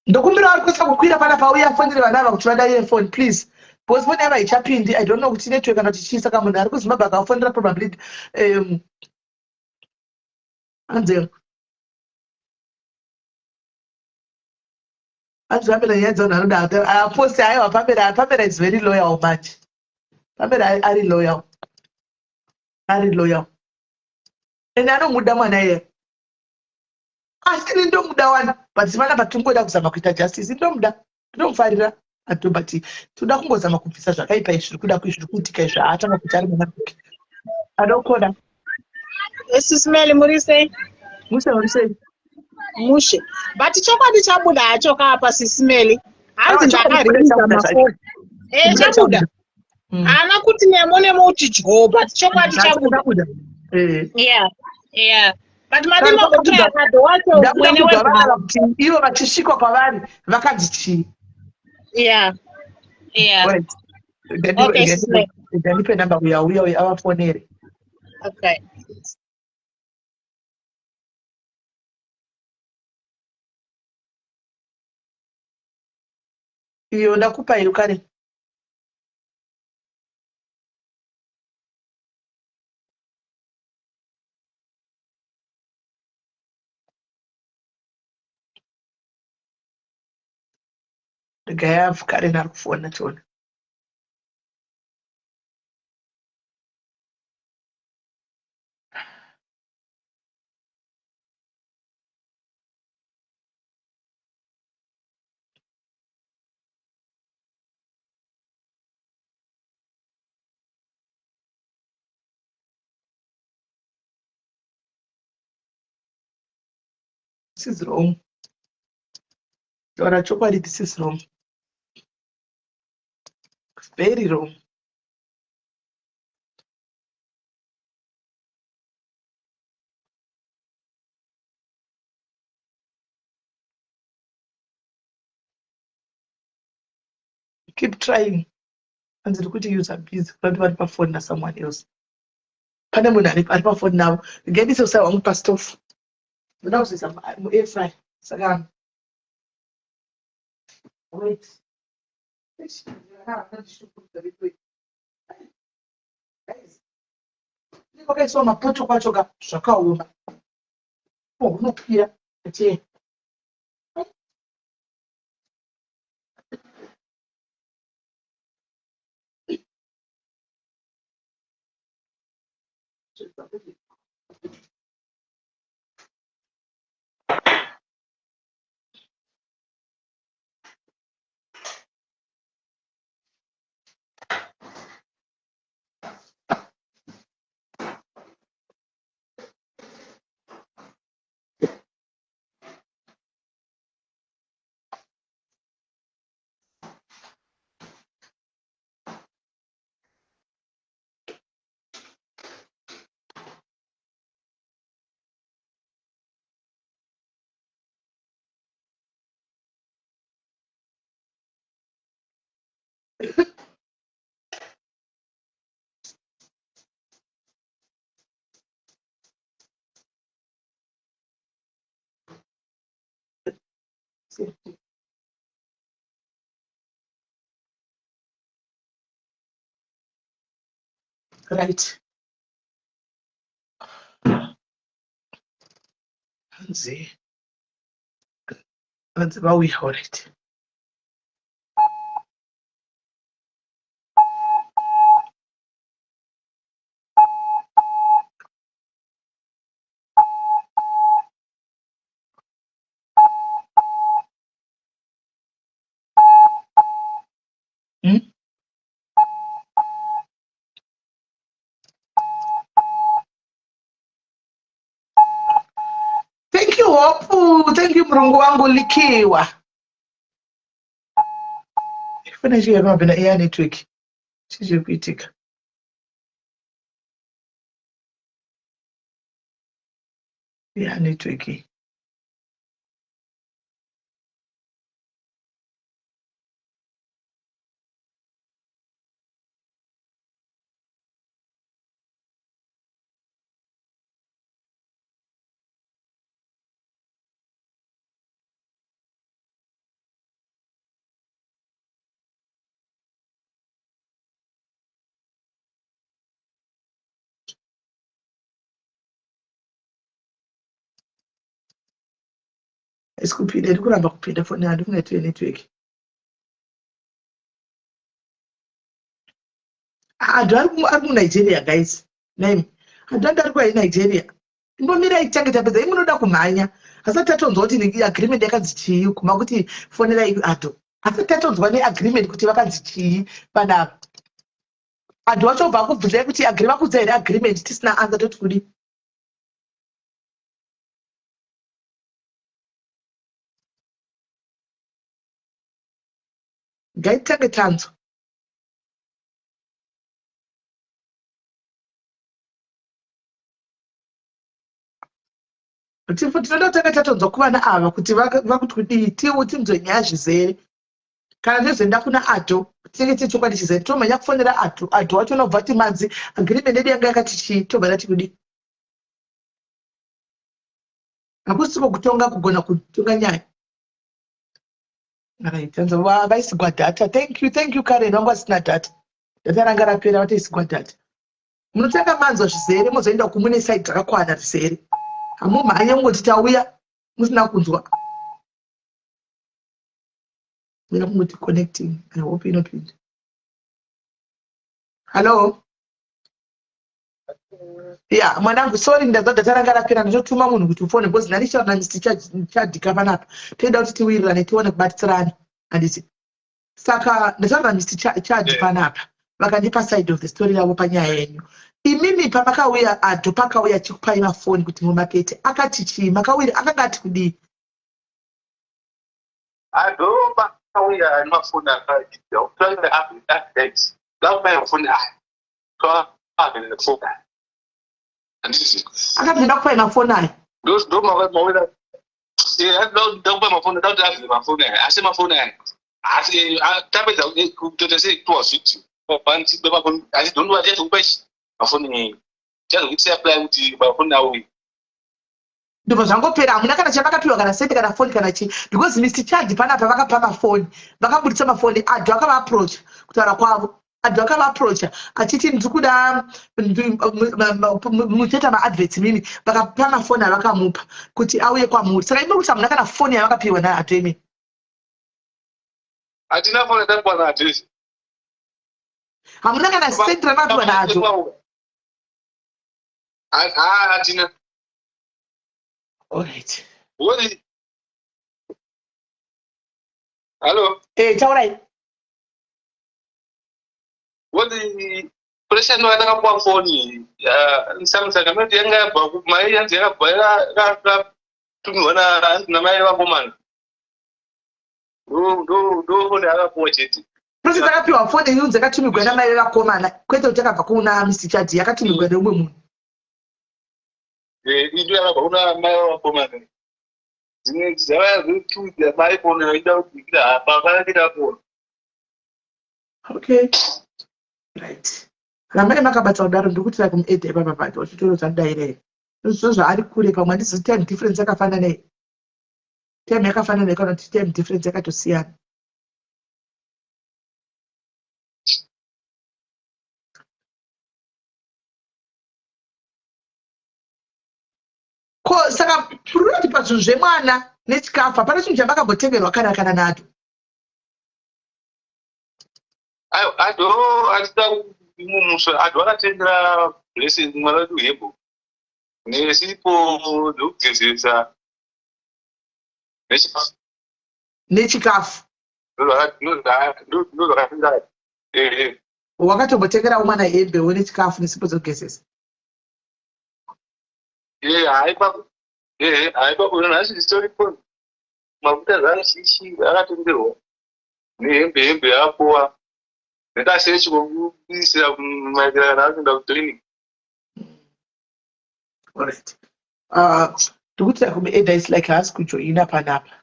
Ndokumbira ari kwanisa kukwira panapa auye afonere vana ava kuti vadai nefoni please. Because foni yava haichapindi, I don't know kuti network kana kuti chii. Saka munhu ari kuZimbabwe akafonera probably anze Pamela nyaya dzaunhu anoda aposti aiwa Pamela is very loyal manje. Pamela ari loyal. Ende anomuda mwana iye. Asi ini ndomuda wani but vana patingoda kuzama kuita justice ndomuda ndinomufarira atobati toda kungozama kubvisa zvakaipa izvi zviri kuitika izvi atanga kuti ari mwana wake adokona. Sisimeli muri sei? Mushe. But chokwadi chabuda hacho kapa Sisimeli. Hanzi ndakarisa mafoni. Chabuda. Ana kuti nemo uchidyo but chokwadi chabuda. Yeah. But madima kuti akado wacho mwene wedu. Ivo vachisvikwa kwavari vakadzi chii. Yeah. Right. Ndipe namba uya avafonere. Okay. Iyo ndakupa irukare. Gaya fukare na kufona chona. This is wrong. Taura chokwadi, this is wrong. Very wrong. Keep trying. And the good use are busy. Not what per phone na someone else. Pane munhu ari pa phone now. Get this also on past off. Now says I'm air fry. Saka. Wait. Okay, so mapoto kwachoka zvakaoma. Oh, unopira. Ache. Right. Hanzi. Hanzi ba we hold it. Thank you, Hopu. Thank you, Mrungu wangu likiwa. Funa shiya kama bina air network. Chije kuitika. Air network. Isikuphinda kuramba kuphinda phone yangu kunetwe network. Adwa ari Nigeria guys. Name. Adwa ari kwa Nigeria. Mbomira ichange tapedza imunoda kumhanya. Asati atonzwa kuti ni agreement yakanzi chii kuma kuti fonera ato. Asati atonzwa ne agreement kuti vakanzi chii pana. Adwa chobva kubvunza kuti agreement kudza ere agreement tisina answer dot kudi. Gaitange tanzo. Kuti tinoda kutanga tatonzwa kuvana ava kuti vakuti kudii timzwe nyaya zvizere. Kana ndozenda kuna ato tinenge chokwadi chizere tomanya kufonera ato wacho nobva ti manzi agreement yedu yanga yakati chii tobva tati kudii. Hakusiko kutonga kugona kutonga nyaya. Right, tanzo vaisigwa data. Thank you Karen wangu asina data. Data ranga rapera vatoisigwa data. Munotanga manzwa zvizere mozoenda kumune side dzakakwana zvizere. Hamumhanye mungoti tauya musina kunzwa. We are not connecting. I hope you not with. Hello. Yeah, mwanangu sorry ndaza data ranga rapera ndotuma munhu kuti ufone because narisha na Mr. Chadika panapa. Toenda kuti tiwirirane tione kubatsirana. Anditi. Saka ndataura Mr. Chadika panapa. Vakandipa side of the story yavo panyaya yenyu. Imimi papakauya ato pakauya chikupai mafoni kuti mumakete akati chii makawira akangati kudii adoroba kauya mafoni akaita utsvake updates lakupa mafoni aya toavelefoka handizvi akapinda kupa mafoni aya ndo mawira ndakupa mafoni ndauti avile mafoni aya asi mafoni aya asi tapedza kutoita sei kutowa video panisibe mafoni asi ndondowa tichazokupa mafoni tichazokuitisa apply kuti mafoni auye ndibva zvangopera hamuna kana chavakapiwa kana sende kana foni kana chii because Mr. Charge panapa vakapa mafoni vakabudisa mafoni adho akavaapproacha kutaura kwavo adho akavaapproacha achiti ndiri kuda mutoita maadverts mimi vakapa mafoni avakamupa kuti auye kwamuri saka imi kuti hamuna kana foni yavakapiwa naadho imi hatina foni yatapiwa naadho izvi hamuna kana sendi ramapiwa naadho hatina. All right. What is... Hello? Taurai. What is... Pressure no other one phone. Some segment younger, but my young to Namaya woman. Do never watch it. President akapiwa foni yunze akatumigwa namayera komana kwete utakabva kuna Mr. Charge akatumigwa neumwe munhu. Into a mile of woman. Okay. Right. Ramai makabata udaro ndikuti kumuedhe baba pacho chitoro chandaire. Zvino zvaari kure pamwe ndisi time difference yakafanana nei. Time yakafanana kana kuti time difference yakatosiyana. Saka puroti pazvinhu zvemwana nechikafu hapana chinhu chavakambotengerwa kana nato. Adho atida mumuswe adho akatendera blessing mwana wedu hebo nesipo ndokugezesa nechikafu ndozvakatendera wakatombotengerao mwana hembewo nechikafu nesipo dzokugezesa. Haipa kuna nasi story phone mafuta zvanoshishi akatenderwa nehembe yapowa nekasechi kokuisira maererano akuenda kuclinic. Alright. Ndikuti kumuedha is like haasi kujoina panapa.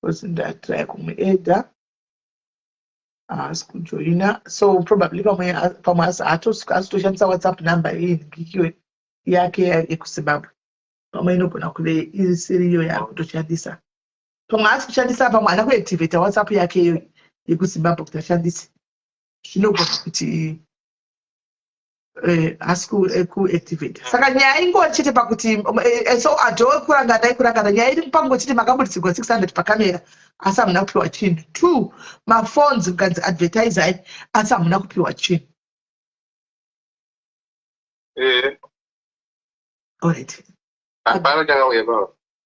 Because ndatry kumuedha haasi kujoina. So probably pamwe haasitoshandisa WhatsApp number iyi yake yekuZimbabwe. Pamwe inogona kuve isiriyo yaakutoshandisa. Pamwe haasi kushandisa pamwe haana kuactivate WhatsApp yake yekuZimbabwe kuti ashandise. Zvinogona kuti haasi kuactivate. Saka nyaya ingori chete pakuti so adho kurangana nyaya iri pangochiti makabudisirwa 600 pakamera asi hamuna kupiwa chinhu. 2 maphones mukanzi advertise asi hamuna kupiwa chinhu. Alright.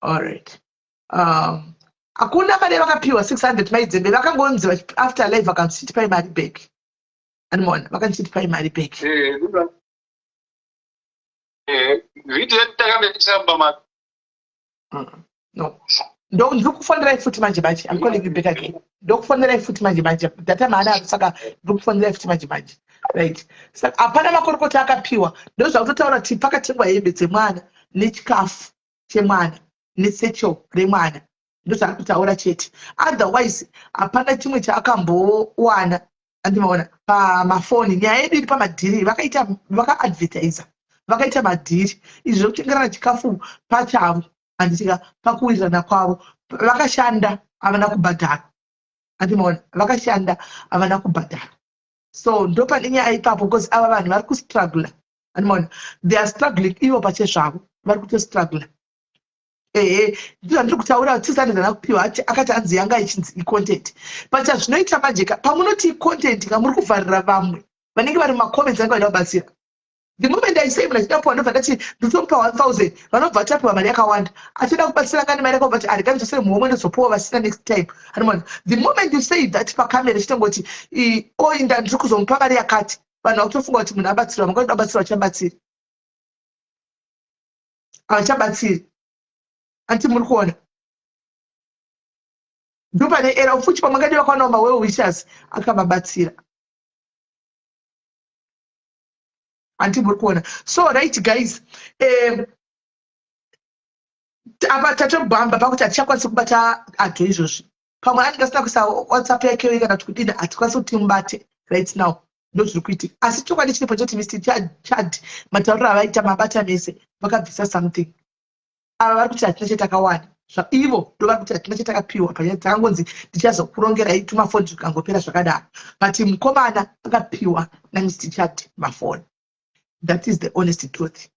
Alright. Hakuna mari vakapiwa 600 maidzembe vakangonzi after live vakanziti pai mari back. Animona vakanziti pai mari back. Video yatakamboisamba mari. No. Ndokufonirai futi manje. I'm calling you back again. Ndokufonirai futi manje. Data maana saka ndokufonirai futi manje. Right. Saka hapana makorokota akapiwa. Ndozvakutotaura kuti pakatengwa hembe dzemwana nechikafu chemwana nesecho remwana. Ndozvaakutaura chete. Otherwise hapana chimwe chaakambowana andimaona pamafoni. Nyaya yedu iri pamadhiri vakaadvertisa vakaita madhiri izvi zvekutengerana chikafu pachavo handitika pakuwirirana kwavo vakashanda havana kubhadhara. Andimaona vakashanda havana kubhadhara. So ndopane nyaya ipapo because ava vanhu vari kustruggle. Andimaona they are struggling ivo pachezvavo vari kutostruggle. Ndiri kutaura 600 ana kupiwa akati anzi yanga ichinzi icontent. Pacha zvinoita manje pamunoti icontent kamuri kuvharira vamwe vanenge vari mumacomments anga vaida kubatsira. The moment I say mnachitapuwa ndobva ndati nditomupa 1000 vanobva tapuwa mari yakawanda achida kubatsira ngani mari yakabva ari kani zvose muhomwe ndozopuwa vasina next time. Andimaona the moment you say that pakamera chitongoti oinda ndiri kuzomupa mari yakati vanhu vakutofunga kuti munhu abatsirwa vangaida kubatsirwa vachabatsiri havachabatsiri. Anti muri kuona ndopane era ufuchi pamangadiwa kwanaomba well wishers akavabatsira handimuri kuona. So right guys, apa tatobhamba pakuti hatichakwanisi kubata adho izvozvi. Pamwe anenge asina kuisa WhatsApp yake kana kuti kudini hatikwanisi kuti mubate right now. Ndozviri kuitika. Asi chokwadi chiripo choti Mr. Chad matauriro avaita mabata mese vakabvisa something. Ava vari kuti hatina chetakawana. Ivo ndo vari kuti hatina chetakapiwa panyaya dzakangonzi ndichazokurongerai tumafoni zvikangopera zvakadaro. But mukomana akapiwa naMr. Chad mafoni. That is the honest truth.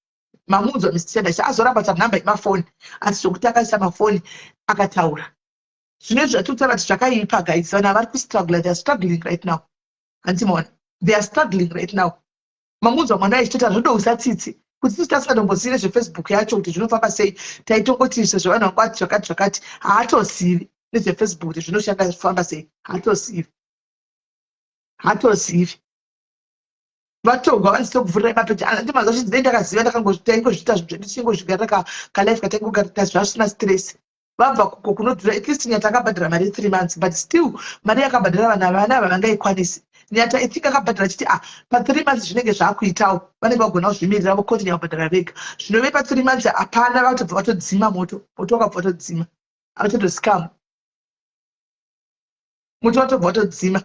Mamunzo Mr. Chad achazoramba tanhamba yemafoni asi zvokuti akaisa mafoni akataura. Zvino zvatutaura kuti zvakaipa guys, vanhu vari kustruggle, they are struggling right now. Antimaona, they are struggling right now. Mamunzo mwana aichitota zvodousa tsitsi kuti tisi tasingatombozivi nezveFacebook yacho kuti zvinofamba sei, taitongoti izvo zvavanhu vangati zvakati zvakati, haatozivi nezveFacebook kuti zvinoshanda zvifamba sei, haatozivi. Vatogwa vanisito kuvhurira mapeji andimaziva kuti ndine ndakaziva ndakangozviita ndichingozvigarira kalife katangogarira zvasina stress. Vabva kunodhura at least nyata akabhadhira mari 3 months, but still mari yakabhadhira vanhu vana vavangaikwanisi. Nyata itinga akabhadhira chiti pa 3 months zvinenge zvakuitawo vanenge vagona kuzvimirira vokoti yakabhadhira vega. Zvinove pa 3 months hapana, vatobva vatodzima moto wakabva vatodzima, avatotosikama moto watobva vatodzima,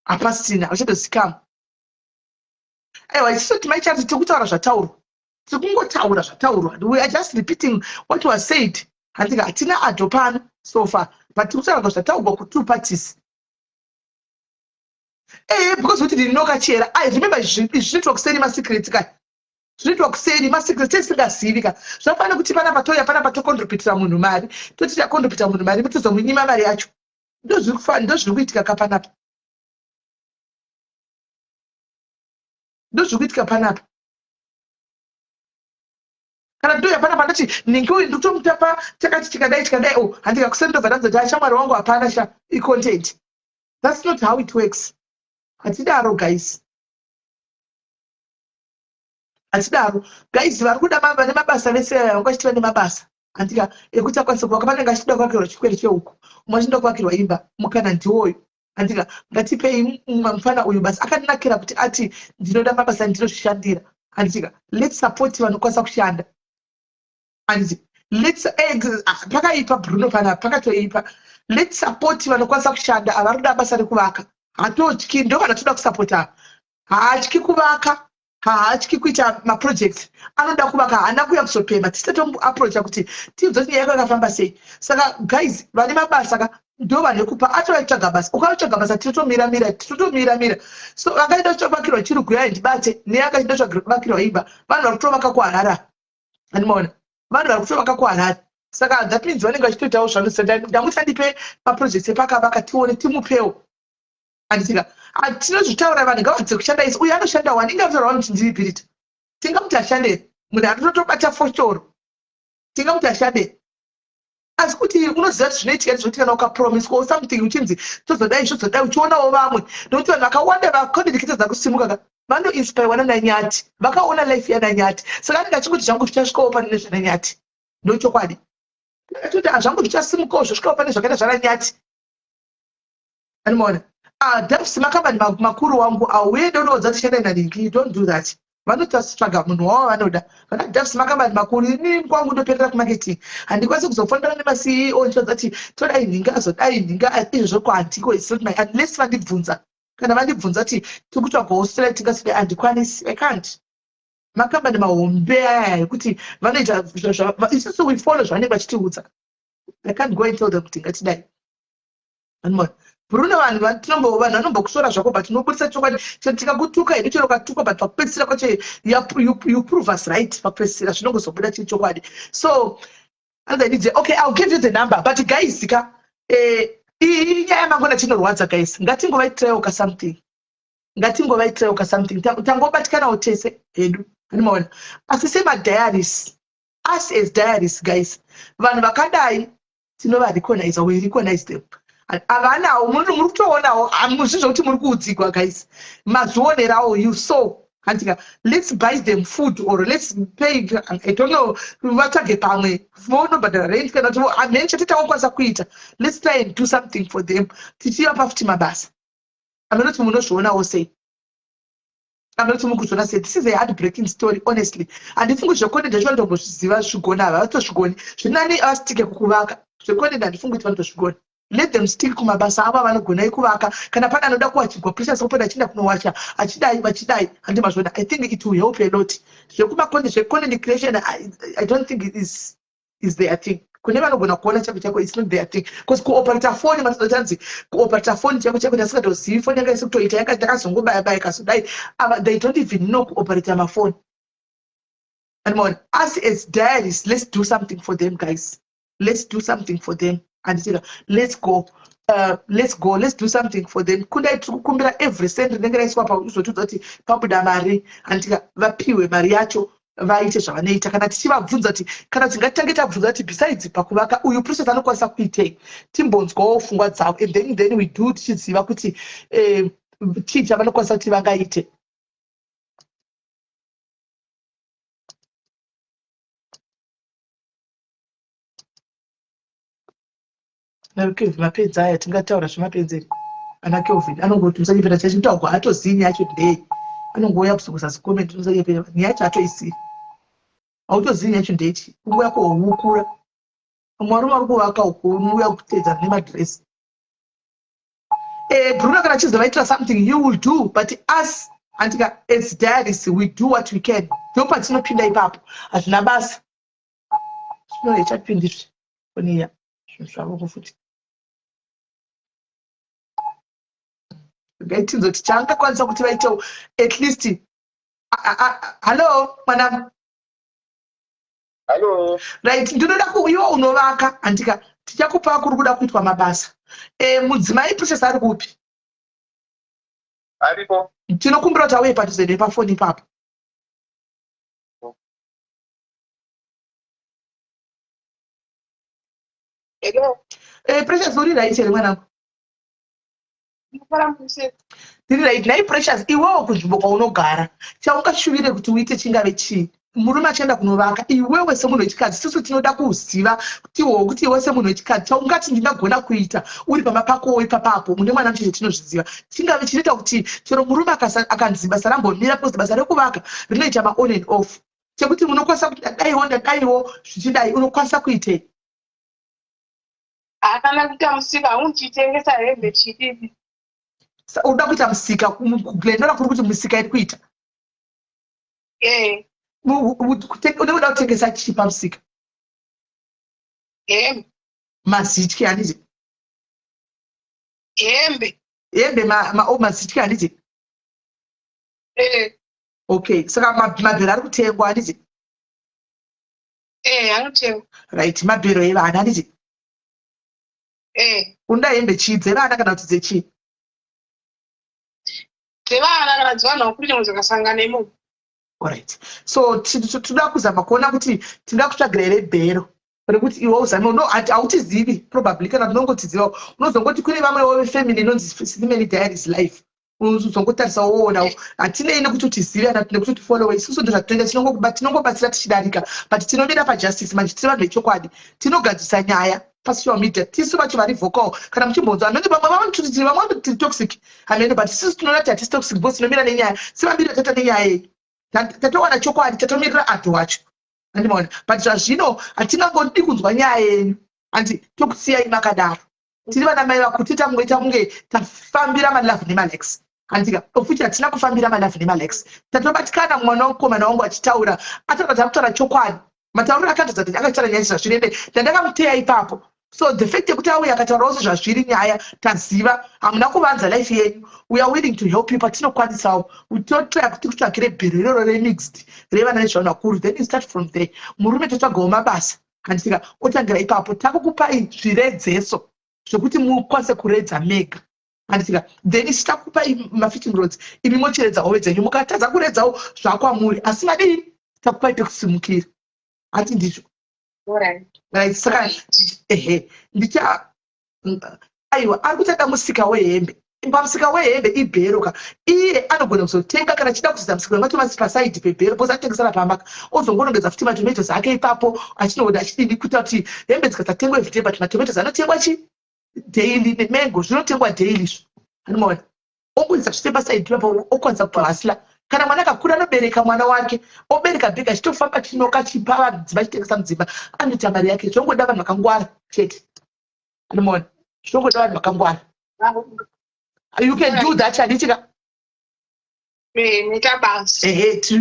hapasina avatotosikama. Aiwa isusu timaichati tikutaura zvataurwa, tikungotaura zvataurwa, we are just repeating what was said. Handika hatina adho pano so far, but tikutaura zvataurwa ku2 parties. Because kuti ndinokachera. I remember zvinoitwa kuseri masecret kai. Zvinoitwa kuseri masecret tisingazivi ka. Zvafana kuti panapa toya panapa tokondropitira munhu mari. Toti takondropitira munhu mari mutozomunyima mari yacho. Ndozviri kuitika kapanapa. Ndozviri kuitika panapa. Kana ndoya panapa ndati ningiwe ndotomutapa takati tikadai handika kusendova danzo shamwari wangu hapana sha i-content. That's not how it works. Hatidaro guys. Hatidaro guys, vari kuda mamba nemabasa vese vangachitiva nemabasa. Handika ekuti akwanisa kuvaka panenge achida kuvakirwa chikwere cheuku, umwe achida kuvakirwa imba, mukana ndiwoyo. Handika ngatipei mufana uyu basi akandinakira kuti ati ndinoda mabasa ndinozvishandira. Handika let's support vanokwanisa kushanda. Handika let's pakaipa Bruno pana pakatoipa. Let's support vanokwanisa kushanda avari kuda basa rekuvaka. Hatotyi ndo kana toda kusapota. Haatyi kuvaka, haatyi kuita maprojects. Anoda kuvaka haana kuya kuzopemba. Tisatomuapproacha kuti tidzoti nyaya yako yakafamba sei. Saka guys, vane mabasa ndo vanekupa atovaitsvaga basa. Ukautsvaga basa tinotomira. So akaenda kutovakirwa chiri kuya ndibate neakaenda kuvakirwa imba. Vanhu vari kutovaka kuHarare. Anomaona. Vanhu vari kutovaka kuHarare. Saka that means vanenge vachitoitawo zvanosenda. Ndamuti andipe maprojects epakavaka tione timupewo. Handika tinozvitaura vanhu ngavadze kushanda isi. Uyu anoshanda wani ingavitaura kuti ndiri tingamuti ashande munhu anotobata foshoro tingamuti ashande. Asi kuti unoziva kuti zvinoitika ndizvoti kana ukapromiswa or something uchinzi tozodai uchionawo vamwe, nokuti vanhu vakawanda vakondinikita kusimuka vanoinspirwa naNanyati, vakaona life yaNanyati. Saka anenge achingoti zvangu zvichasvikawo pane nezvaNanyati. Ndochokwadi atoti zvangu zvichasimukawo zvosvikawo pane zvakaita zvaNanyati. Anomaona. Devs makambani makuru wangu auende unoudza kuti shanda naringi, don't do that. Vanotasvaga munhu wavo vanoda. Vana devs makambani makuru ini kwangu ndoperera kumarketing. Handikwanisi kuzofondana nemaCEO nchodza kuti todai nhinga azodai nhinga izvozvo kwandiko is not my unless vandibvunza. Kana vandibvunza kuti tikutsvagawo straight ngaside handikwanisi. I can't. Makambani mahombe aya ekuti vanoita isusu we follow zvanenge vachitiudza. I can't go and tell them kuti ngatidai. Anomaona. Bruno vanhu vanombokusora zvako but tinobudisa chokwadi tikakutuka ino chero ukatuka but pakupedzisira kwacho you prove us right pakupedzisira zvinongozobuda chiri chokwadi. So okay, I'll give you the number but guys iyi nyaya yamangona chinorwadza guys, ngatingovaitiraiwo something tangobatikanawo tese hedu. Anomaona asi semadiaries, us as diaries guys, vanhu vakadai tinovarecognize, we recognize them. Avanawo muri kutoonawo hamuzvi zvokuti muri kuudzigwa guys, mazvionerawo you saw. handika let's buy them food or let's pay I don't know vatsvage pamwe vonobhadhara rent kana kuti hamene chatitangokwanisa kuita let's try and do something for them tichivapa futi mabasa aminoti munozvionawo sei aminoti mukuzviona sei this is a heartbreaking story honestly handifungi zvekonenda zvavanombozviziva zvigona hava vatozvigoni zvinani avastike kukuvaka zvekonenda handifungi kuti vanotozvigona let them stick kumabasa avo vanogona ikuvaka kana pane anoda kuwachigwa precious open achienda kunowacha vachidai handimazvona I think it will help a lot zvecontent creation I don't think it is their thing kune vanogona kuona chako it's not their thing because kuoperata phone matotanzi kuoperata phone chako ndasikatozivi phone yanga isikutoita yanga ndakazongobaya kasudai they don't even know kuoperata mafone and us as diaries let's do something for them guys let's do something for them and let's do something for them kundai tiri kukumbira every cent rinenge raiswa pauzotudza kuti pabuda mari handika vapiwe mari yacho vaite zvavanoita kana tichivabvunza kuti kana tingatange tabvunza kuti besides pakuvaka uyu process anokwanisa kuitei timbonzwawo pfungwa dzavo and then we do tichiziva kuti chii chavanokwanisa kuti vangaite nakelvin mapenzi aya tingataura zvemapenzi ana kelvin anongoti musanyepera chachimutaurwa hatozini yacho ndei anongouya kuzunguzasi comment musanyepera niyacho hatoisiri hautozini yacho ndechi unguya kohukura mwarume ari kuvaka uko unouya kutedzana nemadresi Bruno kana chizovaitira something you will do but us andika as diaries we do what we can ndopatinopinda ipapo hazvina basa zvino ichatipindizve koniya zvinhu zvavoko futi ngaitinzoti chaangakwanisa kuti vaitewo at least hallo mwana Hello. Right, ndinoda kuiwa unovaka handika tichakupa kuri kuda kuitwa mabasa mudzimai process ari kupi Aripo. tinokumbira kuti auye padhuze nepafoni ipapo Hello. Precious uri right here mwanangu tiri right nai Precious iwewo kunzvimbo kwaunogara chaungashuvire kuti uite chingave chii murume achienda kunovaka iwewe semunhu wechikadzi tisu tinoda kuziva kuti iwe semunhu wechikadzi chaungati ndingagona kuita uri pamba pakowo ipapapo mune mwana mucheche tinozviziva chingave chinoita kuti chero murume akanzi basa rambomira because basa rekuvaka rinoita maon and off chekuti unokwanisa kuti dadaiwo zvichidai unokwanisa kuitei hakana kuita musika unchitengesa hembe chididi unoda kuita musika kuglendora kuri kuti musika iri kuita unoda kutengesa chii pamusika hembe mazityi handiti hembe mazityi handiti okay saka mabhero ari kutengwa handiti anotengwa right mabhero evana handiti unoda hembe chii dzevana kana kuti dzechii dzevana kana dzevanhu vakuru dzakasangana imomo alright so toda kuzama kuona kuti tinga kutsvagira here bhero rekuti iwe uzame hautizivi probably kana tinongotiziva unozongoti kune vamwewo vefamily inonzi Simeni Diaries life uzongotarisa woonawo hatinei nekuti utizive kana nekuti utifollowe isusu ndo zvatinoita tinongobatsira tichidarika but tinomira pajustice manje tiri vanhu vechokwadi tinogadzisa nyaya pasocial media tisu vacho vari vocal kana muchimbonzwa anenge vamwe vanotutiri vamwe vanoti toxic hamene but isusu tinoona kuti hatisi toxic because tinomira nenyaya sevambiri vatata nenyaya yeyi tatowana chokwadi tatomirira antu wacho handimaona but zvazvino hatingangodi kunzwa nyaya yenyu handi tokusiyai makadaro tiri vana mai vakuti tamuita munge tafambira malove nemalex handika futi hatina kufambira malove nemalex tatobatikana mwana wamukomana wangu achitaura ataura takutaura chokwadi matauriro akatadza kuti akataura nyaya zvazvirende ndandakamuteya ipapo so the fact yekuti auya akataurawo sezvazviri nyaya taziva hamuna kuvanza life yenyu we are willing to help you patinokwanisawo totoya kuti kutsvakire bhero iroro remixed revana vezvanhu vakuru then you start from there murume totsvagawo mabasa handisika otangira ipapo takukupai zviredzeso zvokuti mukwanise kuredza mega handisika then isu takupai mafitting roads imi mochiredza hove dzenyu mukatadza kuredzawo zvakwamuri asi madii takupai pekusimukira hati ndizvo right saka aiwa ari kutsvaka musika wehembe pamusika wehembe ibheroka iye anogona kuzotenga kana chida kuzoita musika wematomasi pasaidi pebhero bhozi anotengesana pamaka ozongonongedza futi matomatos ake ipapo achinoona achidini kuita kuti hembe dzikasatengwa everyday but matomatos anotengwa chi daily nemango zvinotengwa daily izvo anomaona ongoisa zvise pasaidi papo okwanisa kutohasila kana mwana akakura anobereka mwana wake obereka bhega achitofamba chinoka chipa vadzimba chitengesa mudzimba anoita mari yake zvongoda vanhu vakangwara chete anomaona zvongoda vanhu vakangwara. You can do that, Anitika. You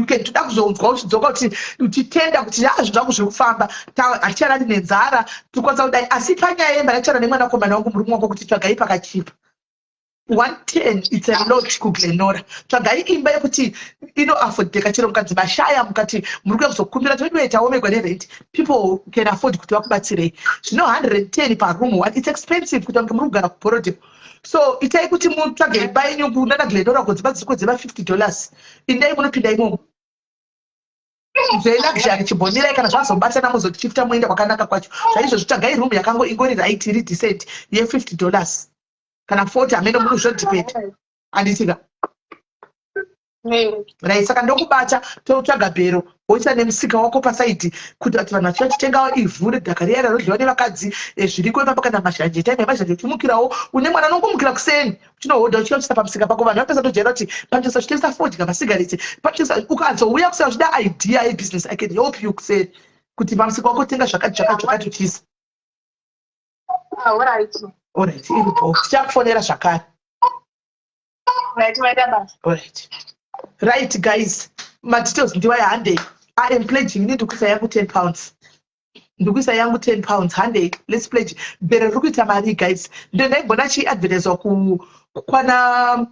can toda kuzonzwa uchidzoka kuti uchitenda kuti zvako zviri kufamba atichana nenzara tikwanisa kudai asi panyaya yembarachiana nemwanakomana wangu murume wako kuti tsvagai pakachipa 110 it's a lot kuGlenora. Tsvagai imba yekuti inoafodeka chero mukadzi mashaya mukati muri kuya kuzokumbira toinoitaomegwa nerent people can afford kuti vakubatsirei zvino 110 paroom one it's expensive kuti vange muri kugara kuborodheo. So itai kuti mutsvage imba yenyu kunana Glenora kudzimba dzinokwedzera $50 indai munopinda imomo zveluxury chibhonirai kana zvazobatana muzoti chifta muenda kwakanaka kwacho zvaizvo zvitsvagai room yakango ingori right iri decent ye$50 kana 40 amene munhu zvodependa anditika right. Saka ndokubata totsvaga bhero woisa nemusika wako pasaidi kuti vanhu vachitengawo ivhu nedhaka riya rinodliwa nevakadzi zviriko ipapo kana mashanje time yamashanje uchimukirawo une mwana anongomukira kuseni uchinohodha uchiyakuisa pamusika pako vanhu vapesa tojaira kuti panotosa uchitengesa fodya masigareti ukazouya kusina uchida idea yebusiness I can help you kuseni kuti pamusika wako tenga zvakati uchisa. Alright, iripo tichakufonera zvakare. Alright. Right guys, my details ndiwa ya Hyundai. I am pledging ndikuisa yangu £10. Ndikuisa yangu £10 Hyundai. Let's pledge. Bere rukuita mari guys. Ndio ndaibona chi advertise kwana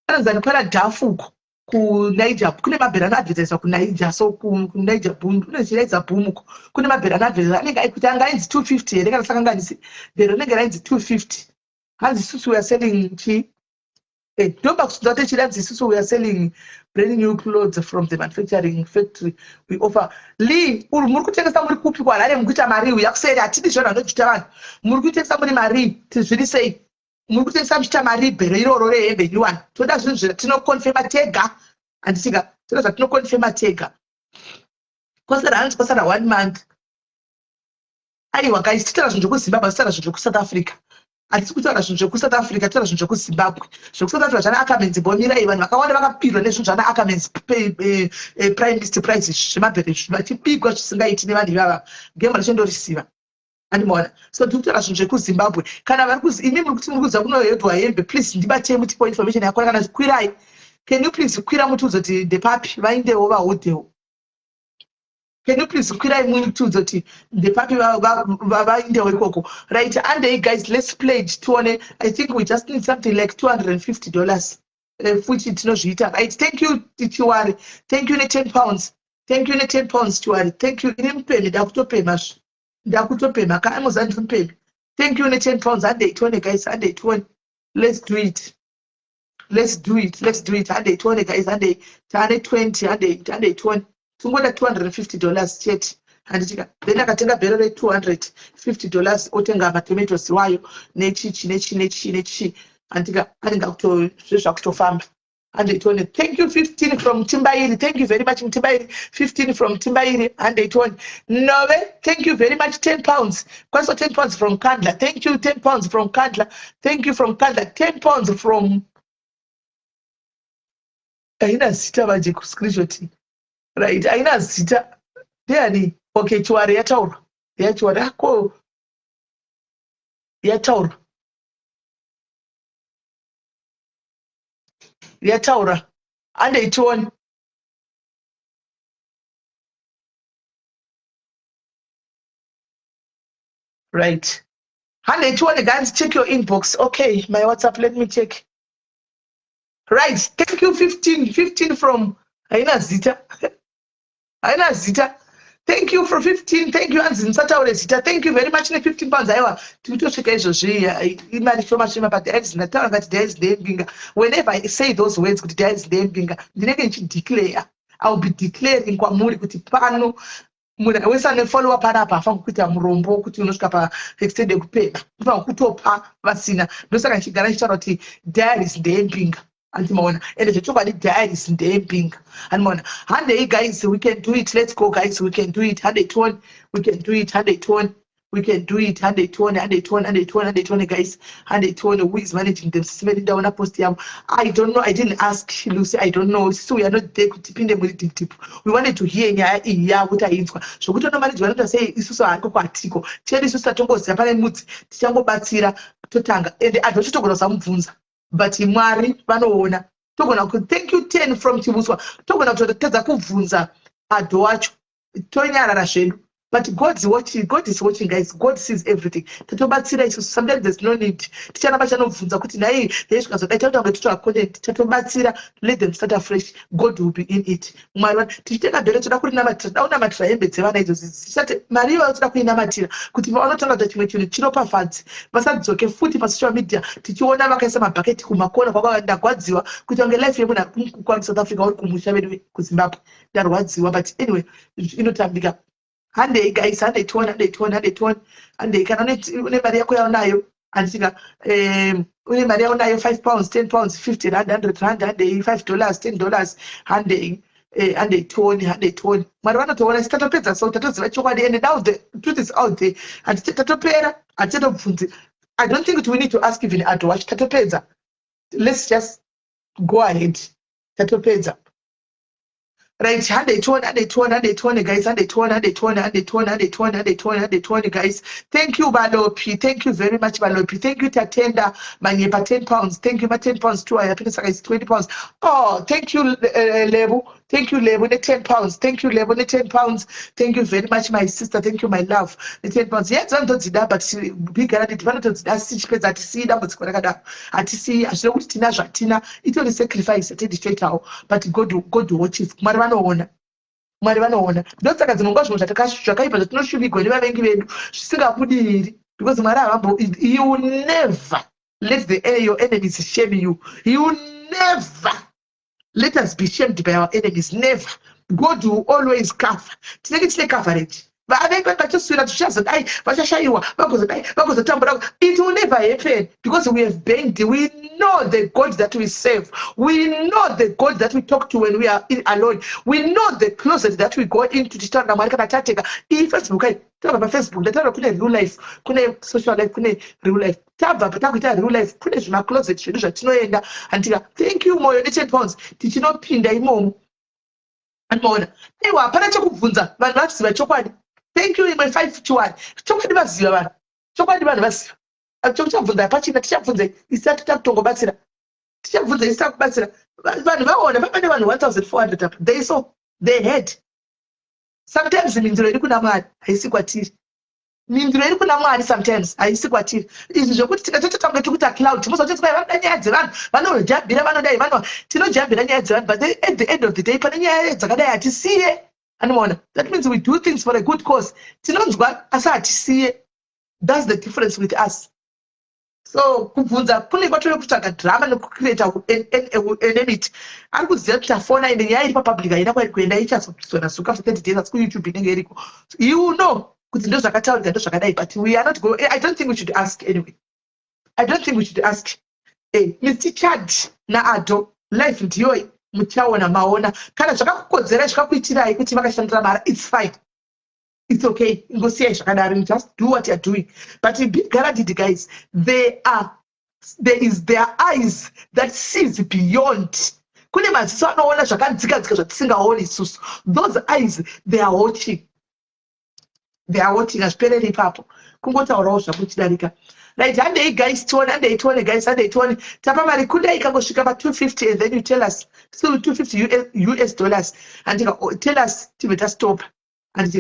anazani pana dafuko ku Niger. Kune mabera na advertise ku Niger so ku Niger boom. Kune chireza boom ko. Kune mabera na advertise anenge aikuti anga inzi 250 ere kana sakanganisi. Bere nenge inzi 250. Hanzi susu we are selling chi don't we are selling brand new clothes from the manufacturing factory. We offer Lee muri kutengesa muri kupi kwa Harare mukuita mari uyakuseri atidi zvona ndochita vanhu muri kutengesa muri mari tizviri sei muri kutengesa muchita mari bhero iroro rehembe nyuwani toda zvinhu zvatinokonfema tega anditika toda zvatinokonfema tega kwasara 1 month aiwa guys titaura zvinhu zvekuzimbabwe titaura zvinhu zvekusouth africa hatisi kutaura zvinhu zvekusouth africa titaura zvinhu zvekuzimbabwe zvekusouth africa zvana akamenzi bomirai vanhu vakawanda vakapirwa nezvinhu zvana akamenzi prime minister prize zvemabhero vachipigwa zvisingaiti nevanhu ivava gema richindorisiva andimona so tikutaura zvinhu zvekuzimbabwe kana vari imi muri kuti muri kuziva kunohedwa hembe please ndibatei mutipo information yakona kana zvikwirai can you please kwira mutiuzoti ndepapi vaindewo vahodhewo. Can you please kwira mutiuzoti ndepapi vaindewo ikoko right. And guys let's pledge tuone. I think we just need something like $250 fuchi tinozviita right. Thank you Chiwari, thank you ne £10, thank you ne £10 Chiwari, thank you ine mupembe ndakutopema kana muzandi mupembe thank you ne £10 and tuone guys and tuone let's do it and tuone guys and tane 20 and tuone tungoda $250 chete handitika then akatenga bhero re$250 otenga matomatoes wayo nechi handika anenge zvezvakutofamba handitone thank you 15 from Timbairi, thank you very much Timbairi 15 from Timbairi handitone Nove thank you very much £10 kwaso £10 from Kandla thank you £10 from Kandla thank you from Kandla £10 from aina zita vaje ku screenshot right aina zita ndiani okay Chiwari yataura Chiwari yako yataura ande itione right ande itione guys check your inbox. Okay my WhatsApp let me check right. Thank you 15 from aina zita thank you for 15 thank you anzi msataure zita thank you very much ne £15 aiwa tikutosvika izvozvi imari shoma but dads ndataura ngati dads ndeyembinga whenever I say those words kuti dads ndeyembinga ndinenge ndichideclare I will be declaring kwamuri kuti pano munhu wese ane follower panapa afanira kuita murombo kuti unosvika paextended kupeba ufanira kutopa vasina. Ndosaka ndichigara ndichitaura kuti diaries ndeyembinga andimaona ende zvechokwadi diaries ndeyembinga andimaona. Handei guys, we can do it, let's go guys, we can do it. Handei tone, we can do it. Handei tone, we can do it. Handei tone, handei tone, handei tone, handei tone guys. Handei tone, who is managing them? Simeni ndaona post yam. I don't know, I didn't ask Lucy, I don't know. So we are not there kutipinde muri deep. We wanted to hear nyaya iyi yakuti ainzwa. Zvokuti manage vanoti say isusu hanko kwatiko. Chedi isusu tatongoziva pane mudzi tichangobatsira totanga. Ende anhu achitogona samubvunza. But Mwari vanoona. Togona ku thank you 10 from Chibuswa. Togona kutotedza kubvunza adho wacho. Tonyarara zvedu. But God is watching guys. God sees everything. Tatobatsira isusu. Sometimes there's no need. Tichana bachanobvunza kuti nai yesvikazoda tautanga tutoa content. Tatobatsira, let them start afresh. God will be in it. Mwari tichitenga dore toda kurinamatira. Daunamatira hembe dzevana idzozi. Tisati Mari vanotoda kuinamatira kuti vanotanga kuti chimwe chinhu chinopafadzi. Vasadzoke futi pasocial media tichiona vakaisa mabhaketi kumakona kwakandagwadziwa kuti wange life yemunhu kwa South Africa uri kumusha vedu kuZimbabwe. Ndarwadziwa but anyway inotambika. Handei guys, handei tone, handei kana une mari yako yaonayo andika une mari yako nayo 5 pounds, 10 pounds, 50 rand, 100 rand, handei $5, $10, handei tone. Mwari vanotoona titatopedza so tatoziva chokwadi and now the truth is out there and tatopera atichatobvunzi. I don't think we need to ask even Adho wacho tatopedza. Let's just go ahead. Tatopedza. Right, handei tone guys, handei tone guys. Thank you Balopi, thank you very much Balopi. Thank you Tatenda Manyepa 10 pounds. Thank you 10 pounds too. I happiness guys 20 pounds. Oh, thank you Lebu. Thank you Lebu 10 pounds. Thank you Lebu 10 pounds. Thank you very much my sister. Thank you my love. 10 pounds. Yes, I'm not zida but big guarantee vanotozida sichipedza atisi dambudziko rakadaro. Atisi ashira kuti tina zvatina. Itori sacrifice atedi straight out. But God watches. Mwari vanoona. Ndosaka dzinonga zvinhu zvakaipa zvatinoshuvigwa nevavengi vedu zvisingabudiriri because Mwari havambo. You will never let your enemies shame you. You will never let us be shamed by our enemies. Never. God will always cover. Tinenge coverage. It will never happen because we have been. We know the God that we serve. We know the God that we talk to when we are alone. We know the closet that we go into to stand Facebook. Facebook, the real life, social life, real life. Real life, my closet, until thank you, more 10 pounds. Did you not pin the mom? And more. Thank you in my 551. Chokwadi vaziva vanhu. Chokwadi vanhu vaziva. Chokubvunza pachina tichabvunza isati takutongobatsira. Tichabvunza isati takubatsira. Vanhu vaona vamene vanhu 1400 apa. They saw, they had. Sometimes mindiro iri kuna Mwari haisi kwatiri. Mindiro iri kuna Mwari sometimes haisi kwatiri. Izvi zvokuti tikatotanga tikuta cloud timozoti vanoda nyaya dzevanhu vanojambira vanodai vanhu tinojambira nyaya dzevanhu but at the end of the day pane nyaya dzakadai hatisiye. That means we do things for a good cause. That's the difference with us. So, kubvunza kune kwatore kutsvaga drama nekucreata enmity. Ari kuziva kuti afona ende nyaya iri papublic haina kwari kuenda ichazopitswa suka for 30 days asi kuYouTube inenge iriko. You know kuti ndo zvakataurika ndo zvakadai but we are not going. I don't think we should ask anyway. I don't think we should ask. Mr. Chad na Adho life ndiyo muchaona maona kana zvakakukodzera zvakakuitirai kuti vakashandira mara it's fine, it's okay, ingosiyai zvakadaro, you just do what you're doing. But be guaranteed guys, there is their eyes that sees beyond. Kune maziso anoona zvakadzikadzika zvatisingaoni isusu. Those eyes, they are watching azvipereri ipapo kungotaurawo zvakuchidarika. Right, handei guys tone guys, handei tone. Tapa mari kudai ikangosvika pa 250 and then you tell us still $250 US and tell us to stop and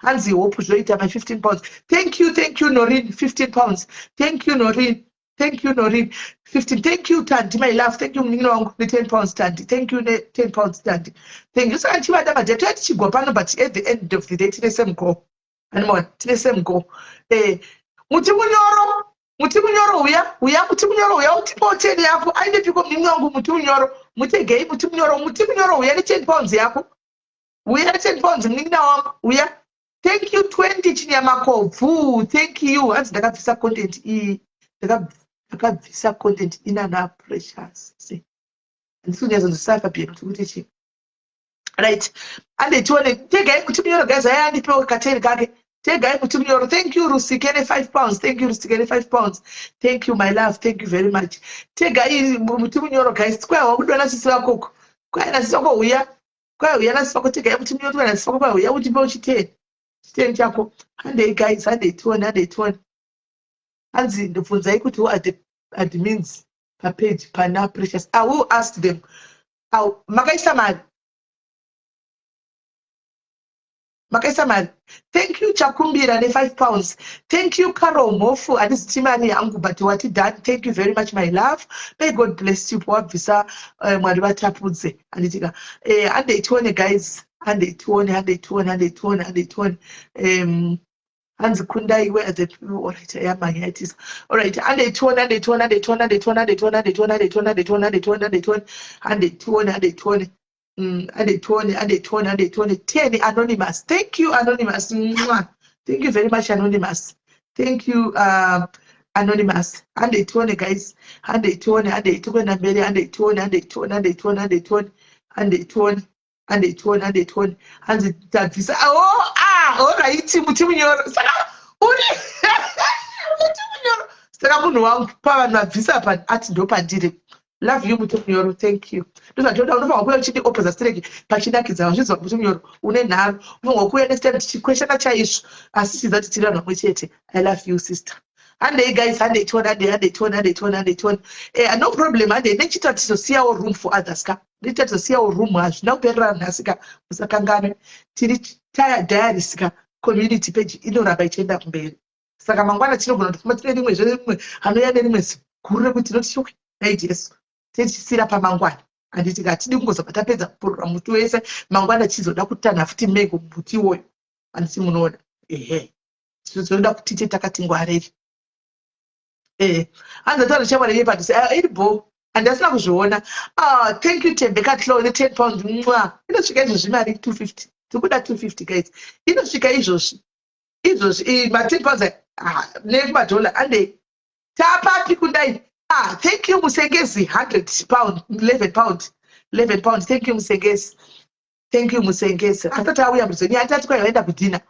Hansi hope zvoita my 15 pounds. Thank you Noreen, 15 pounds. Thank you Noreen 15. Thank you Tanti my love. Thank you mnino wangu 10 pounds Tanti. Thank you 10 pounds Tanti. Thank you. Saka chivada madheto yatichigwa pano but at the end of the day tine same goal. Tine same goal. Muti munyoro uya utipoteni yako ainde piko mnino wangu muti munyoro mutegei muti munyoro uya ni 10 pounds yako uya 10 pounds mnina wangu uya Thank you 20 Chinyamakovu. Thank you. Hanzi ndakabvisa content iyi. Ndakabvisa content inana precious. See. Ndisungezondisafa pia kuti chi. Right. And tione tegai kuti munyoro guys ayandipewo kateri kake. Tegai kuti munyoro. Thank you Rusikene £5. Thank you Rusikene £5. Thank you my love. Thank you very much. Tegai kuti munyoro guys. Kwa wakudona sisi wakoko. Kwa nasi wako uya. Kwa uya nasi wako tegai kuti munyoro nasi wako kwa uya kuti mbo chiteni. Chiteni chako. Hande guys hande tuone. Hanzi ndibvunzai kuti who are the admins per page pana precious. I will ask them. Makaisa mari. Thank you Chakumbira ne £5. Thank you Carol Mofu atizitimani yangu but what done. Thank you very much my love. May God bless you for visa mwari vatapudze anditika ande tuone guys ande tuone hanzi kundai where the people all right I am magnetis all right ande tuone ande tuone 10 anonymous. Thank you anonymous. Thank you very much anonymous. Thank you anonymous. Ande tuone guys. Ande tuone na mbele ande tuone. Hanzi tabvisa. All right mutimunyoro. Saka uri mutimunyoro. Saka munhu wangu pa vanhu pa ati ndo pandiri. Love you mutimunyoro. Thank you. Ndozvatoda unofanwa kuuya uchiti opposite strike pachinakidza zvizwa mutimunyoro une nharo. Unofanwa kuuya next time tichikweshana chaizvo asi chizati tiri vanhu vamwe chete. I love you sister. And guys, and they turn. No problem. And they need to see our room for others. Need to see our room as now. Perra nasika musakangane. Tiri taya diaries community page. Ino rabai chenda mbele. Saka mangwana tino gono tufuma tine rimwe zvemwe hanoyane rimwe sikuru kuti notishoke. Yes. Sira pa mangwana. Anditika tidi kungoza patapedza program mutu wese mangwana chizoda kutana futi mego mbuti woyo. Andisi munoona. Chizoda kuti takati ngwareri. And the other chairman here to say, Edibo, and that's not Joanna. Thank you, Tim. They can't loan the £10. You know, she gets married 250. To put that 250 guys. You know, she gets those. My £10. Name my dollar. And they tapa people die. Thank you, Musegesi. £100, £11. Thank you, Musegesi. I thought I was saying, I thought I end up with dinner.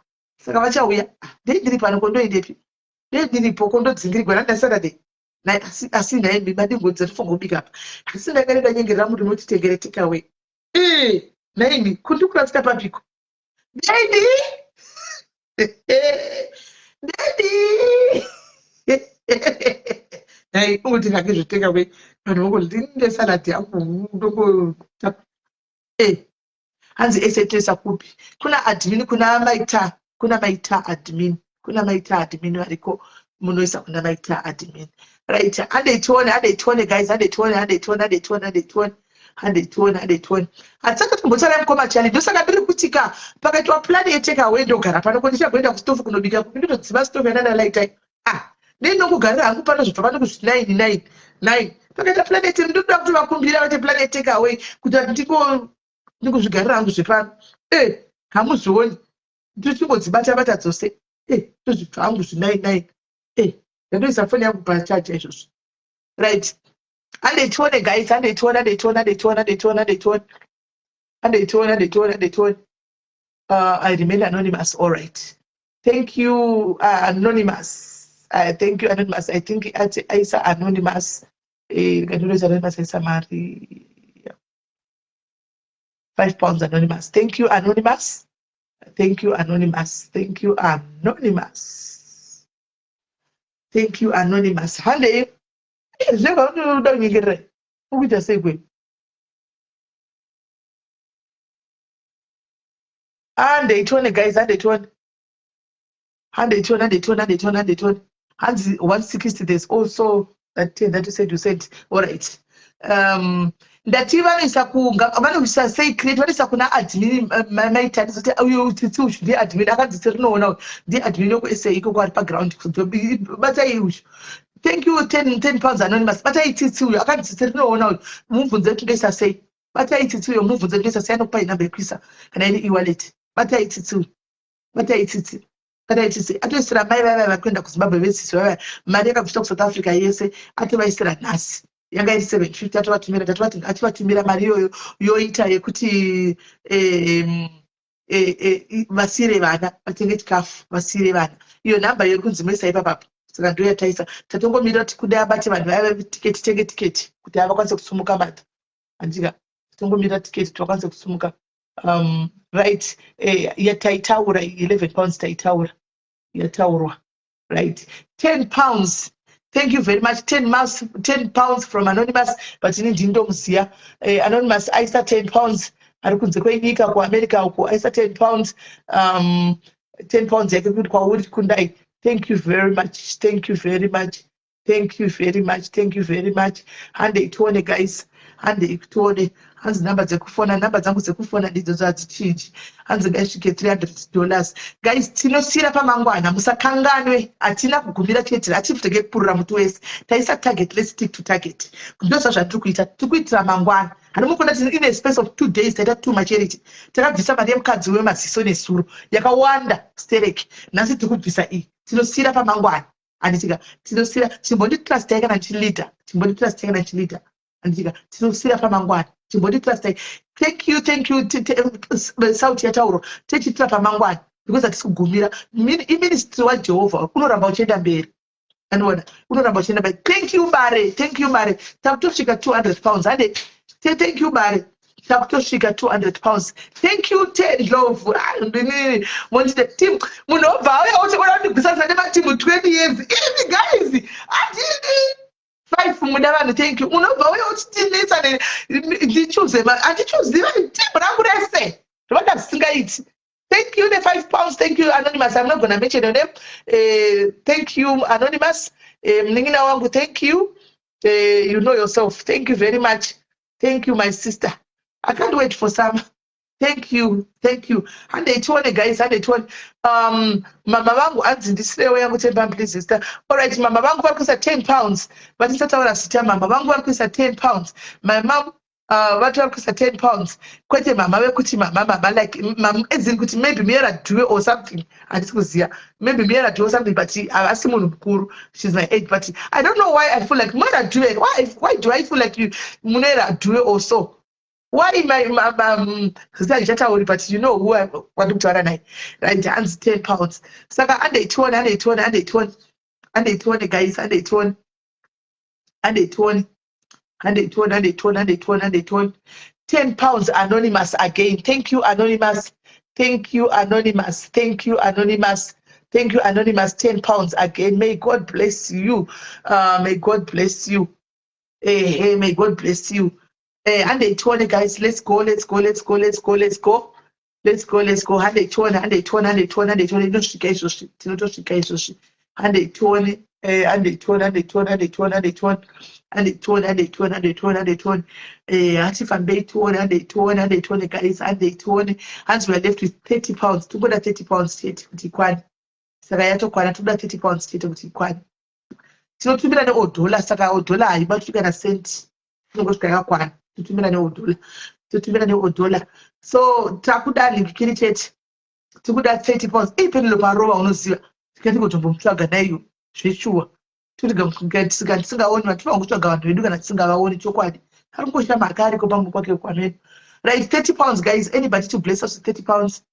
Sakavacha, we didn't panokondo in the Ndiri pokondo dzingirigwa randa Saturday. Na asina embi madingodza tifongo big up. Asina kanenda nyengera muri mutitegere take away. Naimi kundukura tsika papiko. Daddy. Hey, umuti ngakizvo take away. Vanhu vongolinde salad yangu ndoko. Hanzi esetesa kupi. Kuna admin kuna maita admin. Kuna maita admin variko munoisa kuna maita admin. Right. Ande tuone guys. Ande tuone. Atsaka kumbotsara mkoma challenge. Ndosaka ndiri kutika pakati wa plan yeteka away ndogara pano kuti chagoenda kustofu kunobika kupinda kudziba stove yanana light. Ndinokugarira hangu pano zvitwa pano ku 9 pakati planet ndoda kuti vakumbira vate planet take away kuti ndikuzvigarira hangu zvepano. Hamuzioni. Ndichimbodzibata dzose. Tozvitwa hangu zvi9 ndoisa foni yangu pachaja izvozvo. Right. Ande tuone guys. Ande tuone. I remain anonymous. All right. Thank you, anonymous. Thank you, anonymous. I think Isa anonymous. Anonymous Isa Mari. £5 anonymous. Thank you, anonymous. Thank you, anonymous. Hande. Who just say we? And they turn guys. And they turn. Hands 160. There's also that thing that you said. All right. That even is a kunga. When we say create, what is a kuna admin? My time is that you teach the admin. I can't say no. The admin say you go background to be. But I use. Thank you. £10 anonymous. But I teach you. I can't say no. Move on that place. I say. But I teach you. Move on that place. I say no pay number. Chris. And I e-wallet. But I teach you. vataitsitsi atoisira mai vaya vakwenda kuzimbabwe vesisi vaya mari yakabvisa kusouth africa yese atovaisira nhasi yanga iri 750 atovatumira ativatumira mari iyoyo yoita yekuti vasire vana vatenge chikafu vasire vana iyo nhamba yekunzi muisa ipapapo saka ndo yataisa tatongomirira kuti kudai abate vanhu vaya tiketi tenge tiketi kuti avakwanise kusumuka mata andika tatongomirira tiketi twakwanise kusumuka right yataitaura 11 pounds taitaura yataurwa right 10 pounds. Thank you very much. 10 pounds from Anonymous, but in Indonesia, Anonymous, I start 10 pounds. Arikunze kwenyika ku America uko I start 10 pounds. 10 pounds yakekuti kwa uri kundai. Thank you very much. Thank you very much. Thank you very much. Thank you very much. Hande ituone guys. Hande ituone. Hanzi namba dzangu dzekufona ndidzo dzadzichinji. Hanzi ngaisvike $300. Guys, tinosira pamangwana musakanganwe atina kugumira chete atifutege kupurira mutu wese. Taisa target, let's stick to target. Ndosa zvatiri kuita tikuitira mangwana. Harimukonda tini in a space of 2 days taita too much charity. Takabvisa mari yemukadzi wemaziso nesuro yakawanda stereki. Nhasi tikubvisa iyi. Tinosira pamangwana. Anditika tinosira chimbonditrust yakana chilita. Chimbonditrust yakana chilita. Anditika tinosira pamangwana. Thank you, sauti yatauro techitira pamangwana because atisukugumira iministry waJehovha unoramba uchienda mberi anoona unoramba uchienda mberi. Thank you Bare takutosvika 200 pounds ande thank you Bare takutosvika 200 pounds. Thank you Ted Love ndini monite team munobva uya uti unandigwisana nematimu 20 years ini guys adini 5 muda vanhu thank you unobva uya uchitinetsa ndichuze andichuziva timu rangu rese ndovada zvisingaiti. Thank you the 5 pounds. Thank you Anonymous. I'm not gonna mention your name. Thank you Anonymous. Mningina wangu thank you. You know yourself. Thank you very much. Thank you my sister. I can't wait for some. Thank you. And they told the guys, mama wangu anzi ndisirewo yangu 10 pounds please sister. All right, mama wangu varikuisa 10 pounds. But ndisataura sita mama wangu varikuisa 10 pounds. My mom vatu varikuisa 10 pounds. Kwete mama vekuti mama like mama ezini kuti maybe miyera duwe or something. Handisi kuziya. Maybe miyera duwe or something but asi munhu mukuru. She's my age but I don't know why I feel like miyera duwe. Why do I feel like you munera duwe or so? Why my but you know who I want to tell right? Hands 10 pounds. Saka and they turn guys and they turn 10 pounds Anonymous again. Thank you Anonymous. 10 pounds again. May God bless you. May God bless you. May God bless you. And they told the guys, let's go. And they told, and we are left with 30 pounds. To go to 30 pounds straight, Sakayato Kwana to 30 pounds straight of the Kwan. So to be an old dollar, Saka old dollar, but you can ascend. Tutumira $1. So takuda likikiri chete tikuda 30 pounds ipenilo parova unoziva tikati kutombomutsvaga nayo zveshuwa tisingaoni vativa kutsvaga vanhu vedu kana tisingavaoni chokwadi arikungosha mhaka ariko pamwe kwake kwamene right. 30 pounds guys. Anybody to bless us with 30 pounds?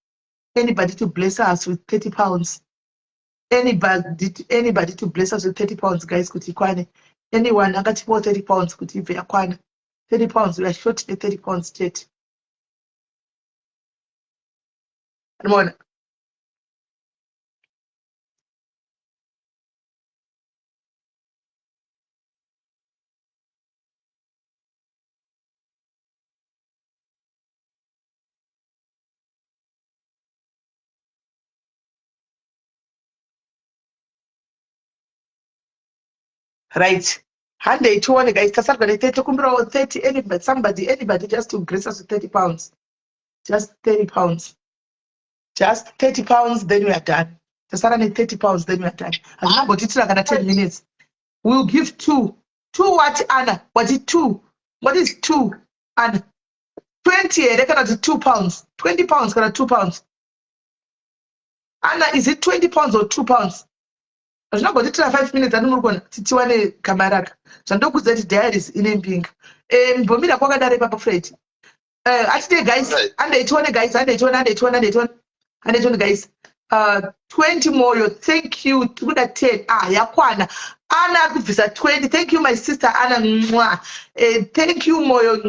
Anybody to bless us with 30 pounds? Anybody to bless us with 30 pounds guys kuti ikwane? Anyone akatipawo 30 pounds kuti ibve yakwana? 30 pounds, we are short the 30 pounds straight. Right. And they told the guys, 30, anybody just to grace us with 30 pounds. Just 30 pounds. Just 30 pounds, then we are done. Just 30 pounds, then we are done. As long as it's like 10 minutes. We'll give 2. 2 what, Anna? What is 2? What is 2? And 20, they can 2 pounds. 20 pounds, can 2 pounds. Anna, is it 20 pounds or 2 pounds? I not going to try 5 minutes and we're Titiwane Kamaraka. So don't put diaries in pink. Bomina Pogada Papa Fred. Actually, guys, and they told guys, and they told guys, 20 more. You thank you to that 10. Yakwana. Anna visa 20. Thank you, my sister Anna. Thank you, Moyo.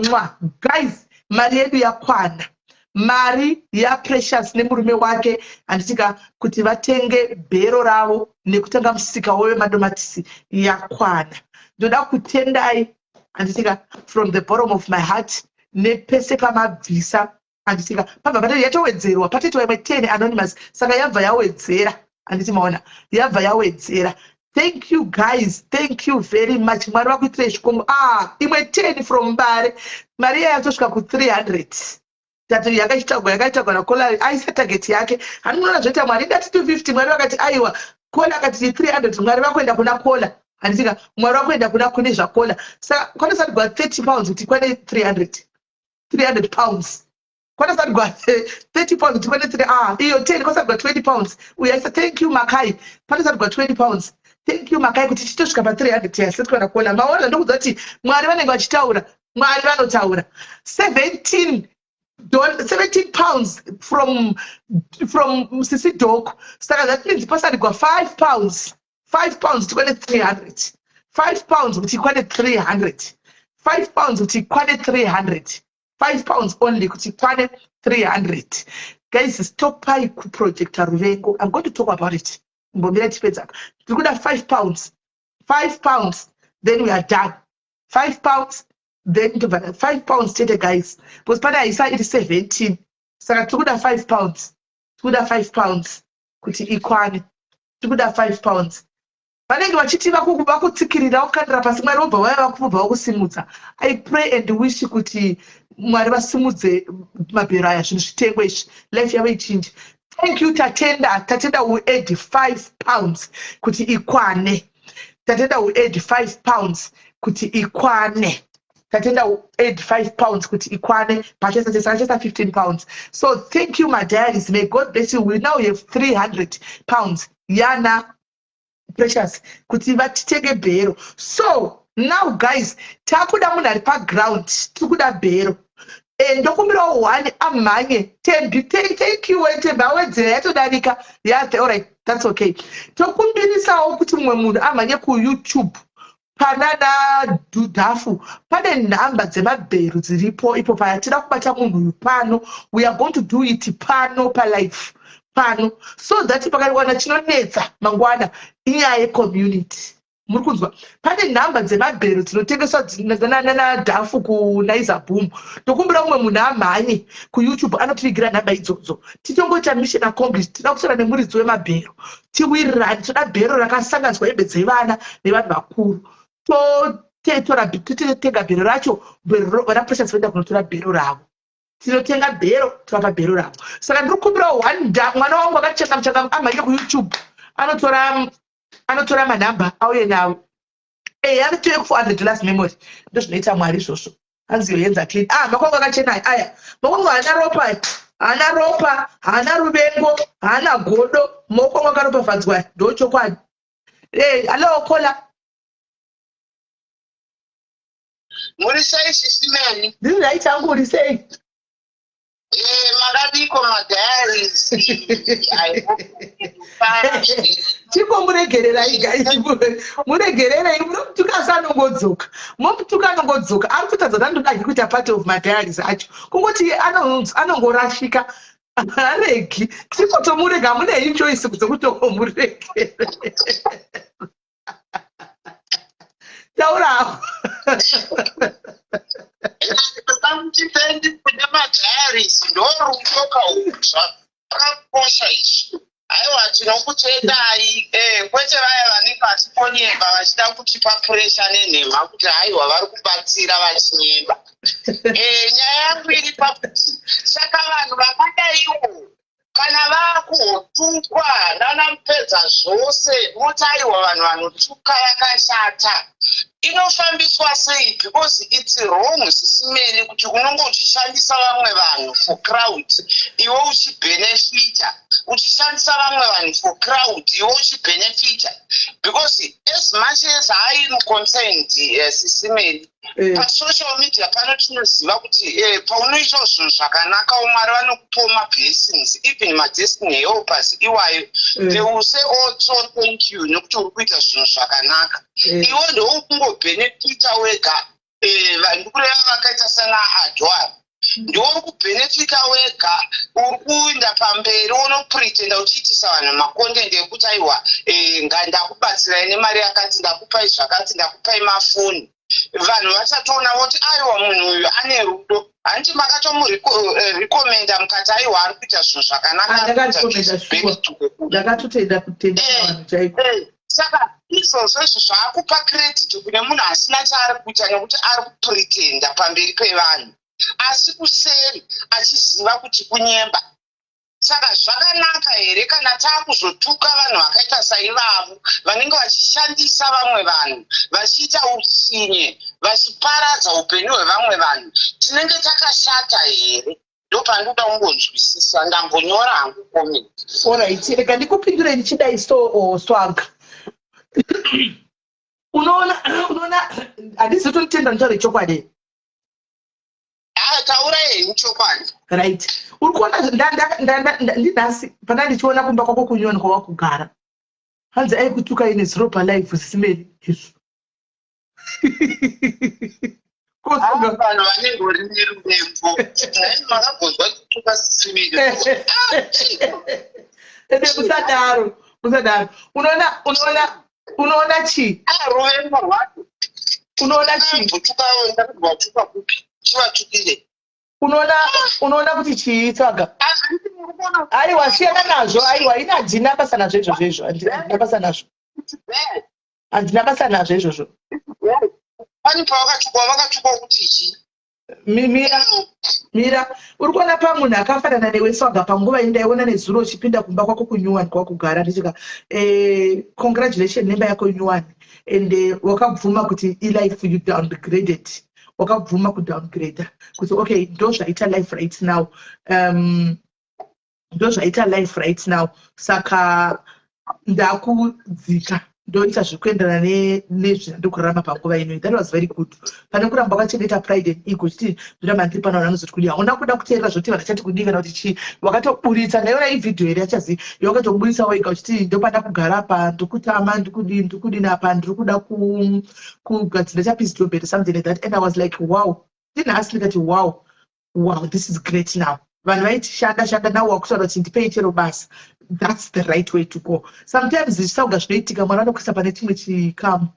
Guys, Mariedu Yakwana. Mari ya Precious nemurume wake andika kuti vatenge bhero ravo nekutenga musika wewe madomatisi yakwana. Ndoda kutendai andika from the bottom of my heart nepese pamabvisa andika pabva patati yatowedzerwa patati wemwe 10 anonymous saka yabva yawedzera anditi maona yabva yawedzera. Thank you guys, thank you very much. Mwari wakuitire zvikombo. Imwe 10 from Mbare. Maria yatosvika ku 300. Tatu yakaitagwa na kola aisa target yake. Anoona zvoita Mwari ndati 250 Mwari wakati aiwa kola akati 300 Mwari wakwenda kuna kola. Andika Mwari wakwenda kuna kune zvakola. Saka kwana sati gwa 30 pounds kuti kwane 300 pounds. Kwana sati gwa 30 pounds kuti kwane 3 iyo 10 kwana sati gwa 20 pounds. Uyaisa thank you Makai. Kwana sati gwa 20 pounds. Thank you Makai kuti chitosvika pa 300 yasati kana kola. Maona ndokuti kuti Mwari vanenge vachitaura. Mwari vanotaura. 17 pounds from Sisi Dog. So that means pasadi got 5 pounds. 5 pounds to 300. 5 pounds which equal 300. 5 pounds which equal 300. 5 pounds only which equal 300. Guys, stop by project Ruvengo. I'm going to talk about it. We could have 5 pounds. 5 pounds. Then we are done. 5 pounds. Then 5 pounds today, guys. Because Pada I said it is 17. So I took that 5 pounds. Took that 5 pounds. Kuti equal. Took that 5 pounds. Vanenge vachitiva vakutsikirira ukandira pasi Mwari wobva vaya vakubva vakusimudza. I pray and wish kuti Mwari vasimudze mabhero aya zvinhu zvitengwe izvi life yavo ichinji. Thank you Tatenda will add 5 pounds kuti ikwane. Tatenda will add 5 pounds kuti ikwane. Tatenda will add 5 pounds kuti ikwane. Pachesa 15 pounds. So thank you my diaries. May God bless you. We now have 300 pounds. Yana Precious kuti vatitenge bhero. So now guys takuda munhu ari paground tikuda bhero ndokumbira 1 amhanye Tembi. Thank you Tembi awedzera yatodarika. Yeah, all right, that's okay. Tokumbirisawo kuti mumwe munhu amhanye kuYouTube panana Dhudhafu pane nhamba dzemabhero dziripo ipo payatida kubata munhu uyu pano. We are going to do it pano palife pano so that pakaiwana chinonetsa mangwana inyaya yecommunity. Muri kunzwa pane nhamba dzemabhero dzinotengeswa nadhafu kunaiza boom. Tokumbira umwe munhu amhanye kuYouTube anotivigira nhamba idzodzo. Titongoita mission accomplished. Tinoda kusora nemuridzi wemabhero tiwirirani. Toda bhero rakasanganiswa hembe dzevana nevanhu vakuru. Totenga bhero racho vana Precious voenda kunotora bhero ravo. Tinotenga bhero tovapa bhero ravo. Saka ndiri kukumbira mwana wangu akachanga amhanye kuYouTube anotora manhamba auye nawo. Anotoye ku400 last memory. Ndo zvinoita Mwari izvozvo. Anziyo yenza clean. Makwangu akachena aya. Makwangu haana ropa, haana ruvengo, haana godo. Makwangu akaropafadzwa ndochokwadi. Hello Kola. Muri sei sisimeni? Ndiri right angu uri sei? Makadiko madiaries. Chiko muregererai guys. Muregererai munomutuka sanongodzoka. Momutuka anongodzoka. Ari kutadza ndandodai kuita part of my diaries acho. Kungoti anongorashika. Aregi. Chiko tomurega mune choice kutomuregera. Taura. Tipendi kune madiaries ndorutoka usha akakosha izvi. Aiwa tinokutendai kwete vaya vanenge vachiponyemba vachida kutipa puresha nenhema kuti aiwa vari kubatsira vachinyemba. Nyaya yangu iri pakuti saka vanhu vakadaiwo kana kutukwa nanamupedza zvose motaiwa vanhu vanotuka yakashata inofambiswa sei because it's wrong sisimeni kuti unonge uchishandisa vamwe vanhu for crowd iwe uchibenefita uchishandisa vamwe vanhu for crowd iwe uchibenefita because as much as I'm concerned sisimeni pasocial media pano tinoziva kuti paunoita zvinhu zvakanaka umwari vanokupawo mablessings even madestiny helpers iwayo they will say also thank you nekuti uri kuita zvinhu zvakanaka iwe ndoukungobenefita wega ndikureva vakaita sana adwar ndiuri kubenefita wega uri kuinda pamberi unopretenda uchiitisa vanhu macontent ekuti aiwa ngandakubatsirai nemari yakati ndakupai zvakati ndakupai mafoni vanhu vachatoona voti aiwa munhu uyu ane rudo hanti makatomurekomenda mukati aiwa ari kuita zvinhu zvakanaka ndakatotenda kutenda vanhu chaiko saka izvozvo izvo zvaakupa credit kune munhu asina chaari kuita nekuti ari kupretenda pamberi pevanhu asi kuseri achiziva kuti kunyemba saka zvakanaka here kana taakuzotuka vanhu vakaita saivavo vanenge vachishandisa vamwe vanhu vachiita utsinye vachiparadza upenyu hwevamwe vanhu tinenge takashata here ndopandinoda kungonzwisisa ndambonyora hangu comment alright rega ndikupindure ndichidai so swaga unoona handisi totenda ntaure chokwadi taura henyu chokwadi right uri kuona ndinhasi pana ndichiona kumba kwako kunyoni kwawakugara hanzi aikutuka ine zero palife zisimeni izvo vanhu vanenge uri nerurembo makagozwa kutuka sisimeni ende musadaro unoona chii rurembo rwacho unoona chii tuka kupi chivatukire unoona kuti chii tsvaga aiwa siyana nazvo aiwa ina handina basa nazvo izvozvo handina basa nazvo handina basa nazvo izvozvo pani pavakatukwa vakatukwa kuti chii mira uri kuona pamunhu akafanana newe swaga panguva indaiona nezuro uchipinda kumba kwako kunyuwani kwakugara ndichika congratulation nemba yako nyuwani and wakabvuma kuti ilife you downgraded wakabvuma kudowngrade kuti okay ndo zvaita life right now ndo zvaita life right now saka ndakudzika ndoita zvikuenderana nezvinandokurarama panguva ino. That was very good. Pane kuramba wakachengeta pride and ego chiti zviramba ndiri pano vanozoti kudi hauna kuda kuteerera zvoti vakachati kudii kana kuti chii wakatoburitsa ndaiona hii video here yachazi wakatoburitsa wega uchiti ndopanda kugara apa ndikutama ndikudini apa ndiri kuda kugadzira chapeace job something like that, and I was like wow, ndinhasi ndikati wow this is great now. Vanhu vaiti shanda nawo wakutaura kuti ndipei chero basa. That's the right way to go. Sometimes zvisauga zvinoitika mwana anokuisa pane chimwe chikamu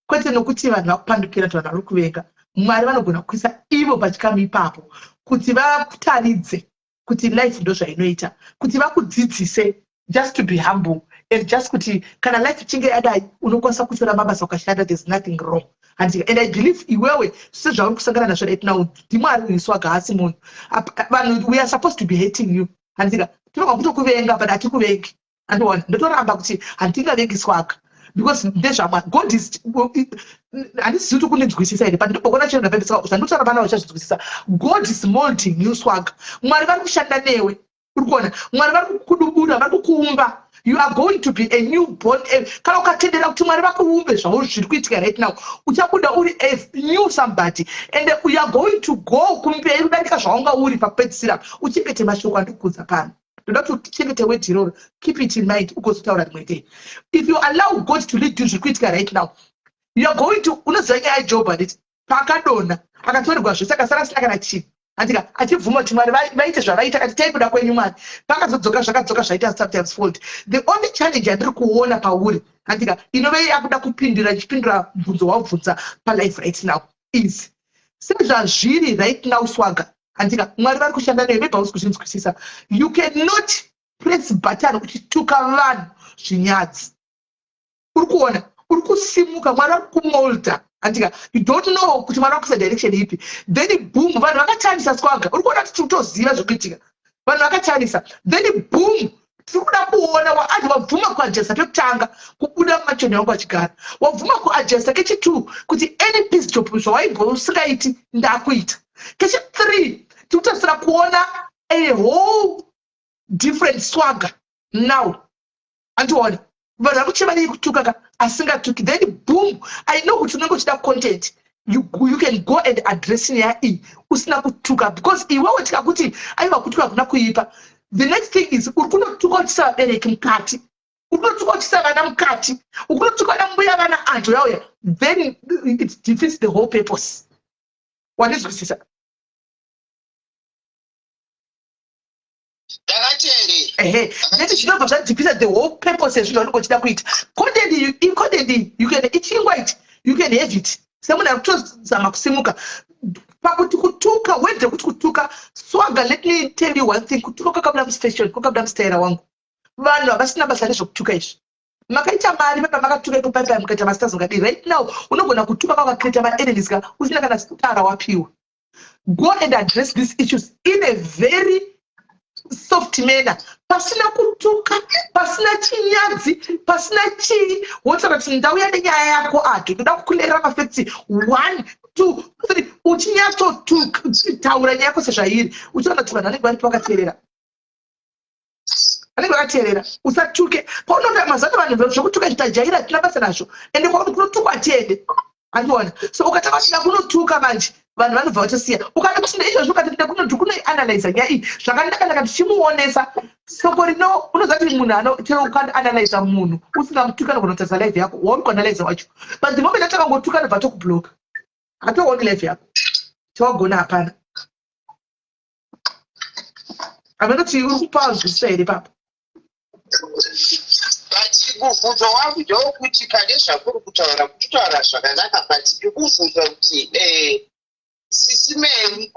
kwete nokuti vanhu vakupandukira kuti vanhu vari kuvenga. Mwari vanogona kuisa ivo pachikamu ipapo kuti vataridze kuti life ndo zvainoita, kuti vakudzidzise just to be humble and just kuti kana life ichinge yadai unokwanisa kutora mabasa ukashanda, there's nothing wrong. And I believe iwewe zvese zvauri kusangana nazvo right now ndimwari uniswaga hasi munhu. We are supposed to be hating you. Handika tinoga kutokuvenga but hatikuvengi. Andiona ndotoramba kuti handingavengi swaga because ndezvamwari. God is handisizi kuti kuninzwisisa here but ndobogona chero ndapepesa zvandotaura vana vachazvinzwisisa. God is molding you swaga. Mwari vari kushanda newe. Uri kuona mwari vari kukudubura, vari kukuumba. You are going to be a newborn. Kana ukatendera kuti mwari vakuumbe zvauri zviri kuitika right now uchabuda uri a new somebody and you are going to go kumberi kudarika zvaunga uri pakupedzisira. Uchengete mashoko andikudza pano. Ndoda kuti uchengete word iroro. Keep it in mind ugozotaura rimwe day. If you allow God to lead you zviri kuitika right now you are going to unoziva nyaya yaJob handiti paakadonha akatorerwa zvose akasara asina kana chinhu. Handika achibvuma kuti mwari vaite zvavaita kati taikuda kwenyu mwari pakazodzoka zvakadzoka zvaita sometimes fault. The only challenge yandiri kuona pauri handika inove yakuda kupindura ichipindura mubvunzo waubvunza palife right now is sezvazviri right now swaga handika mwari vari kushanda newe maybe hausi kuzvinzwisisa. You cannot press button uchituka vanhu zvinyadzi. Uri kuona uri kusimuka mwari vari kumolda handika you don't know kuti mwari vakuisa direction ipi then boom vanhu vakachanisa swaga. Uri kuona kuti utoziva zvokuitika vanhu vakachanisa then boom Tikuda kuona waanhu wabvuma kuadjesta pekutanga kubuda mumachoni wangu achigara. Wabvuma kuadjesta kechi2 kuti any peace job zvawaibva usingaiti ndakuita. Kechi3 tikutasira kuona a whole different swagger now. Andiona vanhu vari kuchema neikutuka asingatuki, then boom, I know kuti unenge uchida content. You can go and address nyaya iyi usina kutuka, because iwewe tikakuti aiva kutuka kuna kuipa. The next thing is ukunotuka uchisa vabereki mukati, ukunotuka uchisa vana mukati, ukunotuka na mbuya vana antu yauya, then it defeats the whole purpose. Wanizwisisa? Then zvinobva zvadefeats the whole purpose yezvinhu vanenge uchida kuita. Content you can ichingwa it, you can have it. Semunhu ari kutozama kusimuka pakuti kutuka wende kuti kutuka swagger. Let me tell you one thing, kutuka kwakabuda mustation, kwakabuda mustaira wangu. Vanhu havasina basa rezvokutuka izvi. Makaita mari pepa makatuka ipo paipai mukaita masters ngadi. Right now unogona kutuka kwakakreata maenemies ka usina kana sitara wapiwa. Go and address these issues in a very soft manner. Pasina kutuka, pasina chinyadzi, pasina chii. Wotsaka kuti ndauya nenyaya yako ake kuda kukulera mafacts 1 2 3 uchinyatsotaura nyaya yako sezvairi uchiona kuti vanhu vanenge vari pakateerera, vanenge vakateerera. Usatuke paunoda mazano vanhu zvokutuka zvitajaira tina basa nazvo ende kunotukwa tiende. Andiona, so ukataka tina kunotuka manje vanhu vanobva vatosiya. Ukada kusina izvozvo ukatenda kunoanalyza nyaya iyi zvakanaka tichimuonesa soko rino. Unoziva kuti munhu anochero ukaanalyza munhu usina kutuka nokunotarisa live yako wauri kuanalyza wacho, but the moment atakangotuka nobva tokubloka hatooni live yako chawagona. Hapana, avanoti uri kupanzwisisa here papa. But kuvhunza wangu ndokuti pane zvakuri kutaura zvakanaka, but ndikuvhunza kuti sisimeni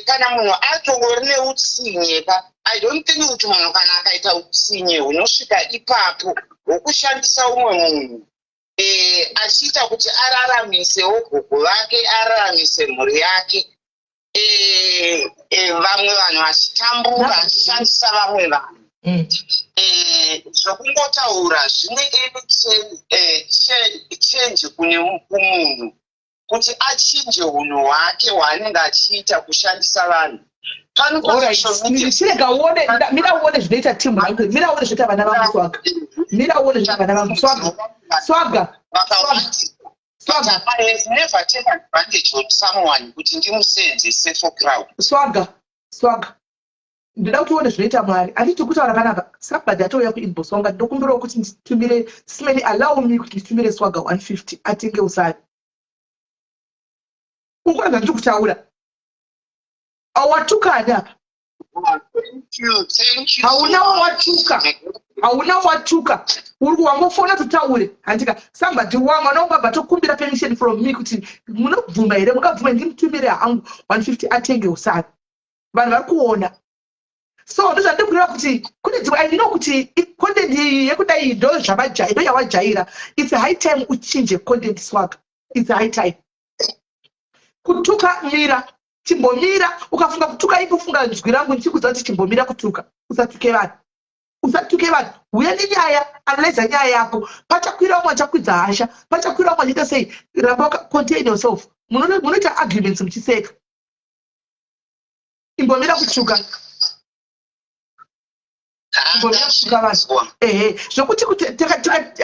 kana munhu atongori neutsinye I don't think kuti munhu kana akaita utsinye hunosvika ipapo hwokushandisa umwe munhu achiita kuti araramisewo gogo vake, araramise mhuri yake, vamwe vanhu vachitambura achishandisa vamwe vanhu. Zvokungotaura zvine change kune kumunhu kuti achinje unhu hwake hwaanenge achiita kushandisa vanhu. Mira uone zvinoita timu yangu, mira uone zvinoita vana vangu Swaga, mira uone zvinoita vana vangu Swaga. I have never taken advantage of someone kuti ndimusenzese for crowd. Swaga ndida kuti uone zvinoita Mwari. Handiti kutaura panapa sabhadhi atouya kuinbox wanga ndokumbirawo kuti nditumire simeni, allow me kuti nditumire Swaga 150 atenge usari. Ukwanza ndiri kutaura awatukana apa. Hauna watuka uri wangofona tutaure. Handika somebody wanga nobva tokumbira permission from me kuti munobvuma here, mukabvuma ndimutumire hangu 150 atenge usari. Vanhu vari kuona. So ndozvandiri kureva kuti kune dzimwe I know kuti content yekudai ndo yavajaira. It's a high time uchinje content Swaga. It's a high time. Kutuka mira, chimbomira, ukafunga kutuka ikufunga nzwi rangu ndichikuudza kuti chimbomira kutuka. Usatuke vanhu. Uya nenyaya, analyza nyaya yako. Pachakwira umwe achakwidza hasha, pachakwira umwe achiita sei, ramba contain yourself. Munoita arguments muchiseka. Imbomira kutuka. Zvokuti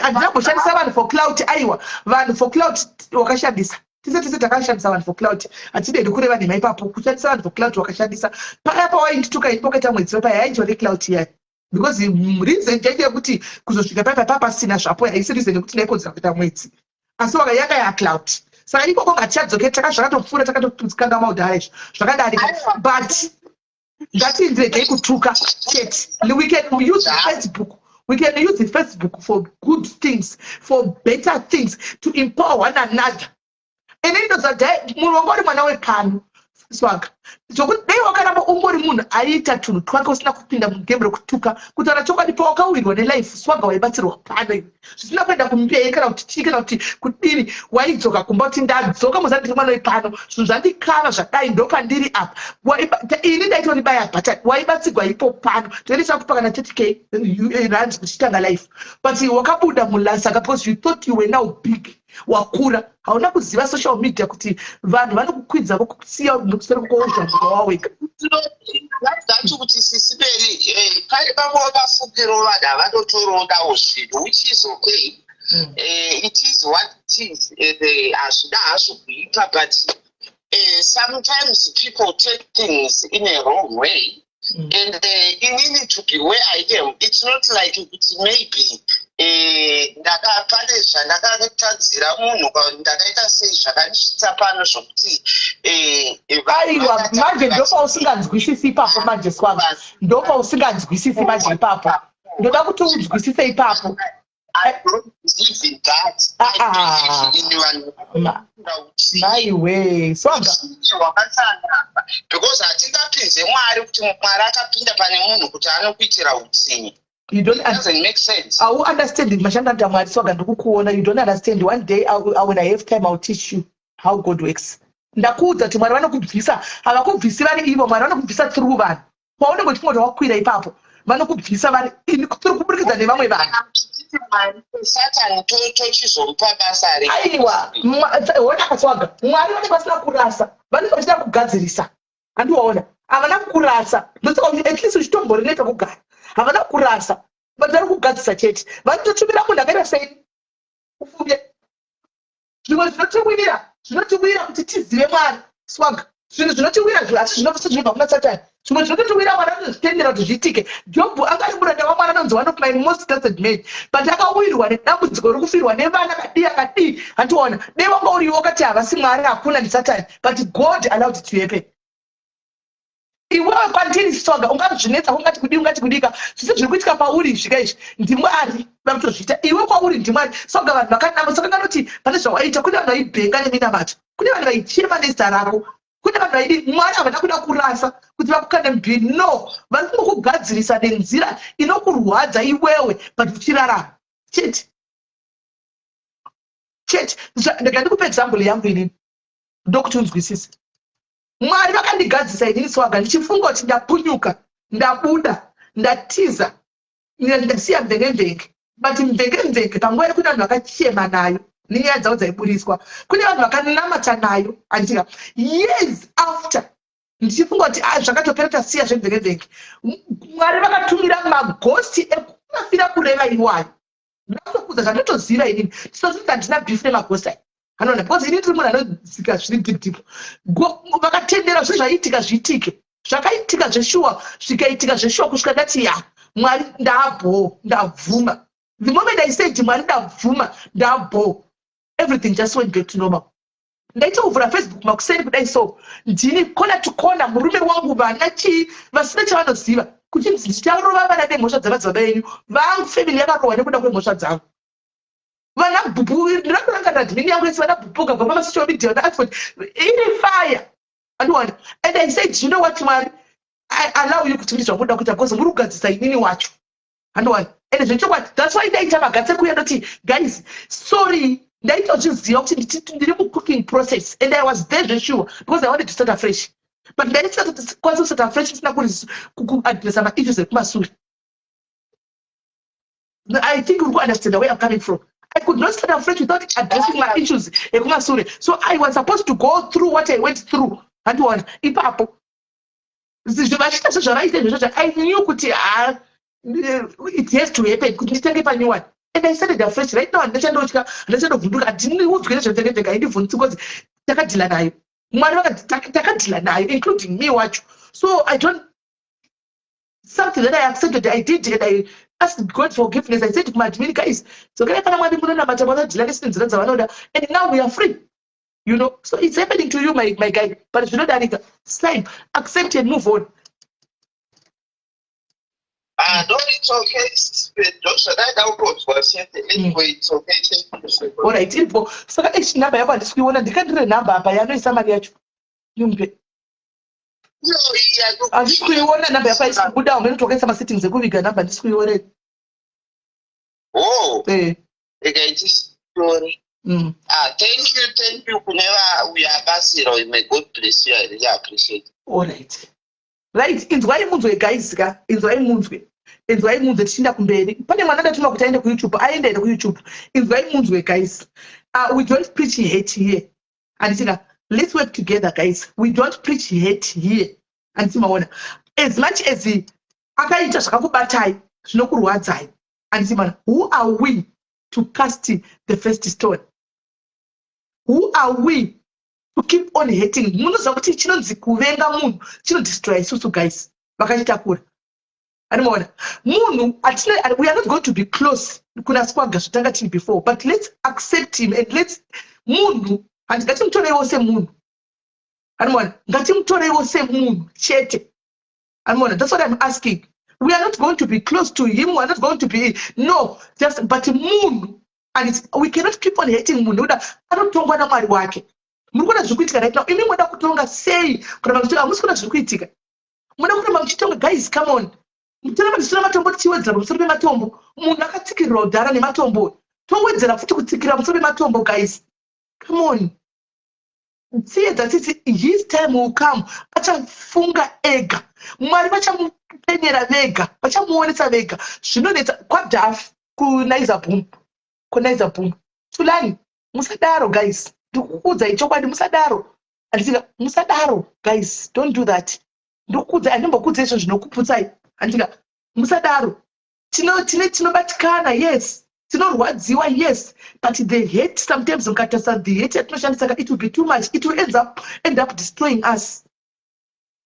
andinamboshandisa vanhu for clout. Aiwa, vanhu for clout wakashandisa. Tise takashandisa vanhu for clout. Hatidedi kureva nhema ipapo kushandisa vanhu for clout wakashandisa. Paya pawaindituka ipoketa mwedzi paya yainjori clout yayo. Because reason yekuti kuzosvika paya pasina zvapo haisi reason yekuti ndaikonzera kuita mwedzi. Asi yanga ya-clout. Saka ikoko ngatichadzoke zvakatopfuura takatokanga maudhara izvo zvakadarika. But ngatinzirei kutuka chete. We can use Facebook. We can use the Facebook for good things, for better things, to empower one another. And then munhu wanga uri mwana wekanu Swag. Zvokuti dei wakaramba ungori munhu aiita tunhu twake usina kupinda mugame rekutuka kutaura chokwadi pawakawirwa nelife Swaga waibatsirwa pano zvisina kuenda kumberi kana kuti chii kana kuti kudini waidzoka kumba kuti ndadzoka muzandiri mwana wepano zvinhu zvandikava zvadai ndopandiri apa ini ndaitoribaya bhatani waibatsigwa ipo pano toendesa kupa kana 30k rand kuchitanga life but wakabuda mulasaka because you thought you were now big wakura hauna kuziva social media kuti vanhu vanokukwidza vokusiya nokuseri kukoozvanduka waweka ngatigacho kuti sisiberi paipapo vafukiro vanhu havanotorondawo zvinhu which is okay. It is what it is. Hazvida hazvo kuipa but sometimes people take things in a wrong way. And inini to be where I am, it's not like it maybe ndakapane zvandakatadzira munhu ndakaita sei zvakandisvitsa pano zvokuti aiwa manje ndopausinganzwisisi ipapo manje Swaga ndopausinganzwisisi manje ipapo ndoda kuti unzwisise ipapo I don't believe in that. I believe in maiwe Swaga because hatingapinze Mwari kuti Mwari akapinda pane munhu kuti anokuitira utsinye. You don't doesn't make sense. I will understand it. Mashanda Mwari Swaga ndikukuona. You don't understand. One day when I have time I'll teach you how God works. Ndakuudza kuti Mwari vanokubvisa havakubvisi vari ivo Mwari vanokubvisa through vanhu paunenge uchingoti wakwira ipapo vanokubvisa vari tiri kuburikidza nevamwe vanhu Satani tochizomupa basa aiwa ona Swaga Mwari vanenge vasina kurasa vanenge vachida kugadzirisa handiwaona havana kurasa ndosaka kuti at least uchitomborineta kugara havana kurasa vari kugadzisa chete vanototumira munhu akaita sei ufunge zvimwe zvinotiwira kuti tizive Mwari Swaga zvinhu zvinotiwira asi zvinofisa zvinobva kuna Satani zvimwe zvinotiwira Mwari anozvitendera kuti zviitike Jobhu anga ari muranda waMwari anonzi one of my most trusted men but akawirwa nedambudziko rokufirwa nevana akadii handiona dei wanga uriwo kati havasi Mwari hakuna ndiSatani but God allowed it to happen. Iwewe kwandiri Swaga ungazvinetsa ungati kudii ungati kudika zvese zviri kuitika pauri svika izvi ndiMwari vanotozviita iwe kwauri ndiMwari Swaga vanhu vakanama saka nganoti pane zvawaita kune vanhu vaibhenga neminamato kune vanhu vaichema nezita rako kune vanhu vaidi Mwari havana kuda kurasa kuti vakukande mbiri no vari kungokugadzirisa nenzira inokurwadza iwewe but uchirarama chete ndikupa example yangu inini ndokuti unzwisise Mwari vakandigadzisa inini Swaga ndichifunga kuti ndapunyuka ndabuda ndatiza ndasiya mvenge but mvenge panguva yekuti vanhu vakachema nayo nenyaya dzavo dzaiburiswa kune vanhu vakanamata nayo andika years after ndichifunga kuti zvakatopera tasiya zvemvenge Mwari vakatumira magosti ekumafira kureva iwayo ndakutokuudza zvandotoziva inini tisozviti handina beef nemagosti aya hanoona because inini tiri munhu anodzika zviri deep vakatendera zve zvaitika zviitike zvakaitika zveshuwa zvikaitika zveshuwa kusvika ndati ya Mwari ndabvuma the moment I said Mwari ndabvuma ndabho everything just went back to normal. Ndaitouvhura Facebook makuseni kudai so ndini kona to kona murume wangu vana chii vasina chavanoziva kuti ndicharova vana nemhosva dzavadzibaba venyu vangu family yakarohwa nekuda kwemhosva dzavo vana bhubu ndirakuranga admin yangu yese vana bhubu ukabva pamasocial media vana atford ine fire andiwana and I said you know what Mwari I allow you kuti ndi zvamunoda kuita because muri kugadzisa inini wacho andiwana and zvechokwadi that's why ndaita magatse kuya ndoti guys sorry ndaitozviziva kuti ndiri cooking process and I was there zvesure because I wanted to start afresh but ndaisati kwanisa kusata afresh isina kuadressa maissues ekumashure. I think you understand where I'm coming from. I could not start afresh without addressing my issues ekumashure, so I was supposed to go through what I went through handiwana ipapo zvivachita sezvavaita izvozvo I knew kuti it has to happen kuti nditenge panyuwani. And I started afresh right now ndichandovhunduka handiniudzwe nezvemvenge handivhunisi because takadhila nayo Mwari takadhila nayo including me wacho, so I don't something that I accepted I did and I asked God for forgiveness. I said to my admin guys so kana pana Mwari munonamata vanodhila nesinzira dzavanoda and now we are free, you know, so it's happening to you my guy but zvinodarika time accept and move on. No, it's okay. Anyway, it's okay. All right, info. Saka number yako handisi kuiona ndikandire number apa yanoisa mari yacho. Yumpe. Handisi kuiona namba yako isi kubuda umenotokaisa masettings ekuviga namba handisi kuiona. Oh. Ikaiti story. Thank you kuneva uyakasiro. May God bless you. I really appreciate it. All right. Right, inzwai munzwe guys ka, inzwai munzwe tichinda kumberi. Pane mwana ndatuma kuti aende ku YouTube, aende ku YouTube. Inzwai munzwe guys. We don't preach hate here. And let's work together guys. We don't preach hate here. And as much as akaita zvakakubatai zvinokurwadzai. And who are we to cast the first stone? Who are we to keep on hating? Munhu kuti chinonzi kuvenga munhu chinodestroy isusu guys. Vakachitakura. Munhu we are not going to be close kuna swaga zvotanga tiri before, but let's accept him and let's munhu and ngatimtorewo semunhu. Ngatimtorewo semunhu chete. That's what I'm asking. We are not going to be close to him. We are not going to be but munhu, and we cannot keep on hating munhu. Anotongwa na mwari wake. Murikuona zvikuitika right now. Imi mwada kutonga sei kuramba kutonga amusikuona zvikuitika. Mwada kuramba muchitonga guys, come on. Mutoramba ndisina matombo tichiwedzera pamusoro pematombo. Munhu akatsikirwa udhara nematombo. Towedzera futi kutsikira pamusoro pematombo guys. Come on. See that his time will come. Achafunga ega. Mwari vachamupenyera vega. Vachamuonesa vega. Zvinonetsa kwadhafu kunaiza boom. Tulani. Musadaro guys. Ndikuudza ichokwadi musadaro. Andika musadaro guys. Don't do that. Ndikuudza andimbokuudza izvo zvinokuputsai. Andika musadaro. Tinobatikana yes. Tinorwadziwa yes, but the hate sometimes ukatasa the hate it will be too much. It will end up destroying us.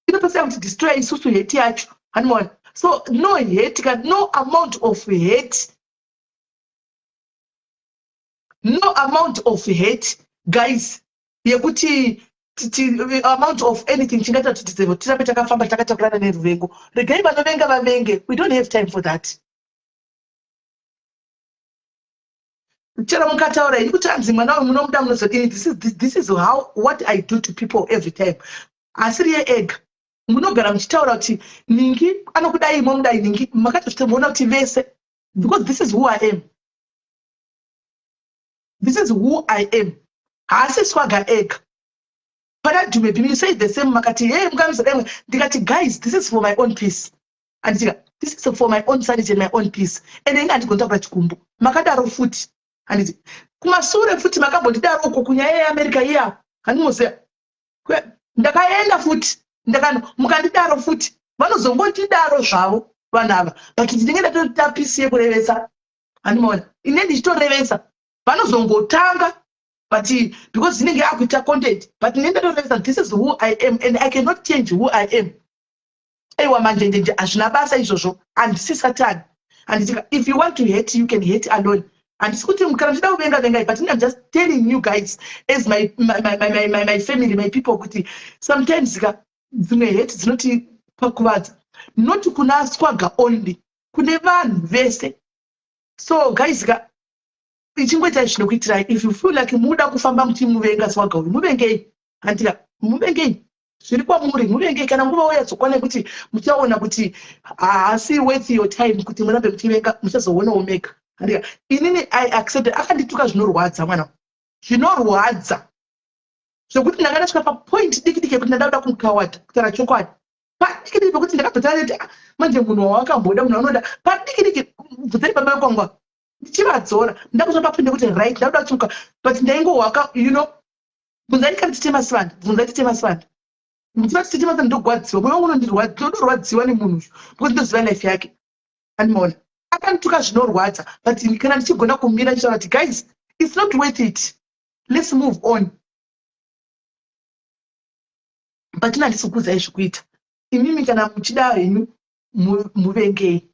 Inopasa to destroy isusu hate yacho. So no hate, no amount of hate. No amount of hate, guys. Yekuti amount of anything chingata tutitsevo tirape takafamba takatakurana neruvengo. Regai vanovenga vavenge. We don't have time for that. This is what I do to people every time. Asiri egg. Munogara mchitaura kuti ningi anokudai momdai ningi makatomuona kuti vese, because this is who I am. This is who I am. Haasi swaga egg. But you maybe say the same makati hey guys, this is for my own peace. And this is for my own sanity and my own peace. And then I'm going to chikumbu. Makadaro futi. And kumasure futi makambondidaro uko kunyaya America iya. Hanimose. Ndakaenda futi. Mukandidaro futi. Vanozongotidaro zvavo vanava. But ndingenda toita peace yekurevesa. Hanimona. Ineni chitorevesa. Vanozongotanga. But because zinenge akuita content, but this is who I am and I cannot change who I am. Ewa manje azvina basa izvozvo and si Satan. And if you want to hate, you can hate alone. And it's good to but I'm just telling you guys, as my family, my people, sometimes hate is not pakuwadza. Not kuna swaga only. Kunevan vese. So guys, if you feel like muda kufamba mti muvenga swaga muvengei andika muvengei zvirikwa muvengei kana nguva uya dzokwana kuti muchaona kuti asi worth your time kuti murambe muchivenga muchazoona omeka andika inini I accept akandituka zvinorwadza mwana zvinorwadza zvokuti ndakandasvika papoint diki kuti ndadada kumukawata kutaura chokwadi padiki pekuti ndakabvadzana manje munhu wawakamboda munhu anoda padiki bvunzai baba vekwangwa ndichivadzora ndakuzopapinde kuti right ndakuda kutuka but ndaingowaka bvunzai kana titema sivanda mutitema ndogwadziwa moyo wangu ndorwadziwa nemunhu because ndoziva life yake andimoona akandituka zvinorwadza but kana ndichigona kumira ndichitaura kuti guys it's not worth it, let's move on. But handisi kukuudzai zvekuita imimi kana muchida henyu muvengei.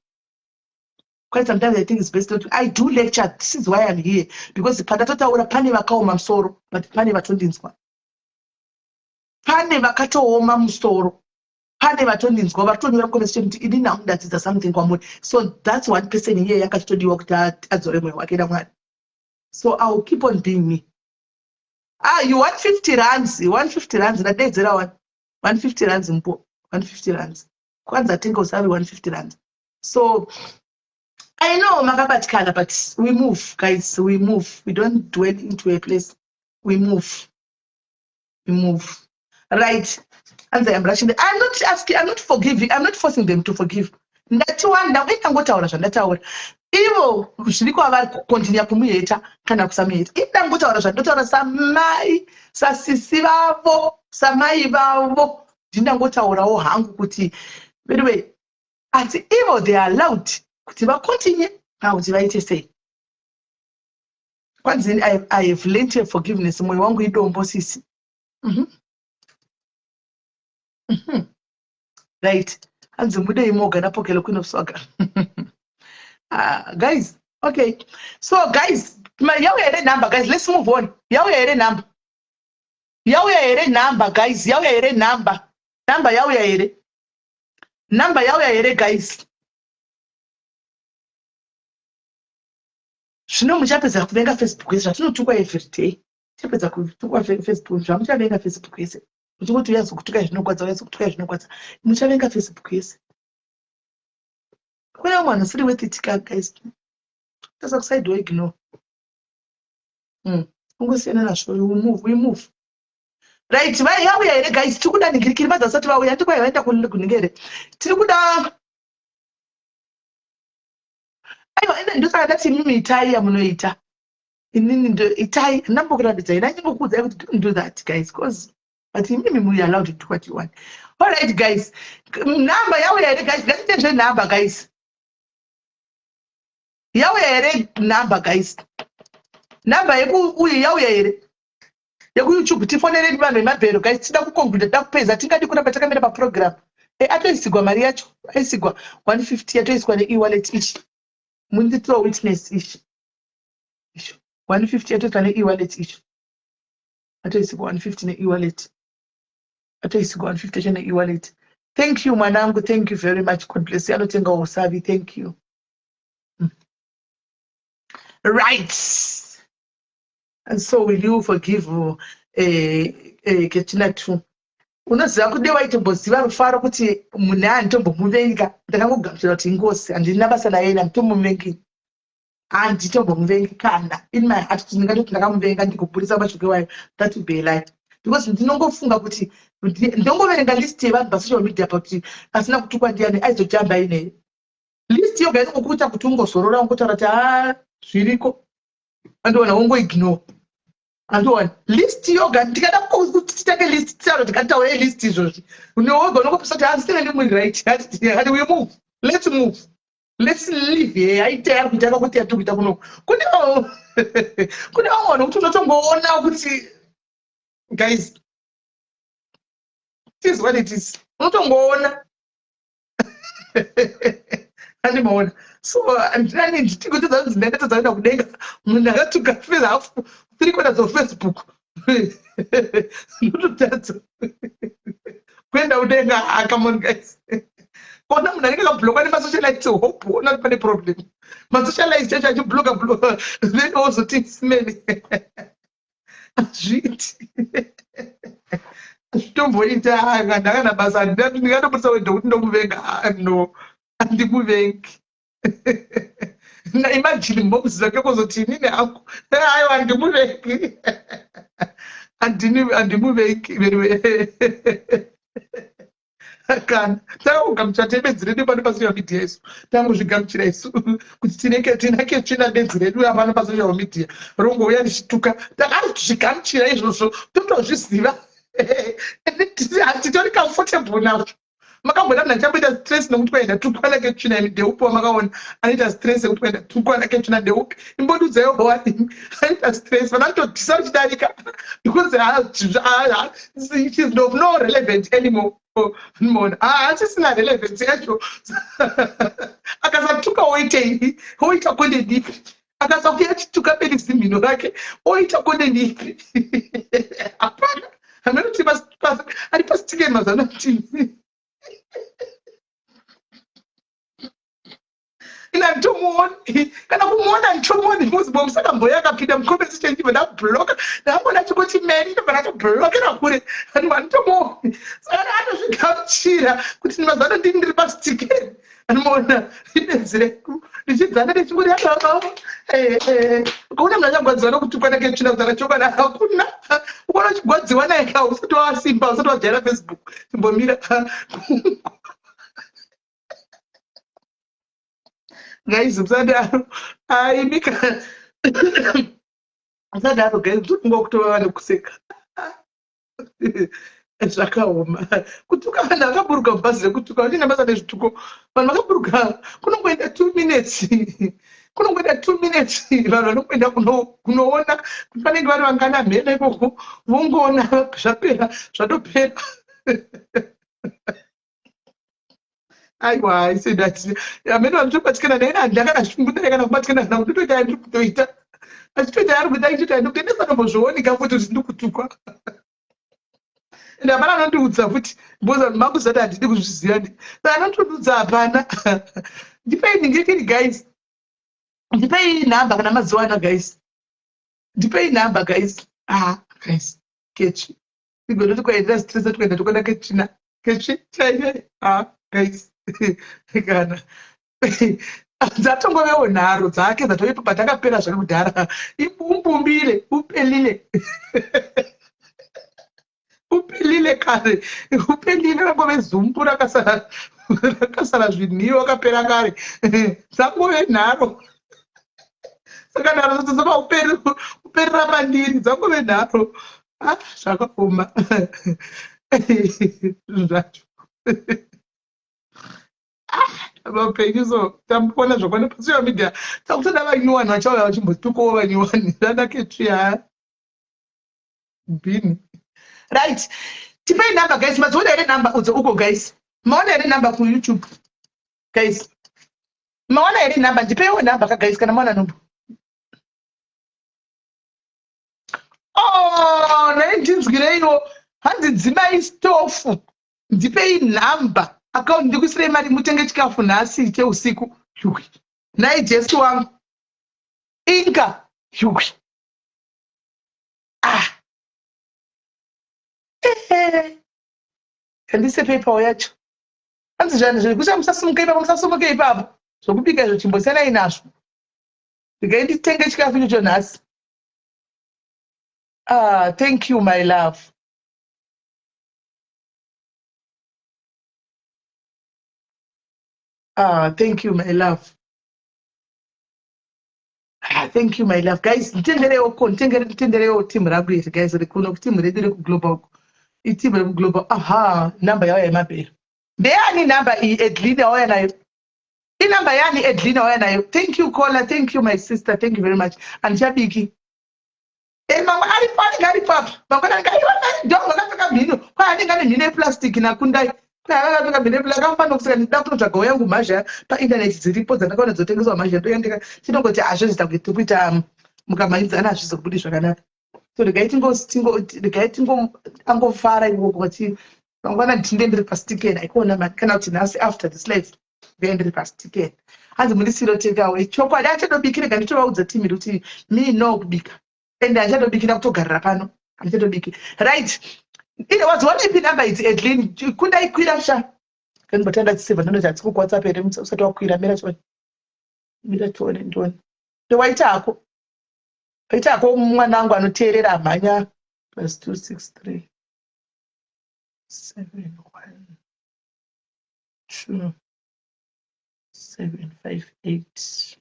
Quite sometimes I think it's best to I do lecture. This is why I'm here, because pandatotaura pane vakaoma musoro but pane vatondinzwa. Pane vakatooma musoro pane vatondinzwa vatonyora conversation kuti ini namudatidza something kwamuri. So that's one person here yakatodiwa kuti adzore mwoyo wake naMwari. So I will keep on being me. You want 50 rands? 150 rands. That day 150 rands mpo. 150 rands. Kwanza tenga usavi 150 rands. So I know makabatikana, but we move, guys. We move. We don't dwell into a place. We move. We move. Right. And I'm rushing. I'm not asking. I'm not forgiving. I'm not forcing them to forgive. Ndatiwanda indangotaura zvandataura ivo zviriko avari kukontinya kumuita kana kusamuita. Indangotaura zvandotaura samai sasisi vavo samai vavo ndindangotaurawo hangu kuti by the way asi ivo they are allowed kuti vakontinye kana kuti vaite sei. Kwanzini I have learned a forgiveness. Mwoyo wangu idombo sisi. Right. Anzi mude imoga napokele Queen of Soccer. Guys, okay. So guys, yawe ere number guys, let's move on. Yawe ere number. Yawe ere number guys, yawe ere number. Number yawe ere. Number yawe ere guys. Zvino muchapedza kuvenga Facebook yese zvatinotukwa every day. Chapedza kutukwa Facebook zvamuchavenga Facebook yese. Muchikuti uyazokutuka zvinokwadza muchavenga Facebook yese. Kune mwana usiri worth it guys. Tasa kuside way ignore. Ungosiyana nazvo, we move. Right, vai yauya here guys, tikuda ningirikiri vadzasati vauya tikwa vaenda kuningere. Tiri kuda aiwa ina ndosaka ndati mimi itai yamunoita. Inini ndo itai ndambokuratidza ina nyimbokuudza kuti don't do that guys because but mimi muri allowed to do what you want. All right guys, number yauya here guys, ngatitenzve number guys. Yauya here number guys. Number yeku yauya here. Yaku YouTube tifonere vanhu vemabhero guys, tida kuconclude takupedza tingadi kuramba takamira paprogram. Atoisigwa mari yacho, aisigwa 150 atoiswa ne-e-wallet ichi. Munditiro witness ichi. 150 atoiswa ne-e-wallet ichi. Atoisigwa 150 ne-e-wallet. Atoisigwa 150 acho ne-e-wallet. Thank you mwanangu, thank you very much. God bless you. Anotenga usavi, thank you. Right. And so will you forgive Ketina too? Unoziva kuti waitomboziva rufaro kuti munhu anditombomuvenga ndakangogamuchira kuti ingozi handina basa naye handitomuvengi handitombomuvengi kana in my heart kuti ndingatoti ndakamuvenga ndikubudisa mashoko wayo that would be a lie because ndinongofunga kuti ndinongoverenga list yevanhu pasocial media pakuti pasina kutukwa ndiani aizojamba ine list yoga inongokuita kuti ungozorora ungotaura kuti zviriko andiona ungoignore. Antoine, list yoga, ndikada kutitake list tsaro tikataura list izvozvi. Unowoga unokupisa kuti asitenge ndimwe right. Hati we move. Let's move. Let's live here. Aita kuti akakuti atukuita kuno. Kune vanhu kuti unotongoona kuti guys, it is what it is. Unotongoona. Andimaona. So ndinani nditikuti ndinenge dzaenda kudenga munhu akatuka hafu 3/4 of Facebook. Ndototadza kuenda kudenga. Come on guys. Kona munhu anenge akabhlokwa nemasocialite hope ona pane problem. Masocialite chacho achibloka then ozoti simeni azviti zvitomboita ndakana basa ndingatoputsa wendo kuti ndomuvenga no handimuvengi. Na imagine mobs zake kuzoti inini hangu ayo handimuvengi handimuvengi kana tangogamuchira tebedzi redu pano pasocial media isu tangozvigamuchira isu kuti tinake tsvina bedzi redu apano pasocial media rongouya ndichituka takazvigamuchira izvozvo totozviziva hatitori comfortable nazvo. Makambona ndachamboita stress nokuti kwaenda tukwana ketsvina ndeupi wamakaona anoita stress yekuti kwaenda tukwana ketsvina ndeupi imbodudza yoga wadini anoita stress vanatodhisa uchidarika because it is of no relevant anymore. Mona hatisina relevance yacho. Akasatuka oitei oita konde ndipi akasakuya chituka beni zimhino rake oita konde ndipi hapana amenoti ari pasitikeni mazanoti ina kana nditomuoni kana kumuona nditomuoni muzibom saka mboya akapinda muconversation ndibva ndabhuloka ndamona chikuti meri ndobva ndatobhulokera kure handitomuoni saka anozvigamuchira kuti ndimazano ndini ndiri pasitikeni anoona ridezi redu richidzana nechikuri yakavavo kuna munhu achagwadziwa nokutukwa neketsvina kuzana chokana hakuna ukona uchigwadziwa naeka usati wasimba usati wajaira Facebook chimbomira guys musadaro aimika musadaro guys tokunga kutova vanhu kuseka zvakaoma kutuka vanhu vakaburuka mubhazi rekutuka vandina basa nezvituko vanhu vakaburuka kunongoenda 2 minutes kunongoenda 2 minutes vanhu vanongoenda kunoona kuti vanenge vari vangana mhena ikoko vongoona zvapera zvatopera aiwa aisedati amene vanitobatikana naye handakadashungudai kana kubatikana nawo ndotoita ndiri kutoita achitoita ari kuita ichitoita ndokutendesa nombozvoonika futi kuti ndiri kutukwa ende hapana anondiudza futi mboza makuzati handidi kuzviziva ndi saka anondiudza hapana ndipei ndingekiri guys ndipei nhamba kana mazuwana guys ndipei nhamba guys guys kechi igonoti kwaendera stress tukaenda tokwenda kechina kechi chaiye guys kana dzatongovewo nharo dzake dzatoipa patakapera zvake kudhara umbumbire upelile upelile kare upelile rangove zumbu rakasara zvinhiyo akapera kare dzangove nharo saka nharo dzozova uperera pandiri dzangove nharo zvakaoma zvacho vapenyu so tamboona zvakwana pasocial media takutoda vanyuwani vachauya vachimbotukawo vanyuwani zvanaketsviya bhini right tipei namba guys madziona here namba udzo uko guys maona here namba kuyoutube guys maona here namba ndipeiwo namba ka guys kana maona nombo naye ndinzwireiwo hanzi dzimai stofu ndipei nhamba akaunti ndikuisirei mari mutenge chikafu nhasi cheusiku yukwi naye jesu wangu inga yukwi handisepei pawo yacho hanzi zvanhu zvekuti musasimuka ipapo musasimuke ipapo zvokubika izvo chimbosiyanai nazvo ndigai nditenge chikafu ichocho nhasi thank you my love thank you my love thank you my love guys nditenderewo timu rangu iri guys rikuno kutimu redu rekuglobal itimu rekuglobal namba yauya yemabhero ndeyani namba iyi edlin yauya nayo inamba yani edlin yauya nayo thank you caller thank you my sister thank you very much andichabiki mamwe aripo anenge aripo apa mamwe anenge dongo akapfeka mhino kwai anenge ane mhino yeplastic nakundai akapfeka mhino yeplastic akafanira kusika ndida kutotsvagawo yangu mhazha paindaneti dziripo dzandakaona dzotengeswa mhazha ndoyandika chinongoti hazvo kuita mukamanidzana hazvizokubudi zvakanaka so regai angofara ikoko kuti mangwana ndinde ndiri pastikeni aikuona kana kuti nhasi after this life ngai ndiri pastikeni hanzi mundisiro takeaway chokwadi achadobikire ga nditovaudza timiri kuti mii no kubika ende achadobikira kutogarira pano handichatobiki right ine wadziona ipi namba idzi edlin kundaikwira sha kanibotanda dzisevha ndonoti hatsi kukwatsapp here usati wakwira mira tione ndione ndowaitako waitako mwana wangu anoteerera amhanya +263 712 758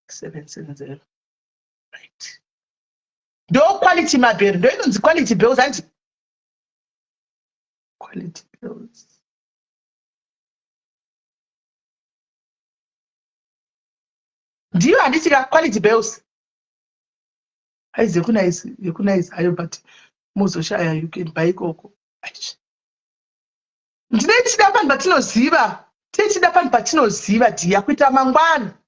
770 right ndo quality mabhero ndo inonzi quality bills anti quality bills ndiyo handitika quality bills aize kunaizi hayo but muzoshaya you can buy ikoko ndinetida panhu patinoziva tichida panhu patinoziva dhiya kuita mangwana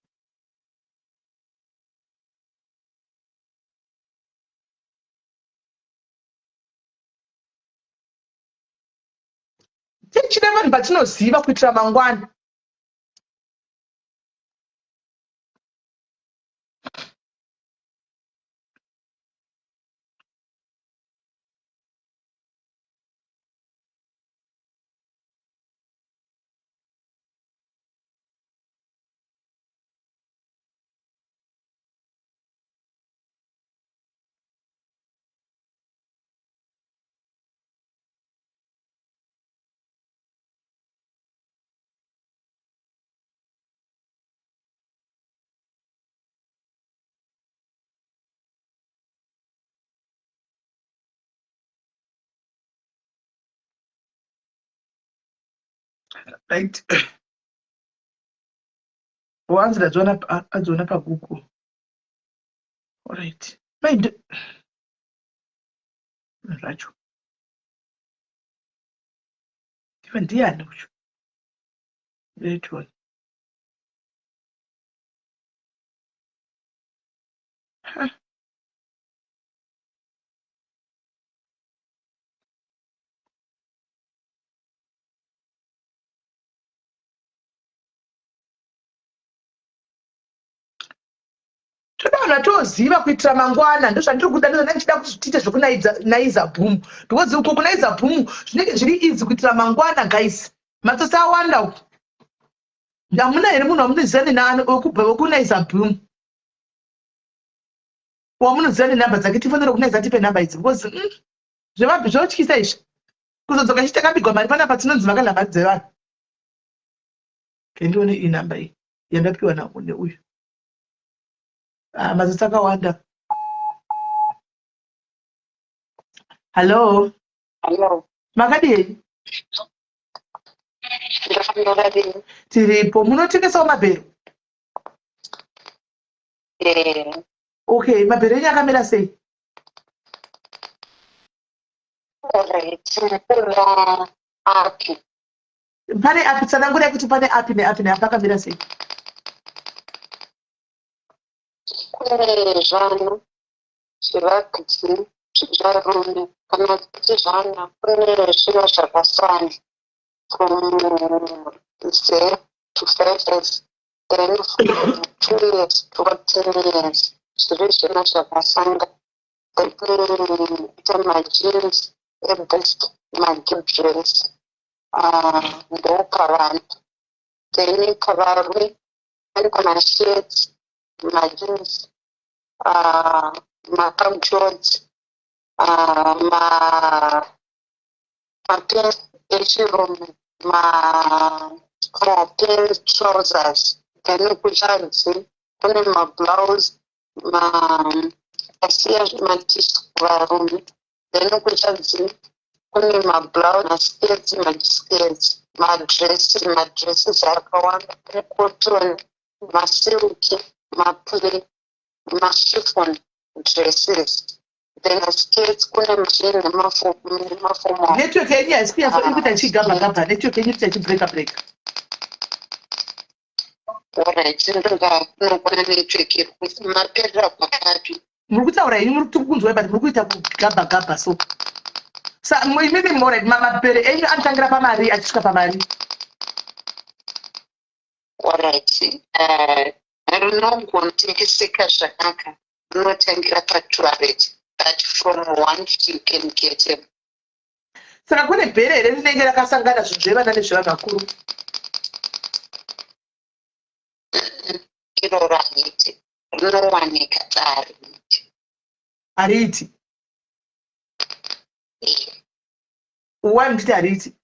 tichida vanhu patinoziva kuitira mangwana Right. Once that's one up a Google. All right. Mind. Right. Even dear no. Great one. Huh. Todaona toziva kuitira mangwana ndozvandiri kuda ndozvandichida kuti tiite zvokunaiza bhumu because uko kunaiza bhumu zvinenge zviri easy kuitira mangwana guys matsotsi awanda uku hamuna here munhu wamunoziva nenani wekunaiza bhumu wamunoziva nenhamba dzake tifonere kunaiza tipe nhamba idzi because zvotyisa izvi kuzodzoka chitakabigwa mari pana patsinonzi makanhamba dzevanhu kendione iyi nhamba iyi yandapiwa neuyu matsotsi akawanda. Hello. Hello. Makadii? Tiripo. Munotengesawo mabhero? Okay, mabhero enyu akamira sei? Pane api tsanangurai kuti pane api neapi neapi akamira sei? Kune zvana zvevakadzi zvarume kana kuti zvana kune zviro zvakasiyana from 0 to 5 years then from 2 years to 10 years zviri zviro zvakasiyana kuita majeans ebest magibdress ndopavana then pavarume vaniko masheds majeans mapamjots mapens echirume mapens trousers then kuchadzi kune mablouse asiya matisheti kuvarume then kuchadzi kune mablouse maskets maskets madresses akawanda kune cotton masilki maple mashifon dresses then skirts kune machine nemafomo network yenyu haisi kuita chigabhagabha network yenyu kuita chibreaka alright ndinokona network iri maperera kwakati muri kutaura henyu muri kunzwai but muri kuita kugabhagabha so imimi alright mabhero enyu anotangira pamari achisvika pamari alright rinongotengeseka zvakanaka rinotangira pa200 but from 150 you can get them. Saka kune bhere here rinenge rakasangana zvinhu zvevana nezvevanhu vakuru iroro hariti rinowanika hariiti why nditi hariiti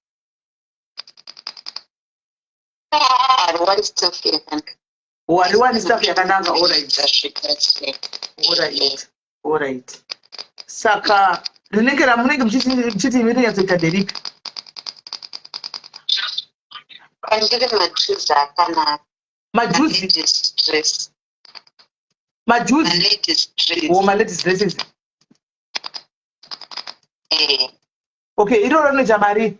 hariwani stuff yakanaka hariwani stuff yakanaka alright saka rinenge ramunenge muchiti imi rinyatsoita nderipi pandiri majuzi akanaka majuzi maladies dresses okay iroro rinoita mari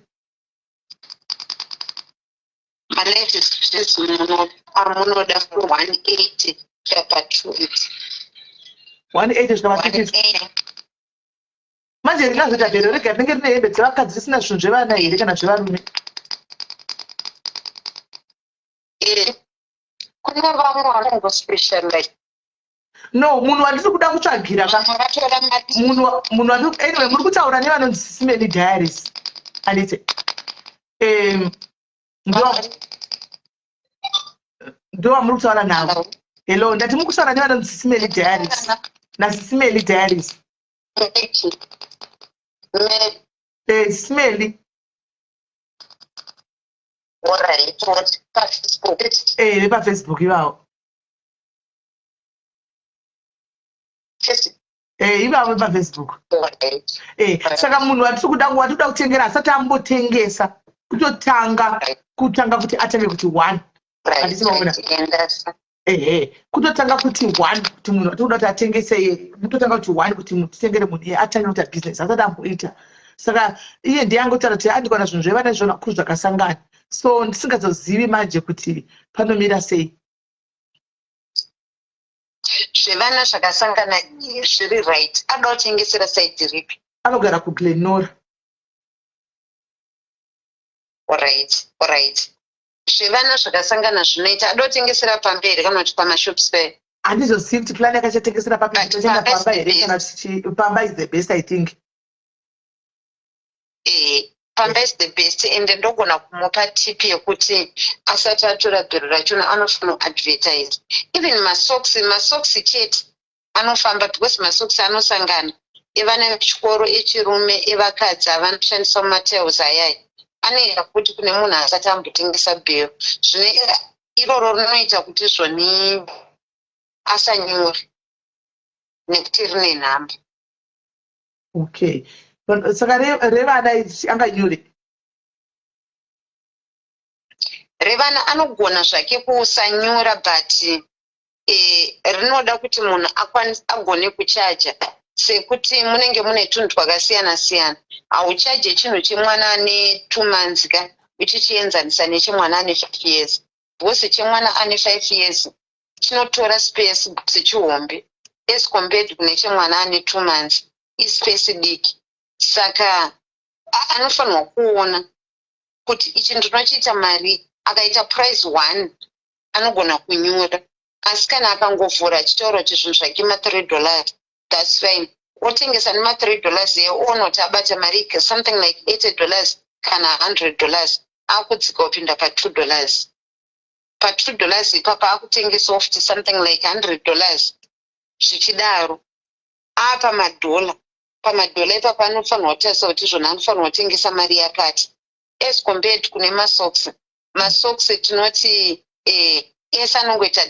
maladies dress munoda ku 180 chapa2 180 kusvika pa250 manje ringazoita bhero rega rinenge rine hembe dzevakadzi risina zvinhu zvevana here kana zvevarume kune vamwe vanongospecialize no munhu wandiri kuda kutsvagira munhu anyway muri kutaura nevanonzi Sisimeni Diaries anditi ndo wamuri kutaura navo hello ndati muri kutaura nevanonzi Sisimeni Diaries naSisimeli Diaries Sisimeli vepafacebook ivavo ivavo vepafacebook saka munhu watiri kuda kutengera asati ambotengesa kutotanga kuti atange kuti 1 handisi maona kutotanga kuti 1 kuti munhu atoda kuti atengese kutotanga kuti 1 kuti titengere munhu iye atange kuita business asati amboita saka iye ndiyangotaura kuti andikona zvinhu zvevana izvona kuru zvakasangana so ndisingazozivi manje kuti panomira sei zvevana zvakasangana zviri right ada kutengesera saidi ripi anogara kuGlenora alright zvevana zvakasangana zvinoita ada kutengesera pamberi kana kuti pamashops fair handizozivi kuti plan yakachatengesera pamba here kana pamba is the best I think pamba is the best and ndogona kumupa tip yekuti asati atora bhero rachona anofana advertise even masocks chete anofamba because masocks anosangana evana vechikoro echirume evakadzi avanoshandisa mumatails ayaya anoenda kuti kune munhu asati ambotengesa bhero zvine iroro rinoita kuti zvoni asanyore nekuti rine nhamba okay saka revana anganyore revana anogona zvake kusanyora but rinoda kuti munhu agone kuchaja sekuti munenge mune tunhu twakasiyana siyana hauchaje chinhu chemwana ane 2 months ka uchichienzanisa nechemwana ane 5 years because chemwana ane 5 years chinotora space sechihombe as compared kune chemwana ane 2 months ispace diki saka anofanirwa kuona kuti ichi ndinochiita mari akaita price 1 anogona kunyora asi kana akangovhura chitauro kuti zvinhu zvake $3 that's fine otengesa nema$3 iye oona kuti abata mari something like $80 kana $100 akudzika kupinda pa$2 pa$2 ipapa akutengesa ofti something like $100 zvichidaro pamadhola ipapa anofanirwa kutarisa kuti zvona anofanirwa kutengesa mari yakati as compared kune masocks tinoti ese anongoita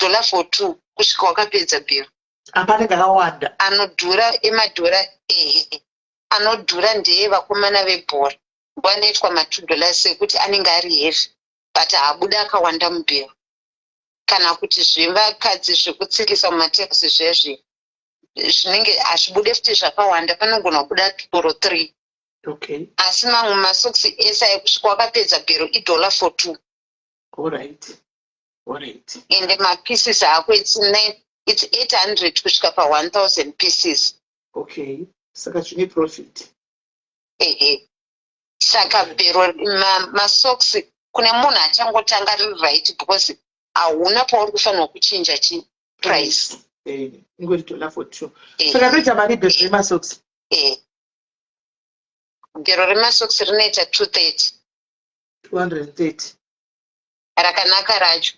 $4 kusvika wakapedza bhero apanenge akawanda anodhura emadhora anodhura ndeye vakomana vebhora vanoitwa $2 sekuti anenge ari heavy but habuda akawanda mubhero kana kuti zvevakadzi zvekutsikisa mumateksi zvezvi zvinenge hazvibude futi zvakawanda panogona kubuda 2 or 3 okay asi mamwe masoksi ese ekusvika wakapedza bhero $4 alright ende mapieces ako it's 800 kusvika pa1000 pieces okay saka zvine profit saka bhero masocks kune munhu achangotanga riri right because hauna pauri kufanirwa kuchinja price ingoti $4 saka toita mari bhero remasocks bhero remasocks rinoita 230 rakanaka racho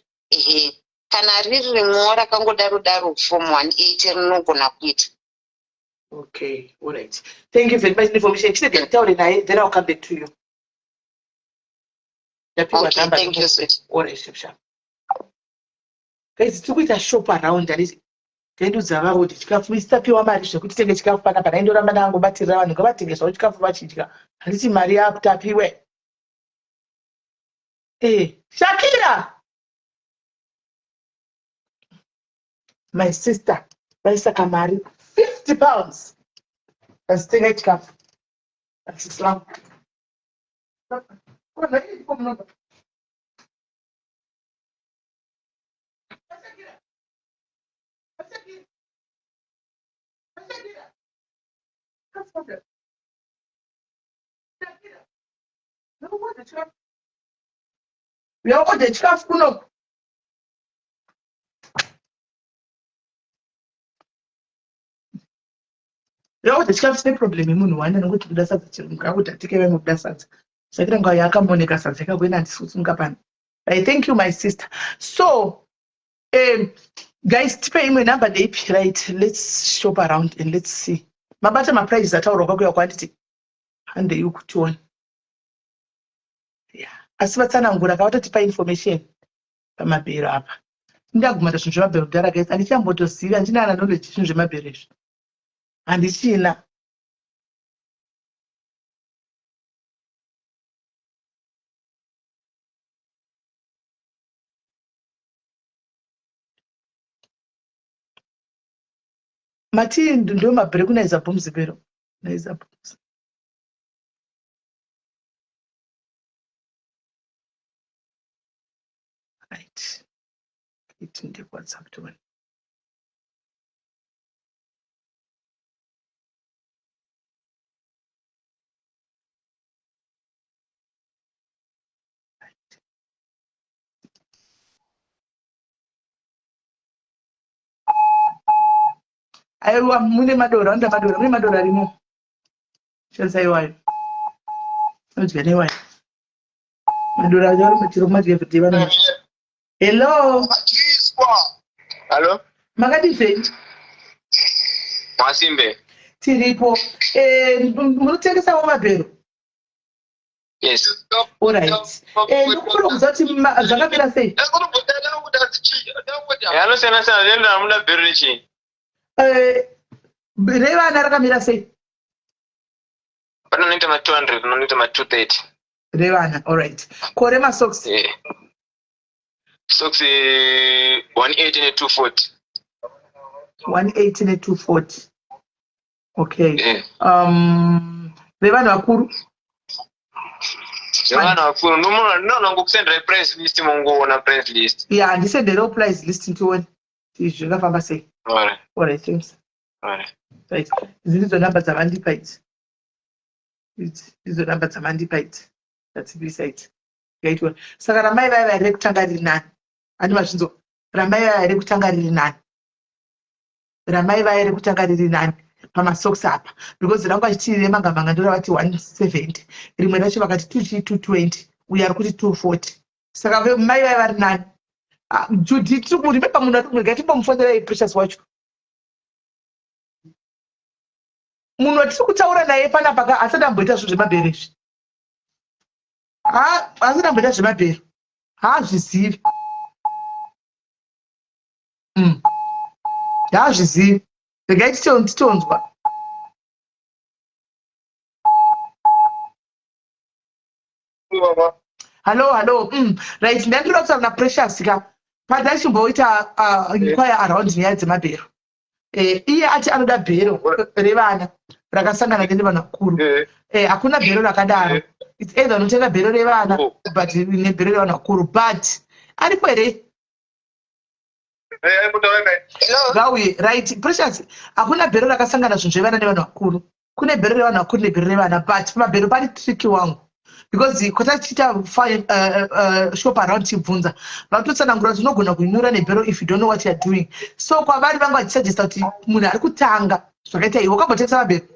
kana riri rimwe rakangodaro from 180 rinogona kuita okay alright thank you very much information chine nditaure naye then I'll come back to you okay thank you sir alright guys tiri kuita shop around and taindudza vavo kuti chikafu isitapiwa mari zvekuti tenge chikafu panapa naindoramba nangobatirira vanhu ngavatengesawo chikafu vachidya handiti mari yakutapiwe Shakira my sister vaisaka mari £50 vachitenga chikafu vachislam Uyaode chikafu kuno uyaode chikafu chine problem yemunhu wanda nokuti kuda sadza chirungu akuti atike vamwe kuda sadza zvakira ngao yakamoneka sadza yakagwena handisusunga pano I thank you my sister so guys tipe imwe number ndeipi right let's shop around and let's see mabata maprices ataurwa kwakuya kwanditi handei ukutiona asi vatsanangura kavatotipa information pamabhero apa ndagumata zvinhu zvemabhero kudhara guys handichambotoziva handina ana knowledge zvinhu zvemabhero izvi handichina Mati ndio mabreak unaweza bombs pero. Naweza bombs. Right. It ndio WhatsApp tu. Aiwa mune madora mune madora rimo. Shanza iwayo. Ojene iwayo. Madora jaro machiro madye kuti vana. Hello. Hello. Makati sei? Masimbe. Tiripo. Munotengesa mabhero? Yes. All right. Ndokufuna kuzati zvakamira sei? Anosiyana siyana zvienda muda bhero rechi. Revana rakamira sei? Panoita ma 200, panoita ma 230. Revana, all right. Kore masocks? Socks 180 ne 240. 180 ne 240. Okay. Revana vakuru? Revana vakuru. No, ngokusendera price list mongoona price list. Yeah, ndisendera price list ntione. Zvingafamba sei? All right, thanks. Right. Idzo namba dzavandipa idzi. Idzo namba dzavandipa idzi. Dzatibisa idzi. Yaitwa. Saka ramai vaya vari kutanga riri nani. Ani mazvinzo. Ramai vaya vari kutanga riri nani. Ramai vaya vari kutanga riri nani. Pamasocks apa. Because rangu achitiri manga ndora vati 170. Rimwe racho vakati 220. Uye ari kuti 240. Saka mai vaya vari nani. Judy remember munhu atumwe timbomufonera Precious wacho. Munhu atiri kutaura naye panapa asati amboita zvinhu zvemabhero izvi. Asati amboita zvemabhero. Haazvizivi. Haazvizivi. Regai titonzwa. Hello. Right, ndandira kutaura naPrecious ka. Padachimboita inquire around nyaya dzemabhero. Iye ati anoda bhero revana rakasangana nevana vakuru. Hakuna bhero rakadaro. It's either unotenga bhero revana but nebhero revana vakuru. But aripo here? Gauye, right. Precious, hakuna bhero rakasangana zvinhu zvevana nevana vakuru. Kune bhero revana vakuru nebhero revana, but pamabhero pani tricky wangu. Because kwatachita shop around chibvunza vanototsanangura kuti unogona kuinyora nebhero if you don't know what you are doing. So kwavari vanga vachisuggesta kuti munhu ari kutanga zvakaita iwe wakambotengesa mabhero?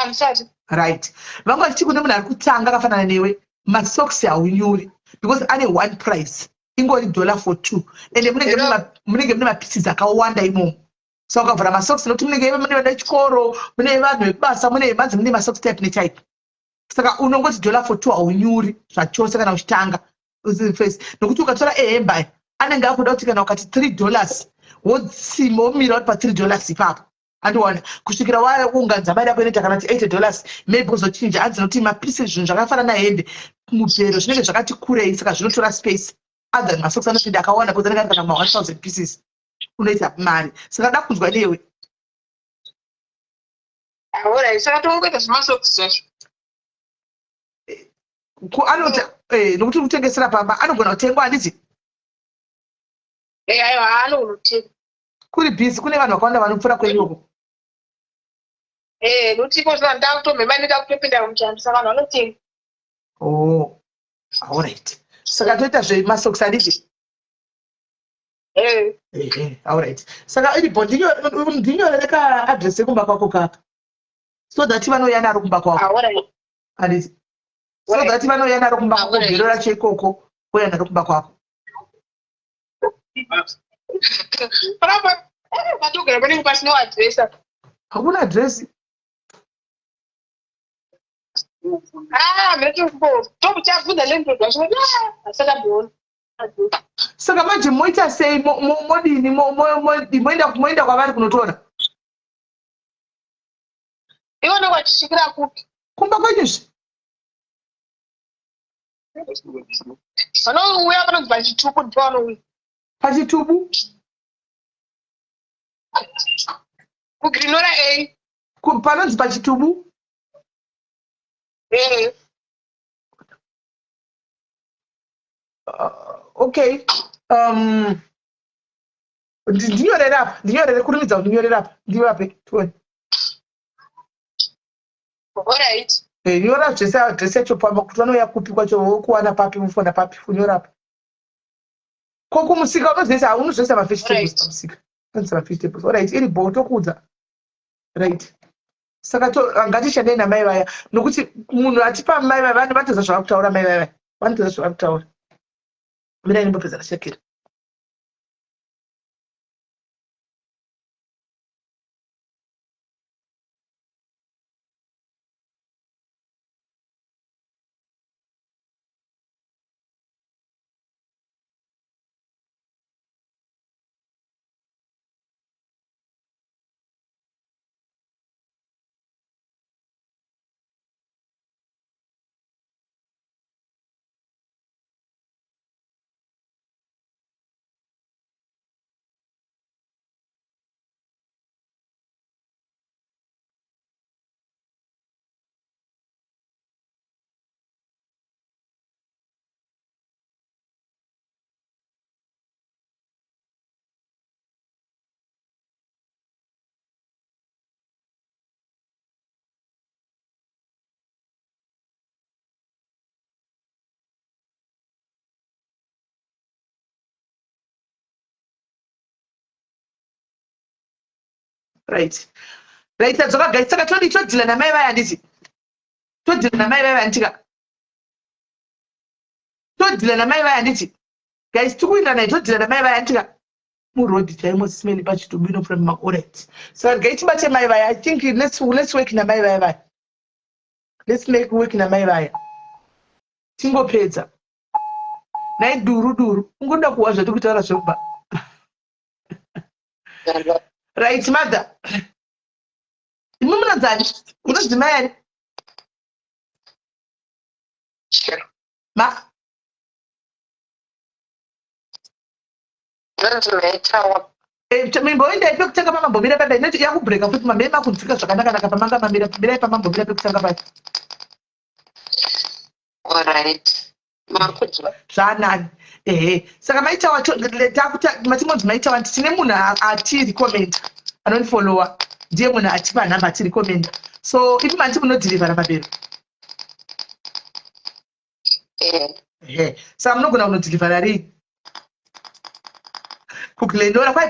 Musati. Right. Vanga vachiti kune munhu ari kutanga akafanana newe masocks haunyori because ane one price ingori $4 for 2 ende munenge mune mapieces akawanda imomo. So ukavhura masocks nokuti munenge mune vana vechikoro, mune vanhu vekubasa, mune manzi mune masocks type netype. Saka unongoti $4 for 2 haunyuri zvachose kana uchitanga nokuti ukatora ehemba anenge akuda kuti kana ukati $3 wotsima womira uri pa$3 ipapo andiwana kusvikira waunganidza mari yako inoita kana kuti $80 maybe uzochinja hanzi nokuti mapisi zvinhu zvakafanana nehembe mubhero zvinenge zvakati kurei saka zvinotora space other masocks anopinda akawanda because anenge ari kana ma-1000 pieces unoita mari saka da kunzwa newe. Alright, saka tongoita zvemasocks zvacho. Anota nokuti kutengesera pamba anogona kutengwa handiti? Aiwa anonotenga. Kuri busy kune vanhu vakawanda vanopfuura kwenyoko. Nokuti iko zvino ndakutomhema ndakutopinda muchando saka vanhu vanotenga. Oh, all right. Saka toita zvemasocks handiti? All right. Saka iripo ndinyoreka address yekumba kwako kaka. So that vanouya naro kumba kwako. Handiti? So that vanouya naro kumba kwako bhero racho ikoko uya naro kumba kwako. Patogara panenge pasina address. Hakuna address? Tomuchabvunza nendodwa zvoti asakabona. Saka manje moita sei modini moenda kwavari kunotora? Iwona kwachisvikira kupi? Kumba kwachizvi? Vanouya panonzi pachitubu ndipo vanouya. Pachitubu? Kuginora A. Panonzi pachitubu. Okay. Ndinyorera apa. Ndinyorere kurumidza kuti ndinyorera apa. Ndivape tuone. Alright. Nyora zvese adresi yacho pamba kuti vanouya kupi kwacho wokuwana papi mufona papi kunyora apa. Ko kumusika unozvesa haunozvesa mavegetables pamusika. Unozvesa mavegetables. Alright, iri bho tokuudza. Right. Saka ngatishandei namai vaya nokuti munhu atipa mai vaya vanhu vatoza zvavakutaura mai vaya. Vanotoza zvavakutaura. Mirai nimbopedza ndashakira. Right. Right, tadzoka guys, saka todila namai vaya handiti. Todila namai vaya handika. Todila namai vaya handiti. Guys, tikuenda naye todila namai vaya handika. Murodi chaimo simeni pachitubino from Alright. So guys, tibate mai vaya. I think let's work namai vaya. Let's make work namai vaya. Tingopedza. Nai duru. Ungoda kuwa zvatikutaura zvekuba. Right, mother. Imumuna dzani. Unodzima yani? Ma. Mimboenda ipe kutanga pamambomira panda inoti yakubreka kuti mambe makunzika zvakanaka pamanga mamira pamambomira pekutanga paya. Alright. Makudwa. Zvanani. Saka maitawa takuta matimodzi maitawa tine munhu ati recommend anonifollowa ndiye munhu atipa nhamba ati recommend. So ipi manti munodhirivhara mabero. Saka munogona kunodhirivhara rii? Kuglendora kwai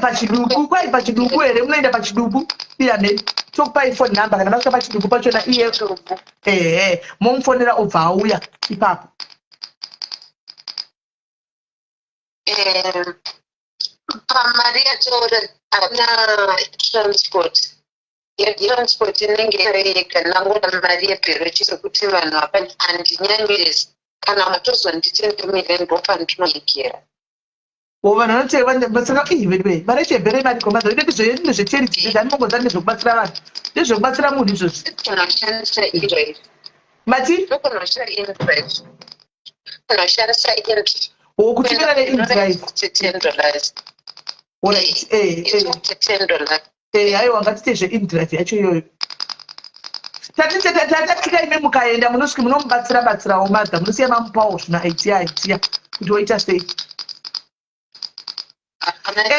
pachidubu here munoenda pachidubu iya me tokupai phone number kana masvika pachidubu pachona iye momufonera obva auya ipapo. Pamari yacho hamuna transport. Transport inenge yega nangoda mari yebhero chirikuti vanhu handinyanyoresi kana matozonditendemire ndopa ndinoigera. Vanhu vanoteva saka ihivedwe mari chebhere mari komazo ine zvetcheriti zvaningongoza nezvekubatsira vanhu ndezvekubatsira munhu izvozvi. Kunoshandisa indrive. Mati? Kunoshandisa indrive. Kunoshandisa indrive. Kuchipera neindrive. $10. Alright. $10. Aiwa ngatite zveindrive yacho iyoyo. Tatatika ime mukaenda munosvika munomubatsirawo madha munosiya mamupawo zvina idea kuti woita sei.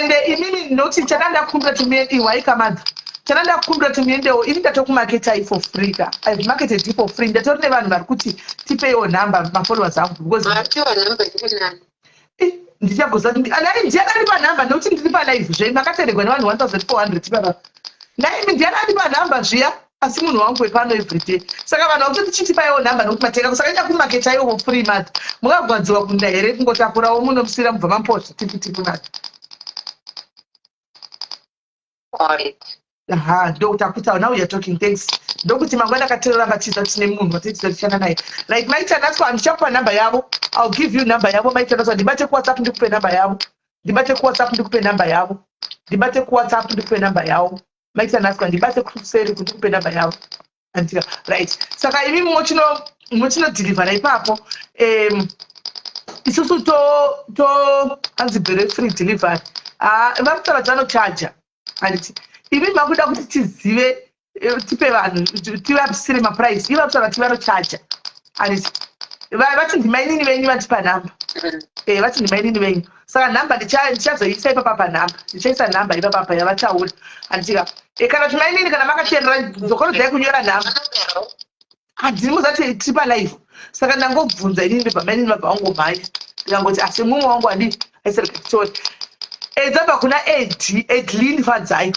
Ende imimi noti chandakumbira tumuende iwaika madha. Chandakumbira tumuendewo ini ndatokumaketai for free ka. I've marketed for free. Ndatori nevanhu vari kuti tipeiwo nhamba mafollowers angu because ndichagoza nai ndiakanipa nhamba nokuti ndiri palive zve makateregwa nevanhu 1400 papa. Naimi ndiakanipa nhamba zviya asi munhu wangu wepano everyday. Saka vanhu vakuti tichitipaiwo nhamba nokuti mateka saka ndakumaketaiwo for free madha. Mungagwanziwa kunda here kungotakurawo munomusira mubva mapost tipi madha. Ndokutakutawo now you're talking thanks. Ndokuti mangwana akateerera matiza tine munhu watitiza tichana naye. Like maita natwa ndichakupa namba yavo. I'll give you number yavo maita natwa ndibate ku WhatsApp ndikupe namba yavo. Ndibate ku WhatsApp ndikupe namba yavo. Ndibate ku WhatsApp ndikupe namba yavo. Maita natwa ndibate kuseri kuti ndikupe namba yavo. Antika right. Saka imi mochino deliver ipapo isusu to anzibere free delivery. Vakutaura dzano charger. handiti ivi makuda kuti tizive tipe vanhu tivapisire mapuraisi iva kuti vati vanochaja handiti vati ndimainini venyu vatipa nhamba vati ndimainini venyu saka nhamba ndichazoisa ipapa panhamba ndichaisa nhamba ipapapa yavataura handitika kana kuti mainini kana makateerera dzokorodzai kunyora nhamba handini muzati tipa live saka ndangobvunza inini bva mainini vabva vangomhanya ndikangoti asi mumwe wangu handi aiserekatori dzabva kuna edlin fadzai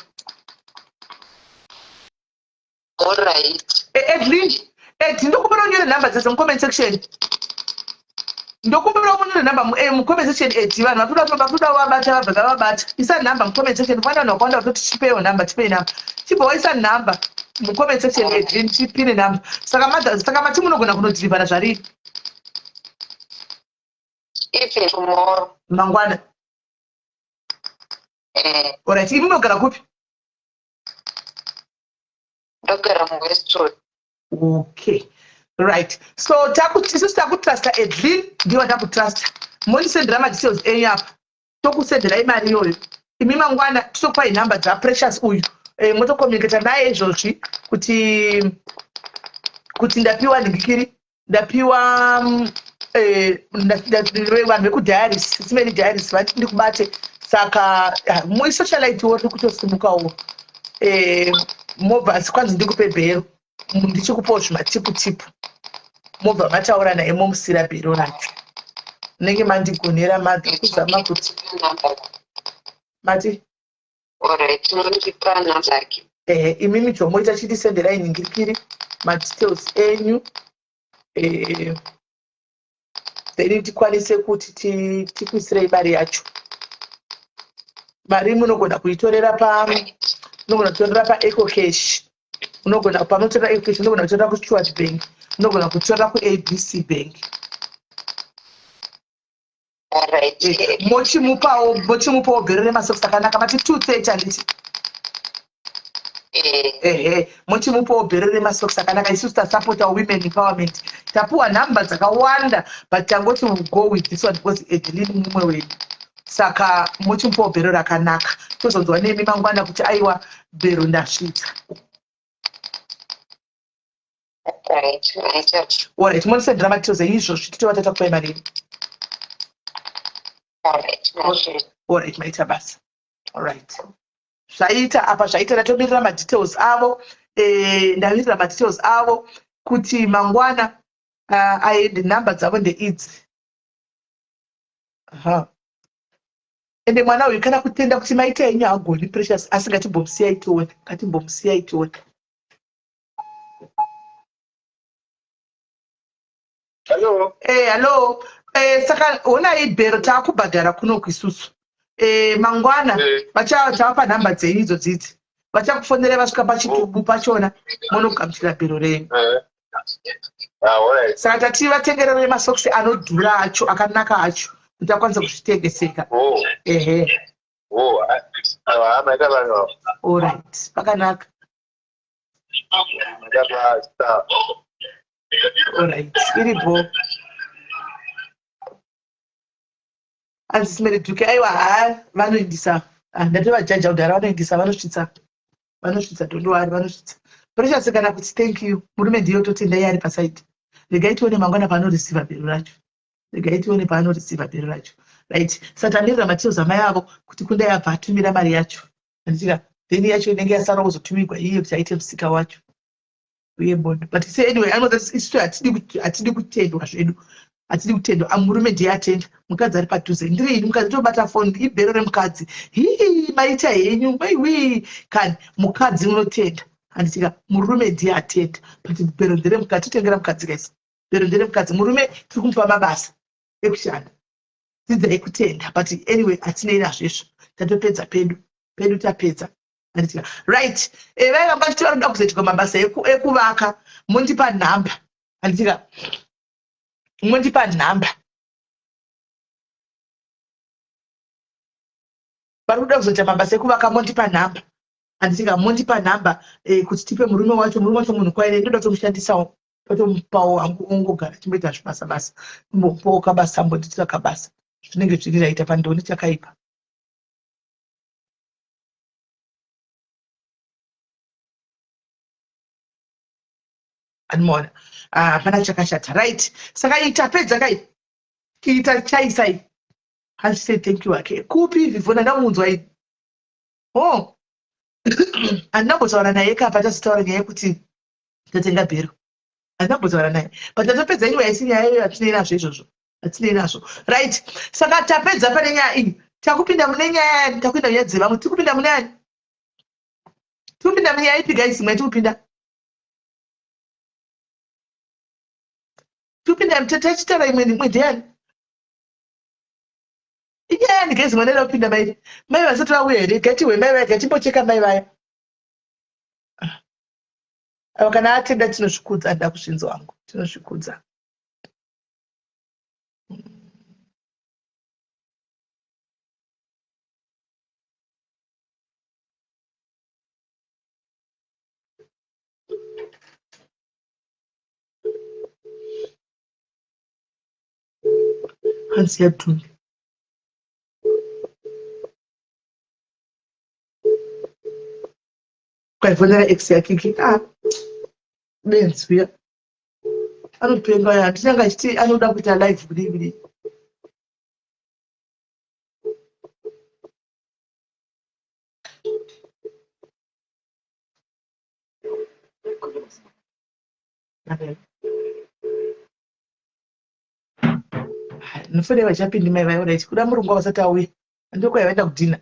edlin ndokumbira unyore nhamba dzese mucomment section ndokumbira unyore nhamba mucomment section vanhu vakuda vabata vabva vabata isa nhamba mucomment section fana vanhu vakawanda kutoti tipeiwo nhamba tipei nhamba chibva waisa nhamba mucomment section edlin tipine nhamba saka mati munogona kunodhirivhara zvarii Even tomorrow. mangwana alright imi munogara kupi Ndogara muWestwood. okay right so isusu takutrasta edlin ndiwo takutrasta mondisendera madetails enyu apa tokusenderai mari iyoyo imi mangwana totokupai nhamba dzaprecious uyu motokomunicata naye izvozvi kuti ndapiwa ndingikiri ndapiwa vanhu vekudiaris simeni diaris vati ndikubate saka muisocialitewo tiri kutosimukawo mobva asi kwanzi ndikupe bhero ndichikupawo zvimatipu mobva mataura naye momusira bhero racho munenge mandigonera kuzama kuti mati imimi zvomoita chidisenderai nhingirikiri madetails enyu then tikwanise kuti tikuisirei mari yacho mari munogona kuitorera paecocash panotorera ecocash unogona kutorera kustuart bank unogona kutorera kuabc bank mochimupawo bhero remasokisi akanaka mati 230 handiti mochimupawo bhero remasokisi akanaka isusu tasapota women empowerment tapuwa nhamba dzakawanda but tangoti go with this one because edlin mumwe wedu saka mochimupawo bhero rakanaka tozonzwa nemi mangwana kuti aiwa bhero ndasvitsa alright monisendera matitozi enyu izvozvi titova tatakupai mari alright maita basa alright zvaita apa zvaita ndatomirira madetails avo ndamirira madetails avo kuti mangwana aende nhamba dzavo ndeidzi ende mwana uyu kana kutenda kuti maita enyu haagoni precious asi ngatimbomusiyai tione hallo saka onai bhero taakubhadhara kunoku isusu mangwana vachavapa nhamba dzenyu idzodzidzi vachakufonera vasvika pachitubu pachona monogamuchira bhero renyu saka tativatengerero remasokisi anodhura acho akanaka acho kuti akwanisa kuzvitengeseka alright pakanaka alright iripo anzisimere dhuke aiwa vanoindisa ndatovajaja kudhara vanoindisa vanosvitsa dondowari vanosvitsa precious kana kuti thank you murume ndiyo totendai ari pasaidi regai tione mangwana paanoreceiva bhero racho right satamirira matiozi amai avo kuti kundai abva atumira mari yacho anditika dheni yacho inenge yasara kuzotumirwa iye kuti aite musika wacho uye bondo but se anyway isusu hatidi kutendwa zvedu hatidi kutendwa murume ndiye atenda mukadzi ari padhuze ndirini mukadzi tobata foni ibhero remukadzi maita henyu maiwi kani mukadzi unotenda handitika murume ndiye atenda but bhero nderemukadzi totengera mukadzi kaisi bhero nderemukadzi murume tiri kumupa mabasa ekushanda dzidzai kutenda but anyway hatinei nazvezvo tatopedza pedu tapedza handitika right vai vanga tichi vanoda kuzoitirwa mabasa ekuvaka mondipa nhamba handitika mondipa nhamba vari kuda kuzoita mabasa ekuvaka mondipa nhamba handitika mondipa nhamba kuti tipe murume wacho munhu kwaine ndoda kutomushandisawo totomupawo hangu ongogara chimboita zvibasa imbomupawo kabasa mbonditira kabasa zvinenge zviri raita pandoni chakaipa Animona. Hapana chakashata, right? Saka itapedza kai. Kiita chaisai. Hansi say thank you ake. Kupi vivona ndamunzwa ii. Oh. Andambotaura naye kapa tasitaura nyaya yekuti tatenga bhero. Andambotaura naye. But tatopedza anyway isini yayo atinei nazvo izvozvo. Atinei nazvo. Right? Saka tapedza pane nyaya iyi. Takupinda mune nyaya yani, takuinda nyaya dzevamwe. Tikupinda mune yani. Tikupinda mune nyaya ipi guys, mwe tikupinda. Tikupinda mtachitaura imwe ndiyani. Inyaya guys, mwe ndada kupinda mai. Mai vasati vauya here, gatiwe mai vaya gatimbocheka mai vaya. Ava kana atenda tinosvikudza, ndida kusvinzo wangu. Tinosvikudza. Hansi yatungi. Kwaifonera ex yakiki. Benzi uya. Anopenga ya. Ndinanga achiti anoda kuita live kudii. Nofune vachapindi mai vayo right. Kuda murungu vasati auya. Ndiko yaenda kudhina.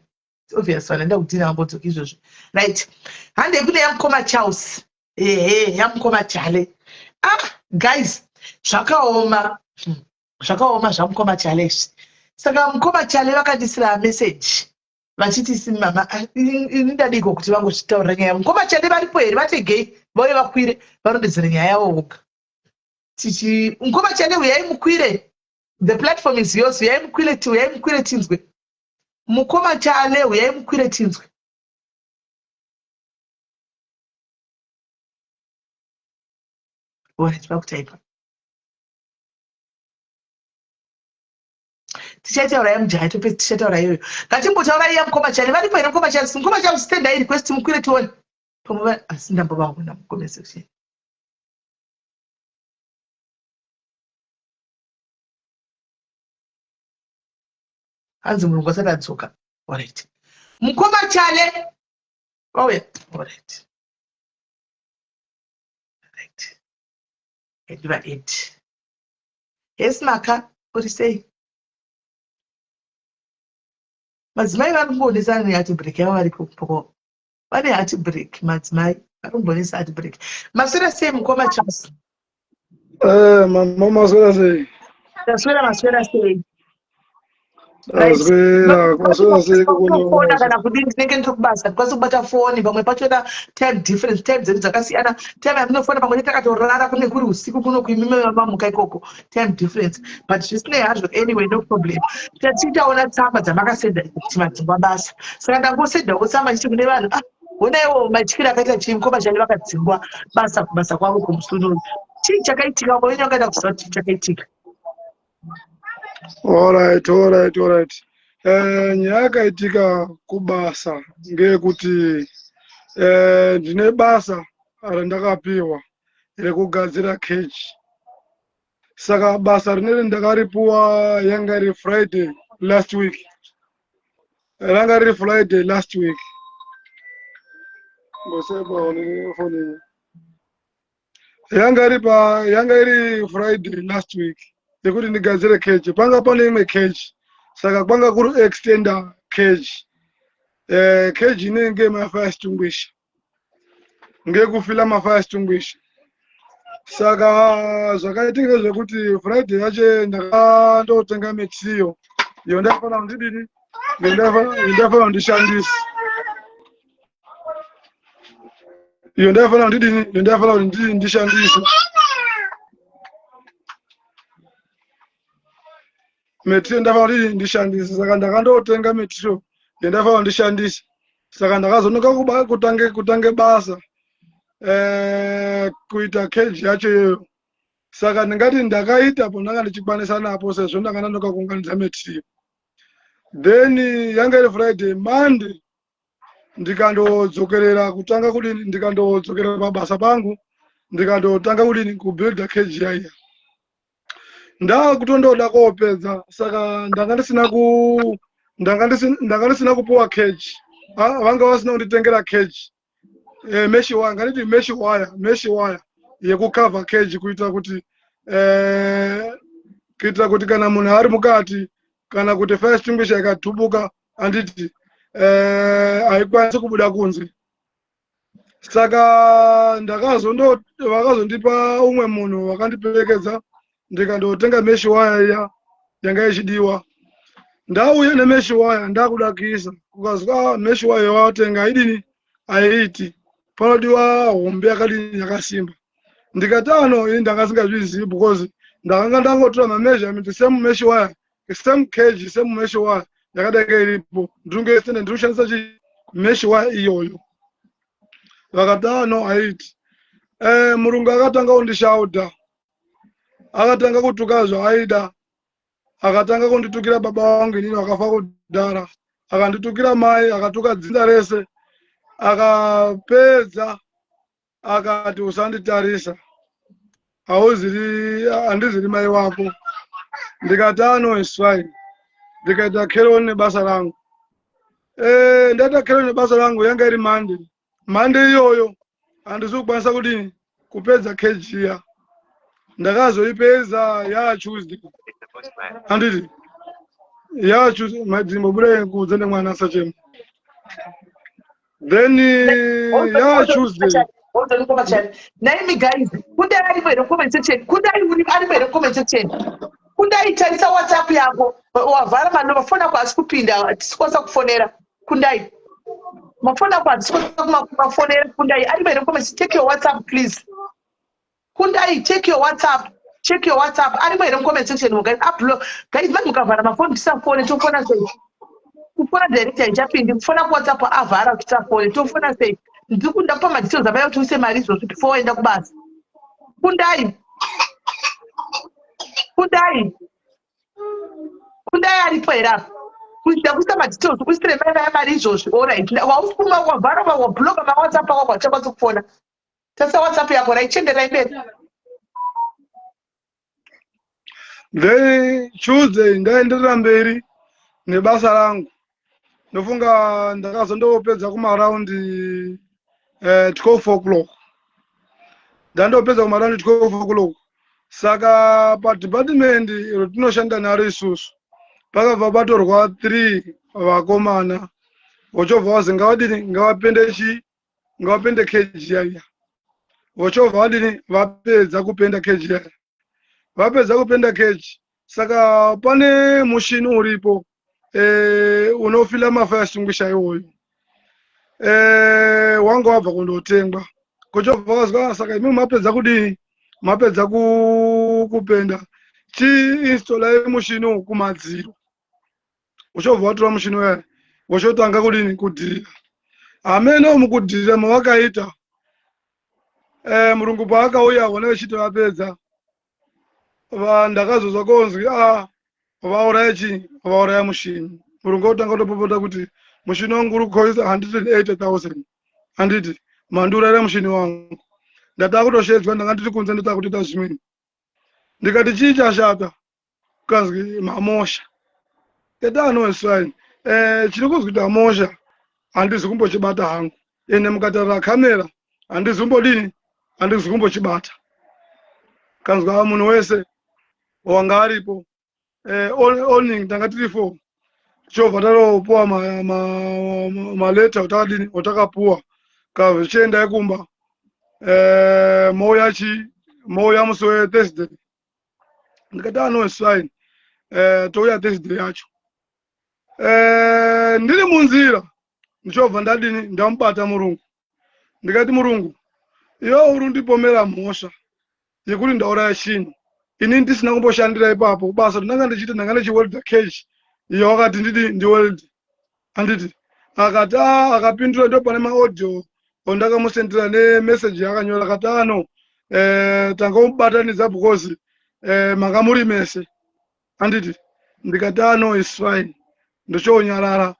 Obvious vanaenda kudhina vambodzoka izvozvo. Right. Hande kune yamukoma Charles. Yamukoma Chale. Guys, zvakaoma zvamukoma Chale. Saka mukoma Chale vakandisira message. Vachiti simi mama, indadiko kuti vangozvitaurira nyaya. Mukoma Chale varipo here, vategei, vauye vakwire, vanodedzera nyaya yavo voga. Tichi, mukoma Chale uyai mukwire. The platform is yours. Uyai mukwire tinzwe. Mukoma Chale uyai mukwire tinzwe. Wait, vakutaipa. Tichataura yamujaya topedza tichataura iyoyo. Ngatimbotaura iya mukoma Chale. Varipo here mukoma Chale. Mukoma Chale stand aí request mukwire tione. Pamwe asi ndambovangona mukoma section. Hanzi mulungu asati adzoka. Alright. Mukoma Chale. Oh yeah. Alright. Right. Ediva ed. Yes maka. What do you say? Madzimai vanombonesa nehati break yavo vari kupo. Vane hati break madzimai vanombonesa hati break. Maswera sei mukoma Charles? Mama maswera sei? Maswera sei? Maswera sei kufona kana kudini tinenge ndikubasa tikwanisa kubata foni pamwe pachona time difference time dzedu dzakasiyana time yatinofona pamwe takatorara kune kuri usiku kuno kuimime mamuka ikoko time difference but zvisinei hazvo anyway no problem tichaona tsamba dzamakasenda kuti madzingwa basa saka ndangosendawo tsamba ndichiti kune vanhu honaiwo matyiro akaita chimukoma Chale vakadzingwa basa kubasa kwavo kumusunu chii chakaitika wenye wakaita kuziva kuti chii chakaitika. Alright. Nyaya yakaitika kubasa ngekuti ndine basa randakapiwa rekugadzira keji. Saka basa rineri ndakaripuwa yanga iri Friday last week. Yanga iri Friday last week. Yekuti ndigadzire keji. Panga pane imwe keji. Saka kwanga kuri extender keji. Keji inenge mafire extinguisher. Ngekufila mafire extinguisher. Saka zvakaitika zvekuti Friday yacho ndakandotenga midziyo. Iyo ndafana kundidini? Ndafana kundishandisa. Iyo ndafana kundidini? Ndafana kundishandisa. Metro ndafana ndishandisa. Saka ndakandotenga metro. Ndafana kundishandisa. Saka ndakazonoka kutange basa. Kuita keji yacho iyoyo. Saka ndingati ndakaita po ndanga ndichikwanisa napo sezvo ndakanonoka kuunganidza metro. Then yanga iri Friday, Monday ndikandodzokerera kutanga kuti ndikandodzokera pabasa pangu ndikandotanga kuti kubuilda cage yaiya ndakutondoda kopedza saka ndanga ndisina kupuwa cage vanga vasina kunditengera cage mesh wire nganiti mesh wire yekukava cage kuitira kuti kana munhu ari mukati kana kuti fire extinguisher ikatubuka anditi haikwanisi kubuda kunze. Saka vakazondipa umwe munhu wakandiperekedza ndikandotenga mesh wire iya yanga ichidiwa. Ndauya nemesh wire ndakudakisa kukazwa mesh wire yawatenga haidini haiti panodiwa hombe yakasimba. Ndikati ini ndanga singazvizivi because ndakanga ndangotora mameasurement same mesh wire same cage same mesh wire yakadai iripo ndingesende ndinoshandisa mesh wire iyoyo. Vakati haiti murungu akatanga kundishauta akatanga kutuka zvaida akatanga kunditukira baba wangu inini wakafa kudhara akanditukira mai akatuka dzinza rese akapedza akati usanditarisa handiziri mai wako. Ndikati is fine. Ndikaita keroni nebasa rangu. Ndaita keroni nebasa rangu yanga iri mande iyoyo handisi kukwanisa kudini kupedza cage iya. Ndakazoipedza yaTuesday handiti yaTuesday madzimbo bude kudze nemwana sachemo. Then yaTuesday Naimi guys, kundai ari kwere comment section. Kundai ari kwere comment section. Kundai tarisa WhatsApp yako. Wavhara manova fona kwa asikupinda tisikwanisa kufonera. Kundai. Mafona kwa tisikwanisa kufonera kundai ari kwere comment. Check your WhatsApp please. Kundai check your WhatsApp. Check your WhatsApp. Ari kwere comment section guys. Upload guys manje mukavhara mafoni tisafone tofona sei. Kufona direct haijapindi kufona kwa WhatsApp avhara tisafone tofona sei. Ndikunda pa madetails abayo tuise mari izvozvo before waenda kubasa. Kundai aripo era kuita kuisa madetails kuisire mari izvozvo. Alright, wausukuma wavhara wabloga mawhatsapp ako kwachakwanisa kufona. Tasa WhatsApp yako raichendera imberi. Then Tuesday ndaenderera mberi nebasa rangu. Ndofunga ndakazondopedza kumaraundi 12 o'clock. Ndandopedza kumaraundi 12 o'clock. Saka padepartment rotinoshanda naro isusu pakabva patorwa 3 vakomana vochobva vazi ngavapende cage yaya. Vochobva vadini vapedza kupenda cage yaya. Vapedza kupenda cage. Saka pane mushini uripo unofila mafire extinguisher iwoyo. Wanga wabva kundotengwa. Kochobva vazwa saka imi mapedza kudini mapedza kupenda installa mushini kumadziro. Uchobva watora mushini waya wochotanga kudini kudhirira. Amene mukudhirira mavakaita murungu paakauya vona vechiti vapedza ndakazozwa konzwi vauraya mushini. Murungu otanga kutopopota kuti mushini wangu uri kukoisa 180,000 handiti mandurayira mushini wangu. Ndataka kutoshedzwa ndanga ndiri kunze ndataka kutoita zvimweni. Ndikati chii chashata kazwi mamosha. Is fine. Chiri kuzwi kuti amosha handizi kumbochibata hangu. Ene mukatarira kamera handizi kumbochibata. Kanzwa munhu wese wanga aripo owning ndanga tiri 4 chobva taropuwa maleta otakapuwa kavichienda ekumba mouya musi weThursday. Ndikati is fine. Touya Thursday yacho. Ndiri munzira ndichobva ndamubata murungu. Ndikati murungu iwe uri kundipomera mhosva yekuti ndauraya chinhu. Ini ndisina kumboshandira ipapo basa ndanga ndichiti ndanga ndichiwelda cage iyo wakati ndiweld handiti akati akapindura ndo pane maaudio ondakamusendera nemessage yakanyora akati tanga umubatanidza because manga muri mese handiti. Ndikati is fine. Ndochonyarara.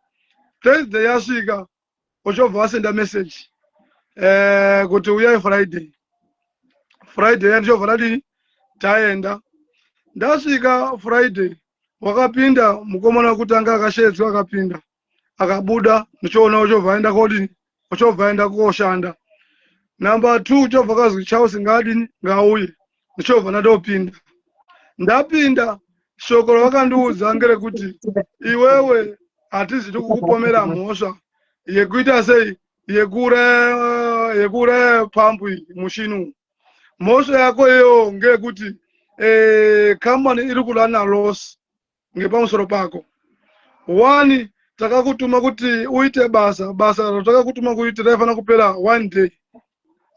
Thursday yasvika ochobva asenda message kuti uyai Friday. Friday yanichovha radini taenda. Ndasvika Friday wakapinda mukomana wekutanga akashedzwa akapinda akabuda nichoona uchobva aenda kodini uchobva aenda koshanda. Number 2 uchobva kazwi Charles ngadini ngauye nichobva ndopinda. Ndapinda shoko ravakandiudza ngerekuti iwewe hatizi tikukupomera mhosva yekuita sei yekure pampu mushinu. Mhosva yako iyo ngekuti kambani iri kulana loss ngepamusoro pako. 1 takakutuma kuti uite basa ratakakutuma kuitira rafana kupera 1 day.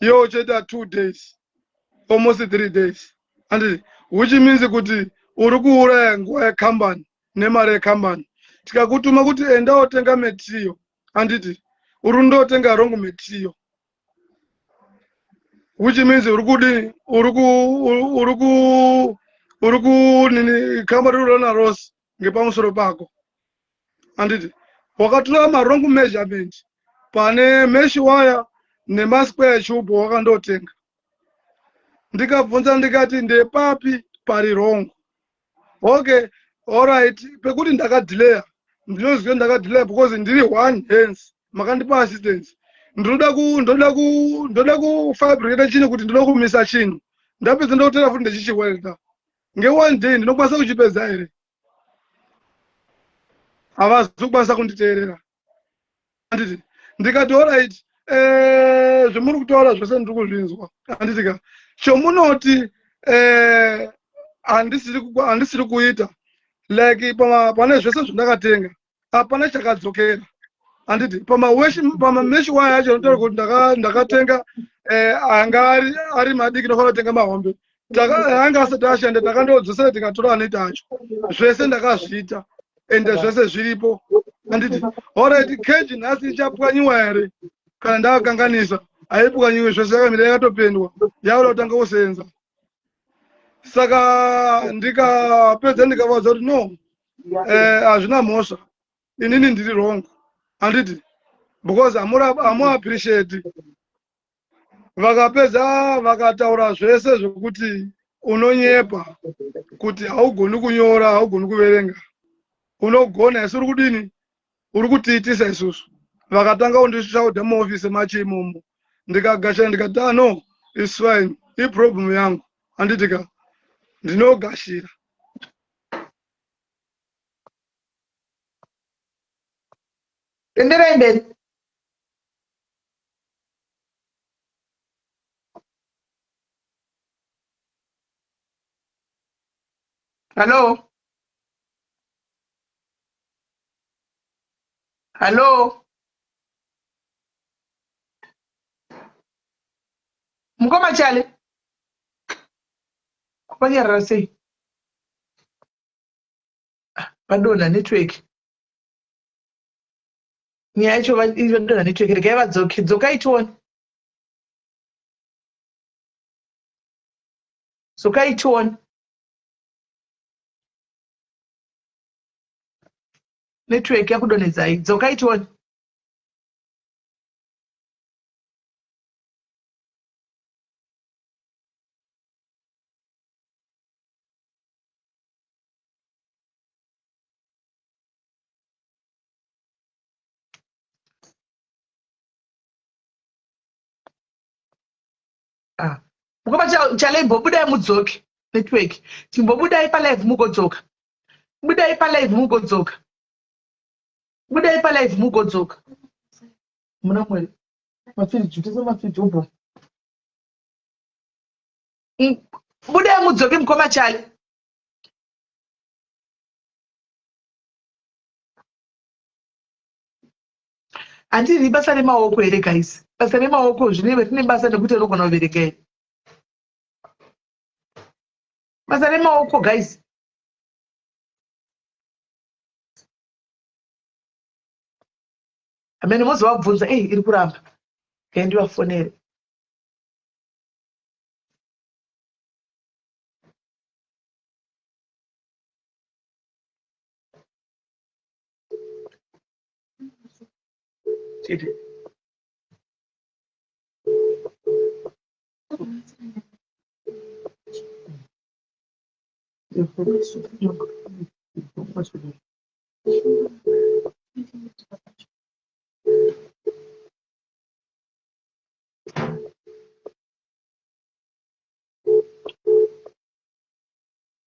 Yo cheta 2 days. Almost 3 days. And which means kuti uri kuuraya nguva yekambani nemari yekambani. Tikakutuma kuti enda wotenga material. Anditi uri ndotenga wrong material. Which means urukudi nini kama rurana ross ngepamusoro pako. Anditi wakatora ma wrong measurement pane mesh wire nema square tube wakandotenga. Ndikabvunza ndikati ndepapi pari wrong. Okay, all right, pekuti ndakadelay. Ndinozwe ndakadelay because ndiri one hands makandipa assistance. Ndoda ku fabricate chino kuti ndoda kumisa chino. Ndapedza ndotera futi ndechichiwelda. Nge 1 day ndinokwanisa kuchipedza here. Havazokwanisa kunditeerera. Anditi ndikati all right, zvemuri kutaura zvose ndiri kuzvinzwa. Anditika chomunoti handisiri kuita like pane zvese zvandakatenga hapana chakadzokera. Anditi pama mesh wire yacho ndotaura kuti ndakatenga anga ari madiki nofana kutenga mahombe. Anga asati ashanda takandodzosera tikatora anoita acho. Zvese ndakazviita ende zvese zviripo. Anditi all right, cage nhasi ichapwanyiwa here kana ndakakanganisa. Haipwanyiwe zvese yakamira yakatopendwa yakuda kutanga kusenza. Saka ndikapedza ndikavaudza kuti no, hazvina mhosva, inini ndiri wrong. Anditi because hamu appreciate. Vakapedza vakataura zvese zvokuti unonyepa kuti haugoni kunyora haugoni kuverenga. Unogona isi uri kudini uri kutiitisa isusu. Vakatanga kundishaudha muofisi machi imomo. Ndikagashira ndikati no, it's fine, iproblem yangu. Anditika ndinogashira. Enderai mberi. Hello. Hello. Mukoma chale. Kupanyarara sei? Padonha network. Nyaya yacho vadonha network. Regai vadzoke. Dzokai tione. Dzokai tione. Network yakudonhedzai. Dzokai tione. Mukoma chale budai mudzoke network. Timbobudai palive mugodzoka. Budai palive mugodzoka. Budai palive mugodzoka. Muna mwere. Mafiri jutisa mafiri jobo. Budai mudzoke mukoma chale. Handiri basa remaoko here guys. Basa remaoko rine basa nekuti rinogona kuverenga here. Basa remaoko guys. Amene mozovabvunza iri kuramba. Ndivafonere.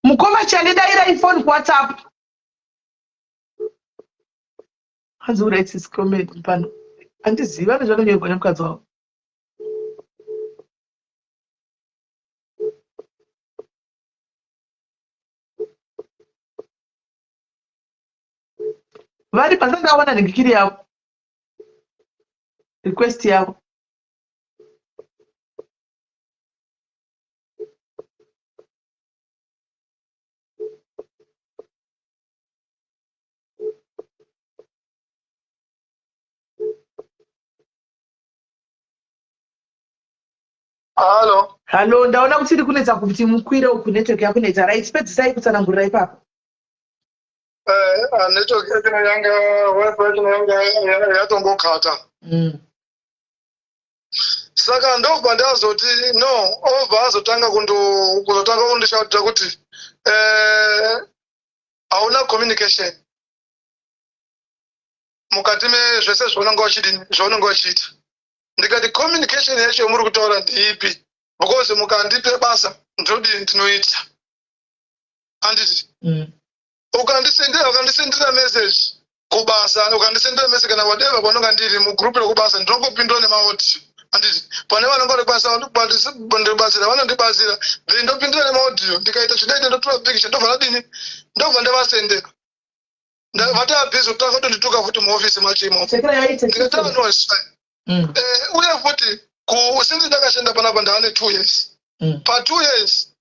Mukoma chalidaira iphone WhatsApp. Hazura its comment pano. Andiziva nezvanonyorwa nemukadzi wavo. Vari pandakaona ndikiri yavo. Request yavo. Halo, ndaona kuti iri kunetsa kuti mukwire uku network yako neta right. Pedzisai kutsanangurira ipapo. Network yanga wifi yanga yatombokata. Saka ndobva ndazoti no obva azotanga kuzotanga kundishautira kuti hauna communication mukati mezvese zvaunenge uchiita. Ndikati communication yacho muri kutaura ndeipi? Because mukandipe basa ndinoita. Handiti ukandisendera message kubasa, ukandisendera message kana whatever kwanonga ndiri mugroup rekubasa ndinongopindwa nemaaudio. Handiti pane vanongori basa ndibasira vanondibasira then ndopindira nemaaudio ndikaita zvinoita ndotora picture ndobva radini ndobva ndavasendera. Ndavata busy kutanga kutondituka futi muoffice macho imomo. Ndikatava no it's fine. Uye futi since ndakashanda panapa ndaane 2 years. Pa 2 years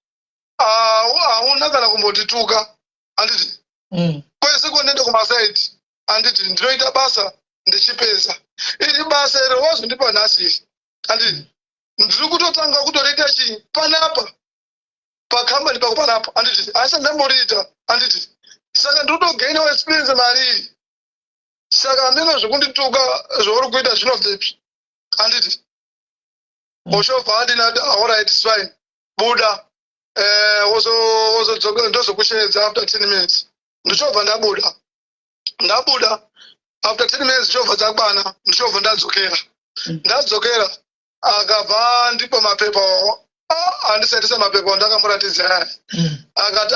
hauna kana kumbotituka. Handiti kwese kunoenda kumasaiti handiti ndinoita basa ndichipedza. Iri basa iro wazondipa nhasi. Handiti ndiri kutotanga kutoriita chii panapa pakambani pako panapa. Handiti asi ndamboriita. Handiti saka ndinotogainawo experience mari iyi. Saka handina zvekundituka zvauri kuita zvinobvepi. Handiti oshobva handina alright it's fine buda ndozokusheedza after 10 minutes. Ndichobva ndabuda after 10 minutes ndichobva dzakwana ndichobva ndadzokera akabva ndipa mapepa handisaitisa mapepa ndakamuratidzira aya akati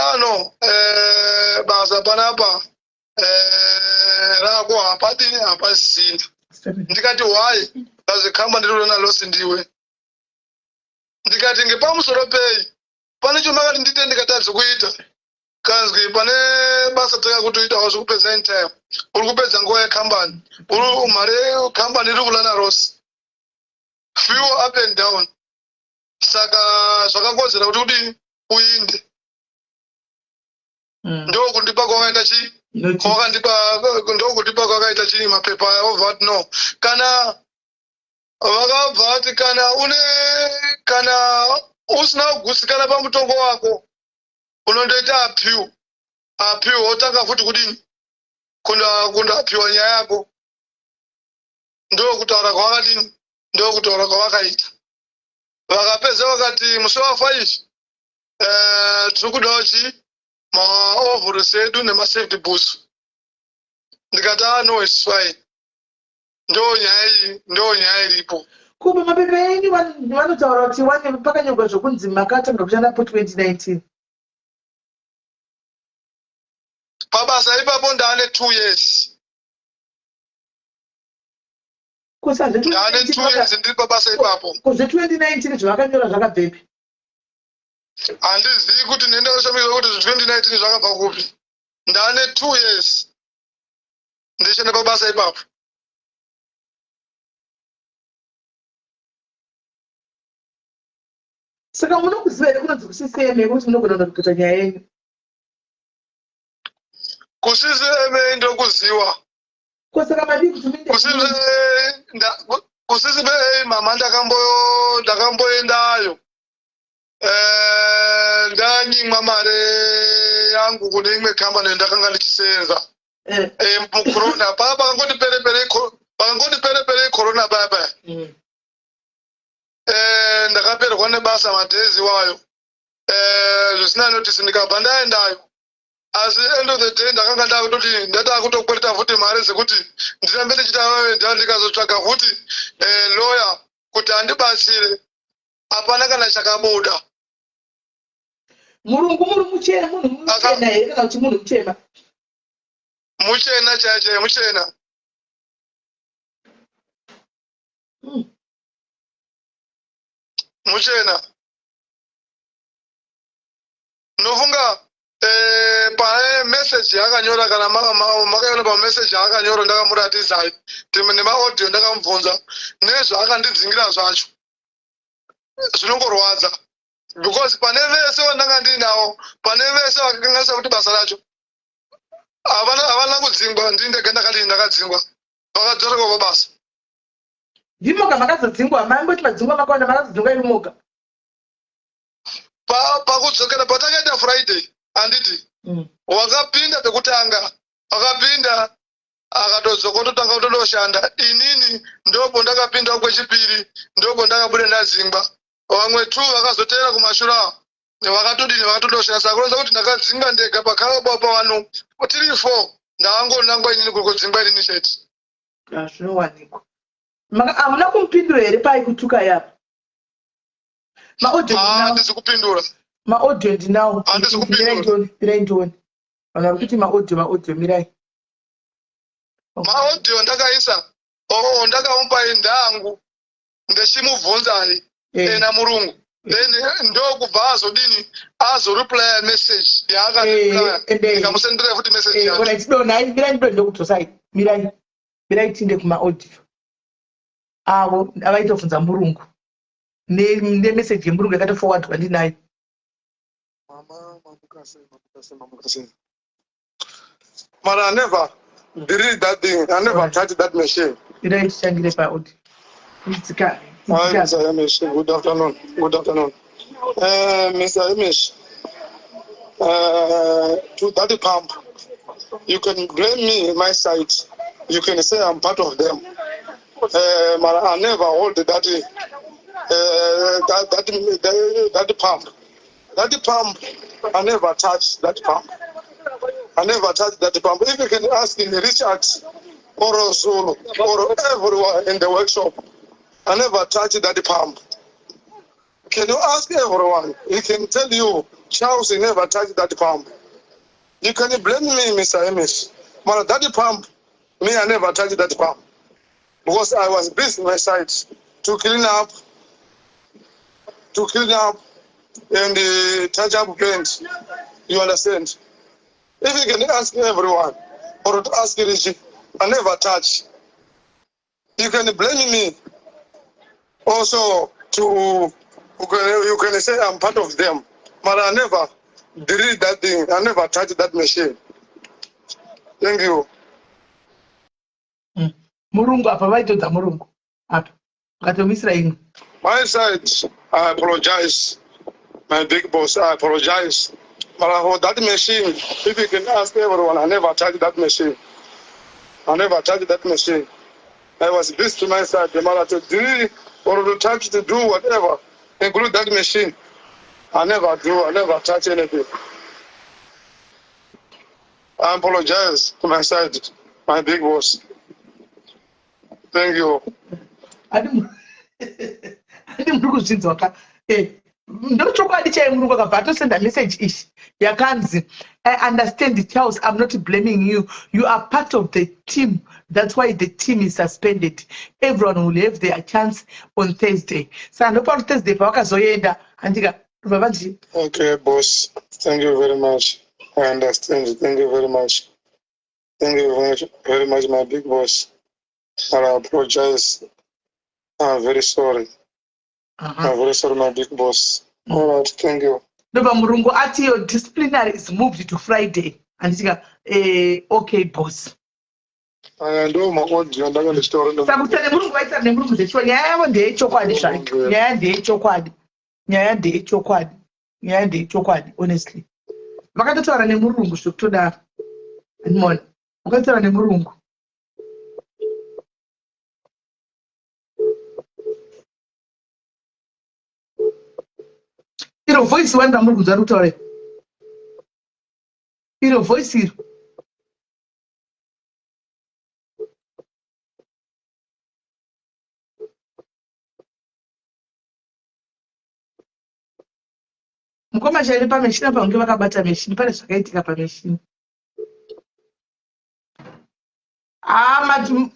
basa panapa rako hapadini hapasina. Ndikati why azikamba ndirona losi ndiwe. Ndikati ngepamusoro pei pane chomakati ndite ndikatadza kuita kanzwi pane basa takakutoita wazvekupedza in time uri kupedza nguva yekambani uri mari yekambani iri kulana rosi few up and down. Saka zvakakodzera kuti uinde ndokundipa kwakaita chii ndokundipa kwakaita chii mapepa over no kana vakabva vati kana usina kugutsikana pamutongo wako unondoita appeal wotanga futi kudini kundoapiwa nyaya yako. Ndokutaura kwavakadini ndokutaura kwavakaita. Vakapedza vakati musi wa5 tiri kudawo chii maovhorosi edu nemasafety boots. Ndikati no it's fine. Ndo nyaya iripo. Kuba mapepa enyu vanotaura kuti pakanyorwa zvokunzi makatanga kushanda po 2019. Pabasa ipapo ndaane 2 years. Ndaane 2 years ndiri pabasa ipapo. Kuzve 2019 zvavakanyora zvakabvepi? Handizivi kuti nenda kushamira kuti 2019 zvakabva kupi. Ndaane 2 years ndishanda pabasa ipapo. Saka munokuziva here kunonzi kusiseme kuti munogona kuita nyaya yenyu? Kusiseme ndokuziva. Saka madii kuti kusiseme mama ndakamboendayo ndanyimwa mare yangu kune imwe kambani ndakanga ndichisenza mucorona paa pakangoti perepere corona baba. Ndakaperwa nebasa madhezi wayo zvisina notice ndikabva ndaendayo. Asi end of the day ndakanga ndakutoti ndada kutokwereta futi mari dzekuti ndirambe ndichita ndikazotsvaga futi lawyer kuti andibatsire. Hapana kana chakabuda. Murungu muri muchena munhu muchena here kana kuti munhu mutema? Muchena chaiye muchena. Muchena. Nofunga pa message yakanyora kana makaona pa message yakanyora ndakamuratidza timene ma audio ndakamubvunza nezvo akandidzingira zvacho. Zvinongorwadza because pane vese vandanga ndinawo pane vese vakangasa kuti basa racho havana kudzingwa ndindege ndakadzingwa vakadzoreka kwabasa. Ndimoga makadzingwa mangoti madzingwa makawanda makadzingwa imoga. Pakudzokera patakaenda Friday anditi wakapinda pekutanga wakapinda akatodzoka kutoshanda inini ndopo ndakapinda kwechipiri ndopo ndakabuda ndadzingwa. Vamwe 2 vakazotera kumashura vakatodoshanda saka kuronza kuti ndakadzinga ndega pakhala baba vano 3-4 ndangwa inini kuri kudzingwa inini chete. Zvinowanikwa. Hamuna kumupindura here pai kutuka yapo? Handisi kupindura. Maaudio ndinawo. Mirai ndione. Vanhu vari kuti maaudio mirai. Maaudio ndakaisa. Ndakamupa ndangu ndechimubvunza namurungu. Then ndokubva azodini azoreplya message ndikamusendera futi message yacho. Alright, mirai ndokudzosai. Mirai tinde kumaaudio. Avo avaitobvunza murungu. Message yemurungu yakatoforwardwa ndinayo. But I never did that thing. I never touched that machine. Mirai tichangire paaudio. Hi, Mr. Hamish. Good afternoon. Mr. Hamish, to that pump, you can blame me my side. You can say I'm part of them. But I never hold that pump. That pump, I never touched that pump. If you can ask Richard or Zulu or everyone in the workshop, I never touched that pump. Can you ask everyone? He can tell you, Charles never touched that pump. You can blame me, Mr. Hamish. But that pump, me, I never touched that pump. Because I was busy on my side to clean up and touch up paint. You understand? If you can ask everyone or ask Richie, I never touch. You can blame me. Also, you can say I'm part of them, but I never did that thing. I never touched that machine. Thank you. Murungu apa vaitodza murungu apa ukatomisira imwe. My side, I apologize. My big boss, I apologize. But for that machine, if you can ask everyone, I never touched that machine. I was busy to my side. The matter to do or to touch to do whatever, include that machine. I never touch anything. I apologize to my side, my big boss. Thank you. Adi muri kuzvinzwa ka ndochokwadi chaimurungu akabva atosenda message ishi yakanzi I understand Charles, I'm not blaming you. You are part of the team. That's why the team is suspended. Everyone will have their chance on Thursday. So no on Thursday pavakazoenda andika babaji. Okay, boss. Thank you very much. I understand. Thank you very much. Very much, my big boss. I apologize. I'm very sorry. I'm very sorry, my big boss. All right, thank you. Nova Murungu ati your disciplinary is moved to Friday. And okay, boss. I know my audio. I'm going to story. Samutane Murungu waita ne Murungu zecho nyaya ndechokwadi zvake. Nyaya ndechokwadi honestly. Vakatotaura nemurungu zvokutodaro. Ndimona. Vakatotaura nemurungu. iro voice wanda muri kuzwa rutore iro voice iro mukoma chari pameshini pange vakabata meshini pane zvakaitika pameshini mati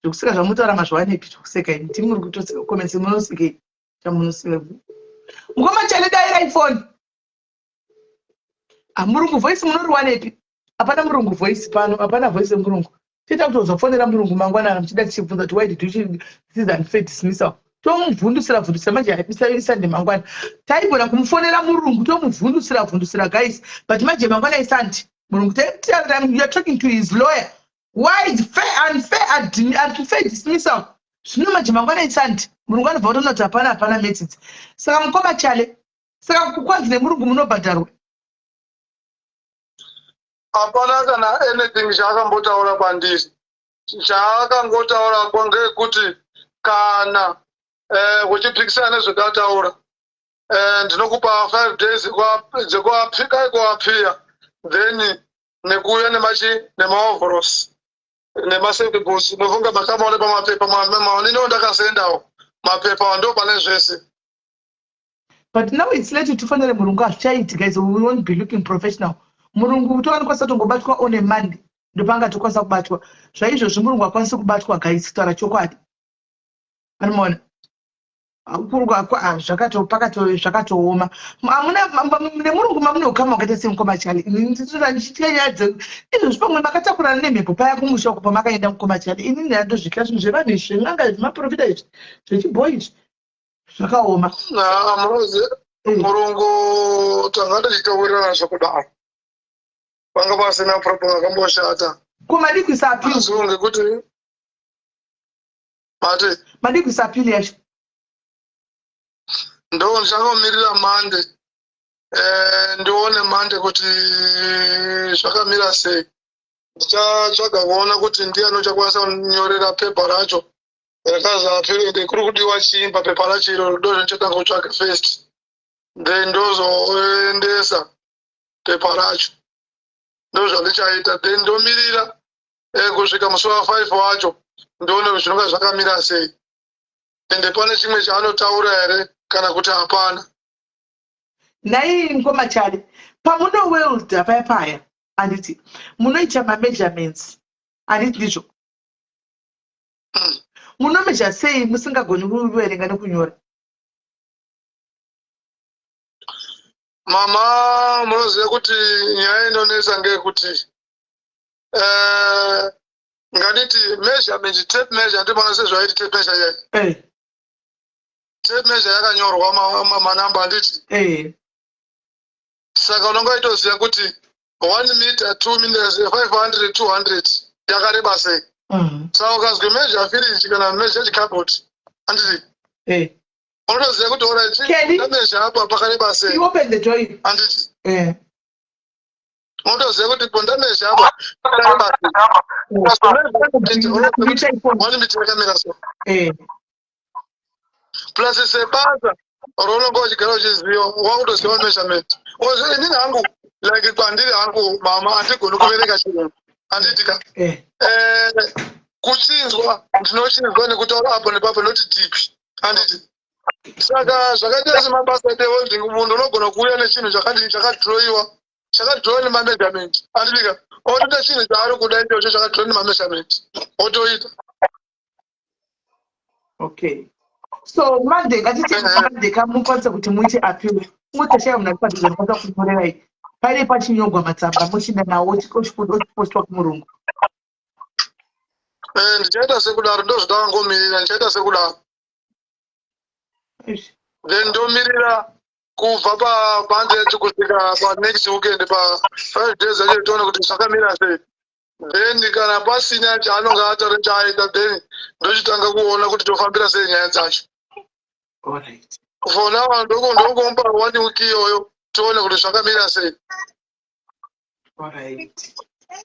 zvokusika zvamutaura mazvawanepi zvokuseka ini timi muri kutosika komensi munosikei chamunosika mukoma chari dai iphone murungu voice munoriwanepi hapana murungu voice pano hapana voice yemurungu tiita kuti uzofonera murungu mangwanana muchida tichibvunza kuti why did you choose this unfair dismissal tomubvundusira manje haisa ndemangwana taigona kumufonera murungu tomubvundusira guys but manje mangwana isandi murungu you're talking to his lawyer why is unfair dismissal zvino manje mangwana isandi murungu anobva kutonoti hapana methods saka mukoma chale saka kukwanzi nemurungu munobhadharwa hapana kana anything zvaakambotaura kwandiri zvaakangotaura ngekuti kana uchipikisana nezvedataura ndinokupa 5 days dzekuapia then nekuuya nemaovhorosi nemasafebus nofunga makamaone pamapepa maonino ndakasendawo mapepa ndo pane zvese. But now it's late tifanire murungu azvichaiti guys, we won't be looking professional. Murungu towanikwanisa tongobatwa on a Monday ndopanga tokwanisa kubatwa zvaizvozvi murungu akwanisa kubatwa guys kutaura chokwadi anomaona zvakatopakato zvakatooma nemurungu mamunokama wakaita semukoma chali ndichitanyadze izvozvi pamwe makatakurana nemhepo paya kumusha uko pamakaenda mukoma chali inini handozvika zvinhu zvevanhu izvi zvenganga zvimaprofita izvi zvechibhoyi izvi zvakaoma. Murungu tanga tichitaurana zvakudaro panga pasina problem akamboshata kumadikwisa apili ngekuti mate madikwisa apili yacho ndo ndichakomirira mande ndione mande kuti zvakamira sei. Ndichatsvaga kuona kuti ndiani uchakwanisa kunyorera pepa racho rakazi apili kuri kudiwa chiimba pepa racho iro ndo ndichatanga kutsvaga first then ndozoendesa pepa racho ndozvandichaita then ndomirira kusvika musi wa5 wacho ndione kuti zvinonga zvakamira sei ende pane chimwe chaanotaura here kana kuti hapana. Nai mukoma chali pamuno welda paya anditi munoita mameasurements anditi ndizvo munomeasure sei musingagoni kuverenga nekunyora? Mama munoziva kuti nyaya inonesa ngeyekuti nganiti measurement tape measure ndibona sezvaiti tape measure yayi tape measure yakanyorwa manamba handiti saka unongoitoziva kuti 1 meter 2 meters 500 200 yakareba sei saka ukazwe measure fridge kana measure cupboard handiti unotoziva kuti alright measure apa pakareba sei handiti unotoziva kuti ponda measure apa pakareba sei 1 meter yakamira so plus sebasa rononga uchigara uchiziva wakutoziva measurement inini hangu like kwandiri hangu mama handigoni kuvereka chinhu handitika kuchinzwa ndinochinzwa nekutaura apo nepapo noti deep handiti saka zvakaita semabasa ewelding munhu unogona kuuya nechinhu chakadhirowiwa nemameasurement handitika otoita chinhu chaari kuda ichocho chakadhirowa nemameasurement otoita. Okay. So Monday ngatiti Monday kamukwanisa kuti muite appeal mutashaya munakwanisa kunyakwasa kunyorerai pale pachinyogwa matsamba muchinda nawo chikosipostwa kumurungu. Ndichaita sekudaro ndozvatakangomirira ndichaita sekudaro then ndomirira kubva pabandeti kusvika panext weekend pa 5 days acho tione kuti zvakamira sei then kana pasina chaanonga ataura chaita then ndochitanga kuona kuti tofambira sei nyaya dzacho. Alright. For now ndongomba 1 week iyoyo tione kuti zvakamira sei. Alright.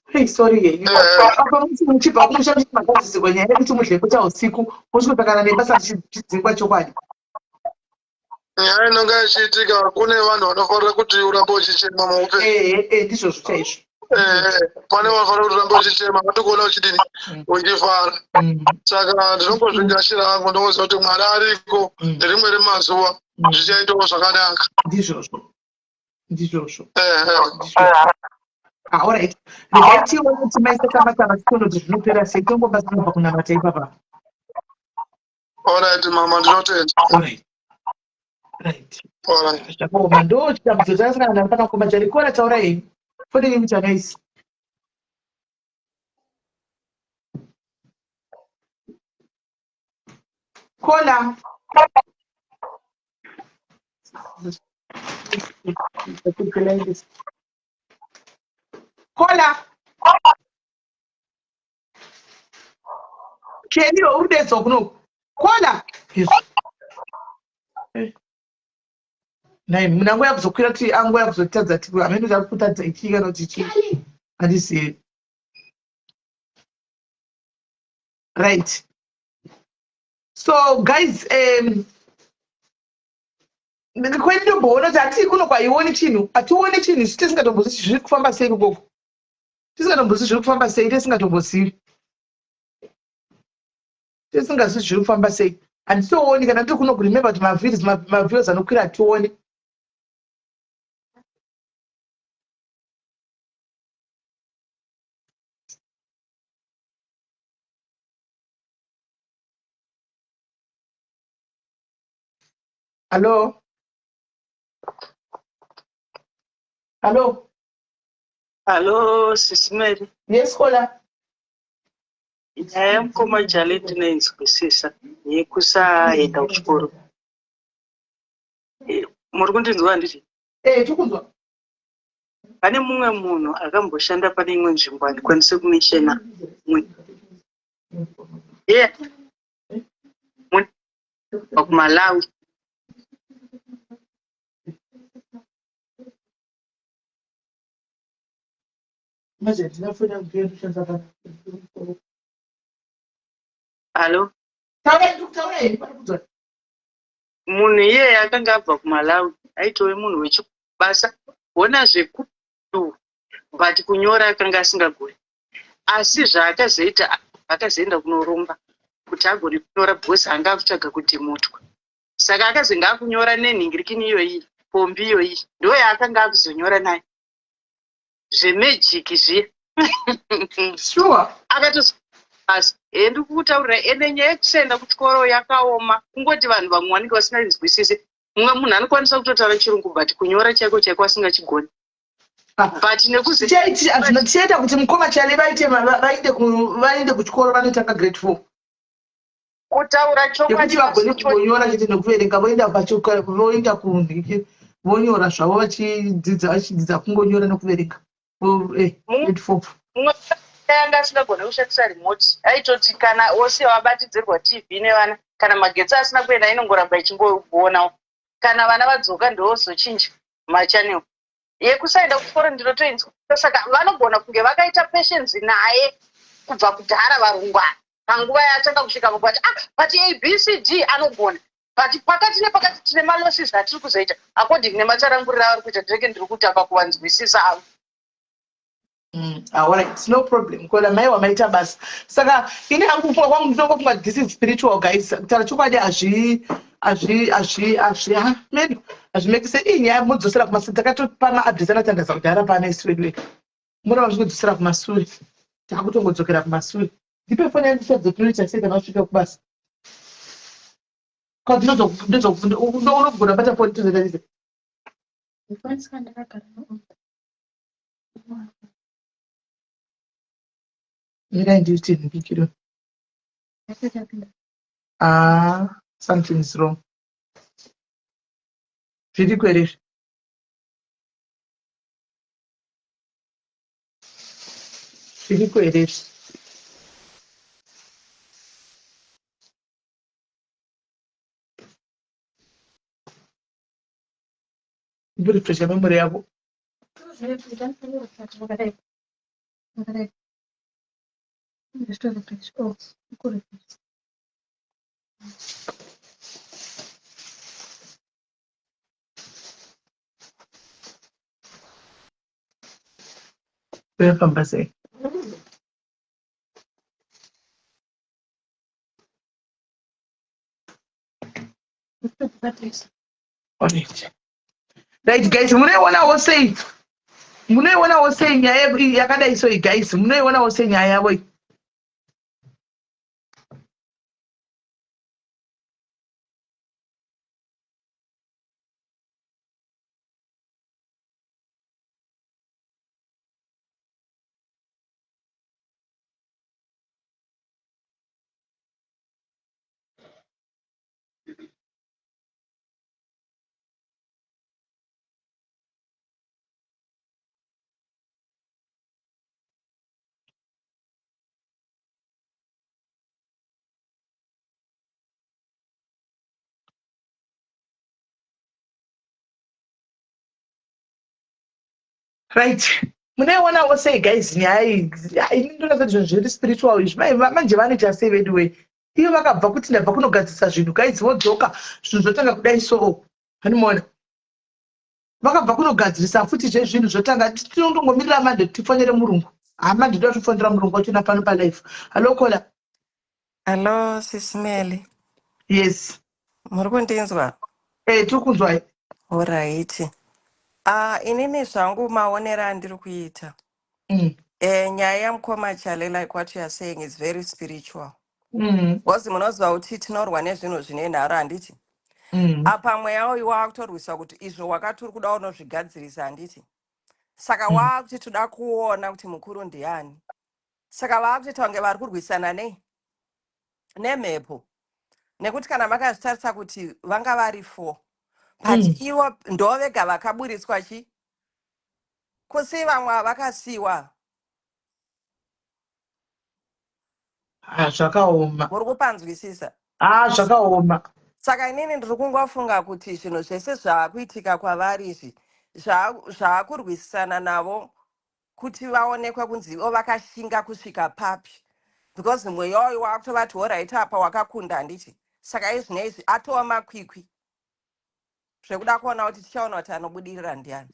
Hey, sorry. Apa muchibva kumushandisa magadzirwa nyaya yekuti mudhlekuta usiku musvikotangana nebasa chidzingwa chokwadi. Nyaya inonga ichiitika kune vanhu vanofanira kuti urambe uchichema muupenyu. Ndizvozvo chaizvo. Pane vanofanira kuti urambe uchichema vatikuona uchidini uchifara. Saka ndinongozvigashira hangu ndokuziva kuti Mwari ariko rimwe remazuva zvichaitawo zvakanaka. Ndizvozvo. Alright. Regai tione kuti maisa tamatama tikono kuti zvinopera sei tongomba tinobva kunamata ipapa. Alright mama ndinotenda. Right. Zvakaoma ndo chitambudzo chakasangana nacho pakakomba charikora taura hei. Fodeni muchanaisi. Kola. Kola. Kenny urudetso kuno. Kola. Nai munango yakuzokwira kuti ango yakuzotadza kuti amene zakutadza ichi kana kuti ichi. Handisi. Right. So guys, kwendomboona kuti hati kuno kwaioni chinhu hationi chinhu isu tisingatombozivi zviri kufamba sei ikoko tisingatombozivi zviri kufamba sei tisingatombozivi zviri kufamba sei handitooni kana tiri kuno kurememba kuti mavhiews anokwira hationi. Hello? Hello? Hello, Sis Mary. Yes, Kola. Nyaya yemukoma Jale ndinoinzwisisa yekusaenda kuchikoro. Muri kundinzwa handiti? Tirikunzwa. Pane mumwe munhu akamboshanda pane imwe nzvimbo andikwanise kumishena kuMalawi. Hello? Munhu iyeye akanga abva kuMalawi aitove munhu wechibasa wona zvekudu but kunyora akanga asingagoni asi zvaakazoita akazoenda kunoromba kuti agone kunyora bhosi anga akutsvaga kudhimutwa saka akazenge akunyora nenhingirikini iyoyi pombi iyoyi ndo yaakanga akuzonyora naye zvemejiki zviya sure akatobasa ndi kutaurira ende nyaya yekusaenda kuchikoro yakaoma kungoti vanhu vamwe vanenge vasinganzwisisi mumwe munhu anokwanisa kutotaura chirungu but kunyora chaiko chaiko asingachigoni but nekuzichiita kuti mukoma Chale vainde kuchikoro vanotanga grade 4 kutaura chokwadi vagone kunyora chete nekuverenga voenda vonyora zvavo vachidzidza kungonyora nekuverenga grade 4 mumwe anga asingagone kushandisa remote aitoti kana ose wabatidzirwa TV nevana kana magetsi asina kuenda inongoramba ichingoonawo kana vana vadzoka ndovozochinja machanel yekusaenda kuchikoro ndinotoinzwa saka vanogona kunge vakaita patience naye kubva kudhara varungwana panguva yatanga kusvika mubati but ABCD anogona but pakati nepakati tine malosses atiri kuzoita according nematsananguriro avari kuita ndeke ndiri kutamba kuvanzwisisa avo. Alright, no problem. Kola mai wamaita basa. Saka ine hangu kufunga kwangu ndinongofunga this is spiritual guys. Kutara chokwadi make sense. Inyaya mudzosera kumasure takatopana address anatandaza kuti arapana iswedwe. Mura vazvikudzosera kumasure. Takutongodzokera kumasure. Ndipe foni yangu dzokunoita sei kana usvika kubasa. Kwa unogona bata foni tuzodarize. Maybe I just didn't pick it up. Something's wrong. Did you quit it? Did you quit it? You put it fresh memory. Welcome, say. Alright. Right, guys, munoiona wose nyaya yakadai so guys, munoiona wose nyaya yavo iyi. Right, munoiona wose guys nyaya iyi. Ini ndinoona kuti zvinhu zviri spiritual izvi manje vanoita sei vedu we ivo vakabva kuti ndabva kunogadzisa zvinhu guys vodzoka zvinhu zvotanga kudai so hanimuona vakabva kunogadzirisa futi zvezvinhu zvotanga tinongomirira mande kuti tifonere murungu hama ndinoda kufonera murungu wachona pano palife. Hello kola. Hello Sisimeli. Yes. Muri kundinzwa? Tiri kunzwai. Alright. Inini zvangu maonero andiri kuita. Nyaya yamukoma Chale, like what you are saying, is very spiritual. Because munozwa kuti tinorwa nezvinhu zvine nharo handiti. Apa mweya uyu wakutorwisa kuti izvo wakaturi kuda unozvigadzirisa handiti. Saka wakuti toda kuona kuti mukuru ndiani. Saka vakuti tonge vari kurwisana nemhepo. Nekuti kana makazvitarisa kuti vanga vari 4. But ivo ndo vega vakaburitswa chi kusi vamwe vakasiwa. Zvakaoma. Muri kupanzwisisa? Zvakaoma. Saka inini ndiri kungofunga kuti zvinhu zvese zvaakuitika kwavari izvi zvaakurwisana navo kuti vaonekwe kunzi ivo vakashinga kusvika papi. Because mweya uyu wakutovati alright apa wakakunda handiti. Saka izvi neizvi atova makwikwi zvekuda kuona kuti tichaona kuti anobudirira ndiani.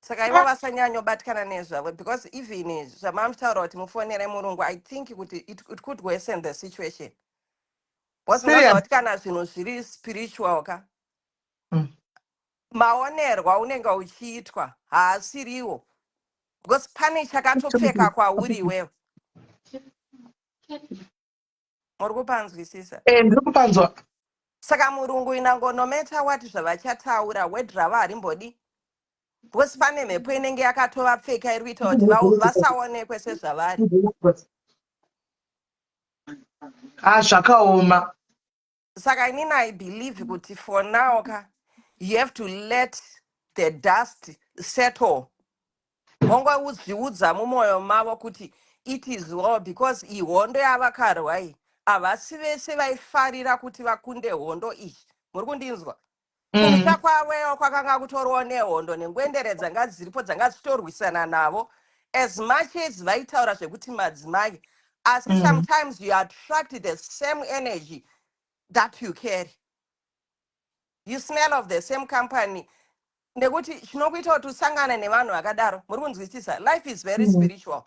Saka ivo vasanyanyobatikana nezvavo because even zvamamutaura kuti mufonere murungu, I think kuti it could worsen the situation. Because munozva kuti kana zvinhu zviri spiritual ka maonerwa unenge uchiitwa haasiriwo. Because pane chakatopfeka kwauri iwewe. Muri kupanzwisisa? Ndiri kupanzwa. Saka murungu inango no matter what zvavachataura word rava harimbodi. Because pane mhepo inenge yakatovapfeka iri kuita kuti vasaonekwe sezvavari. Zvakaoma. Saka inini I believe kuti for now you have to let the dust settle. Wongozviudza mumwoyo mavo kuti it is well because ihondo yavakarwa iyi havasi vese vaifarira kuti vakunde hondo iyi. Muri kundinzwa? Kumusha kwawewo kwakanga kutoriwo nehondo nengwendere dzanga dziripo dzanga dzichitorwisana navo as much as vaitaura zvekuti madzimai asi sometimes you attract the same energy that you carry. You smell of the same company. Nekuti chinokuita kuti usangane nevanhu vakadaro. Muri kunzwisisa? Life is very spiritual.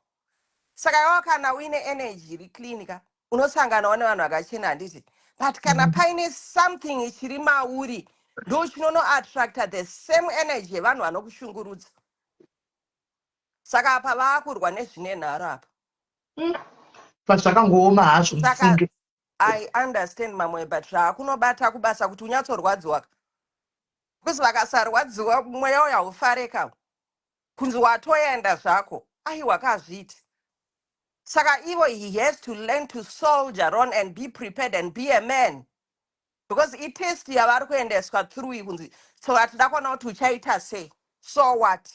Saka iwe kana uine energy iri clean ka unosanganawo nevanhu vakachena handiti. But kana paine something chiri mauri ndo chinono attracta the same energy yevanhu vanokushungurudza. Saka apa vakurwa nezvine nharo apa. Pazvakangooma hazvo mufunge. I understand mamwe but zvakunobata kubasa kuti unyatsorwadziwa. Because vakasarwadziwa mweya uyu haufareka. Kunzi watoenda zvako. Wakazviti. Saka ivo he has to learn to soldier on and be prepared and be a man. Because it is yavari kuendeswa through kunzi so atida kuona kuti uchaita sei. So what?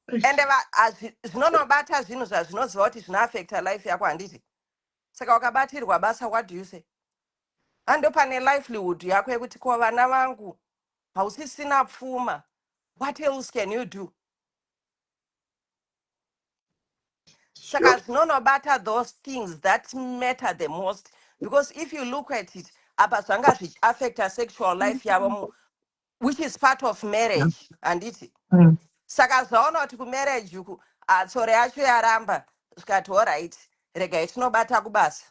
And zvinonobata zvinhu zvazvinoziva kuti zvinoaffecta life yako handiti. Saka wakabatirwa basa, what do you say? Ando pane livelihood yako yekuti kwa vana vangu hausisina pfuma. What else can you do? Saka zvinonobata those things that matter the most, because if you look at it, apa zvanga zvichiaffecta sexual life yavo, which is part of marriage, handiti. Saka zvaona kuti kumarriage uku tsore yacho yaramba, zvikati alright, regai tinobata kubasa.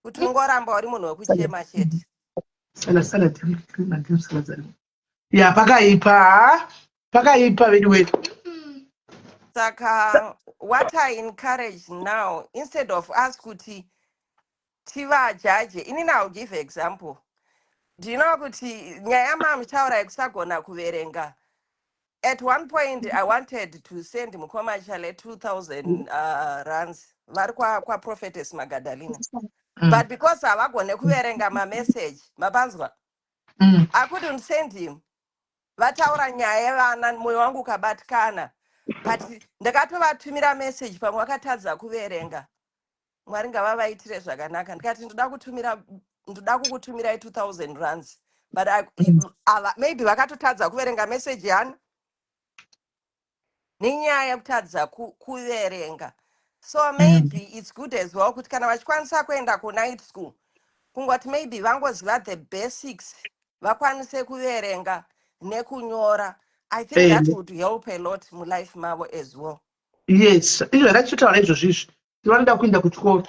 Kuti ungoramba uri munhu wekuchema chete. Yeah, pakaipa vedu wetu. Saka what I encourage now, instead of us kuti tiva judge, inini I'll give example. Do you know kuti nyaya mamutaura yekusagona kuverenga? At one point I wanted to send mukoma chale 2000 rands vari kwa Prophetess Magdalena. But because havagone kuverenga message, mabanzwa, I couldn't send him. Vataura nyaya yevana moyo wangu ukabatikana. But ndakatovatumira message pamwe vakatadza kuverenga. Mwari ngavavaitire zvakanaka. Ndikati ndoda kukutumirai 2000 rands. But maybe vakatotadza kuverenga message yani. Nenyaya yekutadza kuverenga. So maybe it's good as well kuti kana vachikwanisa kuenda night school, kungoti maybe vangoziva the basics, vakwanise kuverenga nekunyora. I think that would help a lot mu life mavo as well. Yes, izvo rachitaura izvozvizvi. Tinoda kuenda kuchikoro.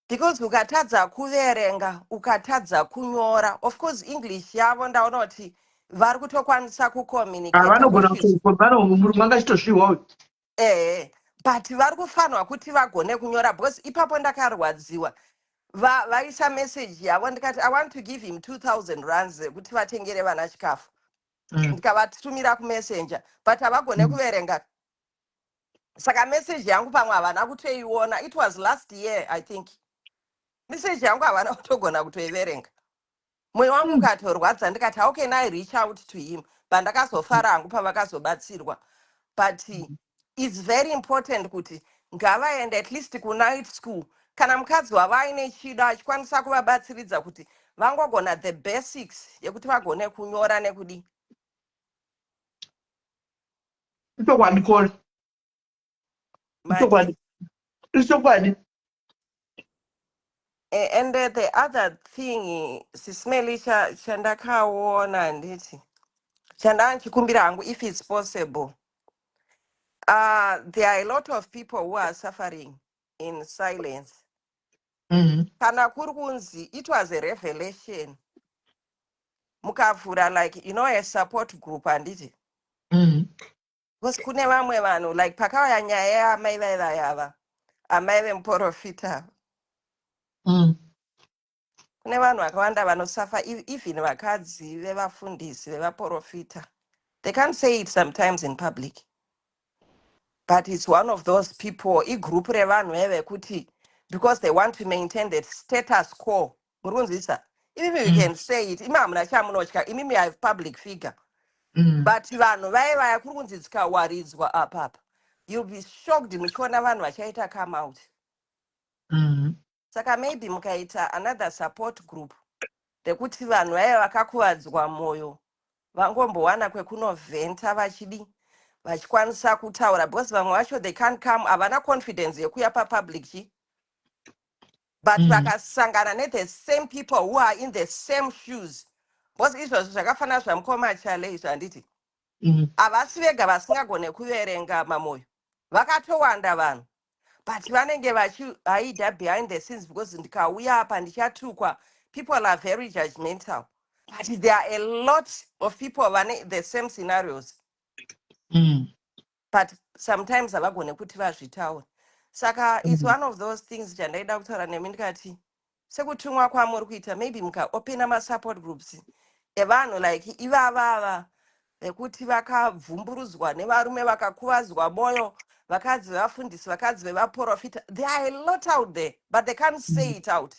Because ukatadza kuverenga, ukatadza kunyora, of course English yavo ndaona kuti vari kutokwanisa kucommunicate. Vanogona mulungu angachitozviwawo. But vari kufanwa kuti vagone kunyora, because ipapo ndakarwadziwa. Vaisa message yavo ndikati I want to give him 2000 rands kuti vatengere vana chikafu. Ndikavatumira kumessenger, but havagone kuverenga. Saka message yangu pamwe havana kutoiona. It was last year, I think. Message yangu havana kutogona kutoiverenga. Mwoyo wangu ukatorwadza ndikati how can I reach out to him? But ndakazofara hangu pavakazobatsirwa. But it's very important kuti ngavaende at least night school. Kana mukadzi wavaine chida achikwanisa kuvabatsiridza kuti vangogona the basics yekuti vagone kunyora nekudi. Ichokwadi. And the other thing, Sismeli chandakaona nditi. Chandanchikumbira hangu if it's possible. There are a lot of people who are suffering in silence. Kana kuri kunzi, it was a revelation. Mukavhura like, you know, a support group anditi. Because kune vamwe vanhu like pakauya nyaya yaamai vaiva yava, amai vemuprofita. Kune vanhu vakawanda vanosafa, even vakadzi vevafundisi vevaprofita. They can't say it sometimes in public. But it's one of those people, a group revanhu vevekuti, because they want to maintain the status quo. Even if you can say it, imami I have public figure. But vanhu vaiva kuri kunzi dzikawaridzwa apapa. You'll be shocked muchiona vanhu vachaita come out. Saka maybe mukaita another support group. Dekuti vanhu vaiva vakakuvadzwa moyo. Vangombowana kwekunovhenta vachidi. Vachikwanisa kutaura. Because vamwe vacho they can't come. Havana confidence yekuya papublic chi. But vakasangana the same people who are in the same shoes. Because izvozvo zvakafana zvamukoma chale izvo handiti. Havasi vega vasingagone kuverenga mamoyo. Vakatowanda vanhu. But vanenge vachihaida behind the scenes because ndikauya apa ndichatukwa. People are very judgmental. But there are a lot of people vane the same scenarios. But sometimes havagone kuti vazvitaura. Saka it's one of those things chandaida kutaura nemi ndikati sekutumwa kwamuri kuita maybe mukaopena masupport groups evanhu like ivavava vekuti vakabvumburudzwa nevarume vakakuvadzwa moyo, vakadzi vevafundisi, vakadzi vevaprofita. There are a lot out there, but they can't say it out.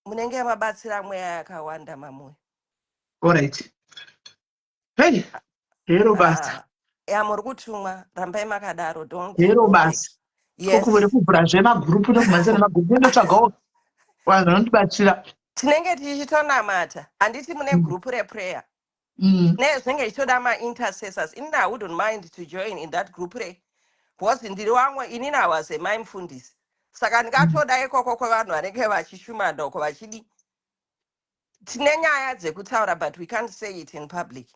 Munenge mabatsira mweya yakawanda mamoyo. Alright. Hey, hero basta. Muri kutumwa, rambai makadaro, don't. Hero basta. Yes. Kokuvere kuvhura zvemagrupu nokumanzana magrupu ndotsvagawo vanhu vanotibatsira. Tinenge tichitonamata, handiti mune group reprayer. nezvinge ichitoda ma-intercessors. Inini I wouldn't mind to join in that group re, because ndiri wamwe inini I was a mufundisi. Saka ndingatoda ikoko kwevanhu vanenge vachishuma ndoko vachidi. Tine nyaya dzekutaura, but we can't say it in public.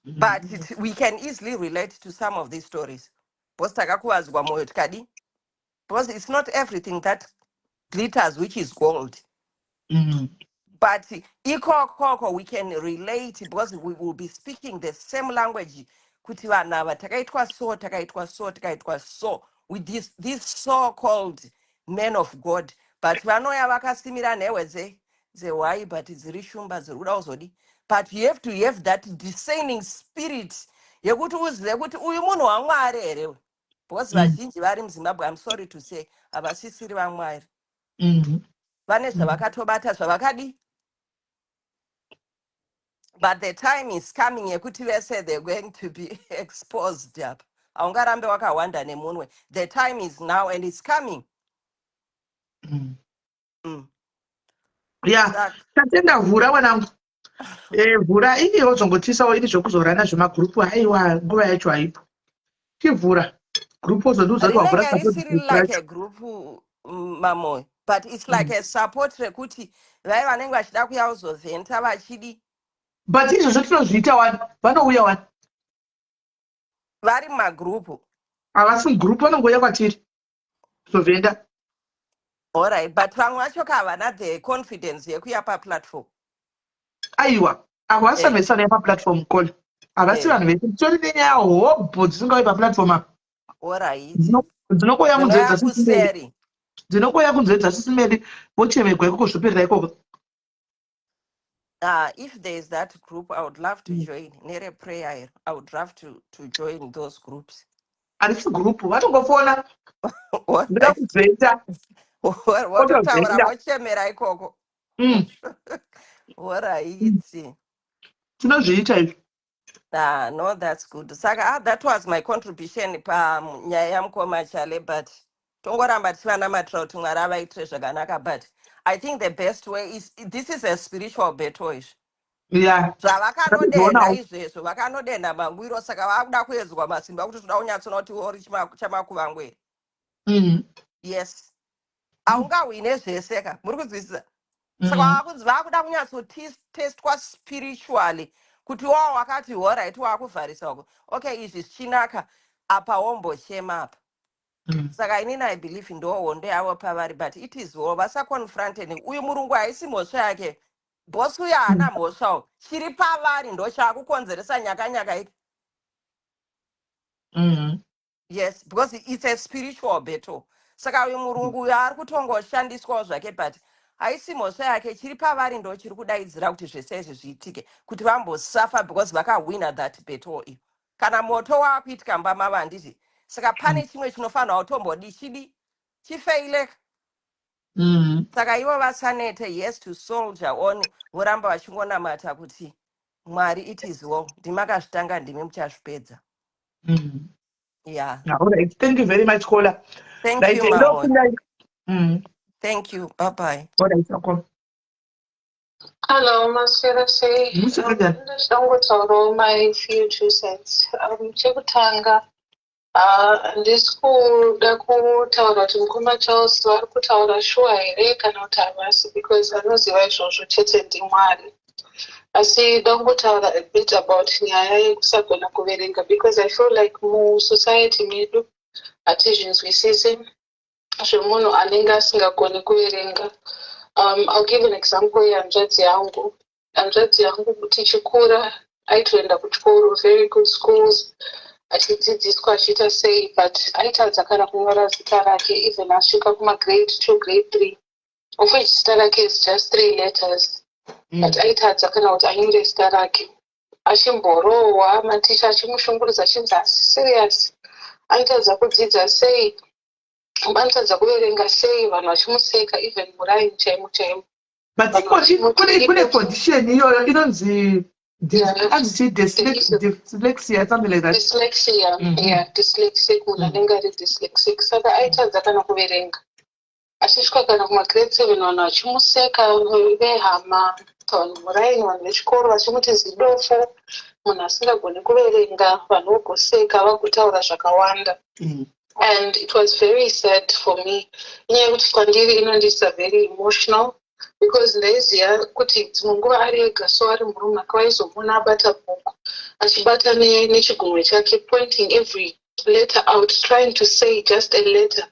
But we can easily relate to some of these stories. Because takakuvadzwa moyo tikadi. Because it's not everything that glitters which is gold. But ikoko we can relate because we will be speaking the same language. Kuti vanhu ava takaitwa so with these so-called men of God. But vanoya vakasimira nhewe why but dziri shumba dziri kuda kuzodi. But you have to have that discerning spirit yekuti uzive kuti uyu munhu waMwari here. Because vazhinji vari muZimbabwe, I'm sorry to say, havasisiri vaMwari. Vane zvavakatobata zvavakadi. But the time is coming yekuti vese they're going to be exposed up. Haungarambe wakawanda nemunwe. The time is now and it's coming. Yeah, tatenda vhura wanangu. Vhura ini wozongotisawo ini zvokuzora nazvemagrupu haiwa nguva yacho haipo. Tivhura grupu wozoduza kuti wavhura like a group mamoyo, but it's like a support rekuti vai vanenge vachida kuya kuzovhenta vachidi. But izvozvo tinozviita wani vanouya wani vari mumagrupu havasi mugrupu vanongoya kwatiri kuzovhenda. Alright, but vamwe vacho havana the confidence yekuya paplatform. Aiwa avo vasamesana yapaplatform kona havasi vanhu vese titori nenyaya hobho dzisingauyi paplatform apa. Dzinokoya kunzoedza sisimeri vochemegwa ikoko zvoperera ikoko. If there is that group, I would love to join. Nere prayer, I would love to join those groups. Handisi group, vatongofona. Ndida kuzventa. Wototaura vochemera ikoko. Alright. Tinozviita izvi. No, that's good. Saka that was my contribution panyaya yamukoma Chale, but tongoramba tichivana matira kuti Mwari avaitire zvakanaka, but I think the best way is, this is a spiritual battle. Yeah. Zvavakanodenda izvezvo vakanodenda mangwiro, saka vakuda kuedzwa masimba kuti toda kunyatsona kuti uri chamakuvangweri. Yes. Haungawine zvese ka, muri kunzwisisa? Saka vakuda kunyatsotestwa spiritually kuti wao wakati alright wakuvharisa uko. Okay, izvi zvichinaka apa wombochema apa. Saka inini I believe ndo hondo yavo pavari, but it is all vasakonfronteni. Uyu murungu haisi mhosva yake. Boss uyu haana mhosva. Chiri pavari ndo chakukonzeresa nyaka iki. Yes, because it's a spiritual battle. Saka uyu murungu uyu ari kutongoshandiswawo zvake, but haisi mhosva yake. Chiri pavari ndo chiri kudaidzira kuti zvese izvi zviitike, kuti vambosafa because vakawina that battle iyi. Kana moto wakuitika mbamava handiti. Saka pane chimwe chinofanirwa kutombodi chifeile. Saka ivo vasanete, yes, to soldier on, voramba vachingonamata kuti Mwari it is well. Ndimakazvitanga ndimi muchazvipedza. Yeah. All right. Thank you very much, Kola. Thank right. You, Mama. Thank you. Bye-bye. All right, welcome. Hello, Masferase. Ndongotaurawo my few 2 cents. Chekutanga, handisi kuda kutaura kuti mukoma Charles vari kutaura shuwa here kana kuti havasi, because vanoziva izvozvo chete ndiMwari. Asi ndongotaura a bit about nyaya yekusagona kuverenga, because I feel like musociety medu hatizvinzwisisi zvemunhu anenge asingagoni kuverenga. I'll give an example yehanzvadzi yangu. Hanzvadzi yangu tichikura aitoenda kuchikoro, very good schools, achidzidziswa achiita sei, but aitadza kana kunyora zita rake even asvika kumagrade 2, grade 3, of which zita rake is just 3 letters. But aitadza kana kuti anyore zita rake. Achimborohwa, maticha achimushungurudza achinzi asi serious, aitadza kudzidza sei, vanotadza kuverenga sei, vanhu vachimuseka even muraini chaimo. But kune condition iyoyo inonzi dyslexia, something like that. Dyslexia, yeah, dyslexic, munhu anenge ari dyslexic. Saka aitadza kana kuverenga. Achisvika kana kumagrade 7 vanhu vachimuseka, vehama, vanhu muraini, vanhu vechikoro vachimuti zidofo, munhu asingagoni kuverenga, vanhu vogoseka vagotaura zvakawanda. And it was very sad for me. Inyaya yekuti kwandiri inondiisa very emotional because ndaiziva kuti dzimwe nguva ari ega, so ari murume akawaizomuna abata bhuku achibata nechigumwe chake, pointing every letter out, trying to say just a letter,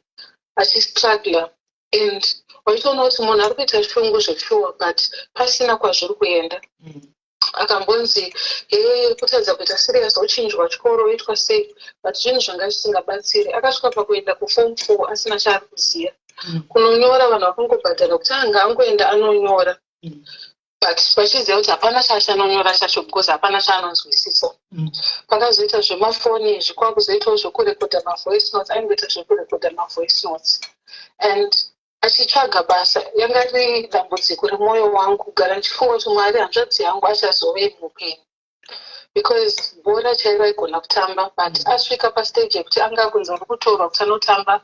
achistruggle. And waitoona kuti munhu ari kuita shungu zvepfuwa but pasina kwazviri kuenda. Akambonzi kutadza kuita serious ochinjwa chikoro oitwa sei, but zvinhu zvanga zvisingabatsiri. Akasvika pakuenda kuform 4 asina chaari kuziva. Kunonyora vanhu vakangobhadhara kuti anga angoenda anonyora, but vachiziva kuti hapana chaachanonyora chacho because hapana chaanonzwisisa. Pakazoita zvemafoni izvi, kwakuzoitawo zvekurekodha mavoice notes, aingoita zvekurekodha mavoice notes. And achitsvaga basa, yanga riri dambudziko remwoyo wangu kugara ndichifunga kuti Mwari hanzvadzi yangu achazove muupenyu, because bhora chairo aigona kutamba, but asvika pastage yekuti anga akunzi ari kutorwa kuti anotamba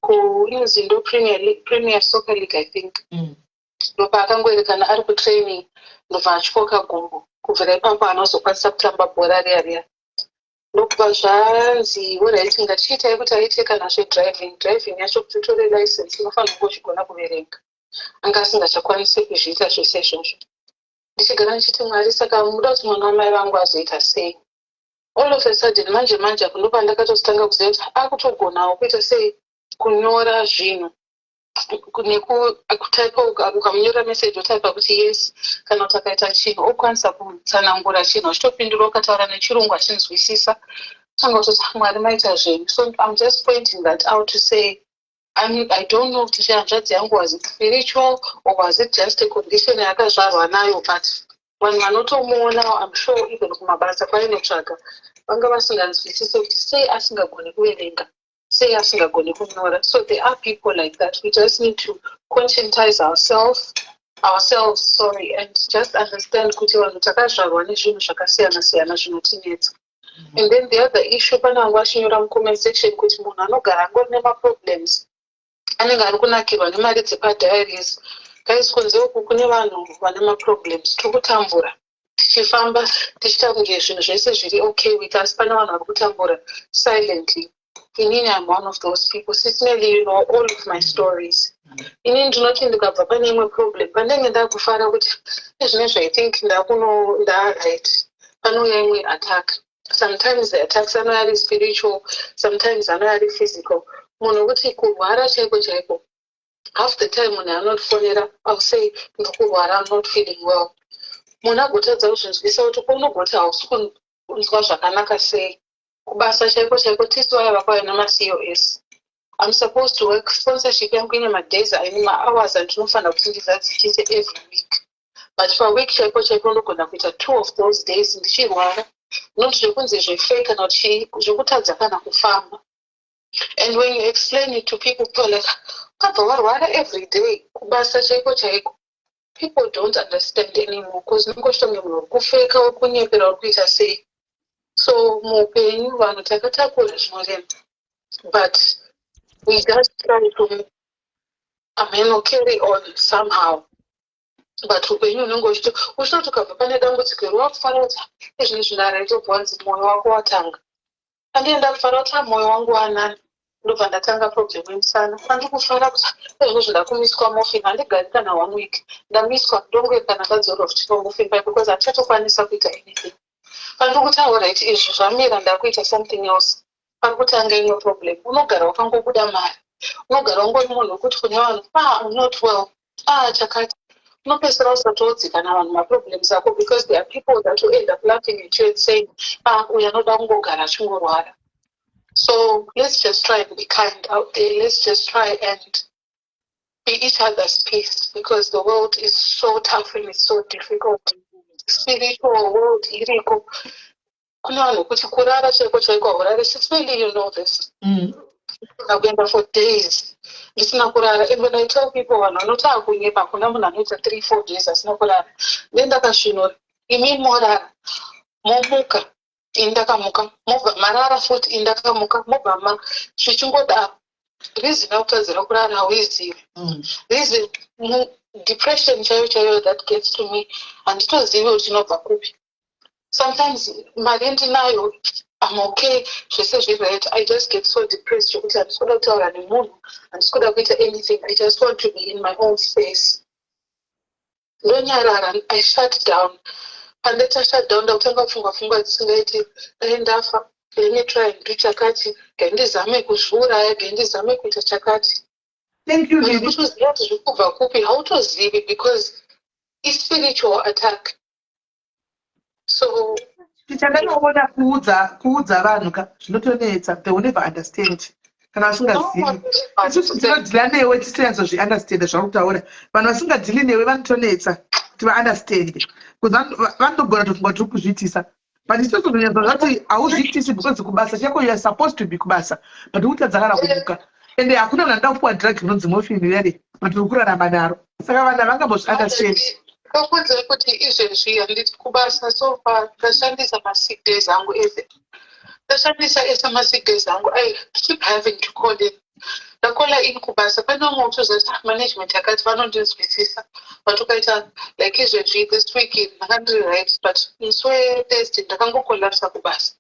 kuinzi ndo Premier Soccer League I think. Ndopa akangoerekana ari kutraining, ndobva atyoka gumbo. Kubvira ipapo anozokwanisa kutamba bhora riya. Ndokubva zvanzi oraiti ngatiitai kuti aite kana driving yacho kuti utore license unofanira kuchigona kuverenga. Anga asingachakwanisi kuzviita zvose izvozvo. Ndichigara ndichiti Mwari, saka muda kuti mwana wamai vangu azoita sei? All of a sudden manje kundopa ndakatotanga kuziva kuti akutogonawo kuita sei kunyora zvinhu. Nekutaipa ukamunyora message otaipa kuti yes, kana kuti akaita chinhu okwanisa kutsanangura chinhu achitopindura okataura nechirungu achinzwisisa. Tanga kutoti Mwari maita zvenyu. So I'm just pointing that out to say I don't know kuti hanzvadzi yangu was it spiritual or was it just a condition yakazvarwa nayo, but vanhu vanotomuona I'm sure even kumabasa kwainotsvaga vanga vasinganzwisisi kuti sei asingagoni kuverenga, sei asingagoni kunyora. So there are people like that. We just need to conscientize ourselves, and just understand kuti vanhu takazvarwa nezvinhu zvakasiyana-siyana zvinotinetsa. And then the other issue, pana vangu vachinyora mucomment section kuti munhu anogara angori nemaproblems anenge ari kunakirwa nemari dzepadairies. Guys, kunze uku kune vanhu vane maproblems, tiri kutambura tichifamba tichita kunge zvinhu zvese zviri okay with us. Pana vanhu vari kutambura silently. Inini I'm one of those people. Sincerely, you know all of my stories. Inini ndinoti ndikabva pane imwe problem pandenge ndakufara kuti nezvinezvo I think right, panouya imwe attack. Sometimes the attacks are not spiritual, sometimes are not physical. Munhu kuti kurwara chaiko half the time when I'm not fonera I'll say ndikurwara, I'm not feeling well. Munhu agotadza kuzvinzwisa kuti unogoti hausi kunzwa zvakanaka sei. Kubasa chaiko tisu vaya vakauya nama-COS. I'm supposed to work sponsorship yangu ine madays aine ma-hours andinofanira kuti ndidzadzikise every week. But per week chaiko ndogona kuita 2 of those days ndichirwara. Not zvekunzi zvefake kana kuti zvekutadza kana kufamba. And when you explain it to people are like, kabva warwara every day, kubasa chaiko. People don't understand anymore because nongoshtonge munhu kufeka wokunyepera wokuita sei. So muupenyu vanhu takatakura zvinorema, but we just try to carry on somehow. But upenyu unenge uchitoti ukabva pane dambudziko iri wakufara kuti ezvine zvinaraitobva wanzi mwoyo wako watanga. Andienda kufara kuti mwoyo wangu wanani, ndobva ndatanga problem yemusana. Andikufara kuti ezvino zvindakumiswa morphine, handigari kana 1 week, ndamiswa ndongoe kana ndadzorwa futi pamorphine because handichatokwanisa kuita anything. Pandikuti alright, izvi zvamira ndakuita something else, parikutanga imwe problem. Unogara wakangobuda mari, unogara ungori munhu wekuti kune vanhu I'm not well, chakati. Unopedzisira usatodzikana vanhu maproblems ako because there are people that will end up laughing at you and saying uyu anoda kungogara achingorwara. So let's just try and be kind out there. Let's just try and be each other's peace because the world is so tough and it's so difficult. Spiritual world iriko. Kuna vanhu kuti kurara chaiko haurari. Sincerely, you know this. Ndakuenda for days ndisina kurara. And when I tell people vanhu vanotaka kunyepa kuna munhu anoita 3-4 days asina kurara. Then ndakasvinura imi morara momuka indakamuka mobva marara futi indakamuka mobva zvichingodaro. Reason yakutadzira kurara hauizivi. Reason depression chaiyo that gets to me handitozivi kuti inobva kupi. Sometimes mari ndinayo I'm okay zvese zviright. I just get so depressed zvekuti handisikuda kutaura nemunhu, handisikuda kuita anything. I just want to be in my own space. Ndonyarara, I shut down. Pandeta shut down ndakutanga pfungwa dzisingaiti dai ndafa. Let me try and do chakati. Gendizame kuzviuraya, gendizame kuita chakati. Thank you, Lily. Kutoziva kuti zvirikubva kupi hautozivi because it's spiritual attack. So tichanganoona kuudza vanhu zvinotonetsa, they will never understand. Kana vasingazivi isusu tinodhila newe tisinazozviunderstand zvakutaura. Vanhu vasingadhili newe vanotonetsa kuti vaunderstand vanogona tofunga tiri kuzviitisa, but isusu zvinyanza zvati hauzviitisi because kubasa chako you are supposed to be kubasa, but utadza kana kubuka ende hakuna munhu anoda kupuwa drug inonzi morphine yare but uri kurarama naro, saka vanhu havangambozviunderstand. Kakunze kuti izvezvi handiti kubasa so far ndashandisa ma-sick days angu ese. Ndashandisa ese ma-sick days angu. I keep having to call in. Ndakola in kubasa. Pane umwe utozati management yakati vanondinzwisisa. But ukaita like izvezvi this week ndakandiri right but musi weThursday ndakangokolapsa kubasa.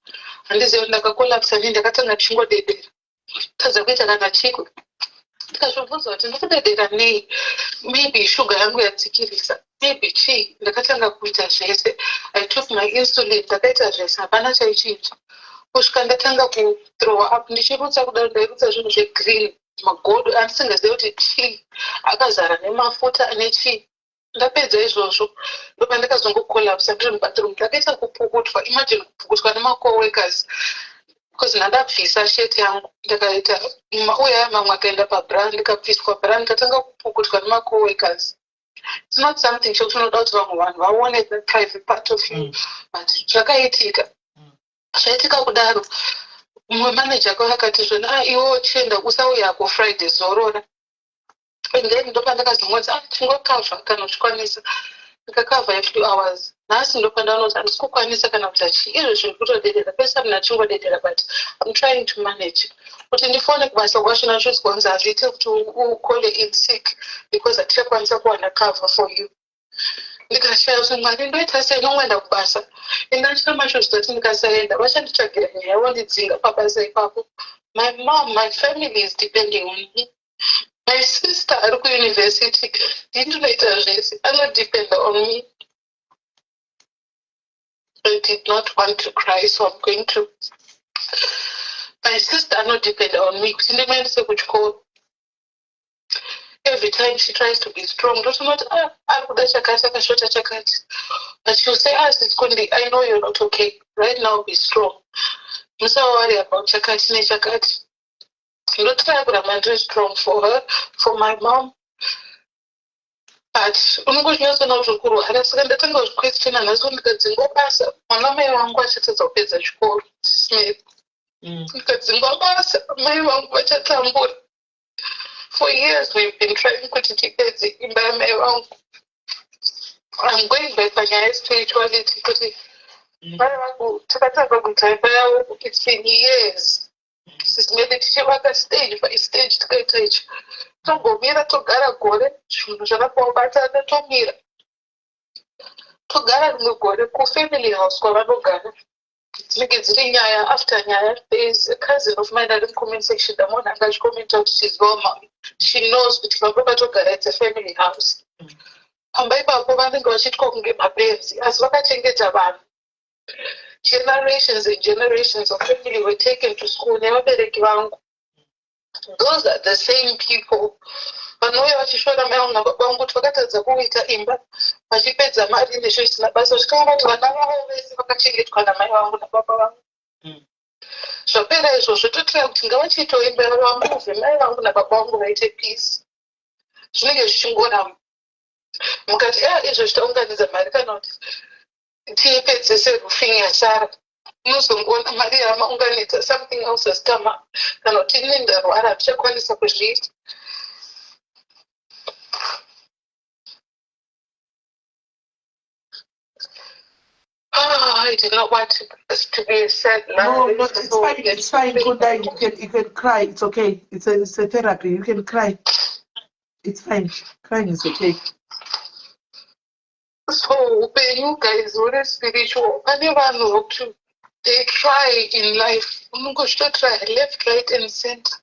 Handizivi ndakakolapsa nii ndakatanga ndichingodedera. Tadza kuita kana chiko. Ndikazvibvunza kuti ndikudedera nei, maybe shuga yangu yadzikirisa, maybe chii, ndakatanga kuita zvese. I took my insulin, ndakaita zvese, hapana chaichinja. Kusvika ndatanga kuthrow up, ndichirutsa kudaro ndairutsa zvinhu zvegreen, magodo andisingazivi kuti chii, akazara nemafuta ane chii. Ndapedza izvozvo, ndopa ndakazongokolapsa ndiri mubathroom, ndakaita kupukutwa, imagine kupukutwa nemacoworkers. Because ndabvisa sheti yangu ndakaita uya mamwe akaenda pabrand ndikabviswa brand ndikatanga kupukutwa nemacoworkers. It's not something chokuti unoda kuti vamwe vanhu vaone the private part of you, but zvakaitika. Zvaitika kudaro mumwe manager akauya akati zvona iwewo chienda usauya ko Friday zorora. And then ndopa ndakazongoti chingokavha kana uchikwanisa. Ndikakavha a few hours. Nhasi ndopa ndaonoti handisikukwanisa kana kuita chii, izvo zviri kutodedera pesa muna chingodedera but I'm trying to manage. Kuti ndifone kubasa kwashona chose kwanzi hazviite kuti ukole in sick because hatichakwanisa kuwana cover for you. Ndikashaya kuti Mwari ndoita sei nongoenda kubasa. Ndachita macho zvitoti ndikasaenda vachanditsvagira nyaya yavondidzinga pabasa ipapo. My mom, my family is depending on me. My sister ari kuuniversity ndinoita zvese anodepend on me. I did not want to cry, so I'm going to. My sister not depend on me. Every time she tries to be strong, but she'll say, it's Kundi, I know you're not okay. Right now, be strong. I'm so worried about Chakati. Not try to be strong for her, for my mom. But unongozvinyaso zvikuru harasika ndatanga kuzvikwesitiona nhasi ndikadzingwa basa mwana mai vangu achatadza kupedza chikoro Smith. Ndikadzingwa basa mai vangu vachatambura. For years we've been trying kuti tipedze imba yamai vangu. I'm going back panyaya yespirituality kuti mai vangu takatanga kuita imba yavo. It's been years. Sismedi tichivaka stage by stage tikaita ichi. Togomira togara gore zvinhu zvakapabatana tomira togara rimwe gore kufamily house kwavanogara dzinenge dziri nyaya after nyaya. There is a cousin of mine ari comment section ndamuona anga achikomenta kuti she's well mom, she knows kuti pambo patogara it's a family house. Pamba ipapo vanenge vachitwa kunge mabenzi asi vakachengeta vanhu. Generations and generations of family were taken to school nevabereki vangu. Those are the same people. Vanouya vachishora mai vangu nababa vangu kuti vakatadza kuita imba vachipedza mari nezvo zvisina basa zvikanga kuti vana vavo vese vakachengetwa namai vangu nababa vangu. Zvapera izvozvo totira kuti ngavachiitawo imba yavamuvhe mai vangu nababa vangu vaite peace. Zvinenge zvichingoramba mukati izvo zvitaunganidza mari kana kuti tiipedzese roofing yasara. Unozongoona mari yamaunganidza something else has come up kana kuti ine ndarwara hatichakwanisa kuzviita. I did not want this to be said now. No, it's fine. Good night. You can cry. It's okay. It's a therapy. You can cry. It's fine. Crying is okay. So when you guys were spiritual, anyone to they try in life, ungo try left, right, and center.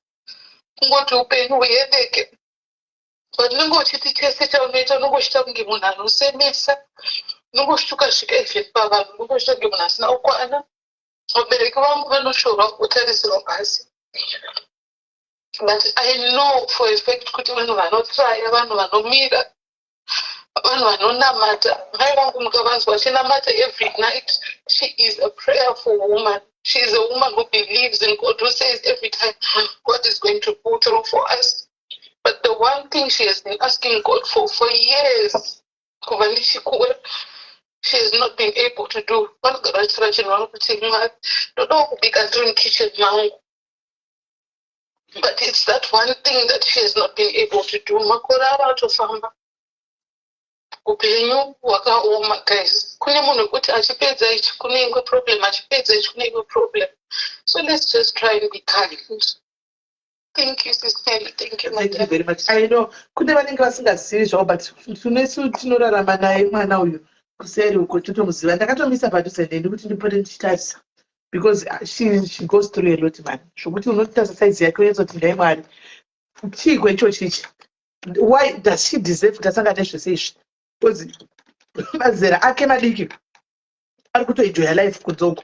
Ungo to open uyendeke. But nungo chiti chese cha unaita nungo shita kungi muna nusemesa. Nungo shtuka shika ifit baba. Nungo shita kungi muna sina ukwana. Obereki wangu wano shura utarisiro basi. But I know for a fact kuti wano wano try, wano wano mira. Wano wano namata. Mai wangu mkabanzwa namata every night. She is a prayerful woman. She is a woman who believes in God, who says every time God is going to pull through for us. But the one thing she has been asking God for years, she has not been able to do. But it's that one thing that she has not been able to do. Upenyu wakaoma guys. Kune munhu kuti achipedza ichi kune imwe problem, achipedza ichi kune imwe problem. So let's just try and be kind. Thank you, sister. Thank you, Thank you very much. I know kune vanenge vasingazivi zvavo, but tunesu tinorarama naye mwana uyu kuseri uko totomuziva. Ndakatomisa padhuze neni kuti ndipote ndichitarisa because she goes through a lot man. Zvokuti unotarisa saizi yake unodzoti ndai Mwari. Chigwe ichochi ichi. Why does she deserve kuti asangane zvese izvi? Because mazera ake madiki ari kutoenjoya life kunzoko.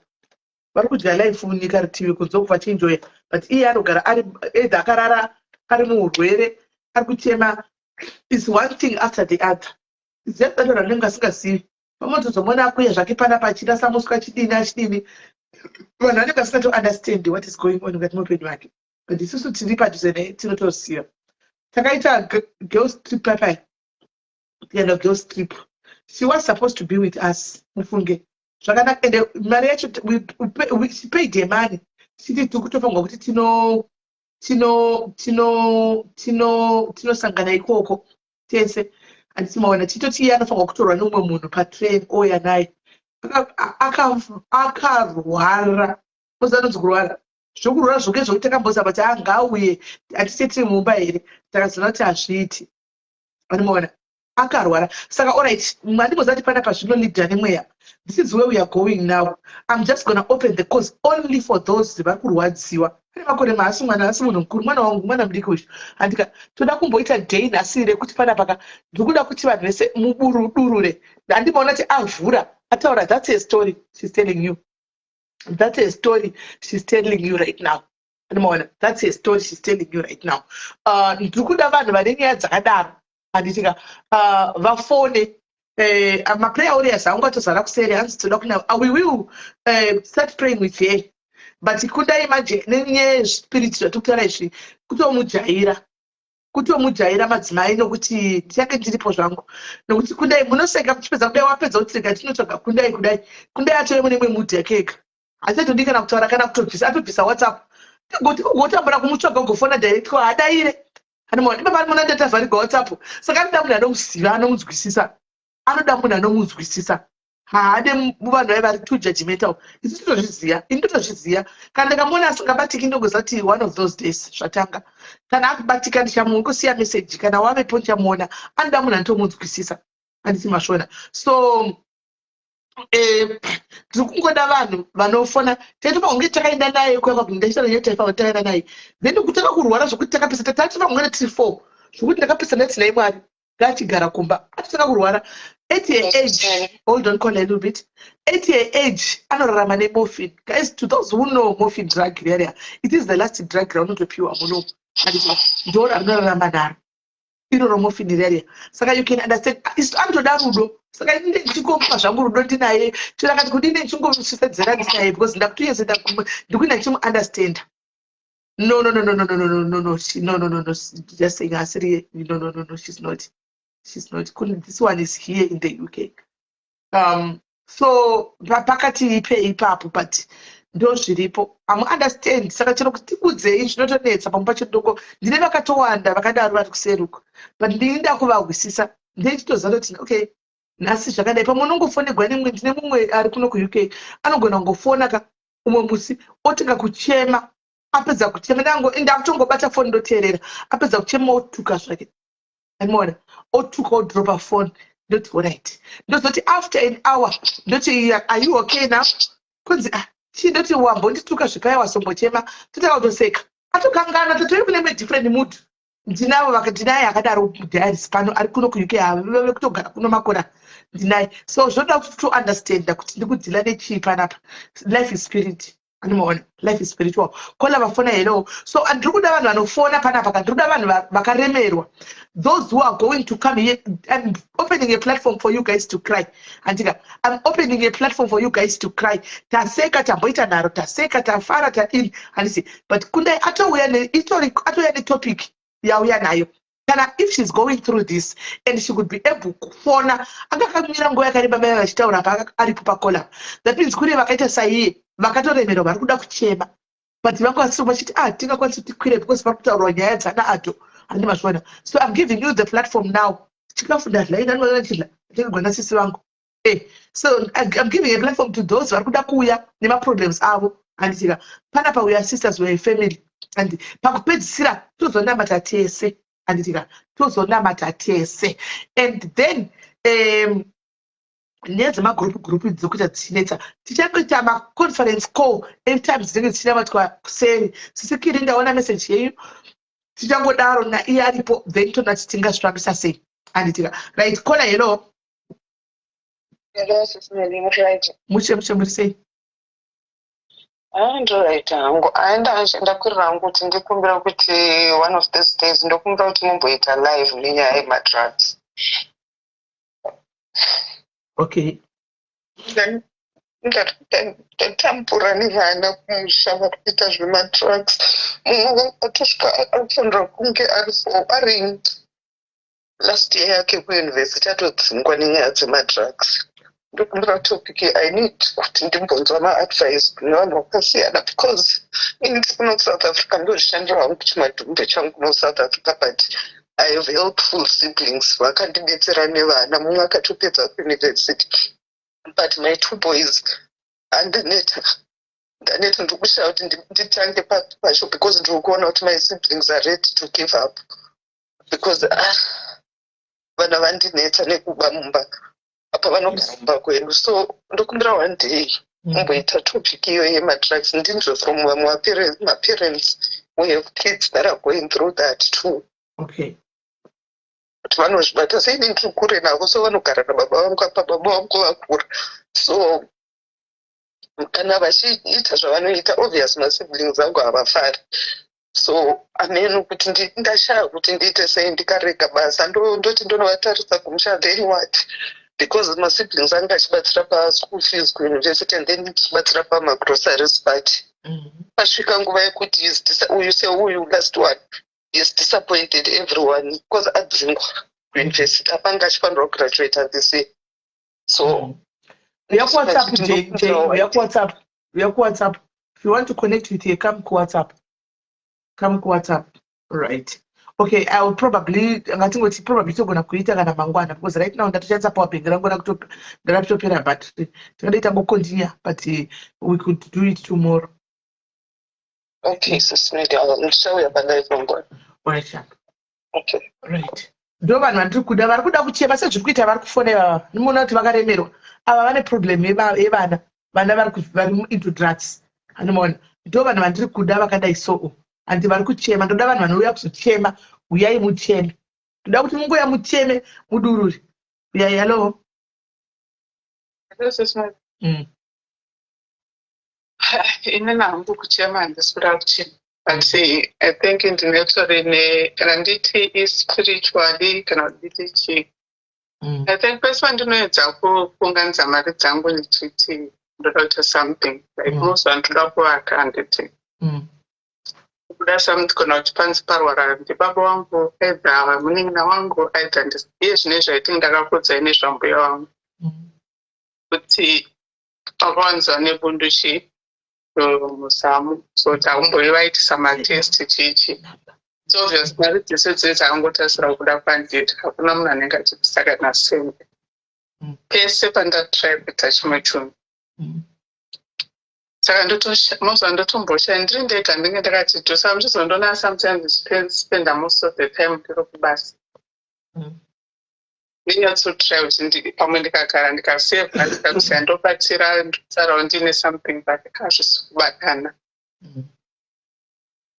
Vari kudya life munyika rutivi kunzoko vachinjoya. But iye anogara ari either akarara ari muurwere ari kuchema. Is one thing after the other. Ziya danho ranenge asingazivi. Pamotozomona akuya zvake panapa achirasa muswa achidini. Vanhu vanenge vasingato understand what is going on mukati muupenyu hwake. But isusu tiri padhuze naye tinotoziva. Takaita girls trip papai. The girls trip. She was supposed to be with us. Mufunge. Zvakanaka ende mari yacho we paid her money. Siti tikutofanga kuti tinosangana ikoko tese. Anditimaona titoti iye anofanirwa kutorwa nomumwe munhu patrain ouya naye. Akarwara. Muzanonzi kurwara. Zvokurwara zvoke zvokuti takambozama kuti angauye hatise tiri mumba here. Takaziva kuti hazviiti. Anomaona. Akarwara. Saka alright, mandimozati panapa zvinolidha nemweya. This is where we are going now. I'm just going to open the course only for those vari kurwadziwa. Pane makore maasi mwana asi munhu mukuru, mwana wangu, mwana mudiki uyu. Andika toda kumboita day nhasi rekuti panapa ndikuda kuti vanhu vese muburudurure. Andimaona kuti avhura ataura that's a story she's telling you. That's a story she's telling you right now. Andimaona that's a story she's telling you right now. Ndikuda vanhu vane nyaya dzakadaro. Anditika vafone maprayer warriors angatozara kuseri hanzi toda kuna we will start praying with her. But kudai manje nenyaya spirit zvatukutaura izvi kutomujaira madzimai nokuti ndichake ndiripo zvangu nokuti kundai munoseka muchipedza kudai wapedza kuti rega tinotsvaga kundai atove mune imwe mudhi yake ega achatodi kana kutaura kana kutobvisa atobvisa WhatsApp ugotambura kumutsvaga ugofona direct haadaire anomaona ipapa muna ndatavharirwa WhatsApp saka anoda munhu anomuziva anoda munhu anomunzwisisa haade vanhu vai vari too judgmental. Isi totozviziva ini totozviziva kana ndikamuona asingabatiki ndongozati one of those days zvatanga kana akubatika ndichamungosiya message kana wavepo ndichamuona anoda munhu anotomunzwisisa handisi mashona. So ndiri kungoda vanhu vanofona taitopa kunge takaenda naye kwakabundashara nyataifa takaenda naye then kutaka kurwara zvokuti takapesa tatatipa kunge tiri 4 zvokuti ndakapesa ndati naye Mwari ngatigara kumba atitaka kurwara at your age. Hold on, call a little bit. At your age anorarama nemorphine. Guys, to those who know morphine drug area, it is the last drug ground to pure mono and don't anorarama naro inoro morphine area. Saka you can understand it's antoda rudo saka inde ndichikomba zvangu rudo ndinaye tirakati kuti inde ndichingosvisedzera ndinaye because ndakutuyezenda ndikuina chimu understand. No, just saying asiri. No, she's not. This one is here in the UK. So pakati ipapo but ndo zviripo. I'm understand saka chero kuti udzei zvinotonetsa pamupa chidoko ndine vakatowanda vakadaro vari kuseruka but ndinda kuvahwisisa ndechitoziva kuti okay nhasi zvakadai pamwe unongofonegwa nemwe ndine mumwe ari kuno kuUK anogona kungofona ka umwe musi otenga kuchema apedza kuchema ndakutongobata foni ndoteerera apedza kuchema otuka zvake Anymore. Or took or drop a phone. Not right. Not after an hour. Not are you okay now? Because she not one body took a shikaya was so much. To tell the sake. I took Angana to travel in a different mood. Deny Akadaro Spano, Arkuno Kuka, no Makora. Deny. So, so to understand that the good delay cheap and up. Life is spirit. Life is spiritual. Kola bafona yelo. So andruda banu anofona pana pakandruda banu bakaremerwa. Those who are going to come here, I'm opening a platform for you guys to cry. Antika, I'm opening a platform for you guys to cry. Taseka taboita naro, taseka tafara ta in and see. But kunde ato we any topic ya we nayo. Kana if she's going through this and she could be able kufona akakamira ngoya kariba baya chitaura paka aripupa kola. That means kuri vakaita sai vakatoremero vari kuda kuchema but vakwanisa vachiti tingakwanisa kuti tikwire because vari kutaurwa nyaya dzana ato handi mazviona. So I'm giving you the platform now. Chikafunda zvainanoachidla ndinogona sisi vangu so I'm giving a platform to those vari kuda kuuya nemaproblems avo handitika panapa we are sisters, we are a family and pakupedzisira tozonamata tese handitika tozonamata tese and then Let's make group dzokuita tinetsa tichakuita ma conference call anytime dzinenge dzichinamatwa kuseri sisikiri ndaona message yeyu tichangodaro na iye aripo then tona titingazvifambisa sei anditika right kona hello muche muri sei Right hangu ndakwirira hangu kuti ndikumbira kuti one of these days ndokumbira kuti mumboita live nenyaya yemadrugs. Okay. Ndatambura nevana kumusha vari kuita zvemadrugs. Mumwe atosvika afanira kunge ari last year yake kuyunivhesiti atodzingwa nenyaya dzemadrugs. Ndokumbira topic I need kuti ndimbonzwa maadvice kune vanhu vakasiyana because ini kuno South Africa ndozvishandira hangu chimadhumbe changu kuno South Africa but I have helpful siblings vakandidetsera nevana mumwe akatopedza kuyunivhesiti but my two boys ndaneta ndikushaya kuti nditange pacho because ndiri kuona kuti my siblings are ready to give up because vana vandinetsa nekuba mumba apa vanogara mumba kwedu. So ndokumbira one day mumboita topic iyo yemadrugs ndinzwe from vamwe maparents we have kids that are going through that too. Okay. Kuti vanozvibata sei ndiri kure navo so vanogara nababa vangu apa baba vangu vakura so kana vachiita zvavanoita obvious masiblings angu havafari so ameno kuti ndashaya kuti ndiite sei ndikarega basa ndoti ndonovatarisa kumusha then what because masiblings anga achibatsira paschool fees kuuniversity and then chibatsira pamagroceries but pasvika nguva yekuti uyu seuyu last one is disappointed everyone because adzingwa university apanga achifanira kugraduate at this year. So we have WhatsApp. If you want to connect with you, come to WhatsApp. Right. Okay, I will probably gonna kuita kana mangwana because right now ndatochadza power bank rangona kutopera battery. Tingaita continue but we could do it tomorrow. Okay, sis, maybe I'll show you about live mangwana. Right. Okay. Right. Ndo vanhu vandiri kuda vari kuda kuchema sezviri kuita vari kufona ivava ndimoona kuti vakaremerwa ava vane problem yevana vari into drugs handimoona ndo vanhu vandiri kuda vakadai soo handi vari kuchema ndoda vanhu vanouya kuzochema uyai mucheme ndoda kuti mungoya mucheme mudururi uyai hello inini hangu kuchema handisi kuda kuchema but I think ndinetsori kana nditi spiritually kana nditi chii I think pese pandinoedza kuunganidza mari dzangu ndichiti ndoda kuita something like most vanhu toda kuvaka handiti kuda something kana kuti panzi parwara ndibaba wangu aibva munin'ina wangu aita iye zvine zvaiti ndakakudzai nezvambuya wangu kuti akawanzwa nebundushi musamu so takumboivaitisa matest chichi so obvious mari dzese dzese akangotasira kuda kwandita hakuna munhu anenge achibvisaka nasembe pese pandatry kuita chimwe chinhu saka mozva ndotombosha ndiri ndega ndinge ndakati dosa muchizondona sometimes spend most of the time ndiro kubasa ndinyatsotry kuti pamwe ndikagara ndikasevha ndikakuziva ndobatira ndotsarawo ndine something but hazvisi kubatana.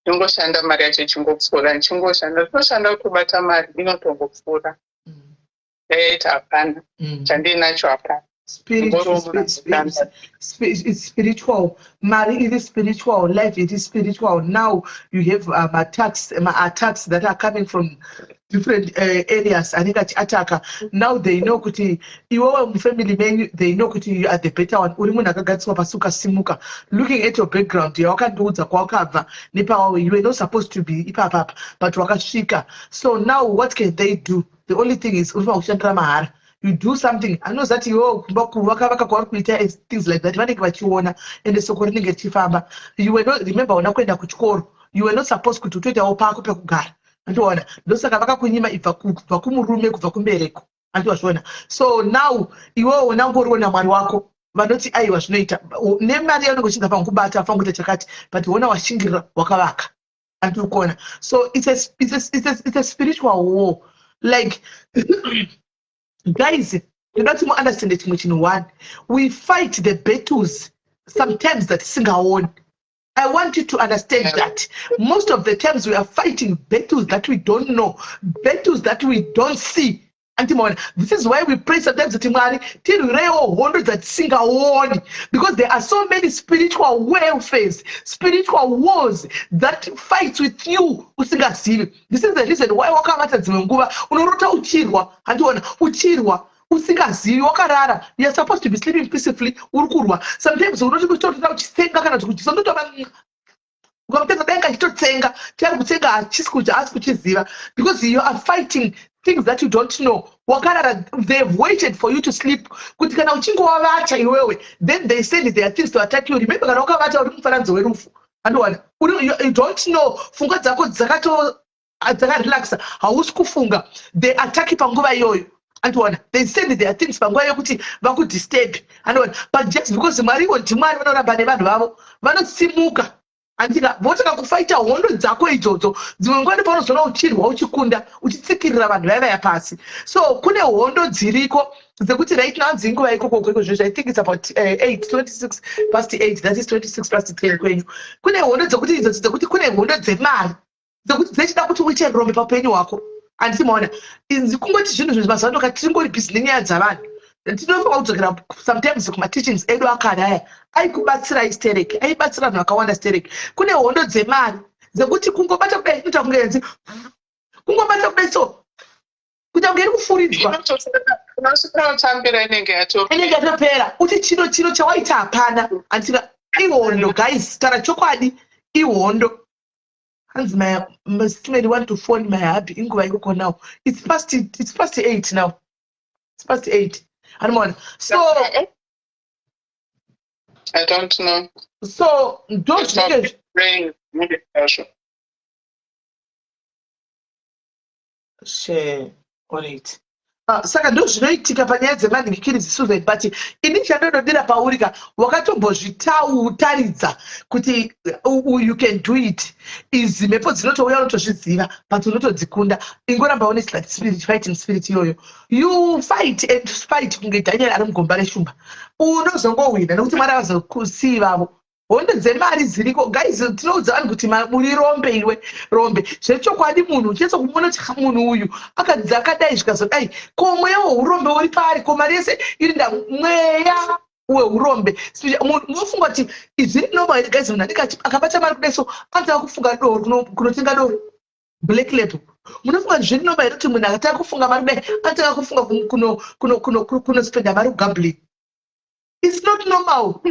Ndingoshanda mari yacho ichingopfuura ndinoshanda kutobata mari inotongopfuura. Yaita hapana chandinacho hapana. It's spiritual. Mari, it is spiritual. Life, it is spiritual. Now you have attacks that are coming from different areas. I think attacker. Now they know kuti you are family man. They know kuti you are the better one. Uri munhu akagadziwa pasuka simuka. Looking at your background, you wakandoudza kwawakabva nepawawe. You were not supposed to be ipapa, but wakasvika. So now what can they do? The only thing is uri kushandira mahara. You do something. I know that you things like that. And the so you were not remember when I went to you were not supposed to tweet our park up and one. Those are Kavakunima if Vakumurume Vakumbereko. And was one. So now you are now going to Marwako. But not I was later. Name Maria was in the Vankubata, Fangu Chakat, but one was Shingira Wakawaka and two corner. So it's a spiritual war. Like guys, you don't even understand it much in one. We fight the battles sometimes that sing our own. I want you to understand that most of the times we are fighting battles that we don't know, battles that we don't see. This is why we pray sometimes till that sing our own, because there are so many spiritual warfares, spiritual wars that fight with you. This is the reason why you're supposed to be sleeping peacefully. Sometimes because you are fighting things that you don't know. They've waited for you to sleep. Then they say there are things to attack you. Remember, you don't know. They attack you. They said there are things that could disturb. But just because the andika votaka kufaita hondo dzako idzodzo dzimwe nguva nepaunozoona uchirwa uchikunda uchitsikirira vanhu vaya pasi. So kune hondo dziriko dzekuti right now dzinguva ikoko I think it's about 26 past 8, that is 26 past 10 kwenyu. Kune hondo dzekuti idzodzo dzekuti kune hondo dzemari dzekuti dzechida kuti uite rombe paupenyu hwako. Anditimaona kungoti zvinhu zvemazano tingori busy nenyaya dzavanhu. Tinofanira kudzokera sometimes kuma-teachings edu akadaya aikubatsira istereki, aibatsira vanhu vakawanda stereki. Kune hondo dzemari dzekuti kungobata kudai inoita kunge kungobata kudai so kuti kunge iri kufuridzwa inenge yatopera kuti chiro chawaita hapana. Andika ihondo guys, tara chokwadi ihondo. Hands my student want to phone my hubby inguva ikoko now. It's past 8 now. It's past 8. So I don't know. So don't forget. Share on it. Saka ndo zvinoitika panyaya dzemandikiri dzisuicide, but ini chandinodira paurika wakatombozvitaridza kuti you can do it is mhepo dzinotouya unotozviziva but unotodzikunda. Ingoramba une fighting spirit iyoyo. You fight and fight kunge Daniel ari mugomba reshumba. Unozongowina nekuti Mwari avazokusivavo. Hondo dzemari dziriko guys, tinoudza vanhu kuti muri rombe iwe rombe zvechokwadi. Munhu uchiedza kumuona kuti munhu uyu akadzi akadai zvikazodai ko mweya weurombe uri pari, ko mari yese iri mweya weurombe. Munofunga kuti izviri normal here guys. Munhu andikati akabata mari kudai so anotanga kufunga doro kunotenga doro black label. Munofunga kuti zviri normal here kuti munhu akatanga kufunga mari kudai anotanga kufunga kunospenda mari kugambling. It's not normal.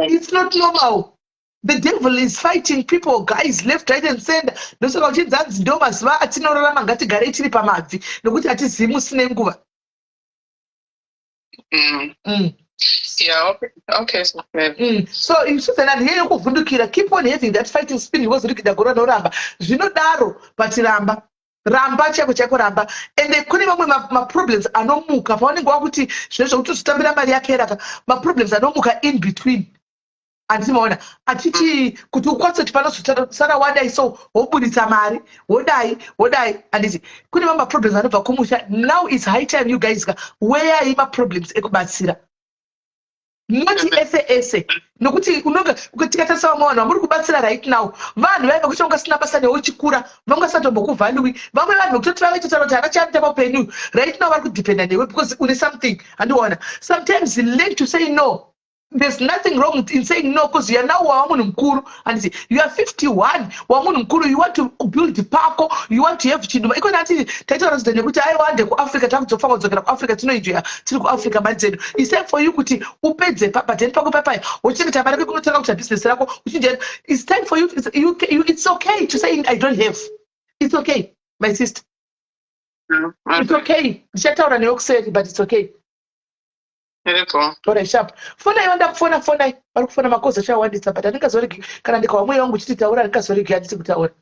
It's not normal. The devil is fighting people, guys, left, right, and center. Ndosoka kuti dzanzi ndo mazuva atinorarama ngatigare tiri pamabvi nokuti hatizivi musine nguva. Yeah, okay. So if Susanna here kuvhundukira, keep on having that fighting spirit because rikida gora noramba. Zvinodaro but ramba chako ramba. And kune vamwe ma problems anomuka paunenge wakuti zvinhu zvokuti zotambira mari yapera ma problems anomuka in between. andisimaona achiti kuti ukwanise kuti panozosara wadai so wobuditsa mari wodai handiti kune mamaproblems anobva kumusha. Now it's high time you guys where maproblems ekubatsira noti ese nokuti unonga tikatasawa mavanhu vamuri kubatsira right now vanhu vaiva kuti vanga sina basa neuchikura vanga satombokuvhaliwi vamwe vanhu vekutoti vavaitotaura kuti havachaita paupenyu right now vari kudependa newe because une something handiona. Sometimes learn to say no. There's nothing wrong in saying no because you are now wamunhu mukuru and you are 51 wamunhu mukuru, you want to build pako, you want to have chinhu iko nati taitaura kuti nekuti aiwande kuAfrica takuzofa kudzokera kuAfrica tinoenjoya tiri kuAfrica mari dzedu. It's time for you kuti upedze pateni pako papaya wochengeta mari kunotanga kuita business rako uchinje. It's time for you. It's okay to say I don't have. It's okay my sister. It's okay. Ndichataura newe kuseri but it's okay. Tora sharp. Fona yonda kufona vari kufona makoza chawandisa but andingazoregi kana ndikawa mweya wangu chititaura andingazoregi handisi kutaura.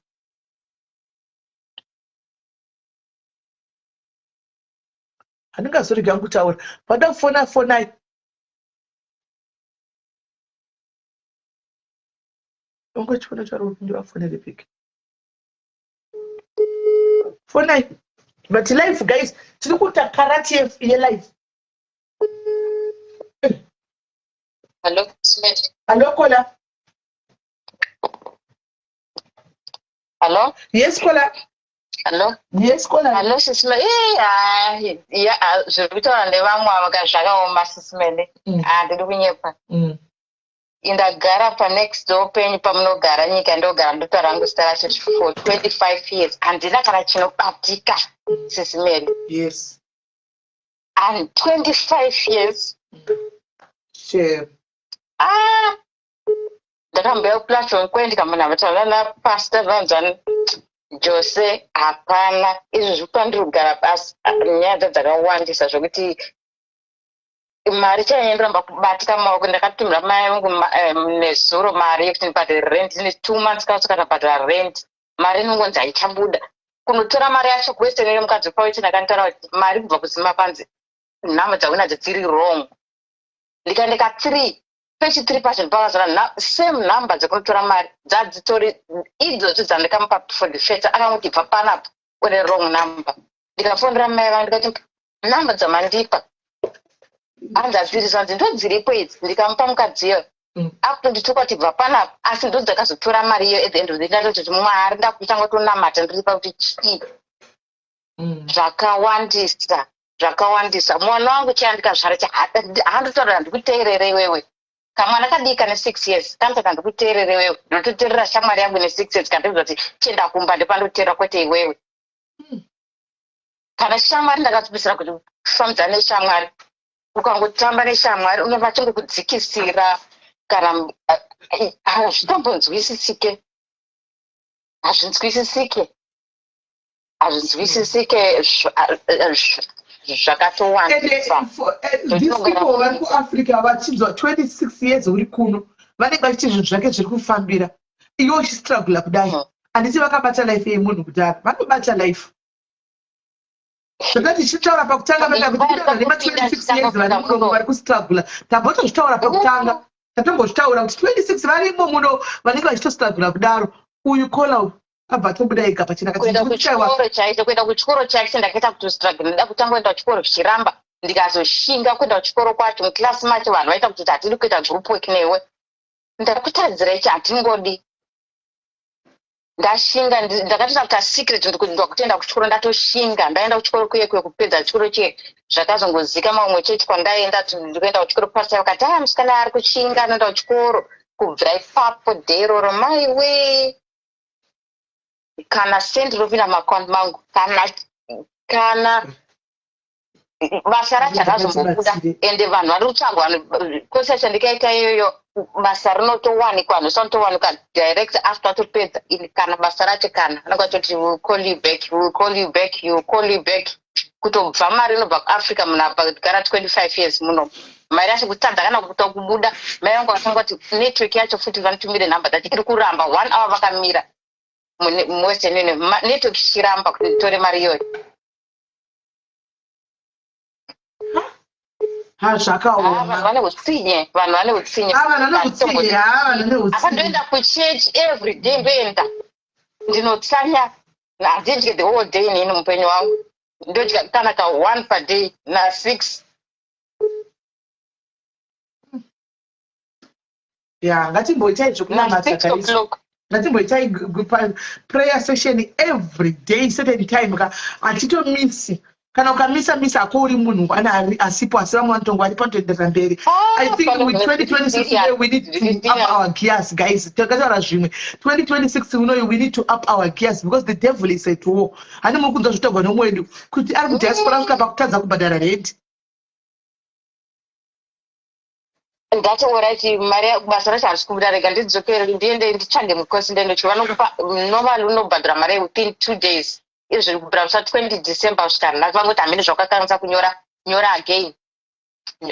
Handingazoregi hangu kutaura. Vada kufona fonai. Ungachifona charo kupindura fona repike. Fonai. But life guys, tiri kuita karate ye life. Hello, Smith. Hello, Kola. Hello? Yes, Kola. Hello? Yes, Kola. Hello, Sismele. Zviri kutaura nevamwe vakazvakaoma Sismele. Handidi kunyepa. Indagara panext door penyu pamunogara nyika ndogara ndoto rangu stara for 25 years. Handina kana chinobatika Sismele. Yes. And 25 years. Sure. Ndakambeya platform kwendi kama navataura napastor vanzani Jose hapana izvi zvipandiri kugara basi nyaya dzakawandisa zvokuti mari chaendoramba kubatika maoko. Ndakatumira mai vangu nezuro mari yekuti ndibhadhare rent ine 2 months kaso kakabhadhara rent mari inongonzi haichabuda kunotora mari yacho question ine mukadzi pawetin akanitaura kuti mari kubva kuzima panzi nhamba dzaunadzo dziri wrong. Ndikaendeka 3 pechi 3 passion pakazara same number dzekunotora mari dzadzitori idzodzo dzandikamupa for the first akanguti bva panapo une wrong number. Ndikafonera mai vangu ndikati number dzamandipa handzadzirisa nzi ndo dziripo idzi ndikamupa mukadziyo akutondituka kuti bva panapo asi ndo dzakazotora mari iyo at the end of the day ndatoti mwari ndakutanga tonamata ndiripa kuti chii zvakawandisa mwana wangu chaandika zvara handotaura ndikuteerere iwewe kamwana kadii kane 6 years kanotaka ndikuteerere iwewe ndototeerera shamwari yangu ine 6 years kandiuza kuti chienda kumba ndepandoteera kwete iwewe kana shamwari ndakatopedzisira kuti kufambidza neshamwari ukangotamba neshamwari unobva chingokudzikisira kana hazvitombonzwisisike zvakatowandisa. These people vari kuAfrica vachinzwa 26 years uri kuno vanenge vachiti zvinhu zvake zviri kufambira iwe uchistrugula kudai handiti vakabata life yemunhu kudara vanobata life zvakati tichitaura pakutanga nema26 years vari munomo vari kustrugula tambotozvitaura pakutanga tatombozvitaura kuti 26 varimo muno vanenge vachitostrugula kudaro uyu kola abva tobuda ega pachina kuenda kuchikoro chaicho ndakaita kuti struggle ndida kutanga kuenda kuchikoro zvichiramba ndikazoshinga kuenda kuchikoro kwacho muklasi macho vanhu vaita kuti hatiri kuita group work newe ndakutadzira ichi hatingodi ndashinga ndakatoita kuta secret ndikudwa kutenda kuchikoro ndatoshinga ndaenda kuchikoro kuye kupedza chikoro chiye zvakazongozika mamwe chete kwandaenda ndikuenda kuchikoro pastor vakati musikana ari kushinga anoenda kuchikoro kubva ipapo dheroro maiwe kana sendi ropinda maakaunti mangu kana basa racho rakazombobuda ende vanhu vari kutsvagwa kwese chandikaita iyoyo basa rinotowanikwa vanhu sanotowanikwa direct after watopedza kana basa racho kana anokatoti will call you back kutobva mari inobva kuAfrica munhu apagara 25 years muno mari yacho kutadza kana kuta kubuda mai vangu vafunga kuti network yacho futi vanotumire nhamba dzacho iri kuramba 1 hour vakamira muwestern union network ichiramba kuti tore mari iyoyo ha zvakaoma vanhu vane utsinye vanhu vane utsinye akandoenda kuchechi every day ndoenda ndinotsanya handidye the whole day nini mupenyu wangu ndodya kana ka 1 per day na 6 ya ngatimboitai zvokunamata kaisi ngatimboitai prayer session every day certain time ka atitomisi kana ukamisa ako uri munhu ana asipo asi vamwe vanotongo vari panotoenderera mberi. I think with 2026 we need to up our gears guys. Takataura zvimwe 2026 unoyo we need to up our gears because the devil is at war. Hani muri kunzwa zvitogwa nomwedu kuti ari mudiaspora kusvika pakutadza kubhadhara rent. ndatoorati mari basa racho harisi kubuda rega ndidzokere ndiende nditsvange mukosi ndendochiva nokupa normal unobhadhara mari within 2 days izvi kubvira musa 20 December kusvika nhatu vangoti hamene zvakakanganisa kunyora nyora again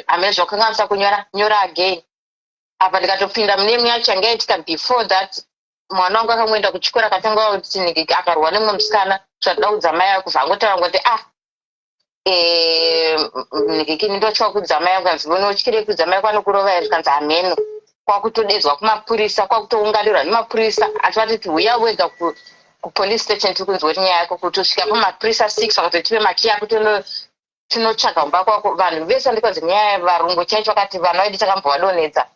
hamene zvakakanganisa kunyora nyora again apa ndikatopinda mune imwe yacho yanga yaitika before that mwana wangu akamboenda kuchikora akatanga kuti nigiki akarwa nemwe musikana zvadaudza mai ako vangotaura ngoti nigiki ndochwa kudza mai ako kanzi vonotyire kudza mai ako anokurova here kanzi hameno kwakutodedzwa kumapurisa kwakutounganirwa nemapurisa achivatiti huya wega kupolice station tiri kunzwa kuti nyaya yako kuti usvika pamapurisa 6 vakatotipe maki yako tinotsvaga kumba kwako vanhu vese ndikonzi nyaya varungu chaicho vakati vana vedu takambovadonedza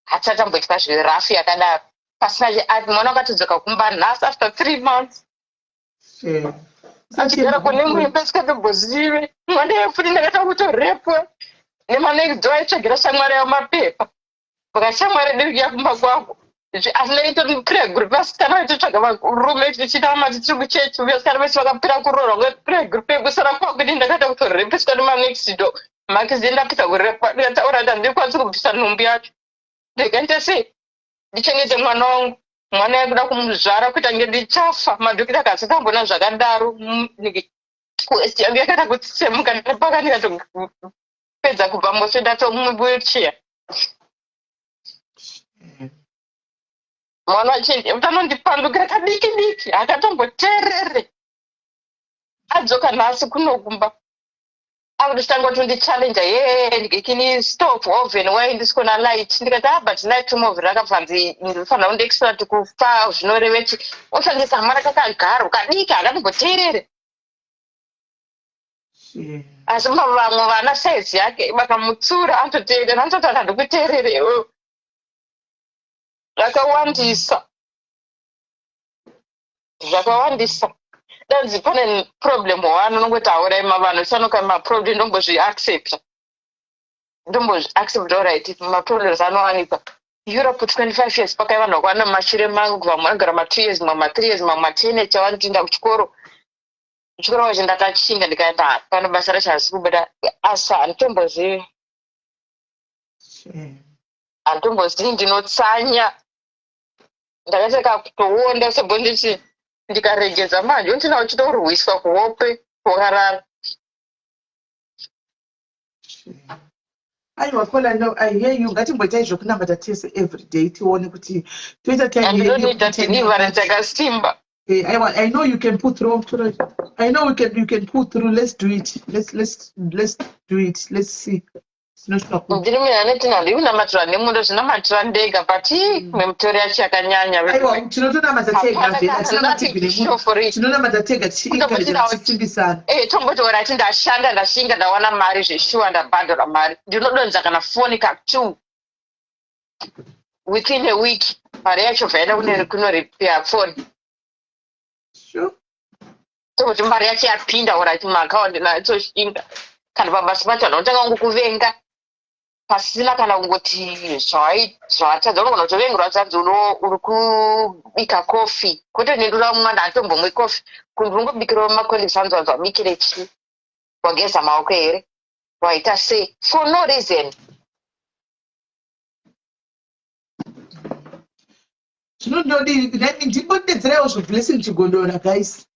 hatitatambotya zvirafu yakadaro pasina mwana wakatodzoka kumba nhasi after 3 months achigara kune muimba isikatombosiyiwe mwana yefuti ndakata kutorepwa nemanextdo aitsvagira shamwari yamapepa vakashamwari dirikuya kumba kwako asi neitori prayer group vasikana vaitotsvaga varume tichita mati tiri kuchechi vasikana vese vakapira kuroorwa kweprayer group yekusara kwakuti ndakata kutorepeswa nemanextdo makizi ndapisa kurepwa ndikataura kuti handikwanisi kubvisa nhumbi yacho ndikaita sei ndichengete mwana wangu mwana yakuda kumuzvara kuita nge ndichafa madhokita akasitambona zvakadaro kuest yangu yakaita kutsemuka ndapaka ndikatopedza kubva mose ndatomwilchair mwana wachinje utanondipandukira kadiki diki akatomboteerere adzoka nhasi kunokumba akutotanga kutondichallenja ndikini stove oven wai ndisikona light ndikati but light movhi rakabvanzi ndinofanira kundiexpert kufa zvinorevechi oshandisa hamara kakagaro kadiki akatomboteerere asi vamwe vana saizi yake vakamutsura anototeerera anototi handikuteerere zvakawandisa danzi pane problem one unongoti hauraima vanhu sanoka maproblem ndombozviaccepta alright maproblems anowanikwa Europe 25 years pakai vanhu vakwana mashure mangu vamwe vanogara ma2 years mamwe ma3 years mamwe ma10 chavanotoenda kuchikoro wacho ndakachinga ndikaenda pano basa racho harisi kubuda asi handitombozivi ndinotsanya ndakateka kutoonda sebonditi ndikaregedza manje untina uchitorwiswa kuhope wakarara aiwa kola no I hear you ngatimboitai zvokunamata tese every day tione kuti toita time deliverance yakasimba I know you can pull through. I know you can pull through. Let's do it. Let's do it. Let's see. ndiri munhu anoti ndandiunamatira nemundo zvinamatira ndega but memutori yacho yakanyanya aiwa tinotonamata tega tega tichisimbisana tombotora ti ndashanda ndashinga ndawana mari zveshuwa ndabhadhara mari ndinodonza kana foni ka2 within a week mari yacho bvaenda kunoripia foni tokuti mari yacho yapinda orati maakaundi naitoshinga kana pabasa pacho anotanga kungu kuvenga pasina kana kungoti zvawatadza unogona kutovengerwa dzadzi uri kubika kofi kwete nendura mumwe ndatombomwe kofi kundu ungobikirawo makollegs anzwanzwa wabikire chi wageza maoko here waita sei for no reason ndimbodedzerawo zveblessing chigondora guys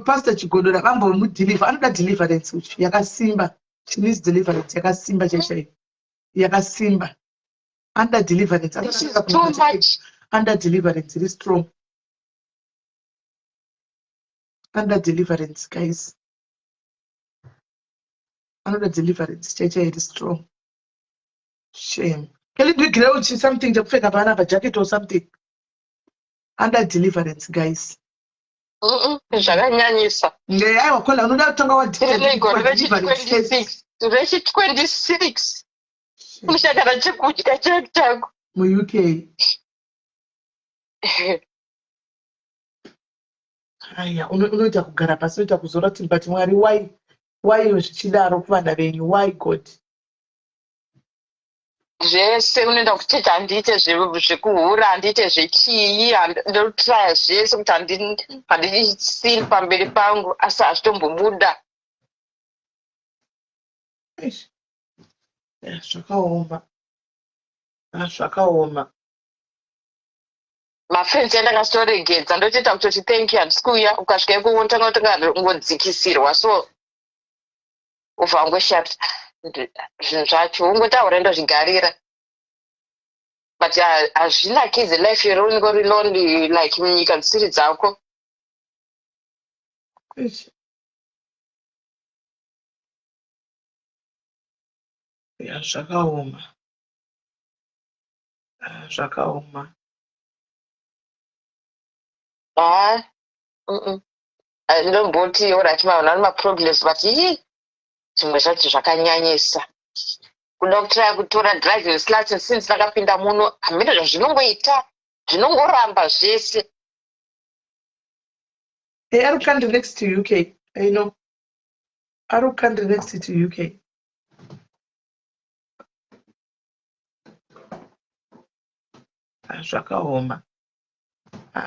pastor chigondora vambomudeliver anoda deliverance uchu yakasimba she needs deliverance yakasimba chaichai yakasimba under deliverance under deliverance iri strong under deliverance guys Another deliverance. Cheche, it is strong. Shame. Can you do grey something to fake a jacket or something? Under deliverance, guys. Zvakanyanyisa. Yeah, I call another tongue about deliverance. 26. Mushakara chekudya changu. Mu UK. Aya, unoita kugara pasi unoita kuzora kuti but Mwari why zvichidaro kuvana venyu, why God? Zvese unoenda kuteta handite zvekuhura, handite zvechii, ndotraya zvese kuti handisiri pamberi pangu, asi hazvitombobuda. Zvakaoma. Zvakaoma. Mafrenzi andakatoregedza ndotoita kutoti thank you handisi kuuya, ukasvika iko unotanga kungodzikisirwa, so ubva wangoshata zvinhu zvacho ungotaura ndozvigarira. But hazvinakidzi life yero unenge uri lonely like munyika dzisiri dzako. Zvakaoma. Zvakaoma. Ndomboti alright vanhu vane maprogress but zvimwe zvacho zvakanyanyisa. Kuda kutraya kutora driving license since ndakapinda muno hamene zvazvinongoita, zvinongoramba zvese. Ari country next to UK. I know. Ari country next to UK. Zvakaoma.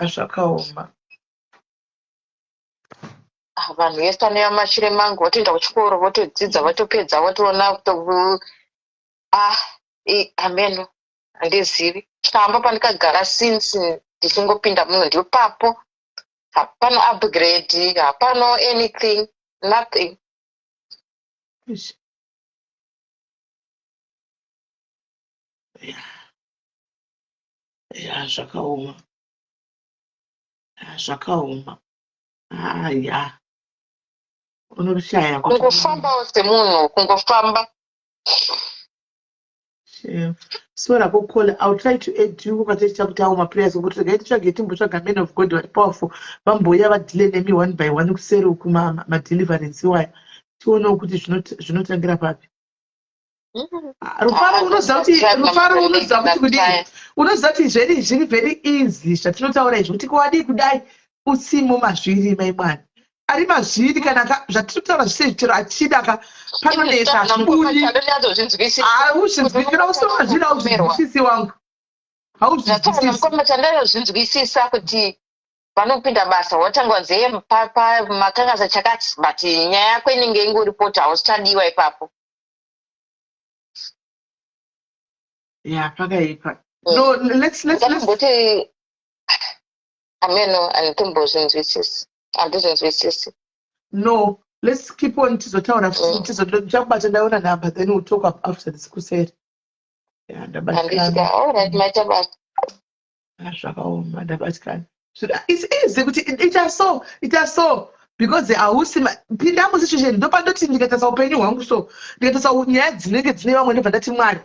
Zvakaoma. Vanhu vese pane vamashure mangu votoenda kuchikoro votodzidza votopedza votoona ameno handizivi. Chikamba pandikagara since ndichingopinda muno ndio papo. Hapana upgrade, hapana anything, nothing. Zvakaoma. Zvakaoma. Yeah. Unoshaya kungofamba semunhu, kungofamba. Sora kukola. I'll try to aid you ukatechita kuti awo maprayers ukuthi gaiti timbotsvaga men of God vari powerful vamboya vadile nemi one by one kuseri uku madeliverance waya tionewo kuti zvinotangira papi. Rufaro unoziva kuti kudii, unoziva kuti zviri very easy zvatinotaura izvi kuti kuwadii kudai utsimo mazviri maimwana ari mazviri kana zvatinotaura zvise chero achida panonetsa hazvikudi hauzvinzwisisa usomazviri hauzvinzwisisi wangu hauzvinzwisisa kuti vanopinda basa watangwa nzeye mupapa makangasa chakati but nyaya yako inenge ingoripota hausichadiwa ipapo. Yeah, pakaipa. No, let's ameno anditombozinzwisisi. Handizvinzwisisi. No, let's keep on tizotaura tichakubata ndaona nhamba then we'll talk after this kuseri. Yeah, ndabatikana. All right, machabata. Zvakaoma ndabatikana. It's easy kuti it has so because hausi pinda musituation ndopandoti ndikatasa upenyu hwangu so ndikatasa nyaya dzinenge dzine vamwe ndobva ndati Mwari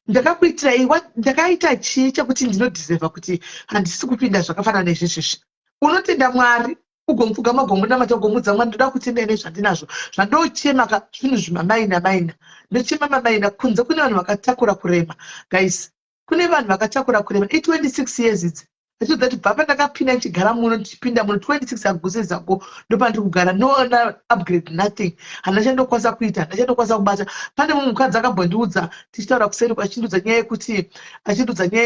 ndakakuitirai ndakaita chii chekuti ndinodeserva kuti handisi kupinda zvakafanana nezvezvezvi. Unotenda Mwari ugomupfuga magombo namata ugomudza Mwari ndoda kuti ndine zvandinazvo zvandochema zvinhu zvimamaina ndochema mamaina kunze kune vanhu vakatakura kurema guys, kune vanhu vakatakura kurema 26 years idzi achidza kuti baba ndakapinda ndichigara muno ndichipinda muno 26 aguse zako ndopandiri kugara no upgrade nothing handachandokwanisa kuita handachandokwanisa kubata. Pane mumwe mukadzi akambondiudza tichitaura kuseri achindudza nyaya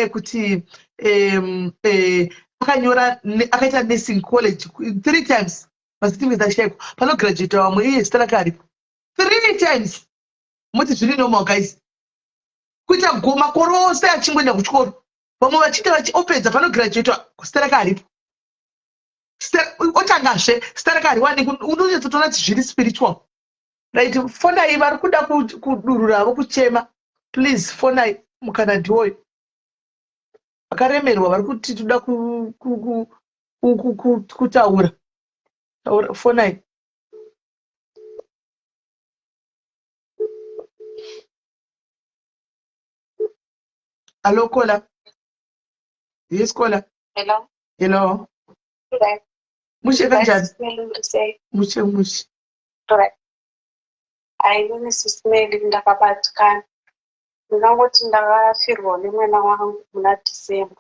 yekuti akanyora akaita nursing college 3 times pasitiviza shaiko panograduate vamwe iye zita rake aripo 3 times. Muti zviri normal guys kuita makore ose achingoenda kuchikoro vamwe vachiita vachiopedza panograduatwa zita rake aripo otangazve zita rake hariwani. Unonyatsotoona kuti zviri spiritual right. Fonai vari kuda kudurura vokuchema please fonai mukana ndiwoyo vakaremerwa vari kuti toda kutaura fonai. Hello, caller. Yes, caller. Hello. Hello. Right. Mushe kanjani? Say. Mushe. Right. Aini sisimeli ndakabatikana. Ndingangoti ndakafirwa nemwana wangu muna December.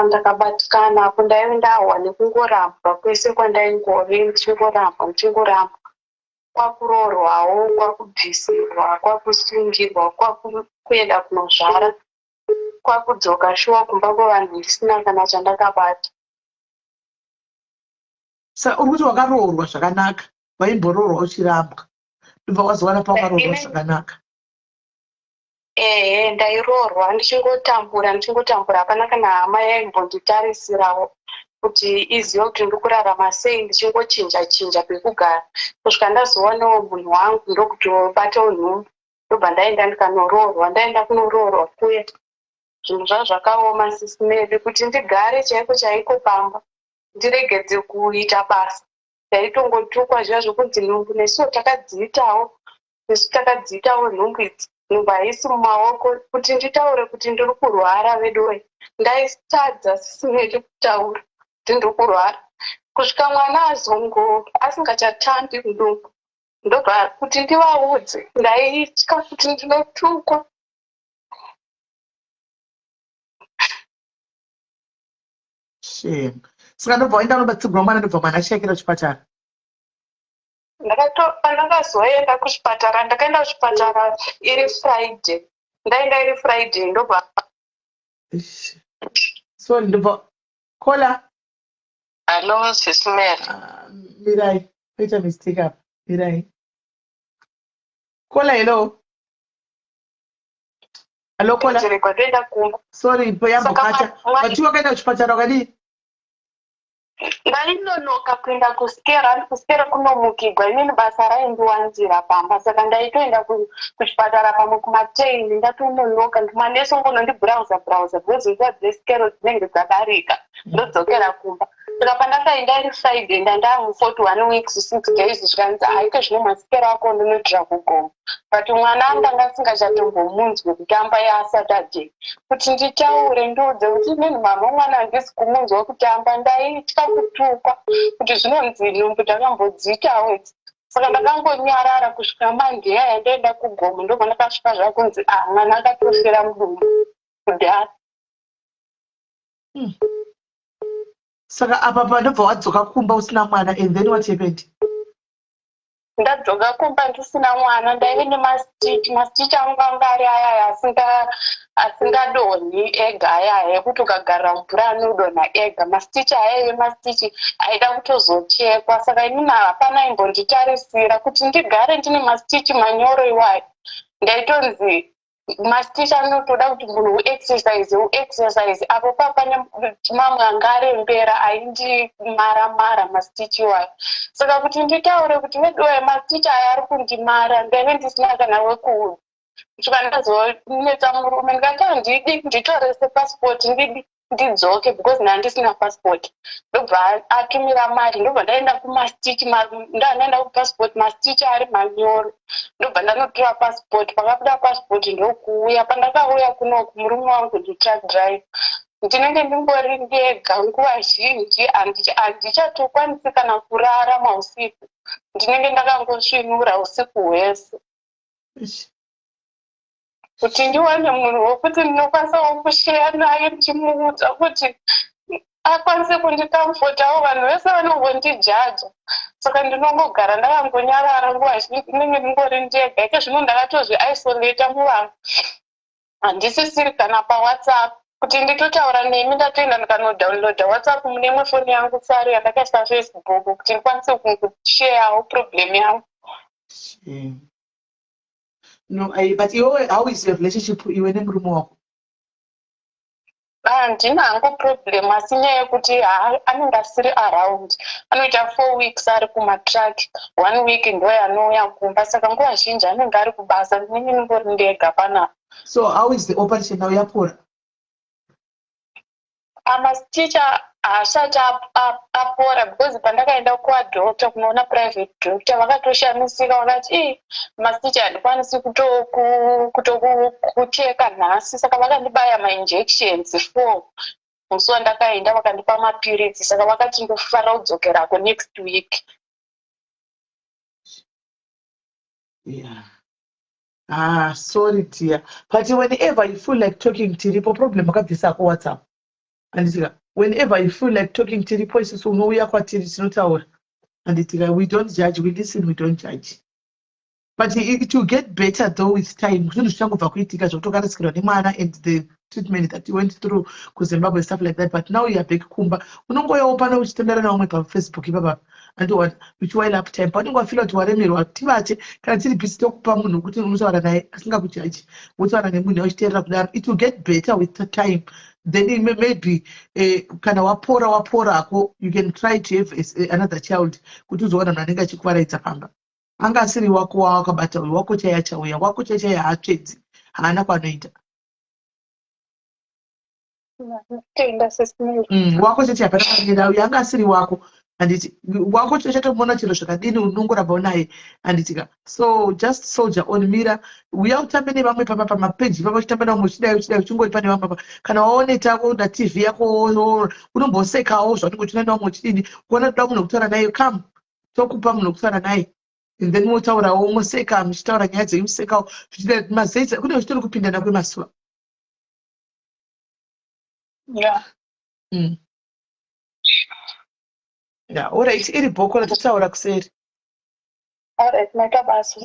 Ndakabatikana apo ndaive ndawa nekungorambwa kwese kwandaingove ndichingorambwa. Kwakuroorwawo, kwakubvisirwa, kwakusungirwa, kwakuenda kunozvara, kwakudzoka shuwa kumba kwevanhu ndisina kana chandakabata. Sa uri kuti wakaroorwa zvakanaka, waimboroorwa uchirambwa. Ndobva wazowana pawakaroorwa zvakanaka. Ndairoorwa ndichingotambura hapana kana hama yaimbonditarisirawo kuti izive kuti ndiri kurarama sei ndichingochinja pekugara. Kusvika ndazowanawo munhu wangu ndokuti obatawo nhumbu. Ndobva ndaenda ndikanoroorwa, ndaenda kunoroorwa kuya. Zvinhu zvakaoma sisimeri kuti ndigare chaiko pamba. Ndiregedze kuita basa. Ndaitongotukwa zviya zvokunzi nhumbu nesuwo takadziitawo nhumbu idzi. Nhumbu haisi mumaoko kuti nditaure kuti ndiri kurwara vedowe. Ndaitadza sisimeri kutaura kuti ndiri kurwara. Kusvika mwana azongo asingachatambi nhumbu. Ndobva kuti ndivaudze ndaitya kuti ndinotukwa. Shame. Saka ndobva waenda unobatsirwa mwana ndobva mwana achiakira kuchipatara. Pandakazoenda kuchipatara ndakaenda kuchipatara iri Friday. Ndaenda iri Friday ndobva. Sorry ndobva. Kola. Hello, sisimeri. Mirai. Waita mistake apa. Mirai. Kola hello. Hello Kola. Sorry, poyambokata. But wakaenda kuchipatara wakadii? Ndainonoka kuenda kusikera kunomukigwa. Inini basa raindiwanzira pamba. Saka ndaitoenda kuchipatara pamwe kumateini ndatononoka. Manesi ngonondibhurauza bvunzo dzesikero dzinenge dzadarika. Ndodzokera kumba. Saka pandakaenda iri Friday ndandaa 41 weeks 6 days zvikanzi haiko zvino masikero ako ndinotira kugoma. But mwana anga asingachatombomunzwi kutamba yaSaturday. Kuti nditaure ndiudze kuti inini mama mwana handisi kumunzwa kutamba ndaitya kutukwa. Kuti zvinonzi nhumbu takambodziitawo idzi. Saka ndakangonyarara kusvika Monday yandaenda kugoma ndobva ndakasvika zvakunzi mwana akatofira mudumbu kudhara. Saka apa pandobva wadzoka kumba usina mwana and then what happened? Ndadzoka kumba ndisina mwana ndaive nemasichi angu anga ari aya asingadonhi ega aya ekuti ukagarira mvura anodonha ega. Masichi ayaive masichi aida kutozochekwa. Saka inini hapana imbonditarisira kuti ndigare ndine masichi manyoro iwayo. Ndaitonzi masichi anotoda kuti munhu uexercise apo papane mamwe anga arembera aindimara masichi iwayo. Saka kuti nditaure kuti vedowe masichi aya ari kundimara ndaive ndisina kana wekuudza. Kusvika ndazonetsa murume ndikati handidi nditorese passport ndidzoke because handisina passport. Ndobva atumira mari ndobva ndaenda kumasichi ndandaenda kupassport masichi ari manyoro. Ndobva ndanotora passport pakabuda passport ndokuuya. Pandakauya kunoku murume wangu nditruck drive. Ndinenge ndingori ndega nguva zhinji handichatokwanisi kana kurara mausiku. Ndinenge ndakangosvinura usiku hwese. Kuti ndiwane munhu wokuti ndinokwanisawo kusheya naye ndichimuudza kuti akwanise kundikamfotawo. Vanhu vese vanongondijaja. Saka ndinongogara ndakangonyarara nguva zhinji ndinenge ndingori ndega. Ike zvino ndakatozviisolata muvanhu. Handisisiri kana paWhatsApp. Kuti nditotaura nemi ndatoenda ndikanodownloada WhatsApp mune imwe foni yangu sari yandakaisa Facebook kuti ndikwanise kungosheyawo problem yangu. No, but how is your relationship iwe nemurume wako? Handina hangu problem asi nyaya yekuti anenge asiri around. Anoita 4 weeks ari kumatrack, 1 week ndo yanouya kumba. Saka nguva zhinji anenge ari kubasa ndinenge ndingori ndega panapa. So how is the operation now yapora? amaticha haasati apora because pandakaenda kuadhokta kunoona private doctor vakatoshamisika vakati maticha handikwanisi kutokucheka nhasi saka vakandibaya mainjections 4 musi wandakaenda vakandipa mapirits saka vakati ndofanira kudzokerako next week. Yeah. Sorry dear. But whenever you feel like talking to people, problem akabvisa ku WhatsApp. And whenever you feel like talking to people, it's unouya kwatiri tinotaura. And we don't judge, we listen, we don't judge. But it will get better though with time. And the treatment that you went through ku Zimbabwe, stuff like that. But now you are back kumba. Unongoya opana uchitendera na umwe pa Facebook baba. And what which while up time. But ungo feel kuti waremerwa tibate kana tiri busy tokupa munhu kuti unotaura naye asinga kujaji. Wotaura nemunhu uchiterera kudaro. It will get better with the time. Then maybe kana wapora ako you can try to have another child kuti uzoona munhu anenge achikuvaraidza pamba. Anga asiri wako wakabata uyu wako chaya chauya wako chaya haatsvedzi haana kwanoita wako cheche hapana kwanoenda uyu anga asiri wako handiti wako chatomuona chiro zvakadini unongoramba unaye handitika so just soldier on mira uya utambe nevamwe papa pamapeji papa uchitamba navo uchidai uchingori pane vamwe papa kana waone tako na tv yako unombosekawo zvaunenge uchida navo uchidini kuona kuda munhu kutaura naye come tokupa munhu kutaura naye. And then motaura umuseka muchitaura nyaya dzemusekawo zvichida mazeisa kune zvitori kupindana kwemasuva. Yeah. Yeah, all right, iri bhoko ratataura kuseri. All right, makabasa.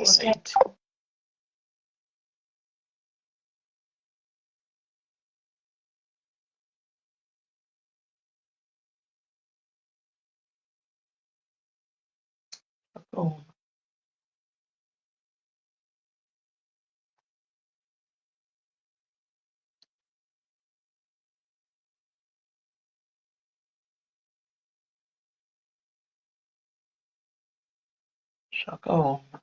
Oh. Zvakaoma.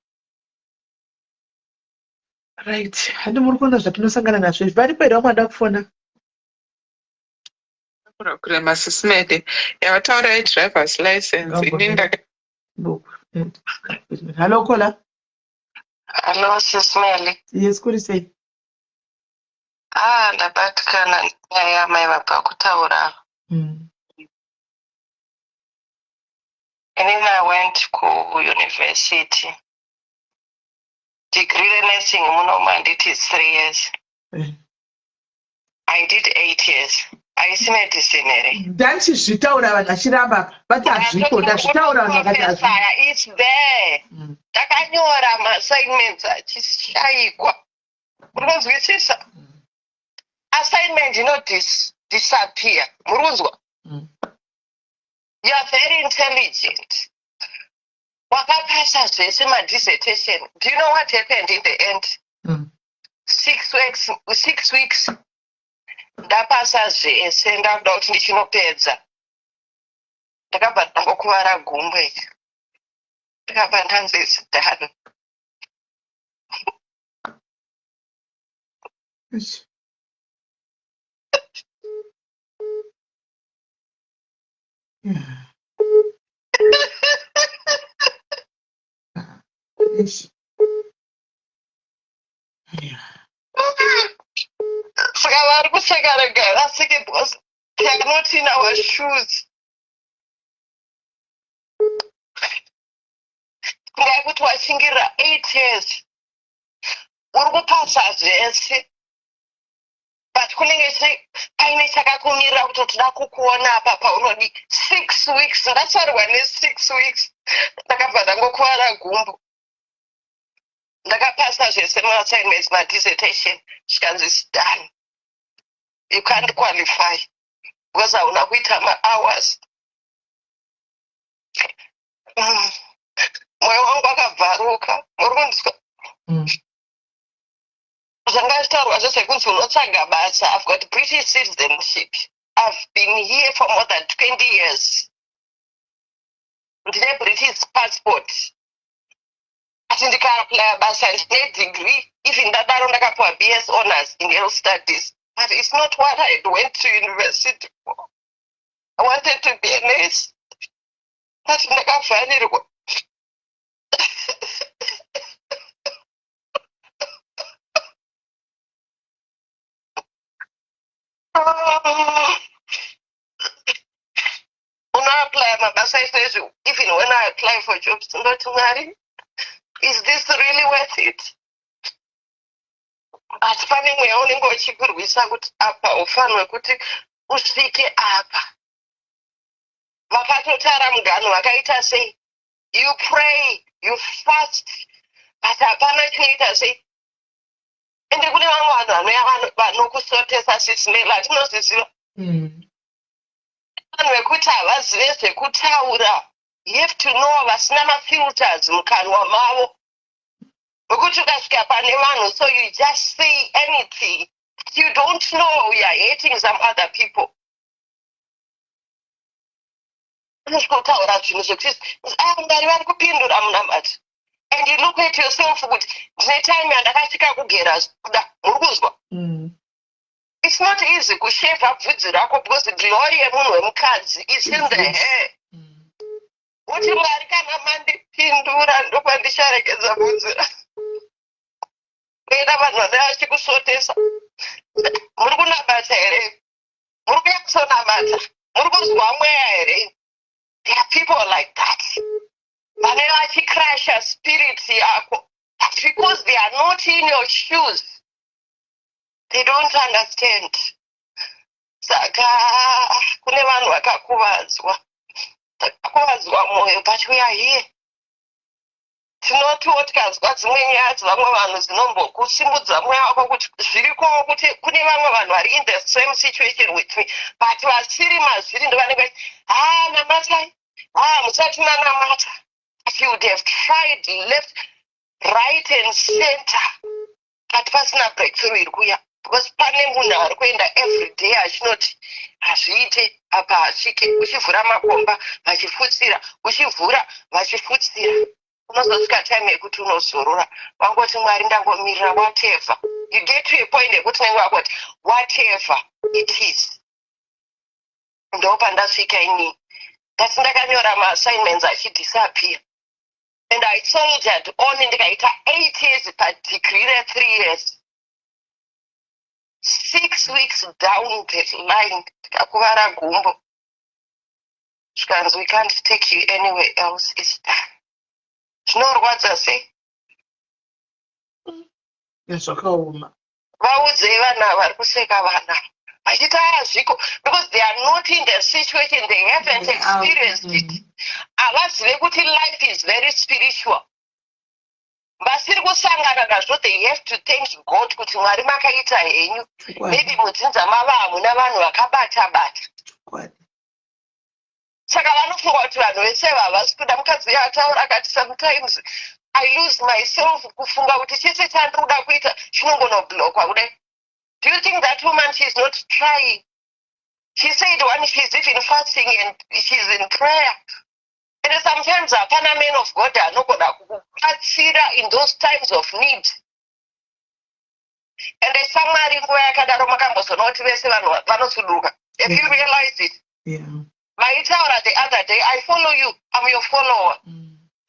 Right, handi muri kuona zvatinosangana nazvo izvi varipo here vamada kufona kurema sisimede yavataura idrivers license ini ndaka. Hello Kola. Hello sisimele. Yes, kuri sei? Ndabatikana nyaya yamai vapa kutaura. And then I went to university. Degree in nursing, it is 3 years. I did 8 years. I see medicine. Danci zvitaura vanhu vachiramba vati hazvipo ndazvitaura vanhu vakati hazvipo. It's there. Takanyora ma-assignments achishaikwa. Unonzwisisa? Assignment disappear. Murunzwa? You are very intelligent. Wakapasa zvese ma-dissertation. Do you know what happened in the end? 6 weeks. Ndapasa zvese ndakuda kuti ndichinopedza. Ndakabva ndangokuvara gumbo iki. Ndakabva ndanzi it's done. Saka vari kuseka asike because they are not in our shoes. Kungai kuti wachingira 8 years. Uri kupasa zvese. But kunenge paine chakakumirira kuti toda kukuona apa paunodi 6 weeks. Ndatsvarwa ne6 weeks. Ndakabva ndangokuvara gumbo. Ndakapasa zvese ma-assignments ma-dissertation. Zvikanzi it's done. You can't qualify. Because hauna kuita ma-hours. Mwoyo wangu wakabvaruka. Muri kundizwa? Zvanga zvitaurwa zvose kunzi unotsvaga basa. I've got British citizenship. I've been here for more than 20 years. Ndine British passport. Asi ndikaaplya basa ndine degree. Even ndadaro ndakapiwa BS honors in health studies. but it's not what I went to university for. I wanted to be a nurse, but ndakafanirwa. Apply mabasa izvezvi, even when I apply for jobs, ndoti Mwari, is this really worth it? But pane mweya unenge uchikurwisa kuti apa ufanirwe kuti usvike apa. Makatotara mugano wakaita sei? You pray, you fast, but hapana chinoita sei? Ende kune vamwe vanhu vanokusotesa sisimela atinoziziva. Vanhu vekuti havazive zvekutaura. You have to know vasina mafilters mukanwa mavo. Vekuti ukasvika pane vanhu, so you just say anything. You don't know you are hating some other people. Unotaura zvinhu zvekuti Mwari vari kupindura munamati. And you look at yourself kuti ndine time yandakasvika kugera kuda, muri kuzwa? It's not easy kusheva bvudzi rako because the glory yemunhu wemukadzi is in the hair. Uti Mwari kana mandipindura ndopandisharekedza bvudzi rangu. Kuenda vanhu vanenge vachikusotesa. Muri kunamata here? Muri kunyatsonamata? Muri kuzwa mweya here? There are people like that. Vanenge vachicrasha spirit yako. That's because they are not in your shoes. They don't understand. Saka kune vanhu vakakuvadzwa. Takakuvadzwa mwoyo but we are here. Tinotiwo tikazwa dzimwe nyaya dzevamwe vanhu dzinombokusimudza mweya wako kuti zvirikowo kuti kune vamwe vanhu vari in the same situation with me, but vasiri mazviri ndovanenge namatai, musati manamata. If you would have tried left, right and center, but pasina breakthrough iri kuya. Because pane munhu ari kuenda every day achinoti hazviite apa asvike, uchivhura makomba vachifutsira, uchivhura vachifutsira. Unozosvika time yekuti unozorora wangoti Mwari ndangomirira whatever. You get to a point yekuti nenguva wakoti whatever it is. Ndopa ndasvika ini ngati ndakanyora ma-assignments achidisappear. And I soldiered on ndikaita 8 years padegree re3 years. 6 weeks down the line, ndikakuvara gumbo. Zvikanzi we can't take you anywhere else, it's done. Zvinorwadza sei? Zvakaoma. Vaudzei vana vari kuseka vana. Vachiti zviko, because they are not in the situation, they haven't experienced it. Havazive kuti life is very spiritual. Vasiri kusangana nazvo, they have to thank God kuti Mwari makaita henyu. Maybe mudzinza mava hamuna vanhu vakabata-bata. Saka vanofunga kuti vanhu vese havasi kuda. Mukadzi uya ataura akati sometimes I lose myself kufunga kuti chese chandinoda kuita chinongonoblokwa kudai. Do you think that woman, she's not trying? She said when she's even fasting and she's in prayer. And sometimes hapana man of God anogona kukubatsira in those times of need. And samari nguva yakadaro makambozoona kuti vese vanhu vanosuduka. Have you realized it? Yeah. Maitaura the other day, I follow you, I'm your follower.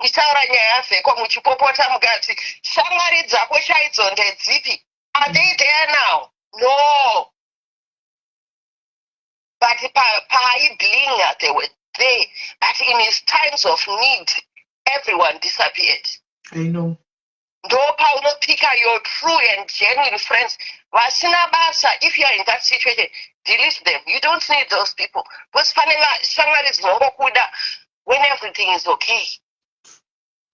Itaura nyaya yavhekwa muchipopota mukati shamwari dzako chaidzo ndedzipi? Are they there now? No. But paiblinga they were there. But in his times of need, everyone disappeared. I know. Ndopa unopika your true and genuine friends. Vasina basa, if you are in that situation, delete them. You don't need those people. Because shamwari dzinokuda when everything is okay.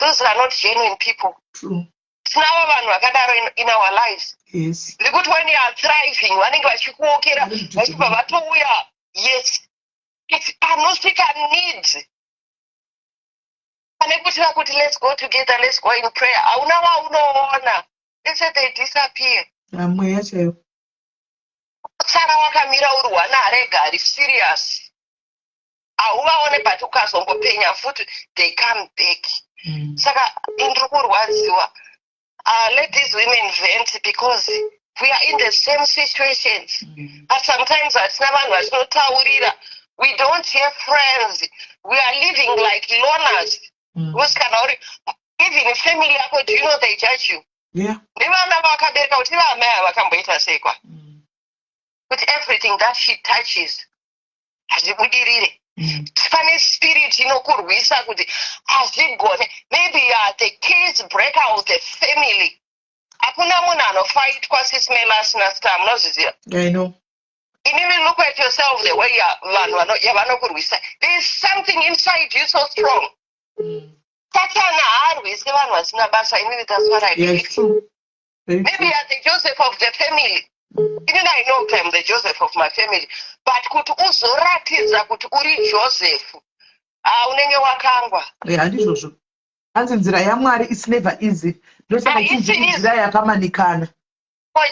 Those are not genuine people. True. Tinavo vanhu vakadaro in our lives. Yes. Because when you are thriving, vanenge vachikuokera vachibva vatouya. Yes. It's panosvika needs. Pane kutira kuti let's go together, let's go in prayer. Hauna vaunoona. They say they disappear. Mweya chaiwo. Saka wakamira uri wanarega ari serious. Hauvaone but ukazombopenya futi they come back. Saka ndiri kurwadziwa. Let these women vent because we are in the same situations. But sometimes we don't have friends. We are living like loners. Even family, do you know they judge you? Yeah. With everything that she touches, funny spirit, maybe you are the kids break out the family. Fight I know. Even look at yourself the way there's something inside you so strong. That's what I Yes. maybe I'm the Joseph of the family. Even I know I'm the Joseph of my family. But kuti uzoratiza kuti uri Joseph. Unenge wakangwa. Handizvozvo. Hanzi nzira yaMwari is never easy. Ndosaka chinzi nzira yakamanikana.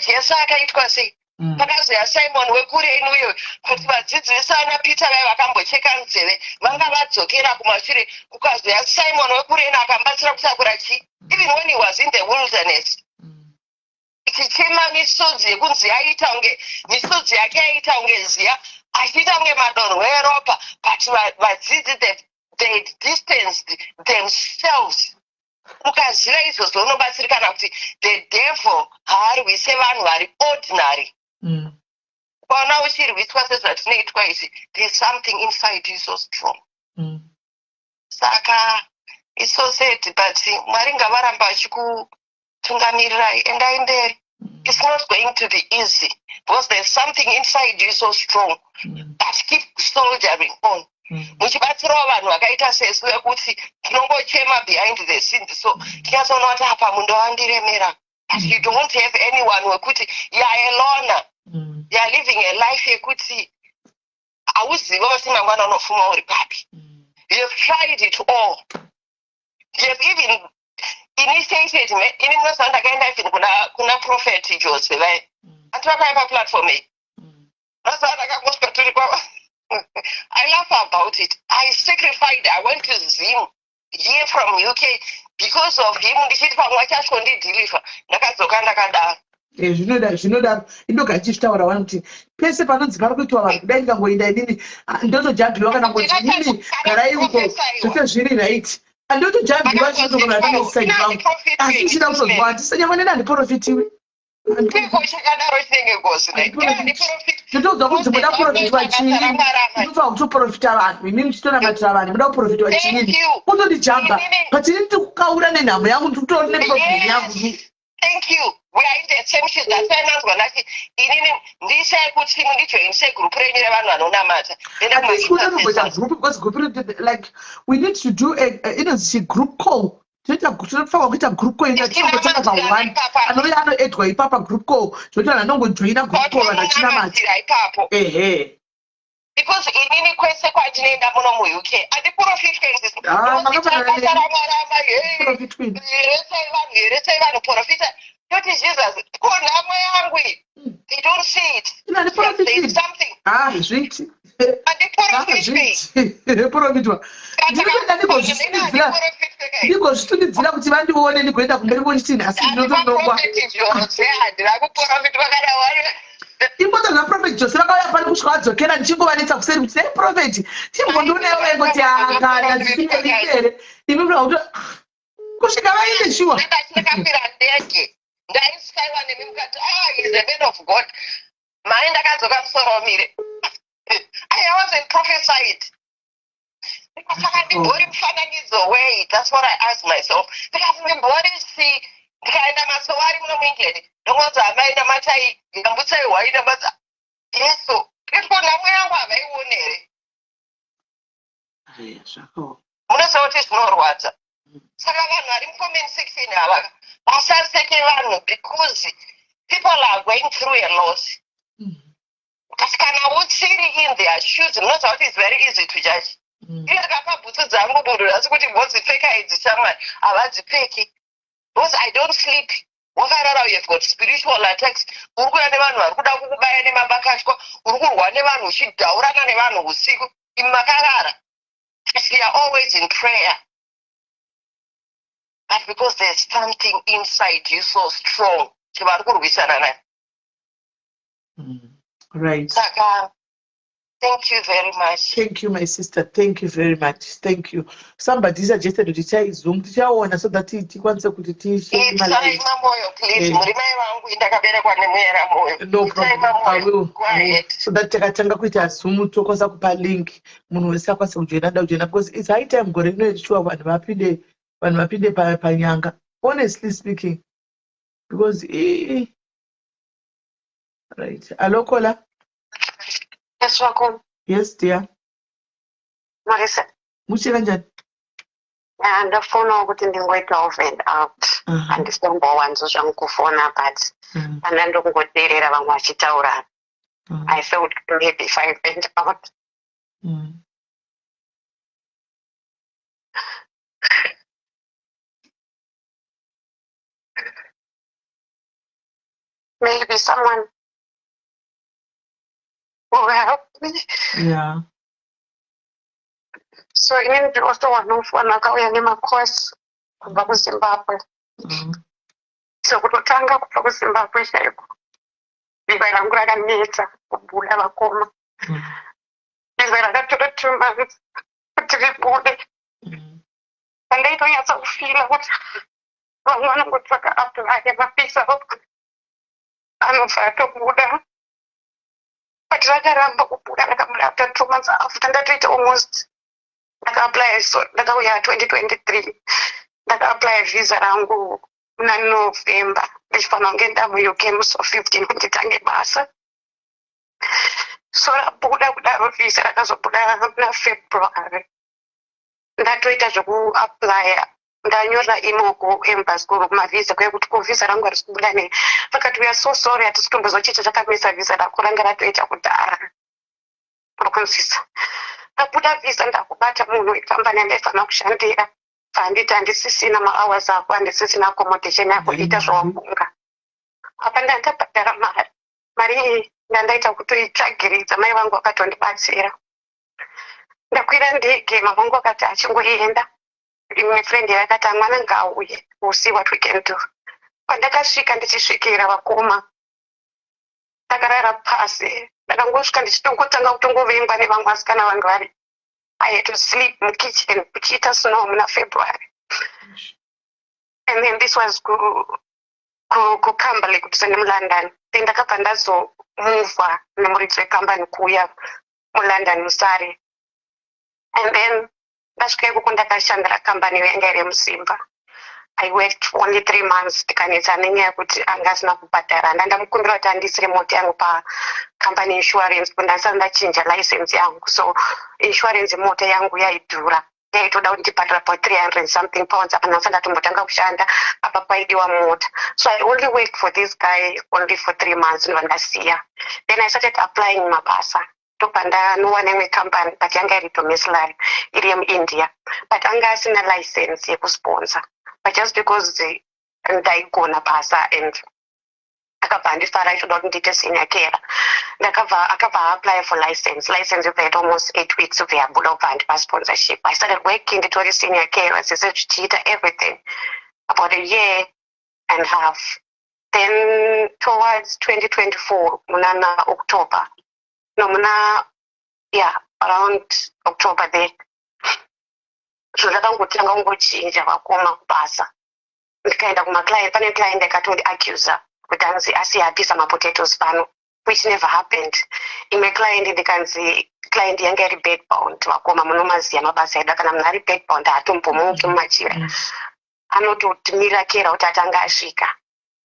Jesu akaitwa sei? Pakazoya Simon wekure inuyo kuti vadzidzisi ana Peter vakambocheka nzeve vanga vadzokera kumashure kukazoya Simon wekure ino akambatsira kutakura chi even when he was in the wilderness. Ichichema misodzi yekunzi aita unge misodzi yake aita unge ziya achiita unge madonhwe eropa but vadzidzi they distanced themselves. Ukaziva izvozvo unobatsirikana kuti the devil haarwise vanhu vari ordinary. Kwaona uchirwiswa sezvatinoitwa izvi, there's something inside you so strong. Saka it's so sad, but Mwari ngavaramba achikutungamirai endai mberi. It's not going to be easy because there's something inside you so strong. But keep soldiering on. Muchibatsirawo vanhu vakaita sesu vekuti tinongochema behind the scenes, so tinyazoona kuti apa munhu wandiremera. But you don't have anyone wekuti you are alone. You are living a life yekuti hauziva kuti mangwana unofuma uri papi. You have tried it all. You have even initiated ini munoziva ndakaenda even kuna prophet Jose vai anti vakaimba platform iyi munoziva ndakangosvika turi kwava. I laugh about it. I sacrificed. I went to Zim here from UK because of him. Ndichiti pamwe achasvo ndidhiliva ndakadzoka ndakadaro. Zvinodaro indoga ichitaura vanhu kuti pese panonzi pari kuitwa vanhu kudai ndikangoenda inini ndotojagirwa kana kuti inini garai uko zvose zviri right. Andotojagirwa chitogona ndinosaidi vangu asi ndichida kuzozwa handisanyama nena handiprofitiwi. Chakadaro chinenge gosi ndotoudzwa kunzi muda kuprofitwa chiini ndinofanira kutoprofita vanhu inini ndichitonamatira vanhu muda kuprofitwa chiini kutondijamba but inini ndikukaura nenhamo yangu ndikutori neproblem yangu. Thank you. We are in the same shit. That's why I'm going to inini ndisai kuti mundijoinise group renyu revanhu vanonamata. At least we don't go to group because group like we need to do a group call. Tinofana kuita group call inachingotanga ka1 anouya anoedwa ipapa group call zvoti vanhu vanongojoina group call vanhu vachinamata ipapo. Because inini kwese kwatinoenda muno muUK andipurofitwenresai vanhu profita toti Jesus ko nhamo yangu they don't see it. There's something. Zviti andiprofitwa ndingozvitunidzira kuti vandione ndigoenda kumberi konichini asi ndinotondongwa handina kuprofitwa kana wari imbodzo zvaprophet Jose vakauya pari kusvika vadzokera ndichingovanetsa kuseri kuti prophet chimbondionewe kuti kana zvisingerikere imi muna kuti kusvika vainde shuwa ndakafira ndege ndaisaiwa nemi mukati he's a man of God mai ndakadzoka musoro wamire I wasn't prophesied. Ndikasaka ndibhori mufananidzo wei, that's what I asked myself. Ndikati ndibhori si ndikaenda masowa ari muno muengland ndongonzi amai namatai nyambutsai hwai namadza yesu ndikati nhamo yangu havaione here. Munoziva kuti zvinorwadza. Saka vanhu vari mucomment section ava vasaseke vanhu because people are going through a loss. Kana utsiri in their shoes munoziva kuti it's very easy to judge. Ine ndikapa bhutsu dzangu munhu asi kuti mbozipfeka idzi shamwari havadzipfeki because I don't sleep. Wakarara you've got spiritual attacks. Uri kuya nevanhu vari kuda kukubaya nemabakashwa. Uri kurwa nevanhu uchidhaurana nevanhu usiku. Imi makarara. We are always in prayer. But because there's something inside you so strong, chivari kurwisana nayo. Right. Saka, thank you very much. Thank you, my sister. Thank you very much. Thank you. Somebody suggested to try Zoom. So that it wants to teach you. Itai mamoyo, please. Murimai wangu indakaberekwa nemwera moyo. No problem. I will. Go ahead. So that takatanga kuita Zoom tokoza kupa link. Munhu wese akwasa kujoina because it's high time gore inoichwa vanhu vapinde panyanga. Honestly speaking. Because right. Hello, Kola. Yes, welcome. Yes, dear. Marisa. Muchiranjani. Ndafona ukuthi ndingoita off and out. Handisombowanzo zvangu kufona but andandokungoteerera vamwe vachitaura. I felt maybe 5 and out. Maybe someone will help me. Yeah. So inini also vanofana vakauya nemacourse kubva kuzimbabwe. So kutotanga kubva kuzimbabwe chaiko diva rangu rakanetsa kubuda vakoma. Diva rakatora 2 months kuti ribude. Pandaitonyatsa kufila kuti vamwe vanongoti vaka-apply mapisa anobva atobuda. But rakaramba kubuda rakabuda after 2 months after ndatoita almost ndaka-apply so ndakauya 2023 ndaka-apply visa rangu muna November ndichifanira kunge ndamu-UK musi wa15 kuti nditange basa. So rabuda kudaro visa rakazobuda muna February. Ndatoita zvoku-applya ndanyorera email kuembassy kumavisa kwekuti visa rangu harisi kubuda nei. Vakati we are so sorry hatisi kutombozochicha takamisa visa rako ranga ratoita kudhara. Unokunzwisisa. Ndabuda visa ndakubata munhu wekambani yandaifana kushandira. Handiti handisisina ma-hours ako, handisisina accommodation yako, ita zvawafunga. Apa ndandabhadhara mari. Mari iyi ndandaita kutoitsvagiridza, mai vangu vakatondibatsira. Ndakwira ndege, mama vangu vakati achingoenda. Imwe friend yakati mwana ngauye, we'll see what we can do. Pandakasvika ndichisvikira vakoma. Ndakarara pasi. Ndakangosvika ndichitongotanga kutongovengwa nevamwe vasikana vangu vari. I had to sleep mukitchen kuchiita snow muna February. And then this was kuKamberley kudhuze nemuLondon. Then ndakabva ndazomuvha nemuridzi wekambani kuuya muLondon musare. And then ndasvika ikoko ndakashandira kambani yanga iri muSimba. I worked only 3 months ndikanetsa nenyaya yekuti anga asina kubhadhara. Ndandamukumbira kuti andisire mota yangu pacompany insurance kuti ndasara ndachinja license yangu. So insurance mota yangu yaidhura. Yaitoda kuti ndibhadhara pa 300 something pounds apa ndasara ndatombotanga kushanda apa paidiwa mota. So I only worked for this guy only for 3 months ndandasiya. Then I started applying mabasa. Tobva ndanowana imwe company but yanga iri domiciliary iri yemuIndia. But anga asina license yekusponsor. But just because ndaigona basa and akabva andifara aitoda kuti ndiite senior carer. Akabva apply for license. License you had almost 8 weeks of yabuda kubva andipa sponsorship. I started working nditori senior carer sese tichiita everything about a year and a half. Then towards 2024 muna October. No, around October there. Zvandakangotanga kungochinja vakoma kubasa. Ndikaenda kumaclient, pane client akatondiaccusa kuti anzi asiyapisa mapotatoes pano, which never happened. Imwe client ndikanzi client yanga iri bedbound, vakoma munomaziya mabasa edu kana munhu ari bedbound haatombomuki mumachira. Anototimira kera kuti atanga asvika.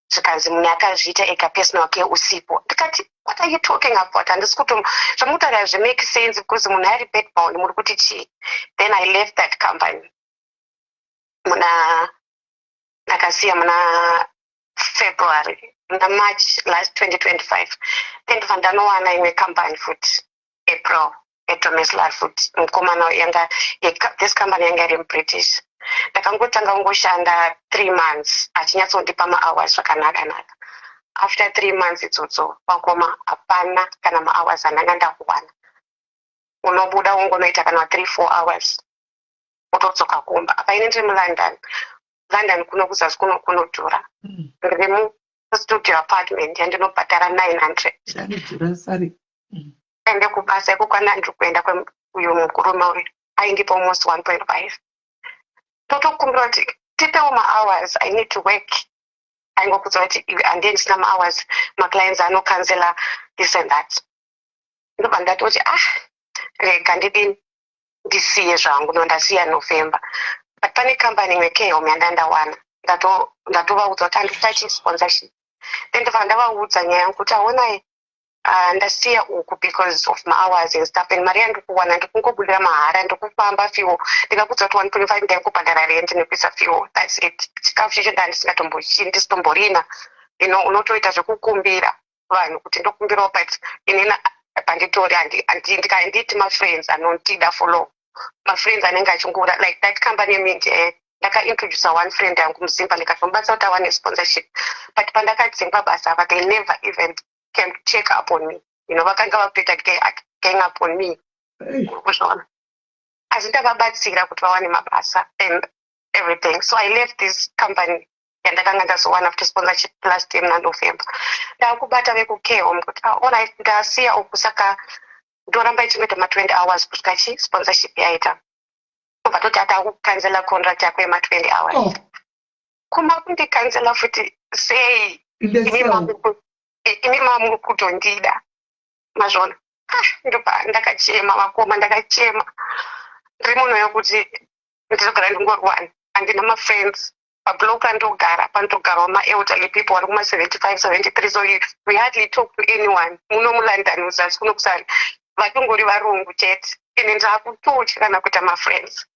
Zvikanzi munhu akazviita ega personal care usiku. Ndikati what are you talking about? Handisi kuti zvamutaura hazvimake sense because munhu ari bedbound muri kuti chii. Then I left that company. Nakasiya muna February, muna March last 2025. Then ndibva ndanowana imwe company futi April, edomiciliary futi. Mukomana yanga this company yanga iri British. Ndakangotanga kungoshanda 3 months achinyatsondipa ma-hours zvakanaka. After 3 months idzodzo vakoma hapana kana ma-hours andanga ndakuwana. Unobuda ungonoita kana 3-4 hours utodzoka kumba. Apa ine ndiri muLondon. London kuno kuzasi kunodhura. studio apartment yandinobhadhara 900 Sorry. ende kubasa ikokwana ndiri kuenda kweuyo mukurume uyu aindipa almost 1.5 totokumbira kuti tipewo mahours I need to work aingokudza kuti handie ndisina mahours maclients anocancela this and that ndobva ndatoti rega ndidini ndisiye zvangu ndasiya November but pane company imwe K-Home yandandawana ndatovaudza kuti handitachi sponsorship then ndobva ndavaudza nyaya yangu kuti aonai ndasiya uku because of my hours and stuff and mari yandikuwana ndikungobudira mahara ndikufamba fiwo ndikakudza kuti 1.5 ndaikubhadhara rent nekuisa fiwo that's it chikafu cheche ndandisitomborina unotoita zvekukumbira vanhu kuti ndokumbirawo but inena panditori nditi mafriends anotida follow mafriends anenge achingura like that company yemindi ndakaintroduce one friend yangu muzimba ndikatomubatsa kuti awane sponsorship but pandakadzingwa basa apa they never even came to check up on me vakanga vapeta gang up on me kuzvona asi ndavabatsira kuti vawane mabasa and everything so I left this company yandakanga ndazowana after sponsorship last year naNovember ndakubata vekuK-Home kuti ona ndasiya uku saka ndoramba ichinoita ma20 hours kusvika sponsorship yaita ubva toti atakucancela contract yako yema20 hours kuma kundicancela futi sei ini mamu kutondida mazvona ndobva ndakachema vakoma ndakachema ndiri munhu yokuti ndizogara ndingorwani handina mafriends pablock andogara panotogarawo maelderly people vari kuma75 73 so we hardly talk to anyone muno muLondon uzasi kuno kusari vatongori varungu chete ine ndakutotya kana kuita mafriends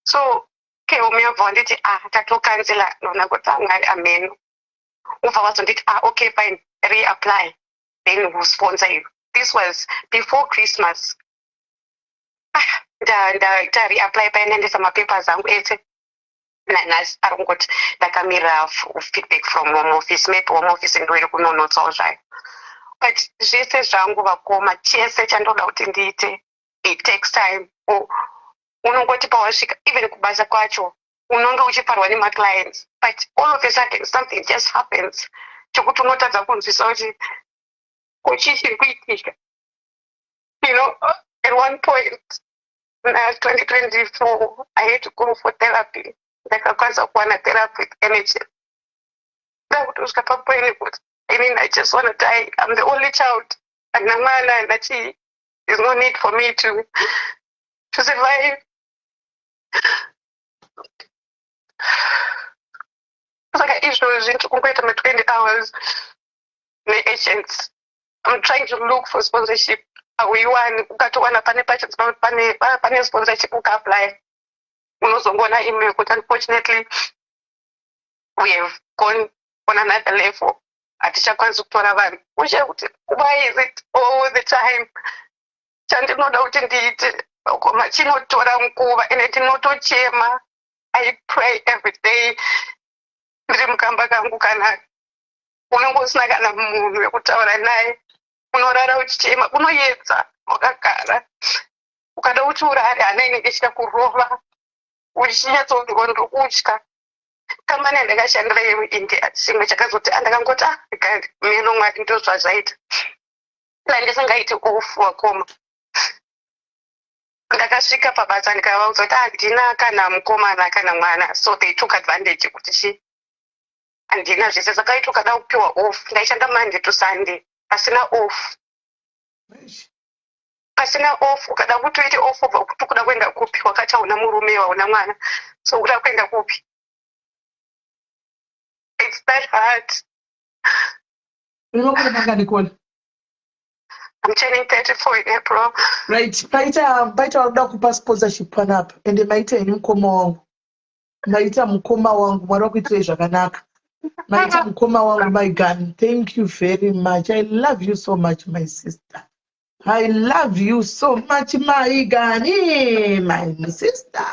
so K-Home yabva wanditi tatocancela nona kuti angari ameno ubva wazonditi okay fine reapply then we'll sponsor you this was before Christmas ndaita reapply painendesa mapapers angu ese nanhasi ari kungoti ndakamira feedback from home office maybe home office ndoiri kunonotsawo zvayo but zvese zvangu vakoma chese chandoda kuti ndiite it takes time unongoti pawasvika even kubasa kwacho unonge uchiparwa nemaclients but all of a sudden something just happens chokuti unotadza kunzwisa kuti kuchiri kuitika at one point 2024 I had to go for therapy ndakakwanisa kuwana therapy with NHS ndakutosvika papoint kuti I just want to die. I'm the only child and there's no need for me to survive. Saka izvozvi ndikungoita ma20 hours ne-agents. I'm trying to look for sponsorship. Auiwani ukatowana pane sponsorship ukaapply. Unozongona email kuti unfortunately we have gone on another level. Hatichakwanisi kutora vanhu. Ushe kuti why is it all the time? Chandinoda kuti ndiite koma chinotora nguva ende ndinotochema. I pray every day. Ndiri mukamba kangu kana unenge usina kana munhu wekutaura naye unorara uchichema unoedza wakagara ukada kuti urare hana inenge ichida kurova uchinyatsoonzwa ndokutya kambani yandakashandira yemuindia chimwe chakazoti andakangoti meno mwari ndozvazvaita landisingaiti ofu wakoma ndakasvika pabasa ndikavaudza kuti handina kana mukomana kana mwana so they took advantage kuti handina zvese saka iti ukada kupiwa off ndaishanda Monday to Sunday pasina off ukada kutoite off ubva kuti kuda kuenda kupi wakati hauna murume hauna mwana so kuda kuenda kupi it's that hard. I'm turning 34 in April. Right. Paita waruda kupa sponsorship panapa. Ende maita ini mkoma wangu. Maita mkoma wangu. Mwari wakuitire zvakanaka. Maita mkoma wangu, my God. Thank you very much. I love you so much, my sister. I love you so much, my Gani, my sister.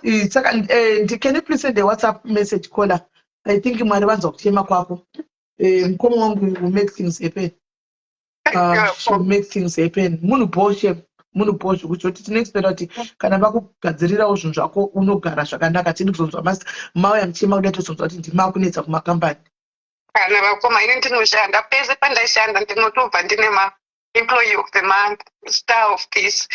Can you please send a WhatsApp message, caller? I think mwari wanza kuchema kwako. Mkoma wangu will make things happen. Should make things happen. Munu boshe kuti tinexpect kuti kana vakugadzirirawo zvinhu zvako unogara zvakanaka tiri kuzonzwa mauya muchema kudai tozonzwa kuti ndima kunetsa kumakambani kana vakoma ine ndinoshanda pese pandaishanda ndinotobva ndine employee of the month, star of this.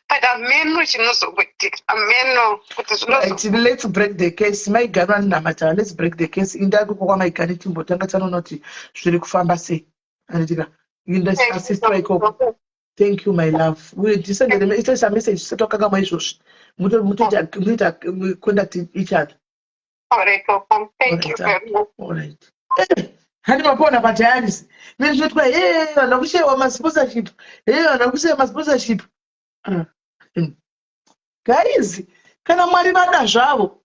But ameno chinozokuitika, ameno kuti Right, let's break the case. Maigana namatara, let's break the case. Indaku kwa maigani timbotanga tano noti zviri kufamba sei. Anitika, assist ikoko. Thank you, my love. We descended a message to talk about my shoes. Muta conduct each other. All right, thank you very much. All right. Hani mapona patayarisi. Nezvitwa vanakushewa masponsorship. Vanakushewa masponsorship. Guys, kana Mwari vada zvavo.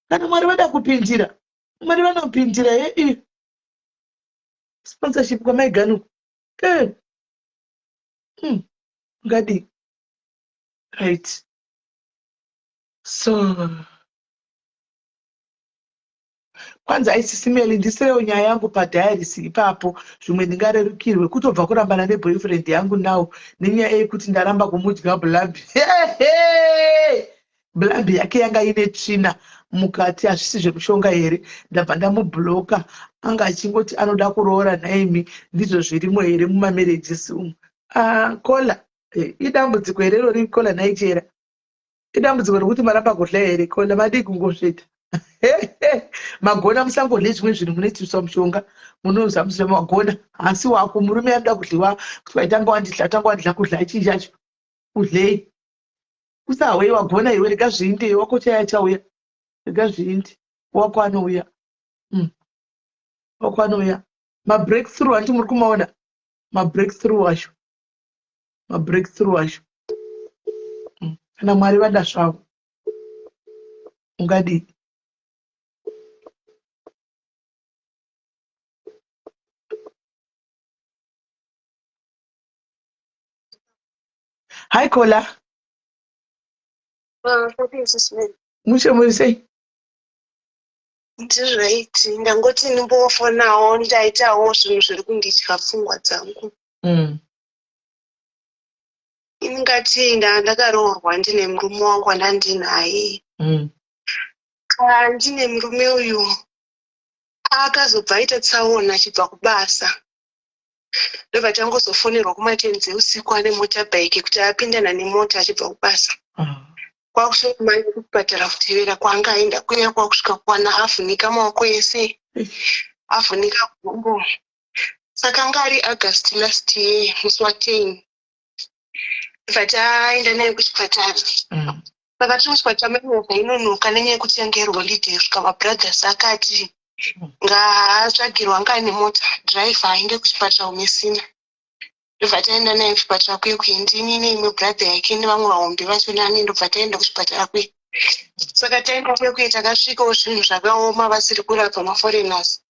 Kana Mwari vada kupindira. Mwari vanopindira sponsorship kwa maiganu. Ngadi. Right. So kwanza aisisimeli ndisewo nyaya yangu padiaries ipapo zvimwe ndingarerukirwe kutobva kurambana neboyfriend yangu nawo nenyaya yekuti ndaramba kumudya blambi. Blambi yake yanga ine tsvina mukati, hazvisi zvemushonga here. Ndabva ndamubloka, anga achingoti anoda kuroora naimi, ndizvo zvirimo here mumamarriages umu. Kola idambudziko herero rikola naichera. Idambudziko rokuti maramba kudya here kola madi kungosveta. Magona musangodle zvimwe zvinhu munoitiswa mushonga munoza musema magona asi wako murume anoda kudliwa kuti tanga wandidla kudla ichi chacho udlei usawe wagona iwe rega zviinde wako chaya chauya rega zviinde wako anouya wako anouya mabreakthrough andi muri kumaona mabreakthrough wacho kana Mwari vada zvavo ungadii. Hi Kola. Mushe muri sei? Ndizvaiti ndangoti ndimbofonawo ndaitawo zvinhu zviri kunditya pfungwa dzangu. Ingati ndakaroorwa ndine murume wangu wandandinaye. Ndine murume uyu akazobva aita tsaona achibva kubasa. Ndobva tangozofonerwa kumatenzi usiku ane motorbike kuti apindana nemota achibva kubasa. Kwakushokumanya kupatara kutevera kwanga aenda kuya kwakusvika kwana avhunika maoko ese. Avhunika gumbo. Saka ngari August last year musi wa10. Ndobva taenda naye kuchipatara. Saka tiri kuchipatara movha inonoka nenyaya yekuti yange iri holiday kusvika mabrothers akati ngaatsvagirwa ngane mota driver aende kuchipatara umesina. Ndobva taenda naye kuchipatara kuye kuindini neimwe brother yake nevamwe vahombe vacho nani ndobva taenda kuchipatara kuye. Saka taenda kuye takasvikawo zvinhu zvakaoma vasiri kurapa maforeigners.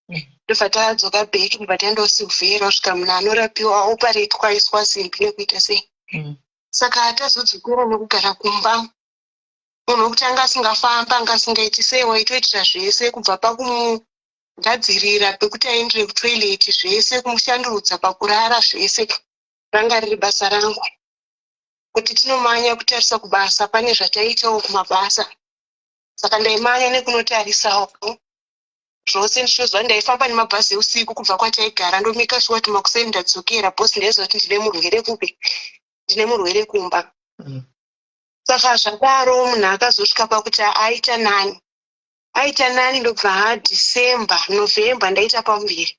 Ndobva tadzoka back ndobva taenda kusivhera kusvika munhu anorapiwa operatwa aiswa simbi nekuita sei. Saka tazodzokera nekugara kumba. Munhu wekuti anga asingafamba anga asingaiti sei waitoitira zvese kubva pakumugadzirira pekuti aendere kutoileti zvese kumushandurudza pakurara zvese ranga riri basa rangu. Kuti tinomanya kutarisa kubasa pane zvataitawo kumabasa. Saka ndaimanya nekunotarisawo. Zvose ndichizwa ndaifamba nemabhazi eusiku kubva kwataigara ndomika sure kuti makuseni ndadzokera bhosi ndaizoti ndine murwere kupi. Ndine murwere kumba. Saka zvadaro munhu akazosvika pakuti aita nani ndobva December, November ndaita pamuviri.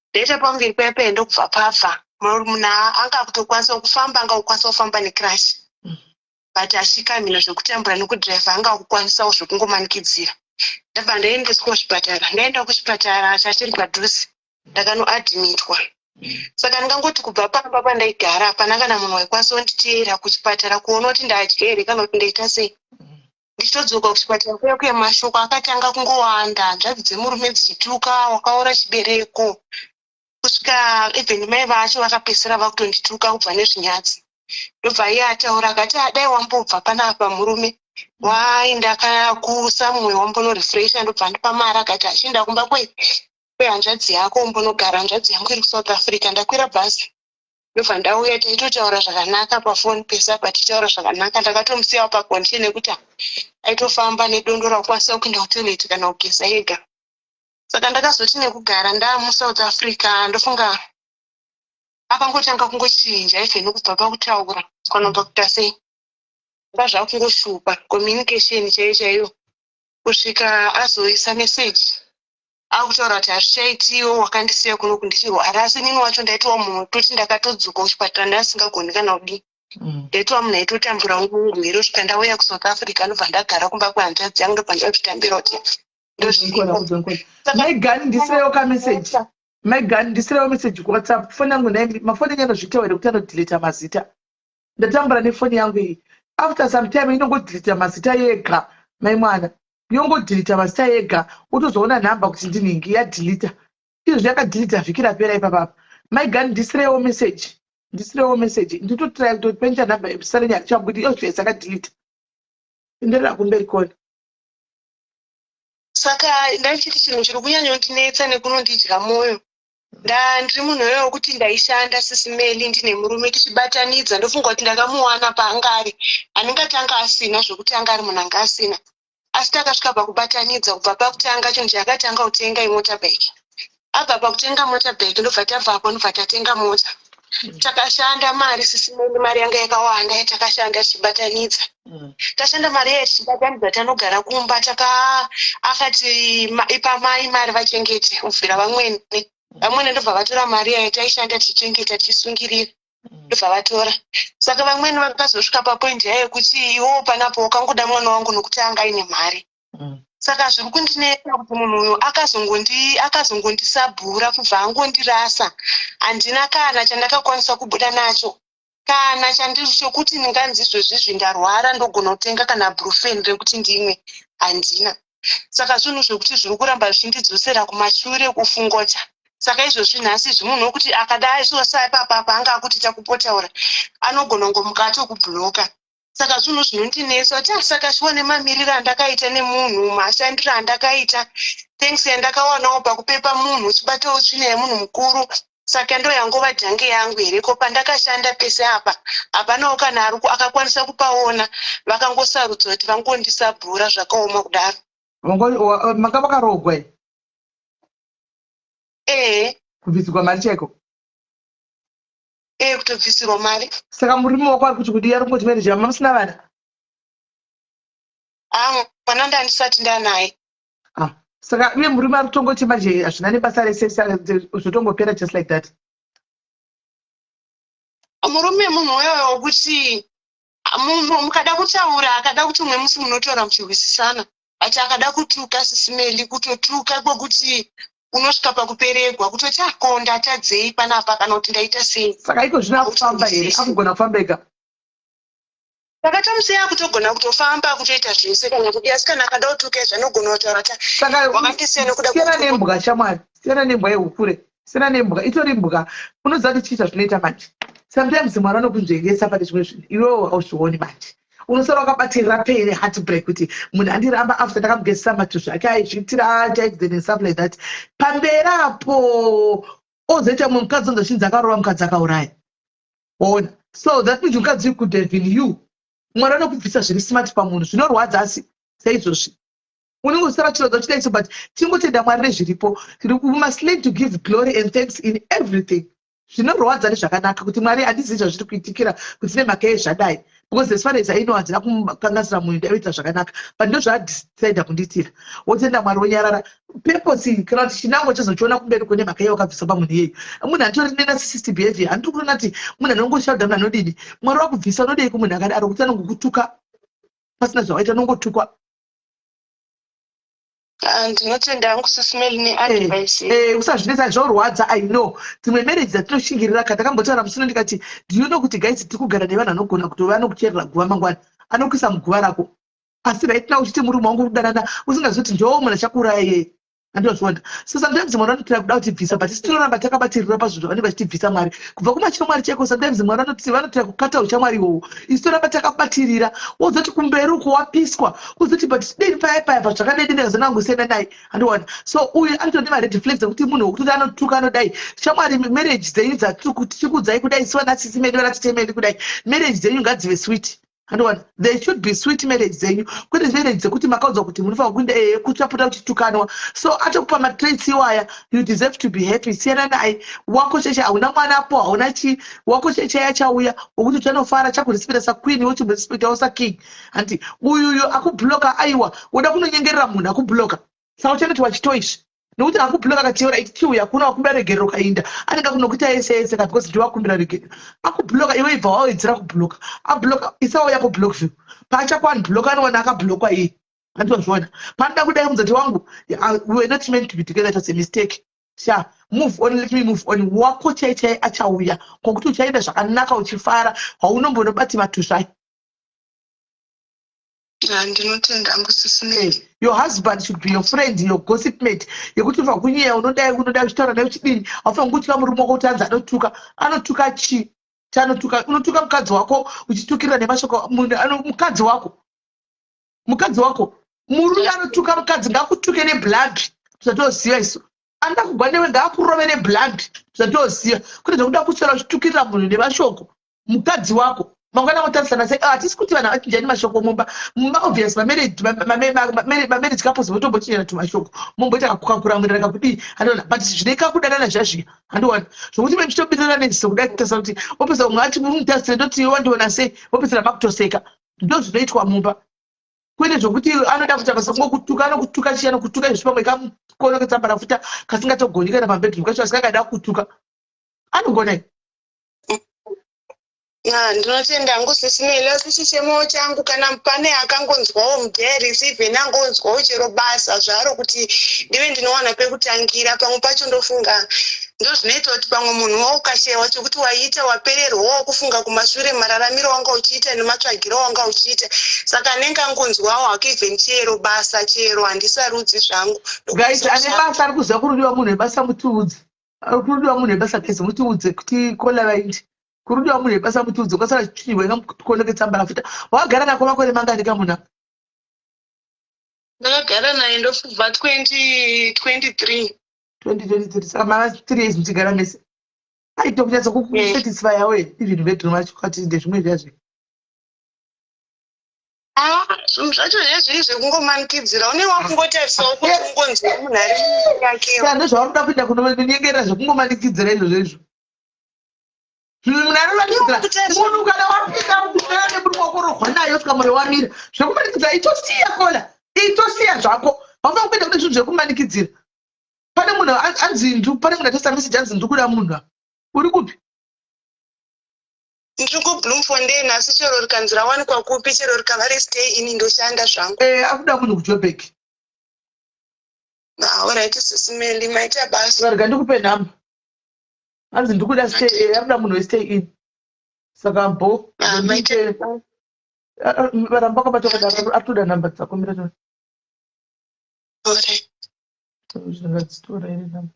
Ndaita pamuviri paya ndokubva pabva. Munhu anga kutokwanisa kufamba anga kukwanisa kufamba necrash. But ashikamira zvekutambura nekudrive anga kukwanisawo zvekungomanikidzira. Ndabva ndaendeswa kuchipatara. Ndaenda kuchipatara chachiri padhuze. Ndakanoadmitwa. Saka ndingangoti kubva pamba pandaigara hapana kana munhu waikwanisa kunditeera kuchipatara kuona kuti ndadya here kana kuti ndaita sei. Ndichitodzoka kuchipatara kuye mashoko akatanga kungowanda, hanzvadzi dzemurume dzichituka, wakaora chibereko. Kusvika even mai vacho vakapedzisira vakutondituka kubva nezvinyatsi. Ndobva iye ataura akati dai wambobva panapa murume waenda kusamwe wambonorefresha. Ndobva ndipa mari akati achienda kumba kwehanzvadzi yako umbonogara, hanzvadzi yangu iri kuSouth Africa. Ndakwira bhazi ndobva ndauya taitotaura zvakanaka pafoni pesa patitaura zvakanaka. Ndakatomusiyawo pacondition yekuti aitofamba nedondora kukwanisa kuenda kutoilet kana kugeza ega. saka ndakazoti nekugara ndamuSouth Africa ndofunga akangotanga kungochinja even kubva pakutaura kanobva kuita sei zvava kungoshupa communication chaiyo kusvika azoisa message akutaura kuti hazvichaitiwo wakandisiya kuno kundichirwara asi nini wacho ndaitiwa munhu toti ndakatodzoka kuchipatara ndasingagoni kana kudii ndaitiwa munhu aitotambura ngurungu mhiri osvika ndauya kuSouth Africa ndobva ndagara kumba kwehanzvadzi yangu ndobva ndazvitambira kuti maigani ndisirewo kamessage maigani ndisirewo message kuWhatsApp foni yangu mafoni enyu anozviita here kuti anodhilita mazita ndatambura nefoni yangu iyi after some time inongodhilita mazita yega maimwana yongodhilita mazita yega utozoona nhamba kuti ndinhingi yadhilita izvo yakadhilita vhiki rapera ipapapa maigani ndisirewo message nditotrai kutopenja nhamba yepisareni harichabudi iyo zvese akadhilita enderera kumberi kona. Saka ndachiti chinhu chiri kunyanyondinetsa nekunondidya mwoyo ndiri munhu wewe wekuti ndaishanda sisimeli ndine murume tichibatanidza ndofunga kuti ndakamuwana paanga ari anengatanga asina zvokuti anga ari munhu anga asina asi takasvika pakubatanidza kubva pakutanga chonje akatanga kutenga imotabheki abva pakutenga motabheki ndobva tabvapo ndobva tatenga mota takashanda mari sisimeli mari yanga yakawanda yatakashanda tichibatanidza tashanda mari yayo tichibatanidza tanogara kumba akati ipa mai mari vachengete ubvira vamwene ndobva vatora mari yayo taishanda tichichengeta tichisungirira ndobva vatora saka vamweni vakazosvika papoindi yayo kuti iwo panapo wakangoda mwana wangu nokuti anga aine mari saka zviri kundinetsa kuti munhu uyu akazongondisabhura kubva angondirasa handina kana chandakakwanisa kubuda nacho kana chandiri chokuti ndinganzi izvozvizvi ndarwara ndogona kutenga kana brufen rekuti ndimwe handina saka zvinhu zvokuti zviri kuramba zvichindidzosera kumashure kufungota saka izvozvi nhasi zvimunhu wekuti akadai zvosai papapa anga akuti takupotaura anogona ngomuka atokubhuloka saka zvinhu zvinondinetsa kuti saka shione mamiriro andakaita nemunhu mashandiro andakaita thanks yandakawanawo pakupepa munhu uchibatawo tsvina yemunhu mukuru saka ndo yangova dhange yangu here ko pandakashanda pese apa hapanawo kana akakwanisa kupaona vakangosarudza kuti vangondisabhura zvakaoma kudaro manga vakarogwa kubvisirwa mari chaiko kutobvisirwa mari saka muri mumaoko ari kuti kudi ari kungoti marriage ama musina vana mwana ndandisati ndanaye saka uye murume ari kutongoti marriage hazvina nebasa rese zvotongopera just like that murume munhu wewe wokuti mukada kutaura akada kuti umwe musi munotaura muchirwisisana ati akada kutuka sisimeli kutotuka kwekuti unosvika pakuperegwa kutoti akonda tadzei panapa kana kuti ndaita sei saka iko zvina kufamba here akugona kufamba ega saka tamuseya kutogona kutofamba kutoita zvese kana kudi asi kana akada kutuka zvanogona kutaura saka siyana nembwa shamwari siyana nembwa yehukure siyana nembwa itori mbwa unoziva kuti chiita zvinoita manje sometimes mwana anokunzvengesa pane zvimwe zvinhu iwewo hauzvioni manje unosara wakabatirira pere heartbreak kuti munhu andiramba after ndakamugezesa matu zvake aizviitira chaizden stuff like that pamberi apo ozoita mumwe mukadzi ondochinzi akarova mukadzi akauraya waona so that means mukadzi could have been you mwari anokubvisa zviri smart pamunhu zvinorwadza asi saizvozvi unongosara chirodzo chidaiso but tingotenda mwari nezviripo we must learn to give glory and thanks in everything zvinorwadza nezvakanaka kuti mwari handizivi zvazviri kuitikira kuti nemhaka yezvadai because as far as I know handina kumukangasira munhu ndaita zvakanaka but ndo zvaadecida kundiitira wotenda mwari wonyarara purpose kana kuti chinango chazochiona kumberi kune mhaka iye wakabvisa pamunhu iyeyo munhu anditori nenarcissistic behavior handiri kuona kuti munhu anongoshaudha munhu anodini mwari wakubvisa unodei kumunhu akadaro kuti anongokutuka pasina zvawaita anongotukwa ndinotenda hangu sisimeli neadvice usazvinetsa zvorwadza I know dzimwe marriage dzatinoshingirira kana takambotaura musino ndikati do you know kuti guys tiri kugara nevanhu anogona kuti vanokucherera guva mangwana anokuisa muguva rako asi raitina uchiti murume wangu kudanana usingazoti njoo munhu achakuuraya iyeye andozviona so sometimes mwari anotira kuda kutibvisa but tinoramba takabatirira pazvinhu vanenge vachitibvisa mwari kubva kumachamwari chaiko sometimes mwari vanotira kukata uchamwari iwowo isi toramba takabatirira wozoti kumberi uko wapiswa uzoti but dei paya pazvakadai ndingazonangosiyana naye andoona so uyu anotone mared flags ekuti munhu wekuti anotuka anodai shamwari marriage dzenyu tichikudzai kudai siwana sisimeli vanatitemeli kudai marriage dzenyu ngadzive sweet and there should be sweet marriage dzenyu kwete marriage dzekuti makaudzwa kuti munofanira kuinda kutapota kuchitukanwa. So atakupa matraits iwaya, you deserve to be happy. Siyana naye, wako cheche hauna mwanapo, hauna chi, wako cheche yachauya wokuti chanofara chakurespecta saqueen wochirespectawo saking. Anti uyuyu akubloka aiwa woda kunonyengerera munhu akubloka. Saka uchanoti wachitoizvi nokuti akubloka akateura ichiuya hakuna wakumbira regerero kainda anenge kunokuita ese ka because ndiwakumbira regerero akubloka iwe ibva wawedzera kubloka abloka isauya kublock view pachako anbloka anoona akablokwa iye andozviona panoda kudai muzati wangu we were not meant to be together, it was a mistake. Sha move on, let me move on. Wako chaichai achauya kokuti uchaenda zvakanaka uchifara haunombonobati matusvai. Ndinotenda ngusisine. Your husband should be your friend, your gossip mate. Yekuti ufa kunyeya unoda kuchitaura naye uchidini aufa kutuka murume wako kuti anzi anotuka chi chanotuka unotuka mukadzi wako uchitukirira nemashoko mukadzi wako murume anotuka mukadzi ngakutuke neblood zvatoziva isu anda kugwa newe ngaakurove neblood zvatoziva kuti zvakuda kuswera uchitukirira munhu nemashoko mukadzi wako mangwana motarisana sei hatisi kuti vanhu havachinjani mashoko mumba obvious mamarriage couples votombochinjana tumashoko momboita kakuramwirira kakudii handiona but zvine kakudanana zvazviya handiona zvokuti mechitombirirana neziso kudai kutasa kuti opesa umwe ati mumutasire ndoti wandiona sei opesera makutoseka ndo zvinoitwa mumba kwete zvokuti anoda kuti akasangokutuka anokutuka chi anokutuka izvi pamwe kamukono ketsambara futa kasingatogoni kana pambedroom kacho asikangada kutuka anogonai. Ndinotenda ngusisine asi chichemo changu kana pane akangonzwawo mudireceive nangonzwawo chero basa zvaro kuti ndive ndinowana pekutangira pamwe pacho ndofunga ndozvinoita kuti pamwe munhu waukashewa chekuti waita wapererwawo kufunga kumashure mararamiro wanga uchiita nematsvagiro wanga uchiita saka nenge angonzwawo hako even chero basa chero handisarudzi zvangu guys ane basa ari kuziva kurudiwa munhu webasa mutiudzi ari kurudiwa munhu webasa kezi mutiudze kuti kola vaindi kurudiwa munhu webasa mutiudzi ukasara chichiwa ingamukoneketsambara futa wakagara nako makore mangani kamunhu ndakagara naye ndofubva 2023 saka mava 3 years muchigara mese aito kunyatsa kusatisfyawe even bedroom acho kati ndezvimwe zvazvo zvinhu zvacho zvezvii zvekungomanikidzira une wakungotarisawo kuti ungonzwa munhu ari yakewo ndozvawaruda kuita kunonyengerera zvekungomanikidzira izvozvo izvo munhu anomanikidzira munhu kana wapinda kutora nemurume wako rohwa nayo saka mwoyo wamira zvekumanikidzira itosiya kola itosiya zvako haufanira kuenda kune zvinhu zvekumanikidzira. Pane munhu anzi ndu pane munhu atasa message anzi ndu kuda munhu uri kupi ndiri kuBloemfontein asi chero rikanzi rawanikwa kupi chero rikava restay ini ndoshanda zvangu akuda munhu kuJoburg. Alright sisimeli maita basa rega ndikupe nhamba anzi ndikuda stay akuda munhu westay in saka mbo varamba kwabatoka atoda nhamba dzako mira zvingadzitora iri nhamba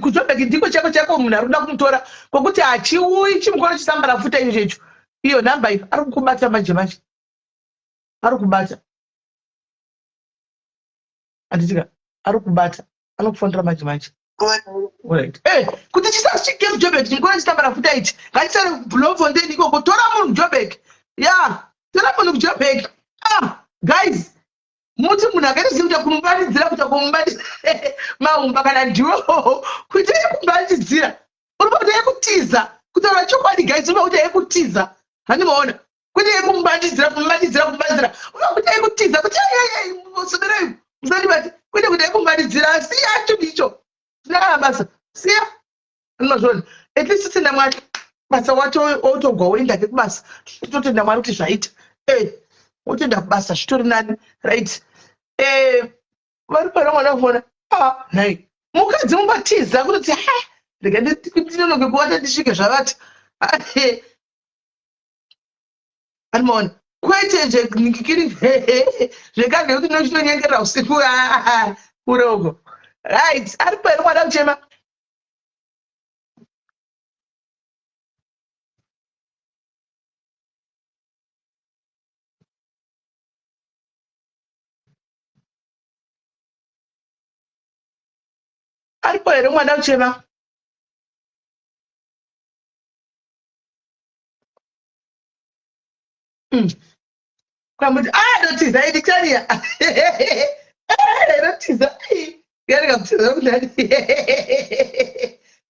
kuJoburg ndiko chako munhu ari kuda kumutora kwokuti hachiuyi chimukono chisambara futa izvo checho iyo nhamba iyo ari kukubata manje manje ari kubata anditika ari kubata anokufonera manje manje kuti chisasvike muJoburg chimukono chisambara futa ichi ngatisare Bloemfontein ikoko tora munhu Joburg tora munhu kuJoburg guys muti munhu akaitoziva kuti kumubanidzira kuita kumubanidzira maumba kana ndiwo kuita yekubanidzira uri kuita yekutiza kutaura chokwadi guys uri kuita yekutiza handimaona kuita yekumubanidzira unokuita yekutiza kuti soberei musandibati kuita yekumubanidzira siya cho ndicho zvinakana basa siya ndinozvona at least tenda Mwari basa wacho otogwa woenda kubasa totenda Mwari kuti zvaita wotenda kubasa zvitori nani right vari pana mwana kufona nhai mukadzi mubatiza kutoti rega ndinonoke kuwata ndisvike zvavati animaona kwete nje nikikiri zvekare nekuti nochitonyengerera usiku uroko right ari pari mwana kuchema aripo here mwana kuchema kwamuti notiza idictaria notiza yareka kutiza kudani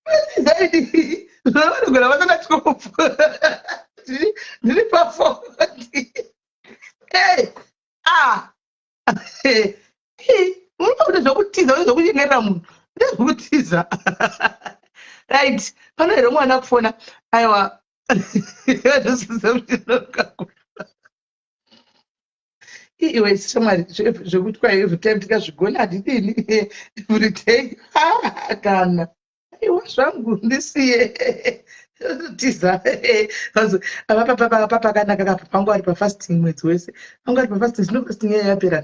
notiza idi vanogona vasakatikofu ndiri pafoti unoda kuti zvokutiza uye zvokuchengerera munhu ndezvokutiza right pano here mwana kufona aiwa iwe shamwari zvekuti kwa every time tikazvigona handidini every day kana aiwa zvangu ndisiye tiza papa akanaka kapa pangu ari pafasting mwedzi wese pangu ari pafasting zvino fasting iya yapera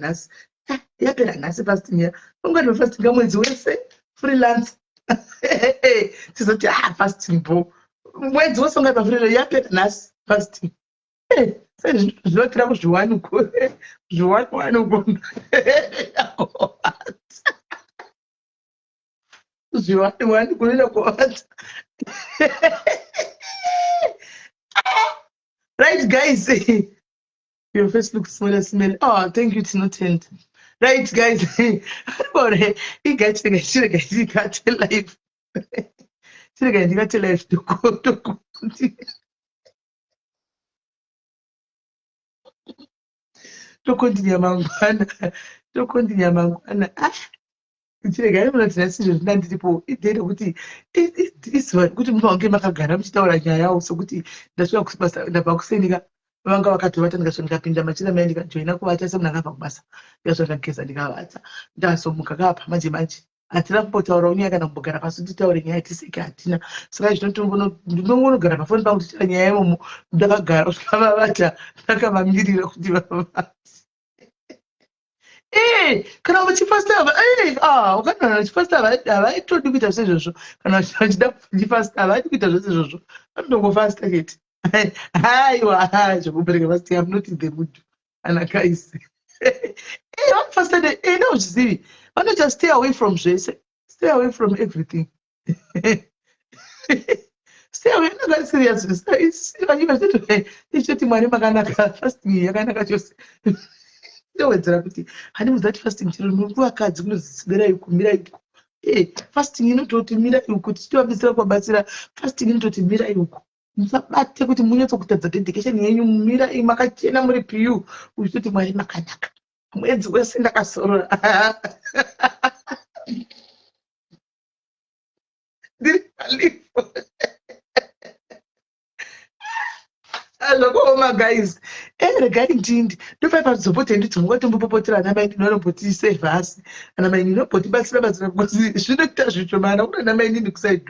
nhasi fasting iya pangu ari pafasting mwedzi wese freelance tizoti fasting bo mwedzi wose unga pafreelance yapera nhasi fasting zvinotira kuzviwani uko zviwani uko zviwani kunoenda kuwata. Right, guys. Your face looks smaller. Oh, thank you, it's not end. Right, guys. You guys, you got a life. You got a life to go to continue, mangwana. To continue, mangwana. Chirega munotina sizvo zvinandiripo idhere kuti isiva kuti munhu wange makagara muchitaura nyaya uso kuti ndasvika kubasa ndabva kusenika vanga vakatovata ndikasvika ndikapinda machira mai ndikajoina kuvata semunhu akabva kubasa ndikasvika ndikageza ndikavata ndazomuka kava pamanje manje hatina kumbotaura unyaya kana kumbogara pasi kuti titaure nyaya tiseke hatina saka ndinongonogara pafoni pangu tichira nyaya imomo ndakagara kusvika vavata ndakavamirira kuti vavate kana vachifasta ukanana vachifasta havaitodi kuita sezvozvo kana vachida kuchifasta havaiti kuita zvose izvozvo vanotongofasta keti aiwa zvokubereka fasti am not in the mood anakaisi vanofasta nezvizivi vanota stay away from zvese stay away from everything stay away naka serious ichoti mwari makanaka fasting yakanaka chose ndowedzera kuti hani muzati fasting chiro nokuvakadzi kunozisibirai kumirai fasting inototi mirai uko tichitovabetsera kuvabatsira fasting inototi mirai uko musabate kuti munyatsokutadza dedication yenyu mirai makachena muri piu uchitoti mwari makanaka mwedzi wese ndakazorora ndiri palipo Hello, guys. Regarding Tindi, do I have support and to what to put and I might not put it safe as and I may not put it back because should not touch your man. I may need to say,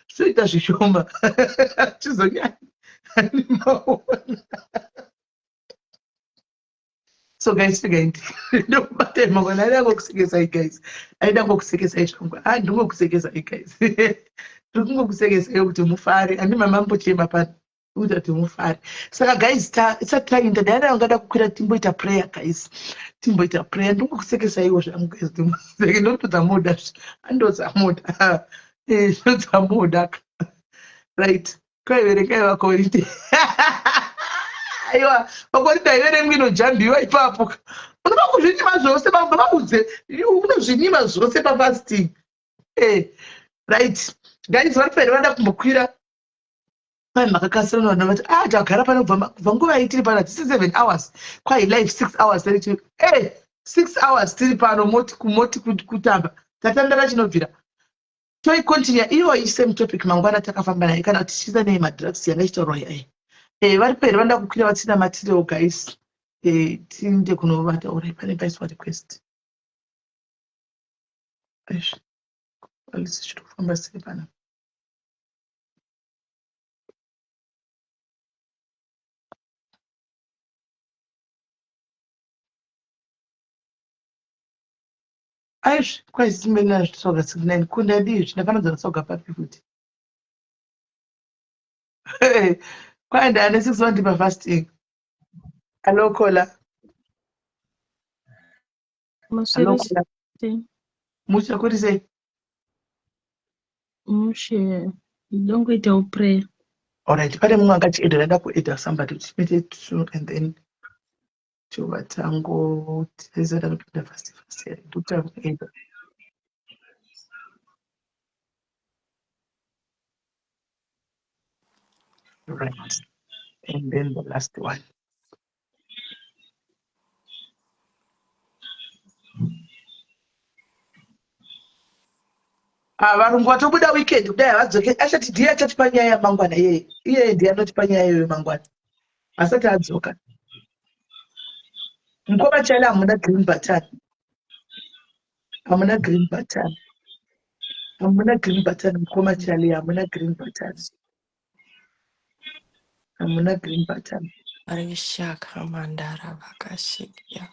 so it does show me. So, guys, again, no matter when I don't go sick guys. I don't go sick as I don't go sick as I guys. Don't go sick as I to Mufari and my mom put him apart. Udati mufari saka guys isatainda ndaenda ngada kukwira timboita prayer guys timboita prayer ndingokusekesa iwo zvangu guys ndimuzeke ndotodza moda andoza moda ndodza moda right kwaiverekai vakorite aiwa vakorite aiveremwino jambiwa ipapo unoba kuzvinyima zvose vabudze unozvinyima zvose pafasting right guys varipere vanda kumbokwira makakasira vanhu vati tagara pano kubva nguva itiri pano tisi 7 hours kwai live 6 hours 6 hours tiri pano moti kutamba tatandara chinobvira toikontinua ivo isame topic mangwana takafamba naye kana kuti tichiita nei madrugs yanga ichitaurwa yai vari peri vanda kukwira vatina material guys tinde kunovataura pane paiswa request alisi chiri kufamba sei pana aish kwai simbena zvitsoga 69 kundadii zvinafanadzana tsoga papi futi kwai ndane 6 wandi pafasting alokola musha kuti sei mushe ndongoitawo prayer Alright, pane mumwe akachiedera nda kuedha somebody chimete soon and then chovatango tezera kupinda fast ndokuta kuedha. Right. And then the last one. Varungu vatobuda weekend kudai havadzoke achati ndiye achatipa nyaya yamangwana iye ndiye anotipa nyaya iyoyo mangwana asati adzoka. Mukoma chale hamuna green button. Hamuna green button. Hamuna green button mukoma chale hamuna green button. Hamuna green button. Arishaka mandara vakashikia.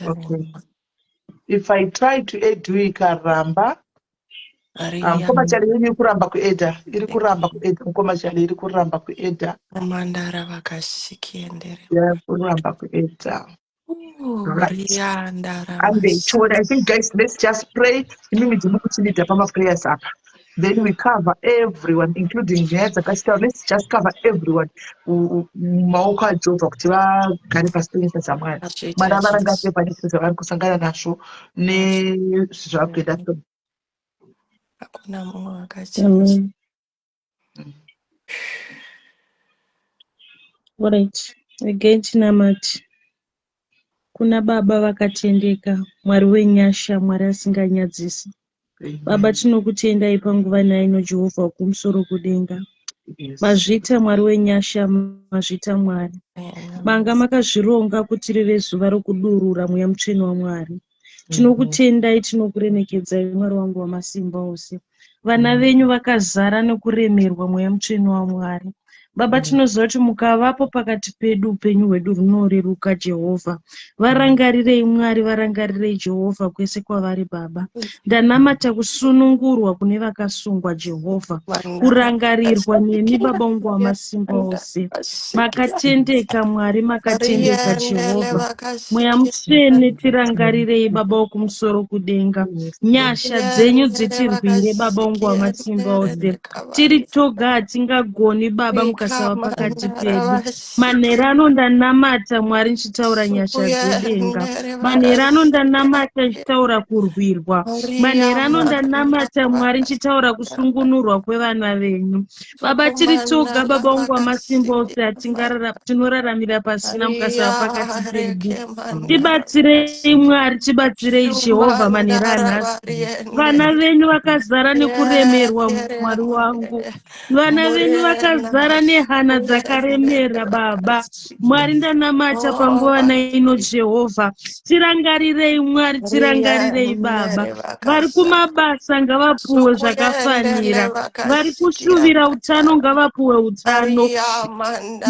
Okay. If I try to add ikaramba, mukoma chale iri kuramba kuedha, iri kuramba kuedha, mukoma chale iri kuramba kuedha. Mandara vakashikiendere. Yeah, kuramba kuedha. Right. And they told, I think, guys, let's just pray. Prayers up. Then we cover everyone, including the let's just cover everyone. Maoko ajova kuti vagare pasi samwari. Mwari varangate pane zviro zvavari kusangana nazvo nezvavari kuenda so. Hakuna mumwe akachinja. Alright. Again tinamati. Kuna baba vakatendeka, Mwari wenyasha, Mwari asinganyadzisi. Baba tinokutendai panguva naino Jehovha kumusoro kudenga. Mazvita Mwari wenyasha, mazvita Mwari. Manga makazvironga kuti rive zuva rokudurura mweya mutsvene waMwari. Tinokutendai, tinokuremekedzai Mwari wangu wamasimba ose. Vana venyu vakazara nekuremerwa mweya mutsvene waMwari. Baba tinoziva kuti mukavapo pakati pedu upenyu hwedu runoreruka Jehovha. Varangarirei Mwari, varangarirei Jehovha kwese kwavari Baba. Ndanamata kusunungurwa kune vakasungwa Jehovha. Kurangarirwa nemi Baba wangu wamasimba ose. Makatendeka Mwari, makatendeka Jehovha. Mweya mutsvene tirangarirei Baba wokumusoro kudenga. Nyasha dzenyu dzitirwire Baba wangu wamasimba ose. Tiri toga hatingagoni Baba mukasava pakati pedu. Manherano ndanamata Mwari nchitaura nyasha dzedenga. Manherano ndanamata nchitaura kurwirwa. Manherano ndanamata Mwari nchitaura kusungunurwa kwevana venyu. Baba tiri toga Baba wangu wamasimba ose tinoraramira pasina mukasava pakati pedu. Tibatsirei Mwari, tibatsirei Jehovha manherano nhasi. Vana venyu vakazara nekuremerwa Mwari wangu. Vana venyu vakazara nehana dzakaremera Baba. Mwari ndanamata panguva naino Jehovha. Tirangarirei Mwari, tirangarirei Baba. Vari kumabasa ngavapuwe zvakafanira. Vari kushuvira utano ngavapuwe utano.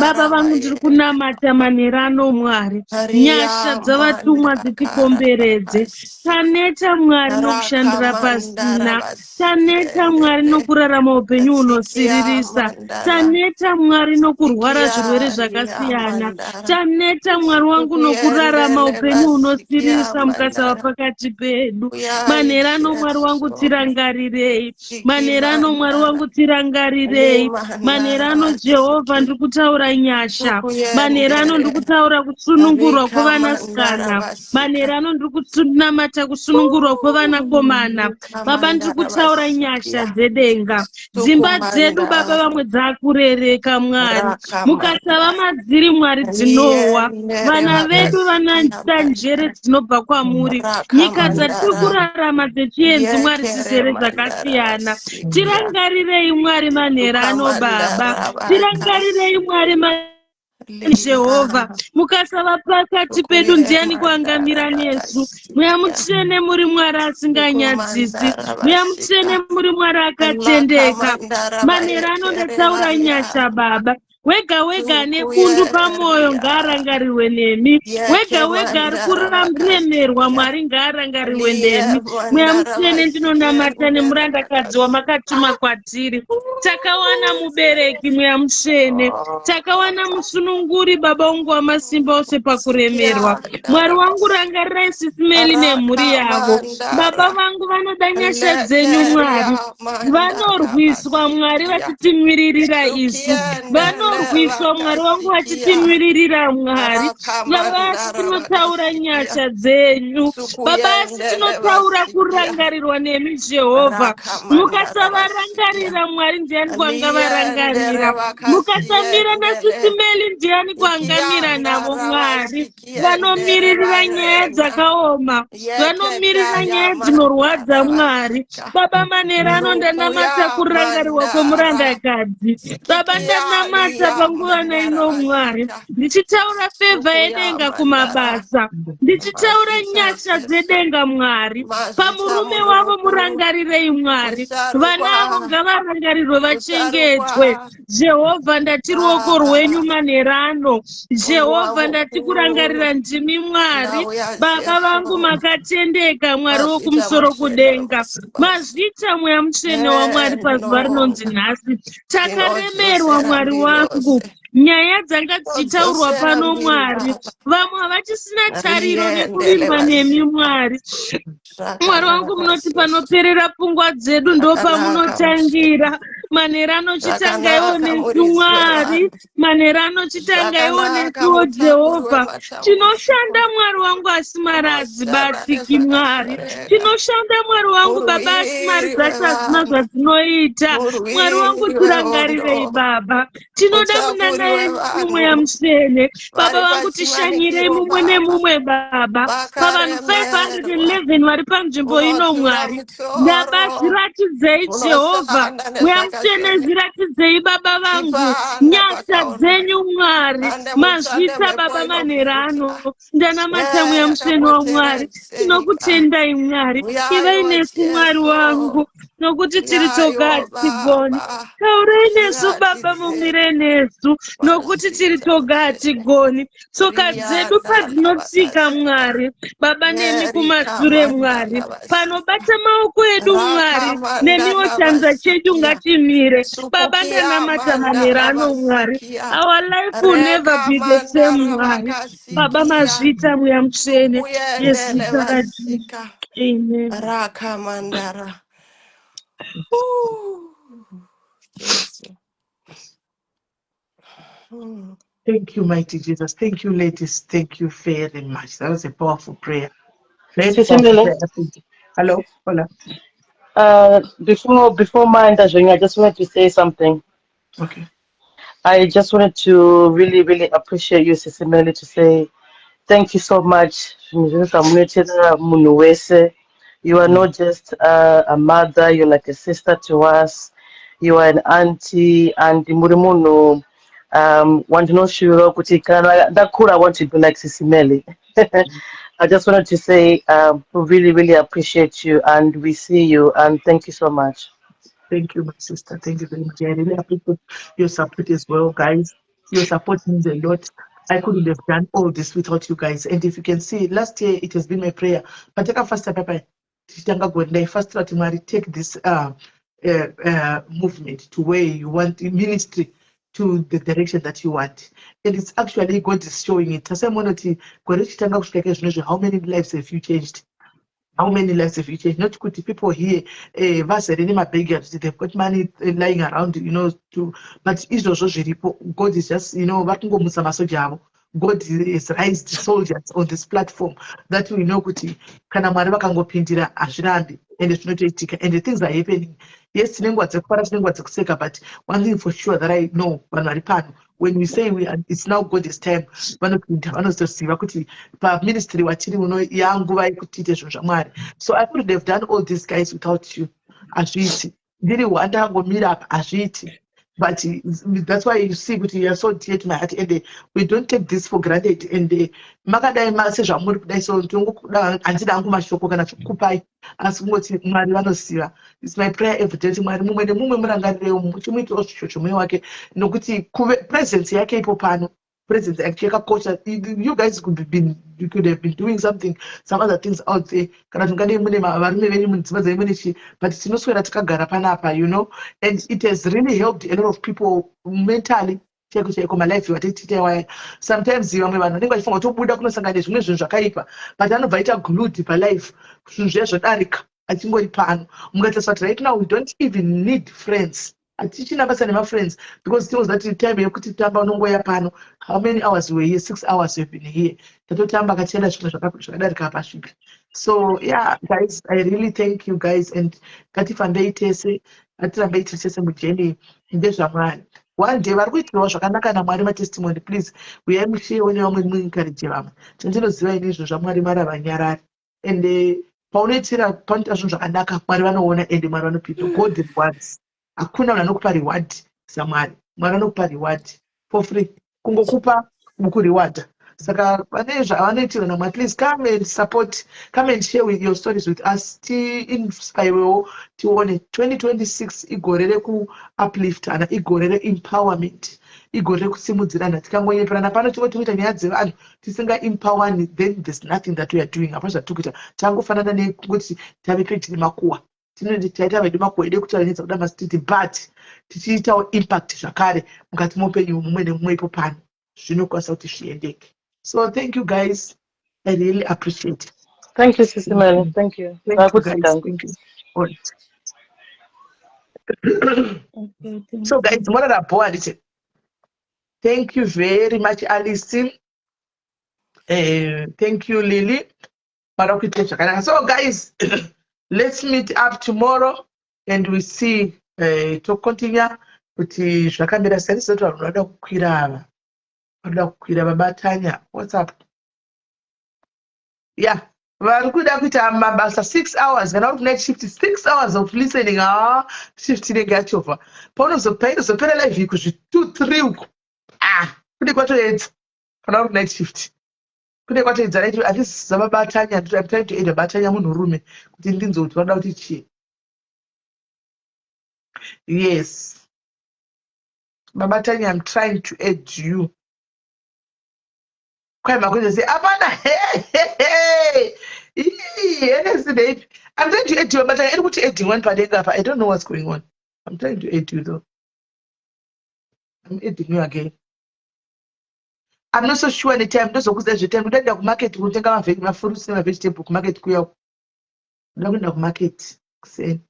Baba vangu ndiri kunamata manherano Mwari. Nyasha dzavatumwa dzitikomberedze. Taneta Mwari nokushandira pasina. Taneta Mwari nokurarama upenyu hunosiririsa. Taneta Mwari nokurwara zvirwere zvakasiyana. Taneta Mwari wangu nokurarama upenyu hunosiririsa mukasava pakati pedu. Manherano Mwari wangu tirangarirei. Manherano Mwari wangu tirangarirei. Manherano Jehovha ndiri kutaura nyasha. Manherano ndiri kutaura kusunungurwa kwevanasikana. Manherano ndiri kunamata kusunungurwa kwevanakomana. Baba ndiri kutaura nyasha dzedenga. Dzimba dzedu Baba vamwe dzakurereka Mwari. Mukasava madziri Mwari dzinowa. Vana vedu vanoita njere dzinobva kwamuri. Nyika dzatiri kurarama dzechienzi Mwari dzizere dzakasiyana. Tirangarirei Mwari manherano Baba. Tirangarirei Mwari Jehovha. Mukasava pakati pedu ndiani kuangamira nesu. Mweya mutsvene muri Mwari asinganyadzisi. Mweya mutsvene muri Mwari akatendeka. Manherano ndataura nyasha Baba. wega wega ane kundu pamwoyo ngaarangarirwe nemi, wega wega ari kuremerwa Mwari ngaarangariwe nemi. Mweya Mutsvene ndinonamata nemurandakadzi wamakatuma kwatiri. Takawana mubereki Mweya Mutsvene, takawana musununguri Baba wangu wamasimba ose pakuremerwa. Mwari wangu rangarirai Sisimeli nemhuri yavo. Baba vangu vanoda nyasha dzenyu Mwari, vanorwiswa Mwari vachitimiririra isu, vanorwiswa Mwari wangu vachitimiririra Mwari. Baba asi tinotaura nyasha dzenyu, Baba asi tinotaura kurangarirwa nemi Jehovha. Mukasavarangarira Mwari ndiani kwanga varangarira, mukasamira naSisimeli ndiani kwangamira navo Mwari. Vanomiririra nyaya dzakaoma, vanomiririra nyaya dzinorwadza Mwari. Baba manherano ndanamata kurangarirwa kwemurandakadzi. Baba ndanamata panguva naino Mwari, ndichitaura fevha yedenga kumabasa, ndichitaura nyasha dzedenga Mwari. Pamurume wavo murangarirei Mwari, vana avo ngavarangarirwe vachengetwe. Jehovha ndati ruoko rwenyu manherano, Jehovha ndati kurangarira ndimi Mwari. Baba vangu makatendeka Mwari wokumusoro kudenga, mazviita Mweya Mutsvene waMwari pazuva rinonzi nhasi. Takaremerwa Mwari wangu, nyaya dzanga dzichitaurwa pano Mwari, vamwe havachisina tariro nekuvimbwa nemi Mwari. Mwari wangu munoti panoperera pfungwa dzedu ndo pamunotangira. Manherano chitangaiwo nesu Mwari, manherano chitangaiwo nesuwo Jehovha. Tinoshanda Mwari wangu asi mari hadzibatsiki Mwari, tinoshanda Mwari wangu Baba asi mari dzacho hazina zvadzinoita. Mwari wangu tirangarirei Baba, tinoda munana yesu Mweya Mutsvene. Baba vangu tishanyirei mumwe nemumwe Baba, pavanhu 511 vari panzvimbo ino Mwari. Ndaba zviratidzei Jehovha, Mweya Mutsvene zviratidzei Baba vangu, nyasha dzenyu Mwari, mazvita Baba manherano. Ndanamata Mweya Mutsvene waMwari, tinokutendai Mwari, ivai nesu Mwari wangu, nokuti tiri toga hatigoni. Taurei nesu Baba, mumire nesu, nokuti tiri toga hatigoni. Tsoka dzedu padzinotsika Mwari, Baba nemi kumashure Mwari, panobata maoko edu Mwari, nemiwo chanza chedu ngatimire. Baba ndanamata manherano Mwari, our life will never be the same Mwari. Baba mazvita Mweya Mutsvene, Yesu takadzika. Amen. Rakamandara. Yes. Thank you, mighty Jesus. Thank you, ladies. Thank you very much. That was a powerful prayer. Very powerful prayer. Hello, hola. Before my intervention, I just wanted to say something. Okay. I just wanted to really appreciate you, Sisimeli, to say thank you so much. You are not just a mother, you're like a sister to us. You are an auntie, and Murimuno want to know sure that cool I want to be like Sisimeli. I just wanted to say really appreciate you, and we see you, and thank you so much. Thank you, my sister. Thank you very much. I really appreciate your support as well, guys. Your support means a lot. I couldn't have done all this without you guys. And if you can see, last year it has been my prayer. But take a first step, Papa. First, take this movement to where you want ministry, to the direction that you want. And it's actually God is showing it. How many lives have you changed? How many lives have you changed? Not good people here, they've got money lying around, but God is just, God has raised soldiers on this platform that we know kuti kana Mwari vakangopindira hazvirambi and the things are happening. Yes, but one thing for sure that I know, when we say it's now God's time, ministry so I could have done all these guys without you. Did you want to go meet up? But that's why you see that you are so dear to my heart, and we don't take this for granted. And makadai message amuri kudai so ndingokuda andida angu mashoko kana kupai asi ngoti Mwari vanosiva. It's my prayer every day kuti Mwari mumwe nemumwe murangarire muchimuitira zvicho mwoyo wake nokuti kuve presence yake ipo pano. Presence yake yakakosha. You guys could have been doing some other things out there. Kana tungade mune varume venyu mudzimba dzenyu mune chi, but tinoswera takagara panapa, you know, and it has really helped a lot of people mentally. My life sometimes vamwe vanhu vanenge vachifunga kuti tobuda kunosangana nezvimwe zvinhu zvakaipa, but anobva aita glued palife zvinhu zviya zvodarika achingori pano. Mukatarisa kuti right now we don't even need friends. Atichina basa nema-friends because it was that time yekuti tamba unongoya pano. How many hours were here? 6 hours we've been here. Tatotamba kachenda zvimwe zvakadarika pasvika. So yeah, guys, I really thank you guys, and ngatifambei tese, ngatirambei tese mujeni ndezvaMwari. One day vari kuitirwa zvakanaka naMwari matestimony, please uyaimushiyewo nevamwe muencourage vamwe. Chandinoziva inizvo zvaMwari maravanyarari, and paunoitira panoita zvinhu zvakanaka Mwari vanoona and Mwari vanopinda. God rewards. Hakuna munhu anokupa reward saMwari. Mwari anokupa reward for free, kungokupa mukureward. Saka pane zvavanoitirwa naMwari, please come and support, come and share with your stories with us. Ti-inspirewo tione 2026 igore reku-upliftana, igore re-empowerment, igore rekusimudzirana. Tikangoyeperana pano toita nyaya dzevanhu tisinga-empowani, then there's nothing that we are doing. Hapana zvatiri kuita. Tangofanana nekuti tave petiri makuwa. Taita vedu makuwa ide kutaranidza kuda masititi, but tichiitawo impact zvakare mukati muupenyu mumwe nemumwe ipo pano zvinokwanisa kuti zviendeke. So thank you guys, I really appreciate it. Thank you, Sister Mary. Thank you. Thank you guys. Thank you. All right. So guys, thank you very much, Alice. Thank you, Lily. So guys, let's meet up tomorrow and we see to continue kuti zvakamira sei setu vanhu vanoda kukwira vabatanya. What's up? Yeah, vari kuda kuita mabasa 6 hours kana uri kunaita shift 6 hours of listening. Shift inenge yachova painozopera live kuzvi 2-3 uko kune kwatoedza kana uri kunaita shift kune kwatoedza naiti atisiza vabatanya. I'm trying to aid vabatanya munhurume kuti ndinzo kuti vanoda kuti chii. Yes, Babatanya, I'm trying to aid you. I'm trying to aid you, but I don't know what's going on. I'm trying to aid you though. I'm aiding you again. I'm not so sure any time. Those who say the time, we don't market. We take our fruits and vegetables. Market kuya. We don't market. Say.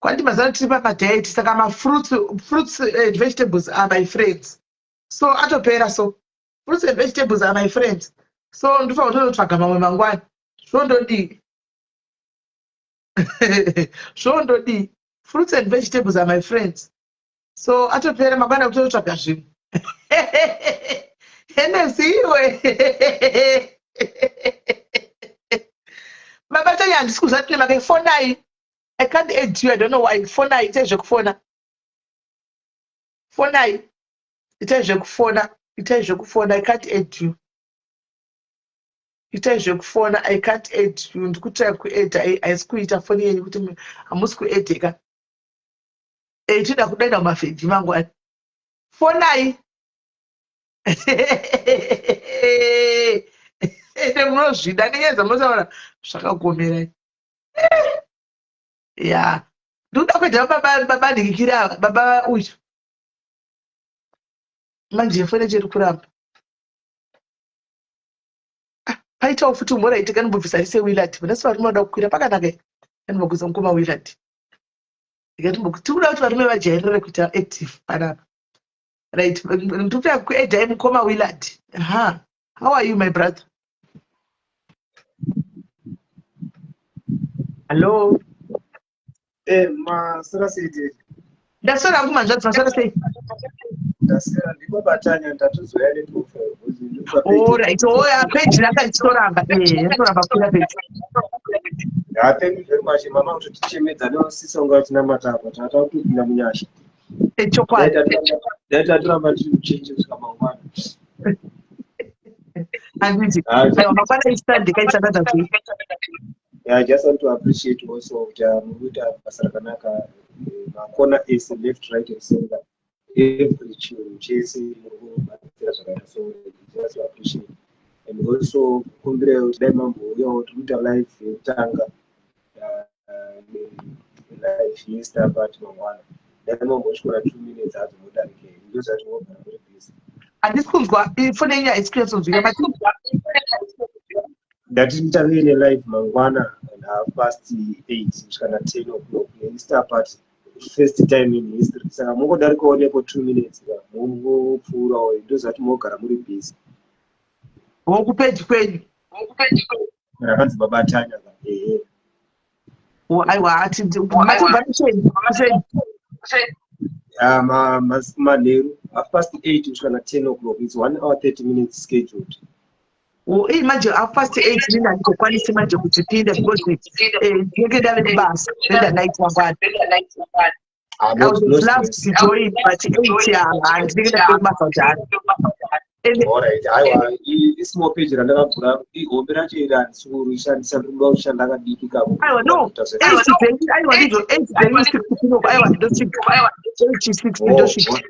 Quanti mazana tripa pa date. Saka ma fruits and vegetables are my friends. So atopera so. Fruits and vegetables are my friends. So ndufa utotsvaga mamwe mangwani. Zvondodi. Zvondodi. Fruits and vegetables are my friends. So atopera mangwani utotsvaga zvinhu. Babatanya ndisikuza kuti make fonai. I can't aid you. I don't know why. Fonai ite kufona. Fonai ite kufona. Ite kufona. I can't aid you. Ite kufona. I can't aid you. Ndikuta kuaid. I squeeze foni yenyu kuti amusi kuaideka. Tida kudaida mafeji mangwani. Fonai. Munozvida nenyedza munotaura zvakagomera. Yeah. Ndoda kuita baba ndikikira baba uyu. Manje fone chiri kuramba. Paita futi mora itika nibvisa ise Willard. Munasi vari munoda kukwira pakanaka. Ndinokuza mukoma Willard. Ndikati mukutikuda kuti varume vajairire kuita active panapa. Right, ndikuta kuedha mukoma Willard. How are you, my brother? Hello. Masora sei. Ndasora kumanzvadzi masora sei. Ndasora ndipo batanya ndatozoya neprofile. Oh right, page rakaitoramba. Yatoramba kula page. Thank you very much mama kuti tichemedza neosisa unga tina matapa tata kuti kupinda munyasha. echokwadi Data drama to change mangwana. anditi aiwa mangwana isitandi kaita zvakadzi. Yeah, I just want to appreciate also Muguta Pasarakanaka, corner is left, right, and center. Every chasing, so just appreciate. And also, Kundre Diamond, Twitter live in Tanga, live Insta, but one. Diamond was for 2 minutes at the modern game. Just at work and very busy. And this could go if for the experience of the that intervene in live Mangwana and past 8, which can 10 o'clock. Insta party. First time in history. So I'm going to go for 2 minutes. Mungo pura or those at Moka muri busy. Mungo page kwenyu. Rakanzi baba Tanya. Oh, aiwa ati mativhanisheni. Maneru. Past 8 which can 10 o'clock. It's 1 hour 30 minutes scheduled. Oh, imagine past 8 mina ndikokwanisa manje kuchipinda because ndinenge ndave nebasa then night mangwana. I would love to join, but 8 and ndinenge ndave nebasa kudhara. Alright, aiwa small page randakavhura ihombe racho iri handisukuru ishandisa ndoda kushanda akadiki kavo. Aiwa no, 8 dzenyu aiwa ndizvo 8 dzenyu 6 aiwa ndosvika 8 ndosvika.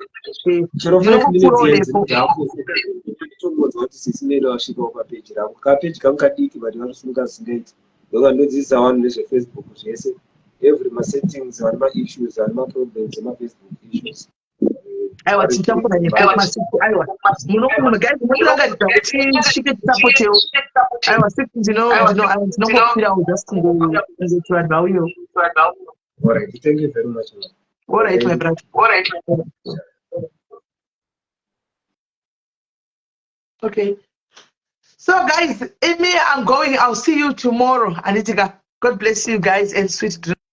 Chero 5 minutes tombodza kuti sisinero wasvikawo papeji rako kapeji kangu kadiki but vanosunga zingaiti ndoka ndodzidzisa vanhu nezvefacebook zvese every masettings vane maissues vane maproblems emafacebook issues. Aiwa tichakura nepamasiku aiwa munhu guys munorangaridza kuti tisvike tisapotewo aiwa 6 ndinongofirawo just kungoti vanhu vauyo. Alright, thank you very much. Alright my brother. Alright. Okay. So guys, Amy, I'm going. I'll see you tomorrow. Anitika, God bless you guys and sweet dreams.